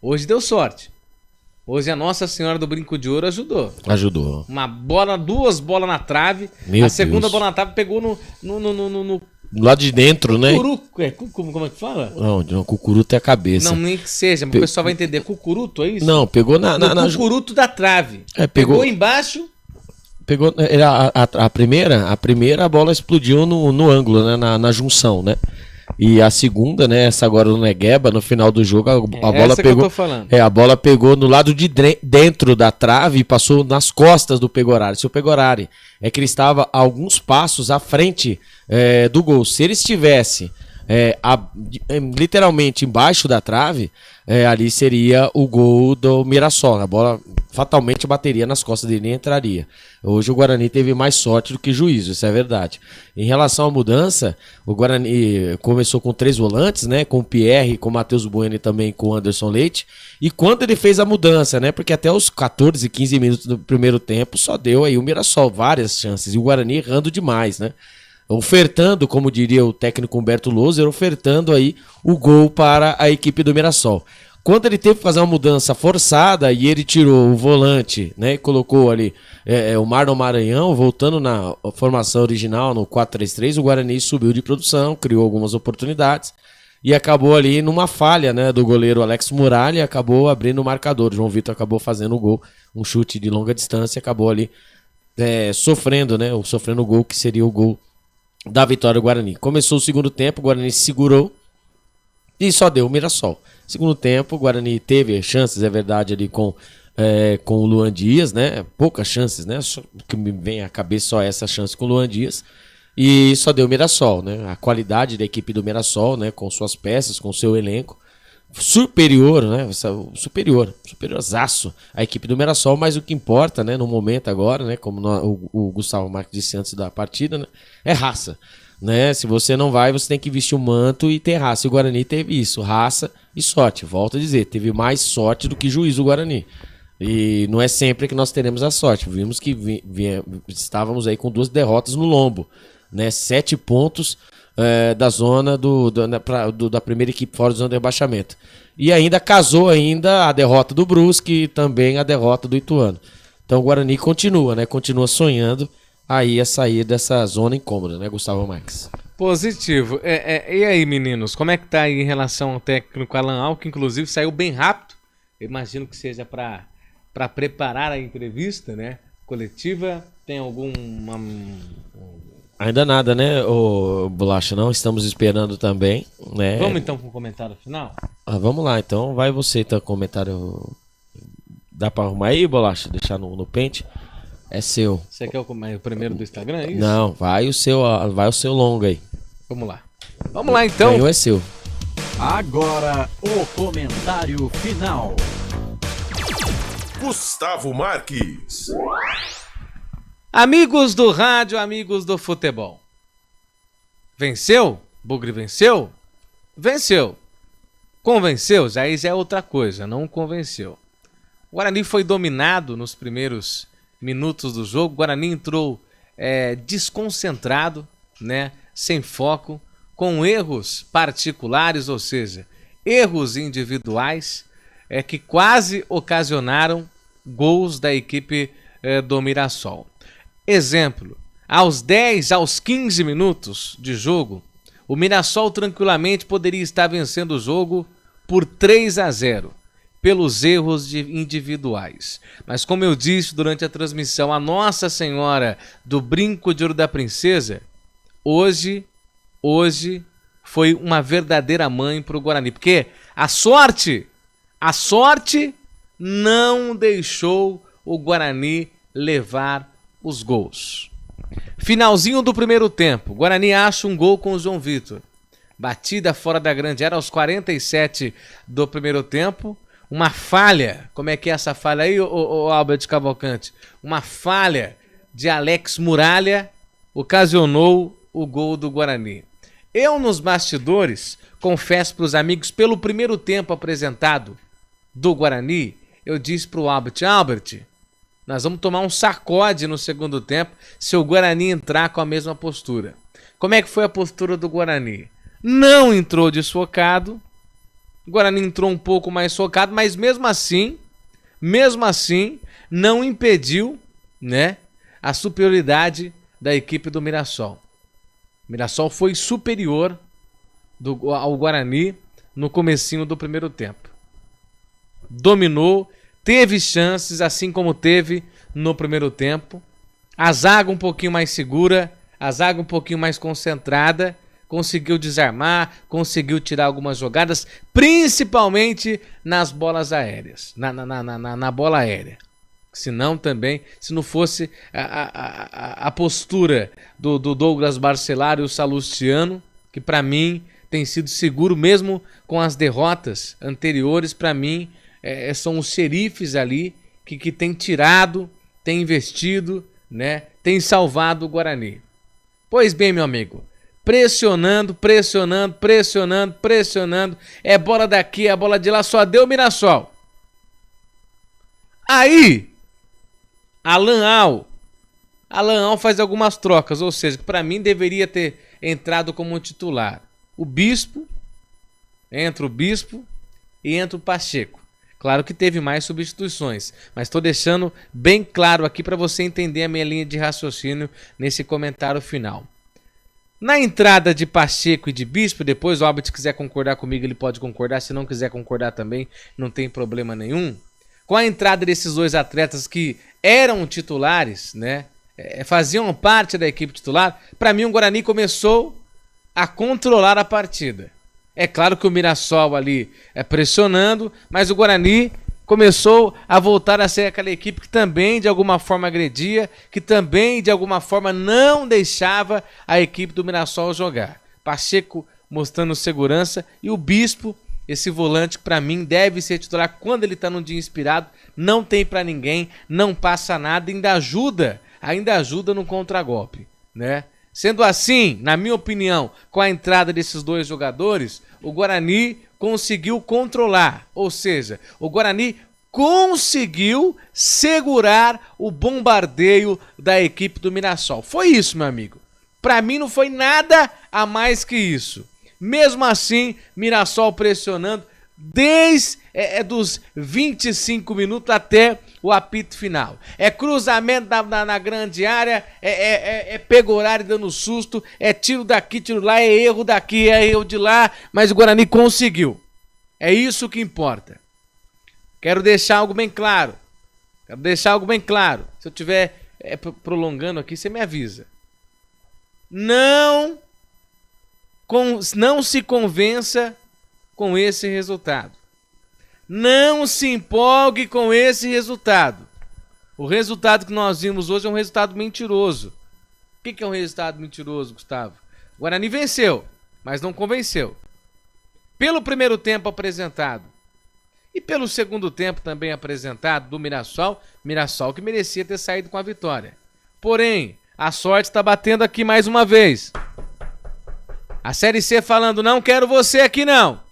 Speaker 13: Hoje deu sorte. Hoje a Nossa Senhora do Brinco de Ouro ajudou. Duas bolas na trave.
Speaker 1: Meu
Speaker 13: a segunda
Speaker 1: Deus.
Speaker 13: bola na trave pegou no
Speaker 1: Lá de dentro, né?
Speaker 13: Como é que fala?
Speaker 1: Não, cucuruto é a cabeça.
Speaker 13: Não, nem que seja, mas o pessoal vai entender. Cucuruto, é isso?
Speaker 1: Não, pegou na
Speaker 13: cucuruto da trave.
Speaker 1: Pegou
Speaker 13: embaixo.
Speaker 1: Pegou a primeira a bola explodiu no ângulo, né, na junção, né? E a segunda, né, essa agora no Negueba, no final do jogo, a bola pegou. Que eu tô falando. A bola pegou no lado de dentro da trave e passou nas costas do Pegorari. Se o Pegorari é que ele estava a alguns passos à frente do gol. Se ele estivesse literalmente embaixo da trave, ali seria o gol do Mirassol. A bola fatalmente bateria nas costas dele e entraria. Hoje o Guarani teve mais sorte do que juízo, isso é verdade. Em relação à mudança, o Guarani começou com 3 volantes, né? Com o Pierre, com o Matheus Bueno e também com o Anderson Leite. E quando ele fez a mudança, né? Porque até os 14, 15 minutos do primeiro tempo só deu aí o Mirassol várias chances. E o Guarani errando demais, né? Ofertando, como diria o técnico Humberto Loser, ofertando aí o gol para a equipe do Mirassol. Quando ele teve que fazer uma mudança forçada e ele tirou o volante, né, e colocou ali o Marlon Maranhão, voltando na formação original, no 4-3-3, o Guarani subiu de produção, criou algumas oportunidades e acabou ali numa falha, né, do goleiro Alex Muralha, acabou abrindo o marcador. O João Vitor acabou fazendo o gol, um chute de longa distância, acabou ali sofrendo o gol que seria o gol da vitória do Guarani. Começou o segundo tempo, o Guarani se segurou e só deu o Mirassol. Segundo tempo, o Guarani teve chances, é verdade, ali com o Luan Dias, né? Poucas chances, né? Só que me vem à cabeça só essa chance com o Luan Dias. E só deu o Mirassol, né? A qualidade da equipe do Mirassol, né? Com suas peças, com seu elenco. Superior, né? Superiorzaço a equipe do Mirassol, mas o que importa, né? No momento agora, né? Como o Gustavo Marques disse antes da partida, né? É raça. Né? Se você não vai, você tem que vestir o manto e ter raça. E o Guarani teve isso, raça e sorte. Volto a dizer, teve mais sorte do que juízo o Guarani. E não é sempre que nós teremos a sorte. Vimos que estávamos aí com 2 derrotas no lombo, né? 7 pontos da zona da primeira equipe fora da zona de rebaixamento. E ainda casou a derrota do Brusque e também a derrota do Ituano. Então o Guarani continua, né? Continua sonhando aí a sair dessa zona incômoda, né, Gustavo Marques?
Speaker 13: Positivo. E aí, meninos, como é que tá aí em relação ao técnico Alan Al, que inclusive saiu bem rápido? Eu imagino que seja para preparar a entrevista, né, coletiva. Tem alguma...
Speaker 1: Ainda nada, né, ô Bolacha? Não, estamos esperando também, né?
Speaker 13: Vamos então com o comentário final?
Speaker 1: Vamos lá, então. Vai você, então, comentário... Dá para arrumar aí, Bolacha? Deixar no pente? É seu.
Speaker 13: Você quer o primeiro do Instagram, é isso?
Speaker 1: Não, vai o seu longo aí.
Speaker 13: Vamos lá então.
Speaker 1: Ganhou é seu.
Speaker 6: Agora o comentário final.
Speaker 19: Gustavo Marques.
Speaker 13: Amigos do rádio, amigos do futebol. Venceu? Bugre venceu? Venceu. Convenceu? Já é outra coisa, não convenceu. O Guarani foi dominado nos primeiros minutos do jogo. O Guarani entrou desconcentrado, né, sem foco, com erros particulares, ou seja, erros individuais que quase ocasionaram gols da equipe do Mirassol. Exemplo, aos 10, aos 15 minutos de jogo, o Mirassol tranquilamente poderia estar vencendo o jogo por 3-0, pelos erros individuais. Mas como eu disse durante a transmissão, a Nossa Senhora do Brinco de Ouro da Princesa, hoje foi uma verdadeira mãe para o Guarani. Porque a sorte não deixou o Guarani levar os gols. Finalzinho do primeiro tempo, o Guarani acha um gol com o João Vitor. Batida fora da grande área aos 47 do primeiro tempo. Uma falha, como é que é essa falha aí, o Albert Cavalcante? Uma falha de Alex Muralha ocasionou o gol do Guarani. Eu nos bastidores, confesso para os amigos, pelo primeiro tempo apresentado do Guarani, eu disse para o Albert, nós vamos tomar um sacode no segundo tempo se o Guarani entrar com a mesma postura. Como é que foi a postura do Guarani? Não entrou desfocado, o Guarani entrou um pouco mais focado, mas mesmo assim, não impediu, né, a superioridade da equipe do Mirassol. O Mirassol foi superior ao Guarani no comecinho do primeiro tempo. Dominou, teve chances, assim como teve no primeiro tempo. A zaga um pouquinho mais segura, a zaga um pouquinho mais concentrada, conseguiu desarmar, conseguiu tirar algumas jogadas, principalmente nas bolas aéreas, na bola aérea. Senão também, se não fosse a postura do Douglas Barcelar e o Salustiano, que para mim tem sido seguro mesmo com as derrotas anteriores, para mim são os xerifes ali que tem tirado, tem investido, né, tem salvado o Guarani. Pois bem, meu amigo, pressionando, é bola daqui, é bola de lá, só deu o Mirassol. Aí, Alan Al faz algumas trocas, ou seja, que para mim deveria ter entrado como titular. Entra o Bispo e entra o Pacheco. Claro que teve mais substituições, mas estou deixando bem claro aqui para você entender a minha linha de raciocínio nesse comentário final. Na entrada de Pacheco e de Bispo, depois o Albert quiser concordar comigo, ele pode concordar, se não quiser concordar também, não tem problema nenhum. Com a entrada desses dois atletas que eram titulares, né, faziam parte da equipe titular, para mim o Guarani começou a controlar a partida. É claro que o Mirassol ali pressionando, mas o Guarani começou a voltar a ser aquela equipe que também de alguma forma agredia, que também de alguma forma não deixava a equipe do Mirassol jogar. Pacheco mostrando segurança e o Bispo, esse volante que para mim deve ser titular quando ele tá num dia inspirado, não tem para ninguém, não passa nada, ainda ajuda no contragolpe, né? Sendo assim, na minha opinião, com a entrada desses dois jogadores, o Guarani conseguiu controlar, ou seja, o Guarani conseguiu segurar o bombardeio da equipe do Mirassol. Foi isso, meu amigo. Para mim não foi nada a mais que isso. Mesmo assim, Mirassol pressionando desde dos 25 minutos até o apito final. É cruzamento na grande área, é pegorário dando susto, é tiro daqui, tiro lá, é erro daqui, é erro de lá, mas o Guarani conseguiu. É isso que importa. Quero deixar algo bem claro. Se eu estiver prolongando aqui, você me avisa. Não se convença com esse resultado. Não se empolgue com esse resultado. O resultado que nós vimos hoje é um resultado mentiroso. O que é um resultado mentiroso, Gustavo? O Guarani venceu, mas não convenceu. Pelo primeiro tempo apresentado e pelo segundo tempo também apresentado do Mirassol que merecia ter saído com a vitória. Porém, a sorte está batendo aqui mais uma vez. A Série C falando, não quero você aqui não.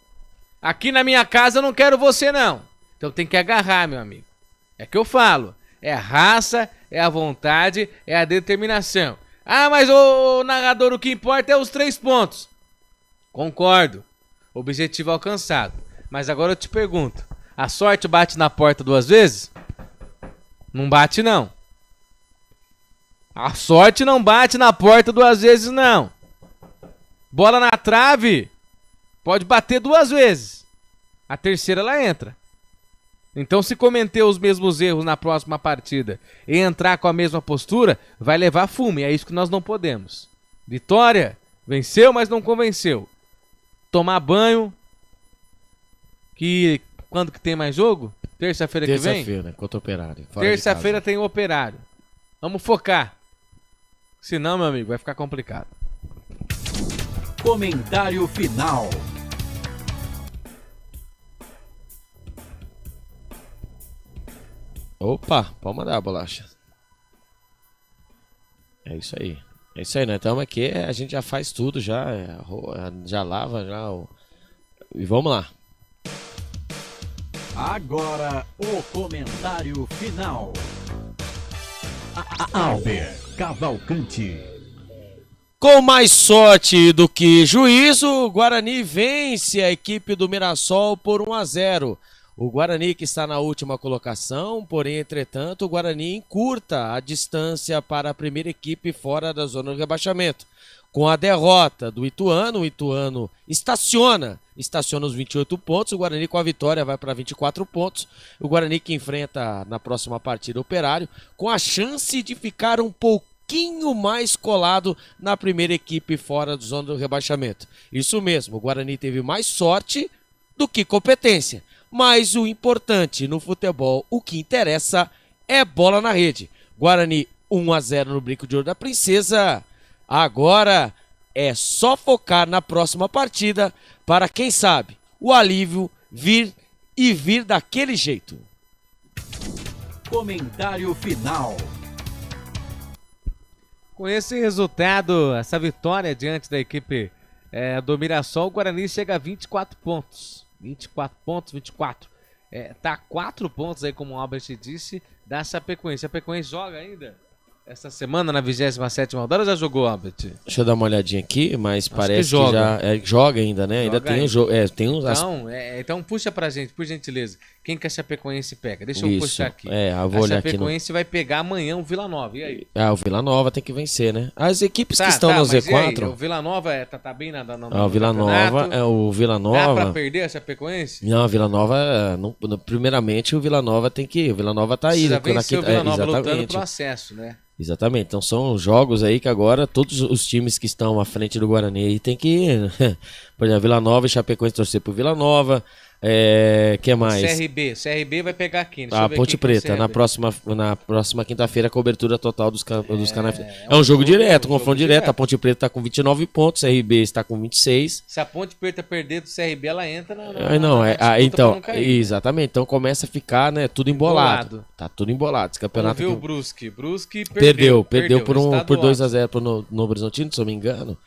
Speaker 13: Aqui na minha casa eu não quero você não. Então tem que agarrar, meu amigo. É que eu falo. É a raça, é a vontade, é a determinação. Ah, mas o narrador, o que importa é os 3 pontos. Concordo. Objetivo alcançado. Mas agora eu te pergunto. A sorte bate na porta 2 vezes? Não bate não. A sorte não bate na porta 2 vezes, não. Bola na trave, pode bater 2 vezes. A terceira ela entra. Então, se cometer os mesmos erros na próxima partida e entrar com a mesma postura, vai levar fumo. É isso que nós não podemos. Vitória, venceu, mas não convenceu. Tomar banho. Quando que tem mais jogo? Terça-feira que vem?
Speaker 1: Terça-feira, contra o Operário.
Speaker 13: Terça-feira tem o Operário. Vamos focar. Senão, meu amigo, vai ficar complicado.
Speaker 6: Comentário final.
Speaker 1: Opa, pode mandar a bolacha. É isso aí. É isso aí, né? Então aqui a gente já faz tudo, já lava, e vamos lá.
Speaker 6: Agora o comentário final. Albert Cavalcante.
Speaker 1: Com mais sorte do que juízo, o Guarani vence a equipe do Mirassol por 1-0. O Guarani que está na última colocação, porém, entretanto, o Guarani encurta a distância para a primeira equipe fora da zona de rebaixamento. Com a derrota do Ituano, o Ituano estaciona os 28 pontos, o Guarani com a vitória vai para 24 pontos. O Guarani que enfrenta na próxima partida o Operário, com a chance de ficar um pouquinho mais colado na primeira equipe fora da zona do rebaixamento. Isso mesmo, o Guarani teve mais sorte do que competência. Mas o importante no futebol, o que interessa é bola na rede. Guarani 1-0 no Brinco de Ouro da Princesa. Agora é só focar na próxima partida para, quem sabe, o alívio vir daquele jeito.
Speaker 6: Comentário final.
Speaker 13: Com esse resultado, essa vitória diante da equipe do Mirassol, o Guarani chega a 24 pontos. 24 pontos. Tá 4 pontos aí, como o Albert disse, da Chapecoense. A Chapecoense joga ainda essa semana na 27ª rodada, ou já jogou, Albert?
Speaker 1: Deixa eu dar uma olhadinha aqui, mas parece que já joga ainda, né? Ainda tem o jogo.
Speaker 13: Então puxa pra gente, por gentileza. Quem que a Chapecoense pega? Deixa eu puxar aqui.
Speaker 1: Eu vou olhar aqui.
Speaker 13: A Chapecoense vai pegar amanhã o Vila Nova, e aí?
Speaker 1: O Vila Nova tem que vencer, né? As equipes que estão no Z4...
Speaker 13: O Vila Nova tá bem na
Speaker 1: o Vila Nova...
Speaker 13: Dá pra perder a Chapecoense?
Speaker 1: Não, o Vila Nova... primeiramente, o Vila Nova tem que... O Vila Nova tá aí.
Speaker 13: Já venceu o Vila Nova lutando pro acesso, né?
Speaker 1: Exatamente, então são jogos aí que agora todos os times que estão à frente do Guarani aí tem que, por exemplo, Vila Nova e Chapecoense torcer pro Vila Nova, que mais?
Speaker 13: CRB vai pegar aqui.
Speaker 1: A Ponte Preta, na próxima quinta-feira, a cobertura total dos canais. É um jogo direto, confronto direto, a Ponte Preta está com 29 pontos, CRB está com 26.
Speaker 13: Se a Ponte Preta perder do CRB, ela entra
Speaker 1: então, exatamente, então começa a ficar, né, tudo embolado. Tá tudo embolado. Esse campeonato.
Speaker 13: Vamos ver o Brusque
Speaker 1: perdeu por 2-0 pro Novo Horizontino, se eu não me engano.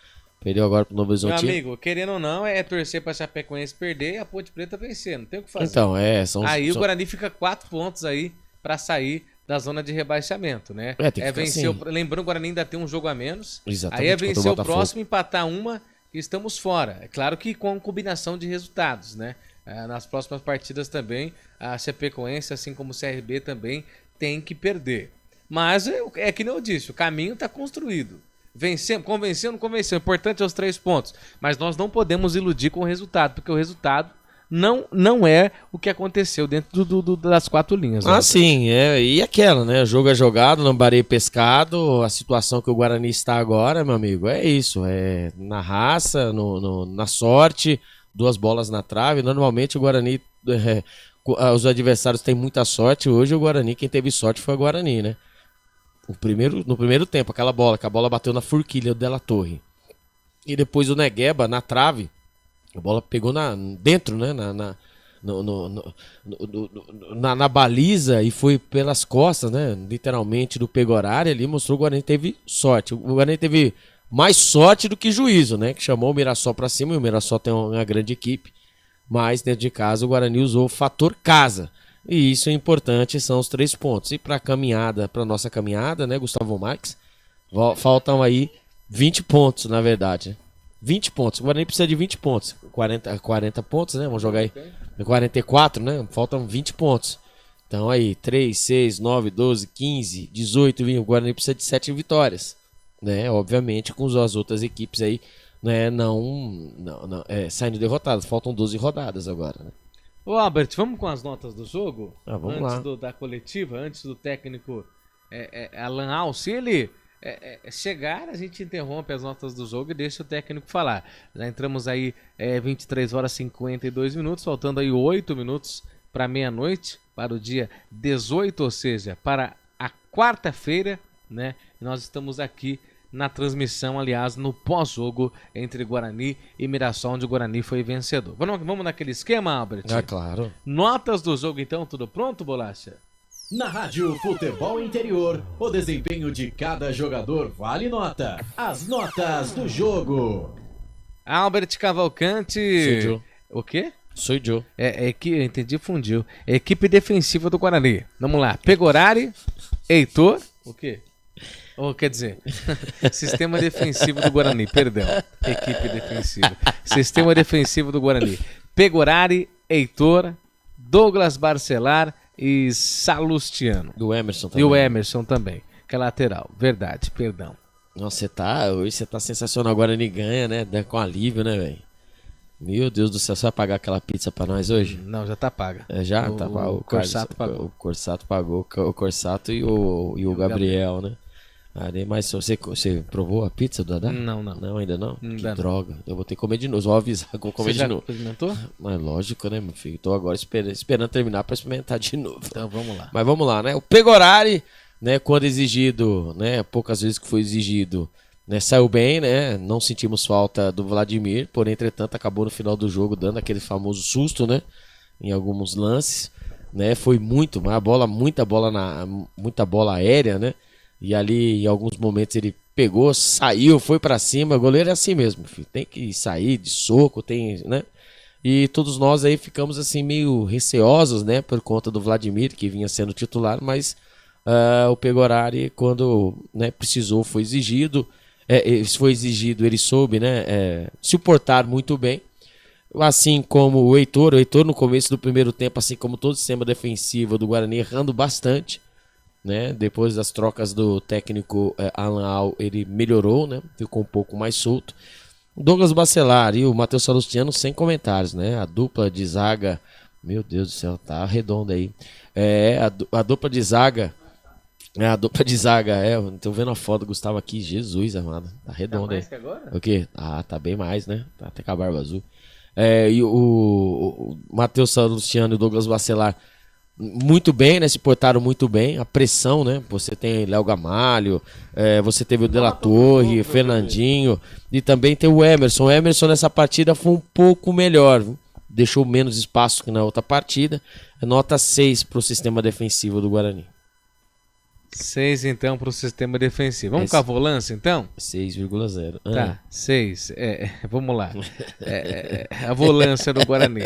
Speaker 1: Perdeu agora pro Novo Horizontino.
Speaker 13: Meu amigo, querendo ou não, é torcer pra Chapecoense perder e a Ponte Preta vencer, não tem o que fazer.
Speaker 1: Então,
Speaker 13: o Guarani fica 4 pontos aí pra sair da zona de rebaixamento, né?
Speaker 1: Vencer assim.
Speaker 13: Lembrando, o Guarani ainda tem um jogo a menos.
Speaker 1: Exatamente,
Speaker 13: aí é vencer o próximo, empatar uma e estamos fora. É claro que com combinação de resultados, né? Nas próximas partidas também, a Chapecoense, assim como o CRB também, tem que perder. Mas é que nem eu disse, o caminho está construído. Convenceu, não convenceu. O importante é os 3 pontos. Mas nós não podemos iludir com o resultado, porque o resultado não é o que aconteceu dentro das 4 linhas.
Speaker 1: Né? Sim. E aquela, né? O jogo é jogado, lambarei pescado. A situação que o Guarani está agora, meu amigo, é isso. É na raça, na sorte, 2 bolas na trave. Normalmente o Guarani... os adversários têm muita sorte. Hoje o Guarani, quem teve sorte foi o Guarani, né? No primeiro tempo, que a bola bateu na forquilha do Della Torre. E depois o Negueba, na trave, a bola pegou dentro, né? Na baliza e foi pelas costas, né? Literalmente do Pegorari ali, mostrou que o Guarani teve sorte. O Guarani teve mais sorte do que juízo, né? Que chamou o Mirassol pra cima, e o Mirassol tem uma grande equipe. Mas dentro de casa o Guarani usou o fator casa. E isso é importante, são os 3 pontos. E para nossa caminhada, né, Gustavo Marques, faltam aí 20 pontos, na verdade. 20 pontos. O Guarani precisa de 20 pontos. 40 pontos, né? Vamos jogar aí. 44, né? Faltam 20 pontos. Então aí, 3, 6, 9, 12, 15, 18, 20. O Guarani precisa de 7 vitórias, né? Obviamente, com as outras equipes aí, né, saindo derrotadas. Faltam 12 rodadas agora, né?
Speaker 13: Ô Albert, vamos com as notas do jogo?
Speaker 1: Vamos
Speaker 13: antes
Speaker 1: lá.
Speaker 13: Da coletiva, antes do técnico Alan Al. Se ele chegar, a gente interrompe as notas do jogo e deixa o técnico falar. Já entramos aí 23 horas e 52 minutos, faltando aí 8 minutos para meia-noite, para o dia 18, ou seja, para a quarta-feira, né? Nós estamos aqui na transmissão, aliás, no pós-jogo entre Guarani e Mirassol, onde o Guarani foi vencedor. Vamos naquele esquema, Albert?
Speaker 1: Claro.
Speaker 13: Notas do jogo, então, tudo pronto, Bolacha?
Speaker 20: Na Rádio Futebol Interior, o desempenho de cada jogador vale nota. As notas do jogo.
Speaker 13: Albert Cavalcante.
Speaker 1: Sou Joe.
Speaker 13: O quê?
Speaker 1: Sou Joe.
Speaker 13: Entendi, fundiu. Equipe defensiva do Guarani. Vamos lá. Pegorari, Heitor. O quê? Quer dizer, sistema defensivo do Guarani, perdão. Equipe defensiva. Sistema defensivo do Guarani. Pegorari, Heitor, Douglas Barcelar e Salustiano.
Speaker 1: Do Emerson também.
Speaker 13: E o Emerson também, que é lateral. Verdade, perdão.
Speaker 1: Nossa, hoje você tá sensacional. O Guarani ganha, né? Com alívio, né, velho? Meu Deus do céu, você vai pagar aquela pizza pra nós hoje?
Speaker 13: Não, já tá paga.
Speaker 1: Já?
Speaker 13: O Corsato pagou.
Speaker 1: O Corsato pagou. O Corsato e o Gabriel, né? Mas você provou a pizza do Dadá?
Speaker 13: Não.
Speaker 1: Não, ainda não?
Speaker 13: Não
Speaker 1: que
Speaker 13: dá,
Speaker 1: droga. Não. Eu vou ter que comer de novo. Vou avisar que eu vou comer de novo.
Speaker 13: Você já experimentou?
Speaker 1: Mas lógico, né, meu filho? Tô agora esperando terminar pra experimentar de novo.
Speaker 13: Então vamos lá.
Speaker 1: Mas vamos lá, né? O Pegorari, né, quando exigido, né, poucas vezes que foi exigido, né, saiu bem, né? Não sentimos falta do Vladimir, porém, entretanto, acabou no final do jogo dando aquele famoso susto, né? Em alguns lances, né? Foi muita bola aérea, né? E ali, em alguns momentos, ele pegou, saiu, foi pra cima. O goleiro é assim mesmo, filho. Tem que sair de soco, né? E todos nós aí ficamos assim meio receosos, né? Por conta do Vladimir, que vinha sendo titular, mas o Pegorari, quando, né, precisou, foi exigido. Ele soube, né, se portar muito bem. Assim como o Heitor no começo do primeiro tempo, assim como todo o sistema defensivo do Guarani, errando bastante, né? Depois das trocas do técnico Alan Al, ele melhorou, né? Ficou um pouco mais solto. O Douglas Bacelar e o Matheus Salustiano sem comentários, né? A dupla de zaga, meu Deus do céu, tá redonda aí. A dupla de zaga, tô vendo a foto do Gustavo aqui, Jesus amado, tá redonda aí.
Speaker 13: Tá mais que agora?
Speaker 1: O quê? Tá bem mais, né? Tá até com a barba azul. E o Matheus Salustiano e o Douglas Bacelar muito bem, né? Se portaram muito bem. A pressão, né? Você tem Léo Gamalho, você teve o De La Torre, Fernandinho e também tem o Emerson. O Emerson nessa partida foi um pouco melhor, viu? Deixou menos espaço que na outra partida. Nota 6 para o sistema defensivo do Guarani.
Speaker 13: 6 então para o sistema defensivo. Vamos com a volância então?
Speaker 1: 6,0.
Speaker 13: Tá, 6. Vamos lá. A volância do Guarani.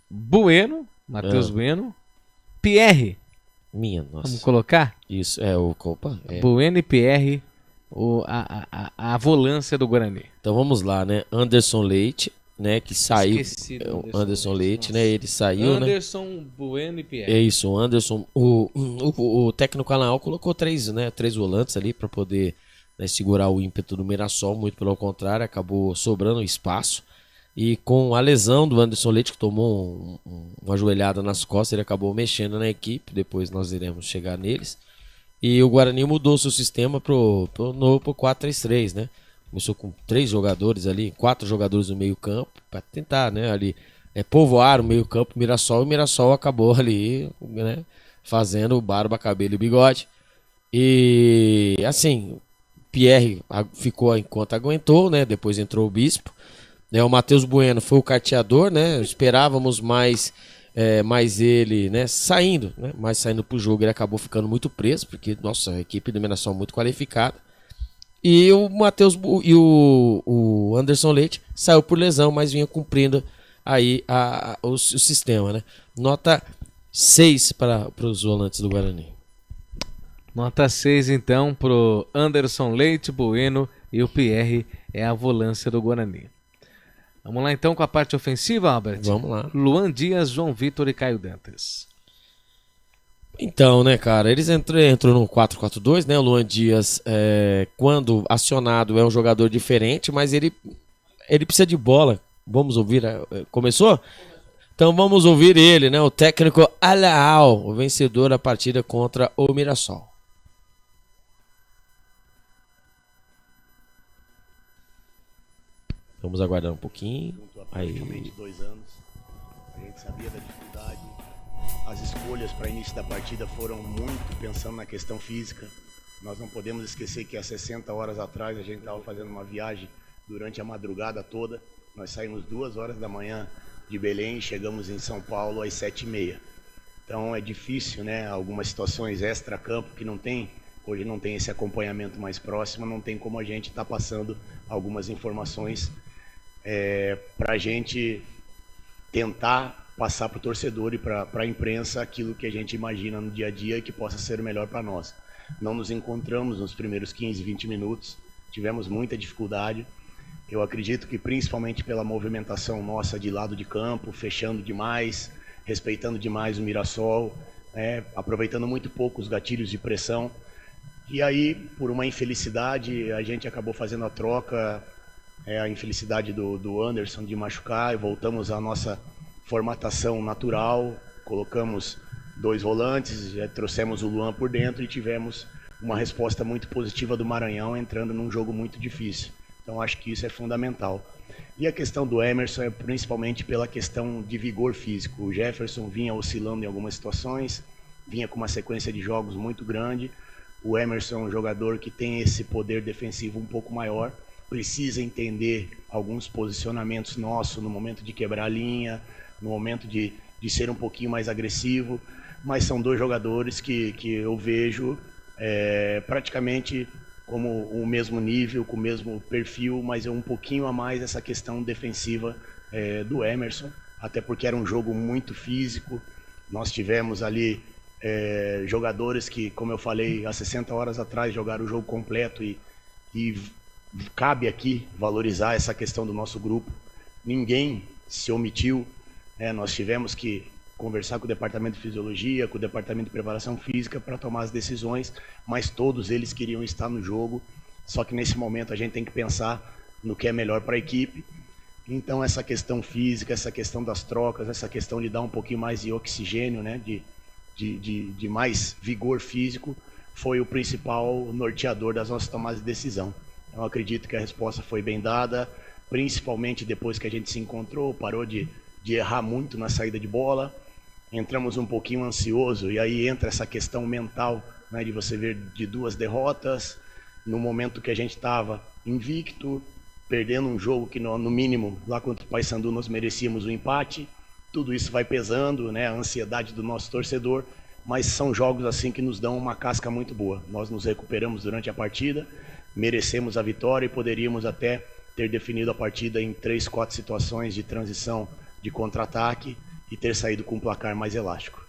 Speaker 13: Bueno, Matheus Bueno. Pierre.
Speaker 1: Minha nossa.
Speaker 13: Vamos colocar?
Speaker 1: Isso, Copa.
Speaker 13: Bueno e Pierre, a volância do Guarani.
Speaker 1: Então vamos lá, né? Anderson Leite, né? Que saiu.
Speaker 13: Esqueci
Speaker 1: Anderson Leite, né? Ele saiu,
Speaker 13: Anderson, Bueno e Pierre.
Speaker 1: É isso, o Anderson. O técnico Alan colocou 3 volantes ali para poder, né, segurar o ímpeto do Mirassol. Muito pelo contrário, acabou sobrando espaço. E com a lesão do Anderson Leite, que tomou uma joelhada nas costas, ele acabou mexendo na equipe. Depois nós iremos chegar neles. E o Guarani mudou seu sistema pro 4-3-3, né? Começou com 3 jogadores ali, 4 jogadores no meio campo, para tentar, né, ali povoar o meio campo Mirassol. E o Mirassol acabou ali, né, fazendo barba, cabelo e bigode. E assim, Pierre ficou enquanto aguentou, né? Depois entrou o Bispo. O Matheus Bueno foi o carteador, né? Esperávamos mais ele, né, saindo, né? Mas saindo pro jogo ele acabou ficando muito preso, porque, nossa, a equipe do Mirassol é muito qualificada. E o Matheus e o Anderson Leite saiu por lesão, mas vinha cumprindo aí o sistema, né? Nota 6 para os volantes do Guarani.
Speaker 13: Nota 6 então pro Anderson Leite, Bueno e o Pierre é a volância do Guarani. Vamos lá então com a parte ofensiva, Albert?
Speaker 1: Vamos lá.
Speaker 13: Luan Dias, João Vitor e Caio Dantas.
Speaker 1: Então, né, cara, eles entram no 4-4-2, né? O Luan Dias, quando acionado, é um jogador diferente, mas ele precisa de bola. Vamos ouvir? Começou? Então vamos ouvir ele, né? O técnico Alaal, o vencedor da partida contra o Mirassol. Vamos aguardar um pouquinho.
Speaker 14: Junto há praticamente 2 anos, a gente sabia da dificuldade. As escolhas para início da partida foram muito pensando na questão física. Nós não podemos esquecer que há 60 horas atrás a gente estava fazendo uma viagem durante a madrugada toda. Nós saímos 2 horas da manhã de Belém e chegamos em São Paulo às 7h30. Então é difícil, né? Algumas situações extra-campo que hoje não tem esse acompanhamento mais próximo, não tem como a gente estar passando algumas informações para a gente tentar passar para o torcedor e para a imprensa aquilo que a gente imagina no dia a dia e que possa ser o melhor para nós. Não nos encontramos nos primeiros 15, 20 minutos, tivemos muita dificuldade. Eu acredito que principalmente pela movimentação nossa de lado de campo, fechando demais, respeitando demais o Mirassol, aproveitando muito pouco os gatilhos de pressão. E aí, por uma infelicidade, a gente acabou fazendo a troca, a infelicidade do Anderson de machucar, e voltamos à nossa formatação natural, colocamos 2 volantes, trouxemos o Luan por dentro e tivemos uma resposta muito positiva do Maranhão, entrando num jogo muito difícil. Então acho que isso é fundamental. E a questão do Emerson é principalmente pela questão de vigor físico. O Jefferson vinha oscilando em algumas situações, vinha com uma sequência de jogos muito grande. O Emerson é um jogador que tem esse poder defensivo um pouco maior, precisa entender alguns posicionamentos nossos no momento de quebrar a linha, no momento de ser um pouquinho mais agressivo, mas são 2 jogadores que eu vejo praticamente como o mesmo nível, com o mesmo perfil, mas é um pouquinho a mais essa questão defensiva do Emerson, até porque era um jogo muito físico. Nós tivemos ali jogadores que, como eu falei, há 60 horas atrás jogaram o jogo completo e cabe aqui valorizar essa questão do nosso grupo. Ninguém se omitiu, nós tivemos que conversar com o departamento de fisiologia, com o departamento de preparação física para tomar as decisões, mas todos eles queriam estar no jogo, só que nesse momento a gente tem que pensar no que é melhor para a equipe. Então essa questão física, essa questão das trocas, essa questão de dar um pouquinho mais de oxigênio, né, de mais vigor físico, foi o principal norteador das nossas tomadas de decisão. Eu acredito que a resposta foi bem dada, principalmente depois que a gente se encontrou, parou de errar muito na saída de bola, entramos um pouquinho ansioso, e aí entra essa questão mental, né, de você ver de 2 derrotas, no momento que a gente estava invicto, perdendo um jogo que no mínimo, lá contra o Paysandu, nós merecíamos o empate. Tudo isso vai pesando, né, a ansiedade do nosso torcedor, mas são jogos assim que nos dão uma casca muito boa. Nós nos recuperamos durante a partida, merecemos a vitória e poderíamos até ter definido a partida em 3, 4 situações de transição, de contra-ataque, e ter saído com um placar mais elástico.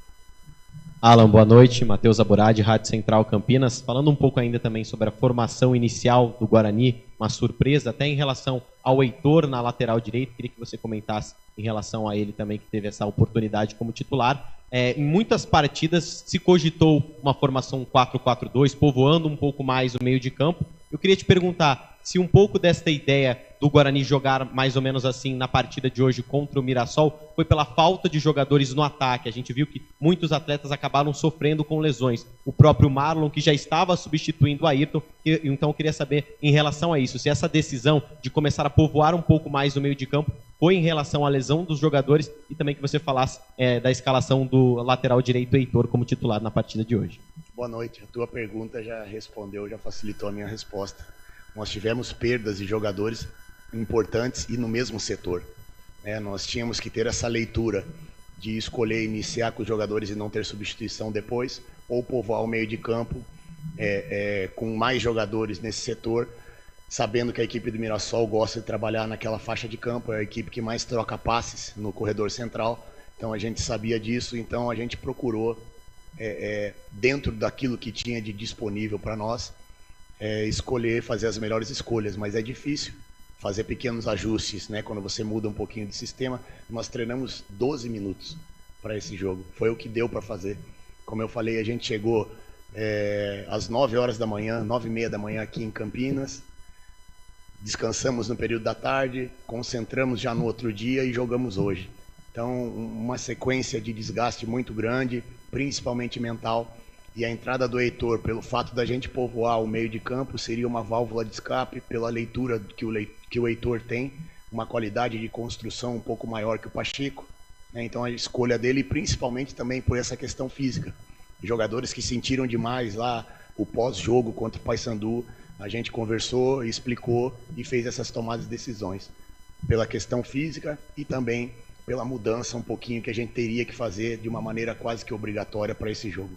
Speaker 21: Alan, boa noite. Matheus Aburad, Rádio Central Campinas. Falando um pouco ainda também sobre a formação inicial do Guarani, uma surpresa até em relação ao Heitor na lateral direita. Queria que você comentasse em relação a ele também, que teve essa oportunidade como titular. Em muitas partidas se cogitou uma formação 4-4-2, povoando um pouco mais o meio de campo. Eu queria te perguntar se um pouco desta ideia do Guarani jogar mais ou menos assim na partida de hoje contra o Mirassol foi pela falta de jogadores no ataque. A gente viu que muitos atletas acabaram sofrendo com lesões. O próprio Marlon, que já estava substituindo o Ayrton. Então eu queria saber em relação a isso, se essa decisão de começar a povoar um pouco mais o meio de campo foi em relação à lesão dos jogadores, e também que você falasse da escalação do lateral direito Heitor como titular na partida de hoje.
Speaker 14: Boa noite. A tua pergunta já respondeu, já facilitou a minha resposta. Nós tivemos perdas de jogadores importantes e no mesmo setor. Nós tínhamos que ter essa leitura de escolher iniciar com os jogadores e não ter substituição depois, ou povoar o meio de campo com mais jogadores nesse setor, sabendo que a equipe do Mirassol gosta de trabalhar naquela faixa de campo, é a equipe que mais troca passes no corredor central, então a gente sabia disso, então a gente procurou, dentro daquilo que tinha de disponível para nós, escolher, fazer as melhores escolhas, mas é difícil fazer pequenos ajustes, né? Quando você muda um pouquinho de sistema. Nós treinamos 12 minutos para esse jogo, foi o que deu para fazer. Como eu falei, a gente chegou às 9 horas da manhã, 9h30 da manhã aqui em Campinas. Descansamos no período da tarde, concentramos já no outro dia e jogamos hoje. Então, uma sequência de desgaste muito grande, principalmente mental. E a entrada do Heitor, pelo fato da gente povoar o meio de campo, seria uma válvula de escape pela leitura que o Heitor tem, uma qualidade de construção um pouco maior que o Pacheco. Então a escolha dele, principalmente também por essa questão física. Jogadores que sentiram demais lá o pós-jogo contra o Paysandu, a gente conversou, explicou e fez essas tomadas de decisões. Pela questão física e também pela mudança um pouquinho que a gente teria que fazer de uma maneira quase que obrigatória para esse jogo.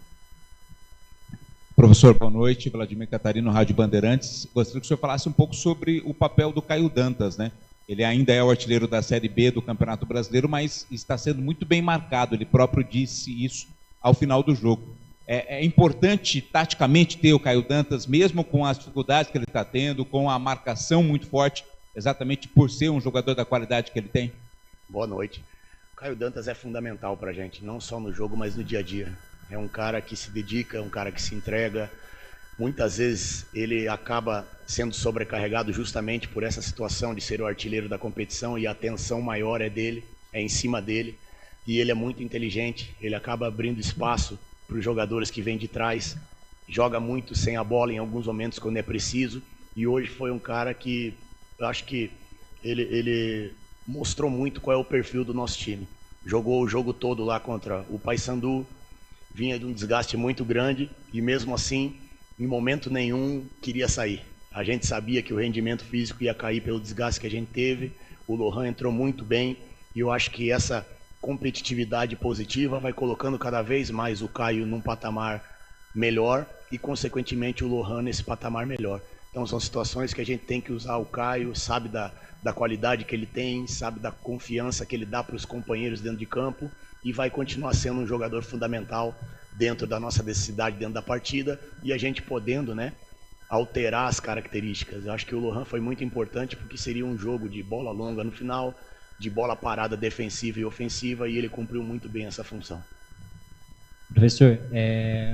Speaker 15: Professor, boa noite. Vladimir Catarino, Rádio Bandeirantes. Gostaria que o senhor falasse um pouco sobre o papel do Caio Dantas, né? Ele ainda é o artilheiro da Série B do Campeonato Brasileiro, mas está sendo muito bem marcado. Ele próprio disse isso ao final do jogo. É importante, taticamente, ter o Caio Dantas, mesmo com as dificuldades que ele está tendo, com a marcação muito forte, exatamente por ser um jogador da qualidade que ele tem?
Speaker 14: Boa noite. O Caio Dantas é fundamental para a gente, não só no jogo, mas no dia a dia. É um cara que se dedica, é um cara que se entrega. Muitas vezes ele acaba sendo sobrecarregado justamente por essa situação de ser o artilheiro da competição e a atenção maior é dele, é em cima dele. E ele é muito inteligente, ele acaba abrindo espaço para os jogadores que vêm de trás, joga muito sem a bola em alguns momentos quando é preciso. E hoje foi um cara que eu acho que ele mostrou muito qual é o perfil do nosso time. Jogou o jogo todo lá contra o Paysandu, vinha de um desgaste muito grande e mesmo assim, em momento nenhum, queria sair. A gente sabia que o rendimento físico ia cair pelo desgaste que a gente teve, o Lohan entrou muito bem e eu acho que essa competitividade positiva vai colocando cada vez mais o Caio num patamar melhor e, consequentemente, o Lohan nesse patamar melhor. Então são situações que a gente tem que usar o Caio, sabe da qualidade que ele tem, sabe da confiança que ele dá para os companheiros dentro de campo e vai continuar sendo um jogador fundamental dentro da nossa necessidade, dentro da partida, e a gente podendo, né, alterar as características. Eu acho que o Lohan foi muito importante porque seria um jogo de bola longa no final, de bola parada defensiva e ofensiva, e ele cumpriu muito bem essa função.
Speaker 22: Professor,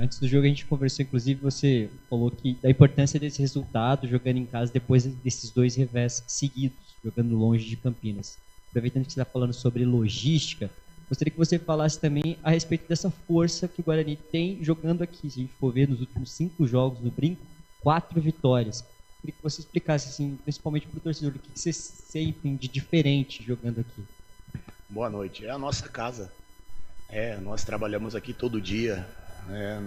Speaker 22: antes do jogo a gente conversou, inclusive você falou que da importância desse resultado jogando em casa depois desses 2 revés seguidos, jogando longe de Campinas. Aproveitando que você está falando sobre logística, gostaria que você falasse também a respeito dessa força que o Guarani tem jogando aqui. Se a gente for ver nos últimos 5 jogos no Brinco, 4 vitórias. Queria que você explicasse, assim, principalmente para o torcedor, o que você sente de diferente jogando aqui.
Speaker 14: Boa noite. É a nossa casa. Nós trabalhamos aqui todo dia.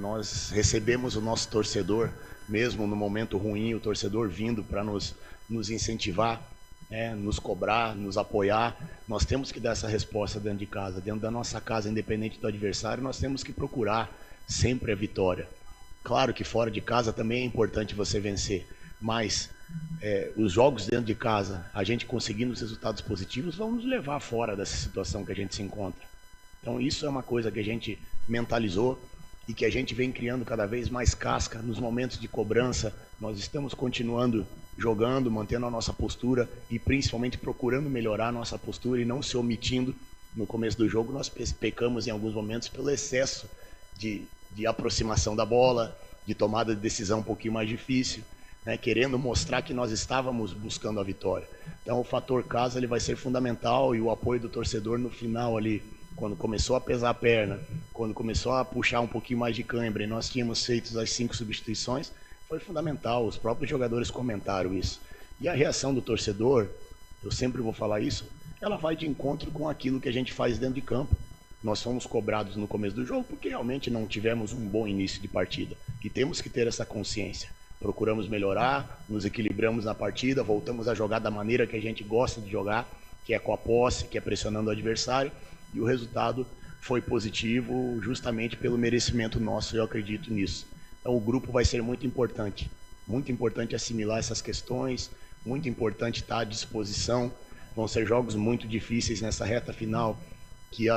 Speaker 14: Nós recebemos o nosso torcedor, mesmo no momento ruim, o torcedor vindo para nos incentivar, nos cobrar, nos apoiar. Nós temos que dar essa resposta dentro de casa, dentro da nossa casa, independente do adversário, nós temos que procurar sempre a vitória. Claro que fora de casa também é importante você vencer, mas os jogos dentro de casa, a gente conseguindo os resultados positivos, vão nos levar fora dessa situação que a gente se encontra. Então isso é uma coisa que a gente mentalizou e que a gente vem criando cada vez mais casca nos momentos de cobrança. Nós estamos continuando jogando, mantendo a nossa postura e principalmente procurando melhorar a nossa postura e não se omitindo. No começo do jogo nós pecamos em alguns momentos pelo excesso de aproximação da bola, de tomada de decisão um pouquinho mais difícil, querendo mostrar que nós estávamos buscando a vitória. Então o fator casa ele vai ser fundamental e o apoio do torcedor no final ali, quando começou a pesar a perna, quando começou a puxar um pouquinho mais de cãibra e nós tínhamos feito as 5 substituições, foi fundamental. Os próprios jogadores comentaram isso. E a reação do torcedor, eu sempre vou falar isso, ela vai de encontro com aquilo que a gente faz dentro de campo. Nós fomos cobrados no começo do jogo porque realmente não tivemos um bom início de partida. E temos que ter essa consciência. Procuramos melhorar, nos equilibramos na partida, voltamos a jogar da maneira que a gente gosta de jogar, que é com a posse, que é pressionando o adversário. E o resultado foi positivo justamente pelo merecimento nosso, eu acredito nisso. Então o grupo vai ser muito importante assimilar essas questões, muito importante estar à disposição. Vão ser jogos muito difíceis nessa reta final, que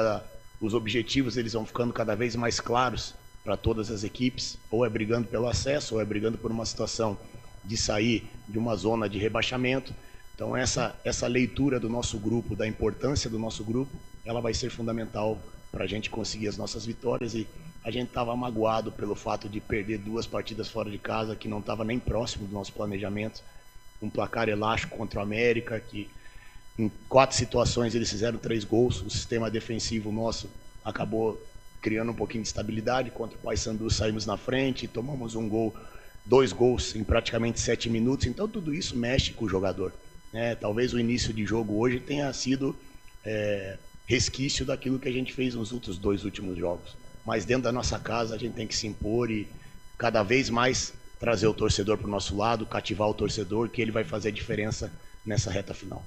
Speaker 14: os objetivos eles vão ficando cada vez mais claros para todas as equipes, ou é brigando pelo acesso, ou é brigando por uma situação de sair de uma zona de rebaixamento. Então essa leitura do nosso grupo, da importância do nosso grupo, ela vai ser fundamental para a gente conseguir as nossas vitórias e A gente estava magoado pelo fato de perder 2 partidas fora de casa, que não estava nem próximo do nosso planejamento. Um placar elástico contra o América, que em 4 situações eles fizeram 3 gols. O sistema defensivo nosso acabou criando um pouquinho de estabilidade. Contra o Paysandu saímos na frente, tomamos 2 gols em praticamente 7 minutos. Então tudo isso mexe com o jogador, né? Talvez o início de jogo hoje tenha sido resquício daquilo que a gente fez nos outros 2 últimos jogos. Mas dentro da nossa casa a gente tem que se impor e cada vez mais trazer o torcedor para o nosso lado, cativar o torcedor, que ele vai fazer a diferença nessa reta final.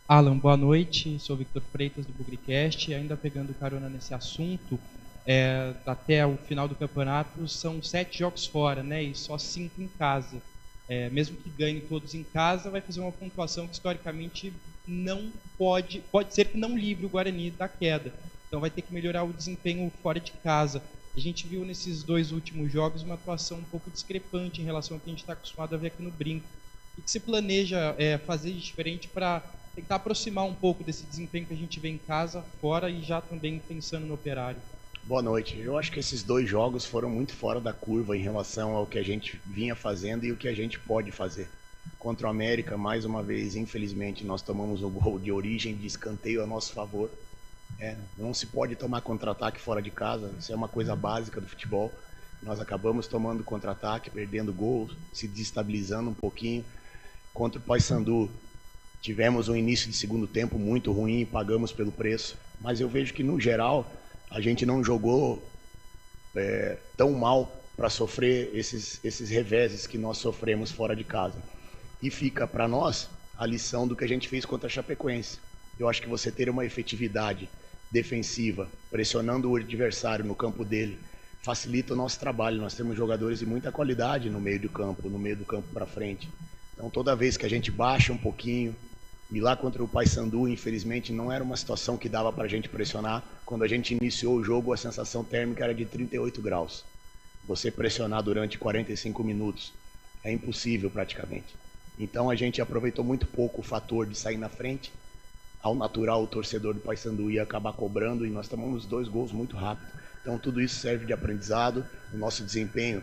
Speaker 2: Alan, boa noite. Sou Victor Freitas do Bugricast. Ainda pegando carona nesse assunto, até o final do campeonato são 7 jogos fora, né? E só 5 em casa. Mesmo que ganhe todos em casa, vai fazer uma pontuação que historicamente não pode ser que não livre o Guarani da queda. Então vai ter que melhorar o desempenho fora de casa. A gente viu nesses 2 últimos jogos uma atuação um pouco discrepante em relação ao que a gente está acostumado a ver aqui no Brinco. O que você planeja fazer de diferente para tentar aproximar um pouco desse desempenho que a gente vê em casa, fora e já também pensando no Operário?
Speaker 14: Boa noite. Eu acho que esses 2 jogos foram muito fora da curva em relação ao que a gente vinha fazendo e o que a gente pode fazer. Contra o América, mais uma vez, infelizmente, nós tomamos um gol de origem de escanteio a nosso favor. Não se pode tomar contra-ataque fora de casa, isso é uma coisa básica do futebol. Nós acabamos tomando contra-ataque, perdendo gols, se desestabilizando um pouquinho. Contra o Paysandu, tivemos um início de segundo tempo muito ruim e pagamos pelo preço. Mas eu vejo que, no geral, a gente não jogou tão mal para sofrer esses reveses que nós sofremos fora de casa. E fica para nós a lição do que a gente fez contra a Chapecoense. Eu acho que você ter uma efetividade defensiva, pressionando o adversário no campo dele, facilita o nosso trabalho. Nós temos jogadores de muita qualidade no meio do campo para frente. Então toda vez que a gente baixa um pouquinho, e lá contra o Paysandu, infelizmente, não era uma situação que dava para a gente pressionar. Quando a gente iniciou o jogo, a sensação térmica era de 38 graus. Você pressionar durante 45 minutos é impossível praticamente. Então a gente aproveitou muito pouco o fator de sair na frente. Ao natural, o torcedor do Paysandu ia acabar cobrando e nós tomamos 2 gols muito rápido. Então tudo isso serve de aprendizado. O nosso desempenho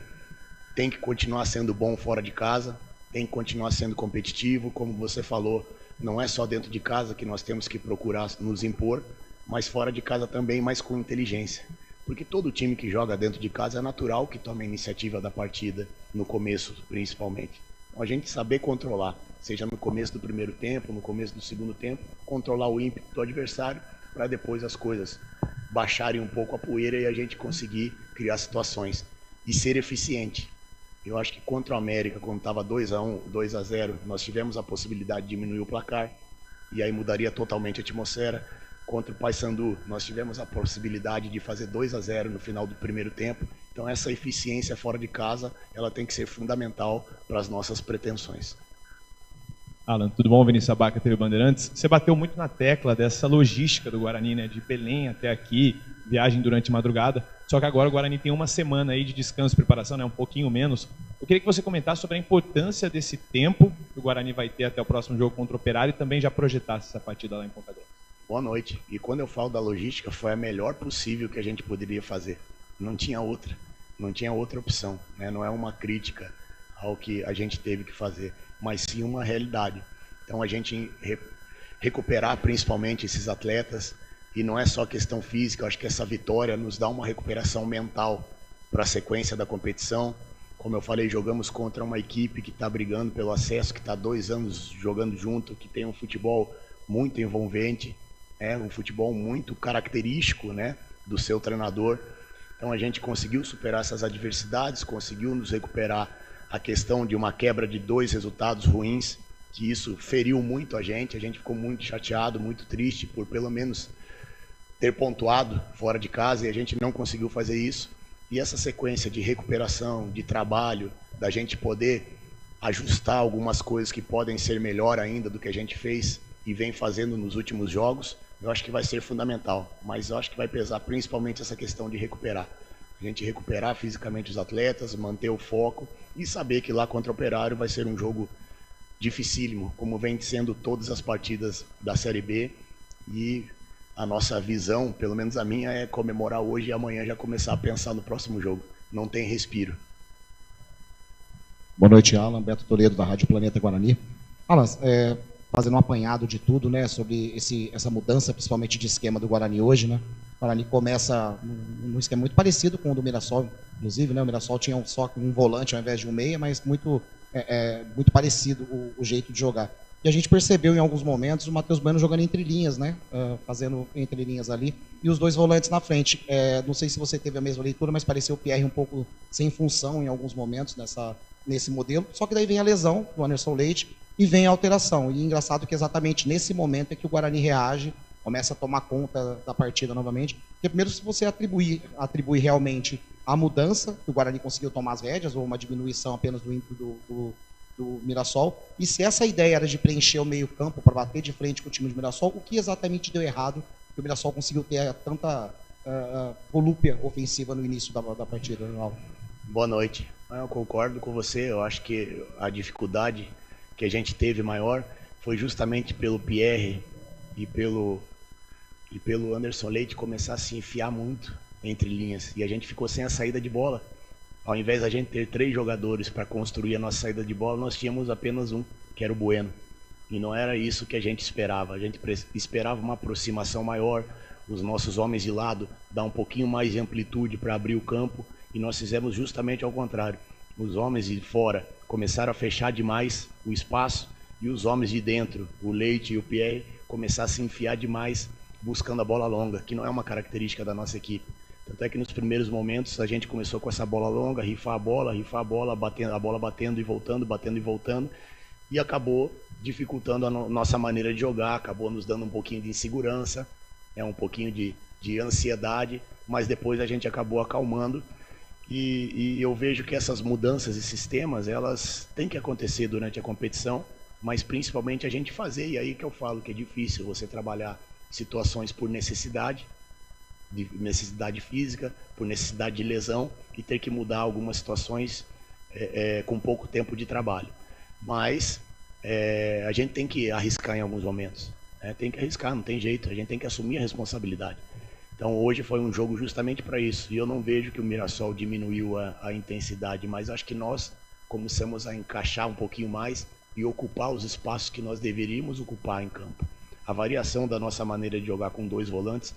Speaker 14: tem que continuar sendo bom fora de casa, tem que continuar sendo competitivo. Como você falou, não é só dentro de casa que nós temos que procurar nos impor, mas fora de casa também, mas com inteligência. Porque todo time que joga dentro de casa é natural que tome a iniciativa da partida, no começo principalmente. Então a gente saber controlar, seja no começo do primeiro tempo, no começo do segundo tempo, controlar o ímpeto do adversário para depois as coisas baixarem um pouco a poeira e a gente conseguir criar situações e ser eficiente. Eu acho que contra o América, quando estava 2-1, 2-0, nós tivemos a possibilidade de diminuir o placar e aí mudaria totalmente a atmosfera. Contra o Paysandu, nós tivemos a possibilidade de fazer 2-0 no final do primeiro tempo. Então essa eficiência fora de casa, ela tem que ser fundamental para as nossas pretensões.
Speaker 11: Alan, tudo bom? Vinícius Abaca, TV Bandeirantes. Você bateu muito na tecla dessa logística do Guarani, né? De Belém até aqui, viagem durante a madrugada. Só que agora o Guarani tem uma semana aí de descanso e preparação, né? Um pouquinho menos. Eu queria que você comentasse sobre a importância desse tempo que o Guarani vai ter até o próximo jogo contra o Operário e também já projetasse essa partida lá em Ponta Grossa.
Speaker 14: Boa noite. E quando eu falo da logística, foi a melhor possível que a gente poderia fazer. Não tinha outra opção, né? Não é uma crítica ao que a gente teve que fazer, mas sim uma realidade. Então a gente recuperar principalmente esses atletas, e não é só questão física, eu acho que essa vitória nos dá uma recuperação mental para a sequência da competição. Como eu falei, jogamos contra uma equipe que está brigando pelo acesso, que está 2 anos jogando junto, que tem um futebol muito envolvente, um futebol muito característico, né, do seu treinador. Então a gente conseguiu superar essas adversidades, conseguiu nos recuperar a questão de uma quebra de 2 resultados ruins, que isso feriu muito a gente ficou muito chateado, muito triste por pelo menos ter pontuado fora de casa e a gente não conseguiu fazer isso. E essa sequência de recuperação, de trabalho, da gente poder ajustar algumas coisas que podem ser melhor ainda do que a gente fez e vem fazendo nos últimos jogos, eu acho que vai ser fundamental. Mas eu acho que vai pesar principalmente essa questão de recuperar. A gente recuperar fisicamente os atletas, manter o foco e saber que lá contra o Operário vai ser um jogo dificílimo, como vem sendo todas as partidas da Série B. E a nossa visão, pelo menos a minha, é comemorar hoje e amanhã já começar a pensar no próximo jogo. Não tem respiro.
Speaker 3: Boa noite, Alan. Beto Toledo, da Rádio Planeta Guarani. Alan, fazendo um apanhado de tudo, né, sobre essa mudança, principalmente de esquema do Guarani hoje, né? O Guarani começa num esquema muito parecido com o do Mirassol, inclusive, né? O Mirassol tinha só um volante ao invés de um meia, mas muito parecido o jeito de jogar. E a gente percebeu em alguns momentos o Matheus Bueno jogando entre linhas, né? Fazendo entre linhas ali, e os dois volantes na frente. Não sei se você teve a mesma leitura, mas pareceu o Pierre um pouco sem função em alguns momentos nesse modelo. Só que daí vem a lesão do Anderson Leite e vem a alteração. E engraçado que exatamente nesse momento é que o Guarani reage, começa a tomar conta da partida novamente. Porque primeiro, se você atribui realmente a mudança, que o Guarani conseguiu tomar as rédeas, ou uma diminuição apenas do ímpeto do Mirassol, e se essa ideia era de preencher o meio campo para bater de frente com o time do Mirassol, o que exatamente deu errado que o Mirassol conseguiu ter tanta volúpia ofensiva no início da partida?
Speaker 14: Boa noite. Eu concordo com você, eu acho que a dificuldade que a gente teve maior foi justamente pelo Pierre e pelo Anderson Leite começar a se enfiar muito entre linhas, e a gente ficou sem a saída de bola. Ao invés de a gente ter 3 jogadores para construir a nossa saída de bola, nós tínhamos apenas um, que era o Bueno. E não era isso que a gente esperava. A gente esperava uma aproximação maior, os nossos homens de lado dar um pouquinho mais de amplitude para abrir o campo, e nós fizemos justamente ao contrário. Os homens de fora começaram a fechar demais o espaço, e os homens de dentro, o Leite e o Pierre, começaram a se enfiar demais buscando a bola longa, que não é uma característica da nossa equipe. Tanto é que nos primeiros momentos a gente começou com essa bola longa, rifar a bola, a bola batendo e voltando, e acabou dificultando a nossa maneira de jogar, acabou nos dando um pouquinho de insegurança, um pouquinho de ansiedade, mas depois a gente acabou acalmando, e eu vejo que essas mudanças de sistemas, elas têm que acontecer durante a competição, mas principalmente a gente fazer, e aí que eu falo que é difícil você trabalhar situações por necessidade física, por necessidade de lesão, e ter que mudar algumas situações com pouco tempo de trabalho. Mas a gente tem que arriscar em alguns momentos. Tem que arriscar, não tem jeito, a gente tem que assumir a responsabilidade. Então hoje foi um jogo justamente para isso, e eu não vejo que o Mirassol diminuiu a intensidade, mas acho que nós começamos a encaixar um pouquinho mais e ocupar os espaços que nós deveríamos ocupar em campo. A variação da nossa maneira de jogar com 2 volantes,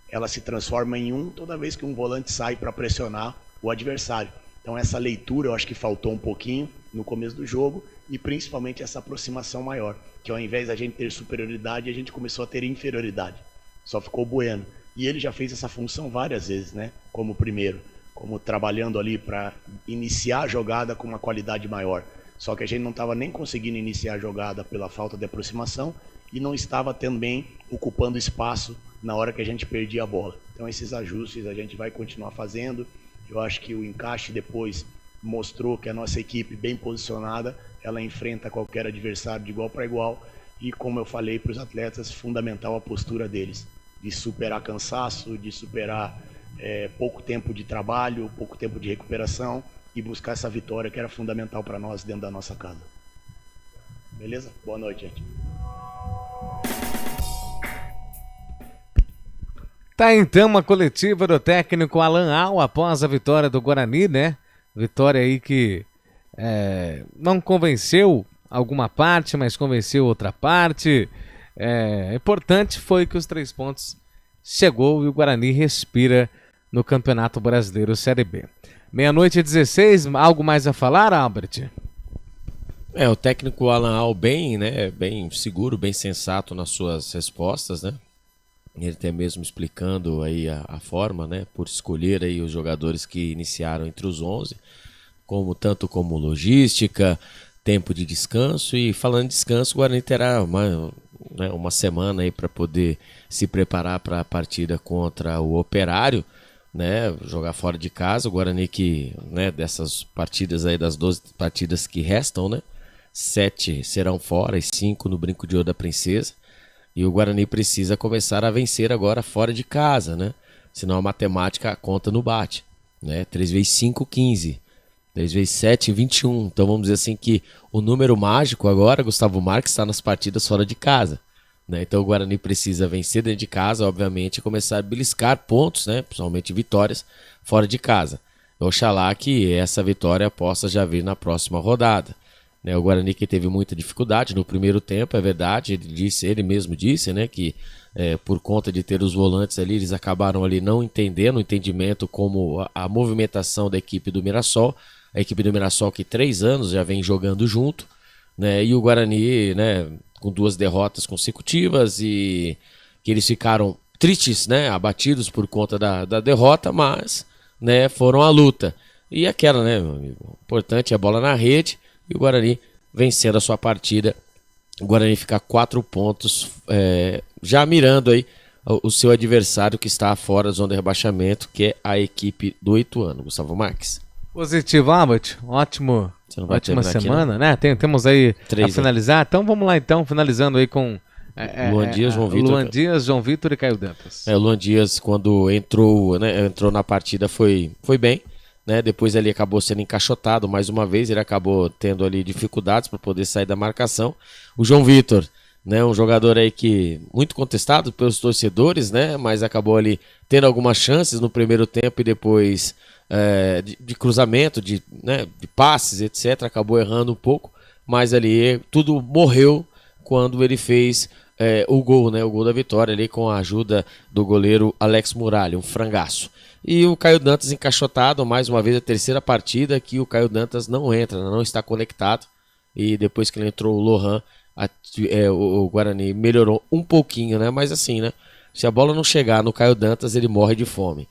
Speaker 14: ela se transforma em um toda vez que um volante sai para pressionar o adversário. Então essa leitura eu acho que faltou um pouquinho no começo do jogo, e principalmente essa aproximação maior, que ao invés da gente ter superioridade, a gente começou a ter inferioridade. Só ficou o Bueno. E ele já fez essa função várias vezes, né? Como primeiro, como trabalhando ali para iniciar a jogada com uma qualidade maior. Só que a gente não estava nem conseguindo iniciar a jogada pela falta de aproximação, e não estava também ocupando espaço na hora que a gente perdia a bola. Então esses ajustes a gente vai continuar fazendo. Eu acho que o encaixe depois mostrou que a nossa equipe bem posicionada, ela enfrenta qualquer adversário de igual para igual, e como eu falei para os atletas, fundamental a postura deles, de superar cansaço, de superar pouco tempo de trabalho, pouco tempo de recuperação, e buscar essa vitória que era fundamental para nós dentro da nossa casa. Beleza? Boa noite, gente.
Speaker 13: Tá então uma coletiva do técnico Alan Al após a vitória do Guarani, né? Vitória aí que não convenceu alguma parte, mas convenceu outra parte. Importante foi que os 3 pontos chegou e o Guarani respira no Campeonato Brasileiro Série B. 00:16, algo mais a falar, Albert?
Speaker 1: O técnico Alan Al bem seguro, bem sensato nas suas respostas, né? Ele até mesmo explicando aí a forma, né, por escolher aí os jogadores que iniciaram entre os 11, tanto como logística, tempo de descanso, e falando de descanso, o Guarani terá uma semana aí para poder se preparar para a partida contra o Operário, né, jogar fora de casa. O Guarani que, né, dessas partidas aí, das 12 partidas que restam, né, 7 serão fora e 5 no Brinco de Ouro da Princesa. E o Guarani precisa começar a vencer agora fora de casa, né? Senão a matemática, a conta não bate, né? 3 vezes 5, 15. 3 vezes 7, 21. Então vamos dizer assim que o número mágico agora, Gustavo Marques, está nas partidas fora de casa, né? Então o Guarani precisa vencer dentro de casa, obviamente, e começar a beliscar pontos, né? Principalmente vitórias fora de casa. Oxalá que essa vitória possa já vir na próxima rodada, né? O Guarani que teve muita dificuldade no primeiro tempo, é verdade, ele mesmo disse, né, que por conta de ter os volantes ali, eles acabaram ali não entendendo o entendimento como a movimentação da equipe do Mirassol, a equipe do Mirassol que 3 anos já vem jogando junto, né, e o Guarani, né, com 2 derrotas consecutivas e que eles ficaram tristes, né, abatidos por conta da derrota, mas, né, foram à luta. E aquela, né, o importante é a bola na rede e o Guarani vencendo a sua partida. O Guarani fica 4 pontos, já mirando aí o seu adversário que está fora da zona de rebaixamento, que é a equipe do Ituano. Gustavo Marques.
Speaker 13: Positivo, Albert. Ótima semana, né? Temos aí
Speaker 1: 3,
Speaker 13: a finalizar. Então vamos lá, então, finalizando aí com
Speaker 1: Luan Dias, João Vitor.
Speaker 13: Luan Dias, João Vitor e Caio Dantas.
Speaker 1: O Luan Dias, quando entrou na partida, foi bem, né? Depois ele acabou sendo encaixotado mais uma vez, ele acabou tendo ali dificuldades para poder sair da marcação. O João Vitor, né, um jogador aí que muito contestado pelos torcedores, né, mas acabou ali tendo algumas chances no primeiro tempo e depois de cruzamento, de passes, etc. Acabou errando um pouco, mas ali tudo morreu quando ele fez o gol, né, o gol da vitória ali com a ajuda do goleiro Alex Muralha, um frangaço. E o Caio Dantas encaixotado, mais uma vez a terceira partida que o Caio Dantas não entra, não está conectado. E depois que ele entrou o Lohan, o Guarani melhorou um pouquinho, né? Mas assim, né? Se a bola não chegar no Caio Dantas, ele morre de fome.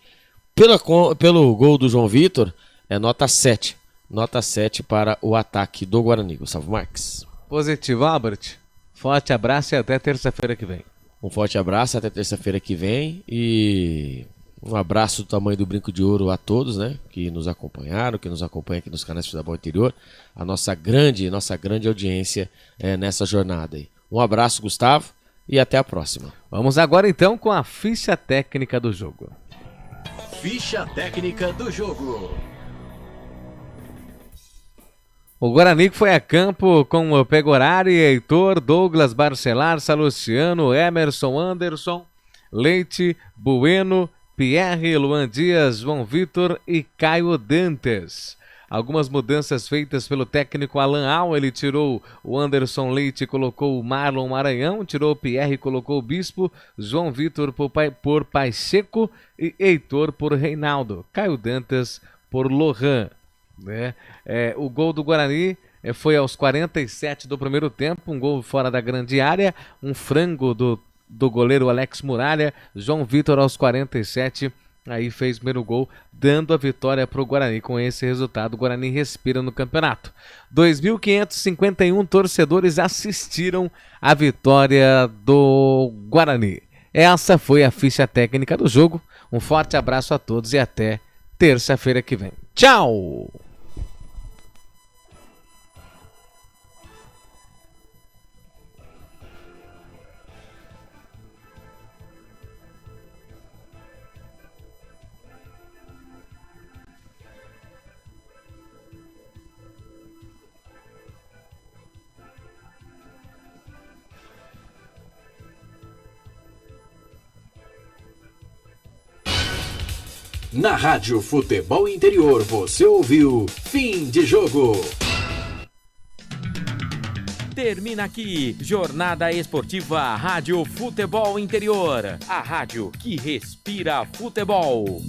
Speaker 1: Pelo gol do João Vitor, nota 7. Nota 7 para o ataque do Guarani. Gustavo Marques.
Speaker 13: Positivo, Albert. Forte abraço e até terça-feira que vem.
Speaker 1: Um forte abraço até terça-feira que vem e um abraço do tamanho do brinco de ouro a todos, né, que nos acompanharam, que nos acompanham aqui nos canais de Futebol Interior, a nossa grande audiência nessa jornada aí. Um abraço, Gustavo, e até a próxima.
Speaker 13: Vamos agora então com a ficha técnica do jogo.
Speaker 20: Ficha técnica do jogo.
Speaker 13: O Guarani foi a campo com o Pegorari, Heitor, Douglas, Barcelar, Salustiano, Emerson, Anderson, Leite, Bueno, Pierre, Luan Dias, João Vitor e Caio Dantas. Algumas mudanças feitas pelo técnico Alan Al, ele tirou o Anderson Leite e colocou o Marlon Maranhão, tirou o Pierre e colocou o Bispo, João Vitor por Pacheco e Heitor por Reinaldo, Caio Dantas por Lohan. Né? O gol do Guarani foi aos 47 do primeiro tempo, um gol fora da grande área, um frango do goleiro Alex Muralha. João Vitor aos 47 aí fez o primeiro gol, dando a vitória para o Guarani. Com esse resultado, o Guarani respira no campeonato. 2.551 torcedores assistiram à vitória do Guarani. Essa foi a ficha técnica do jogo. Um forte abraço a todos e até terça-feira que vem. Tchau!
Speaker 20: Na Rádio Futebol Interior, você ouviu Fim de Jogo.
Speaker 4: Termina aqui, Jornada Esportiva Rádio Futebol Interior. A rádio que respira futebol.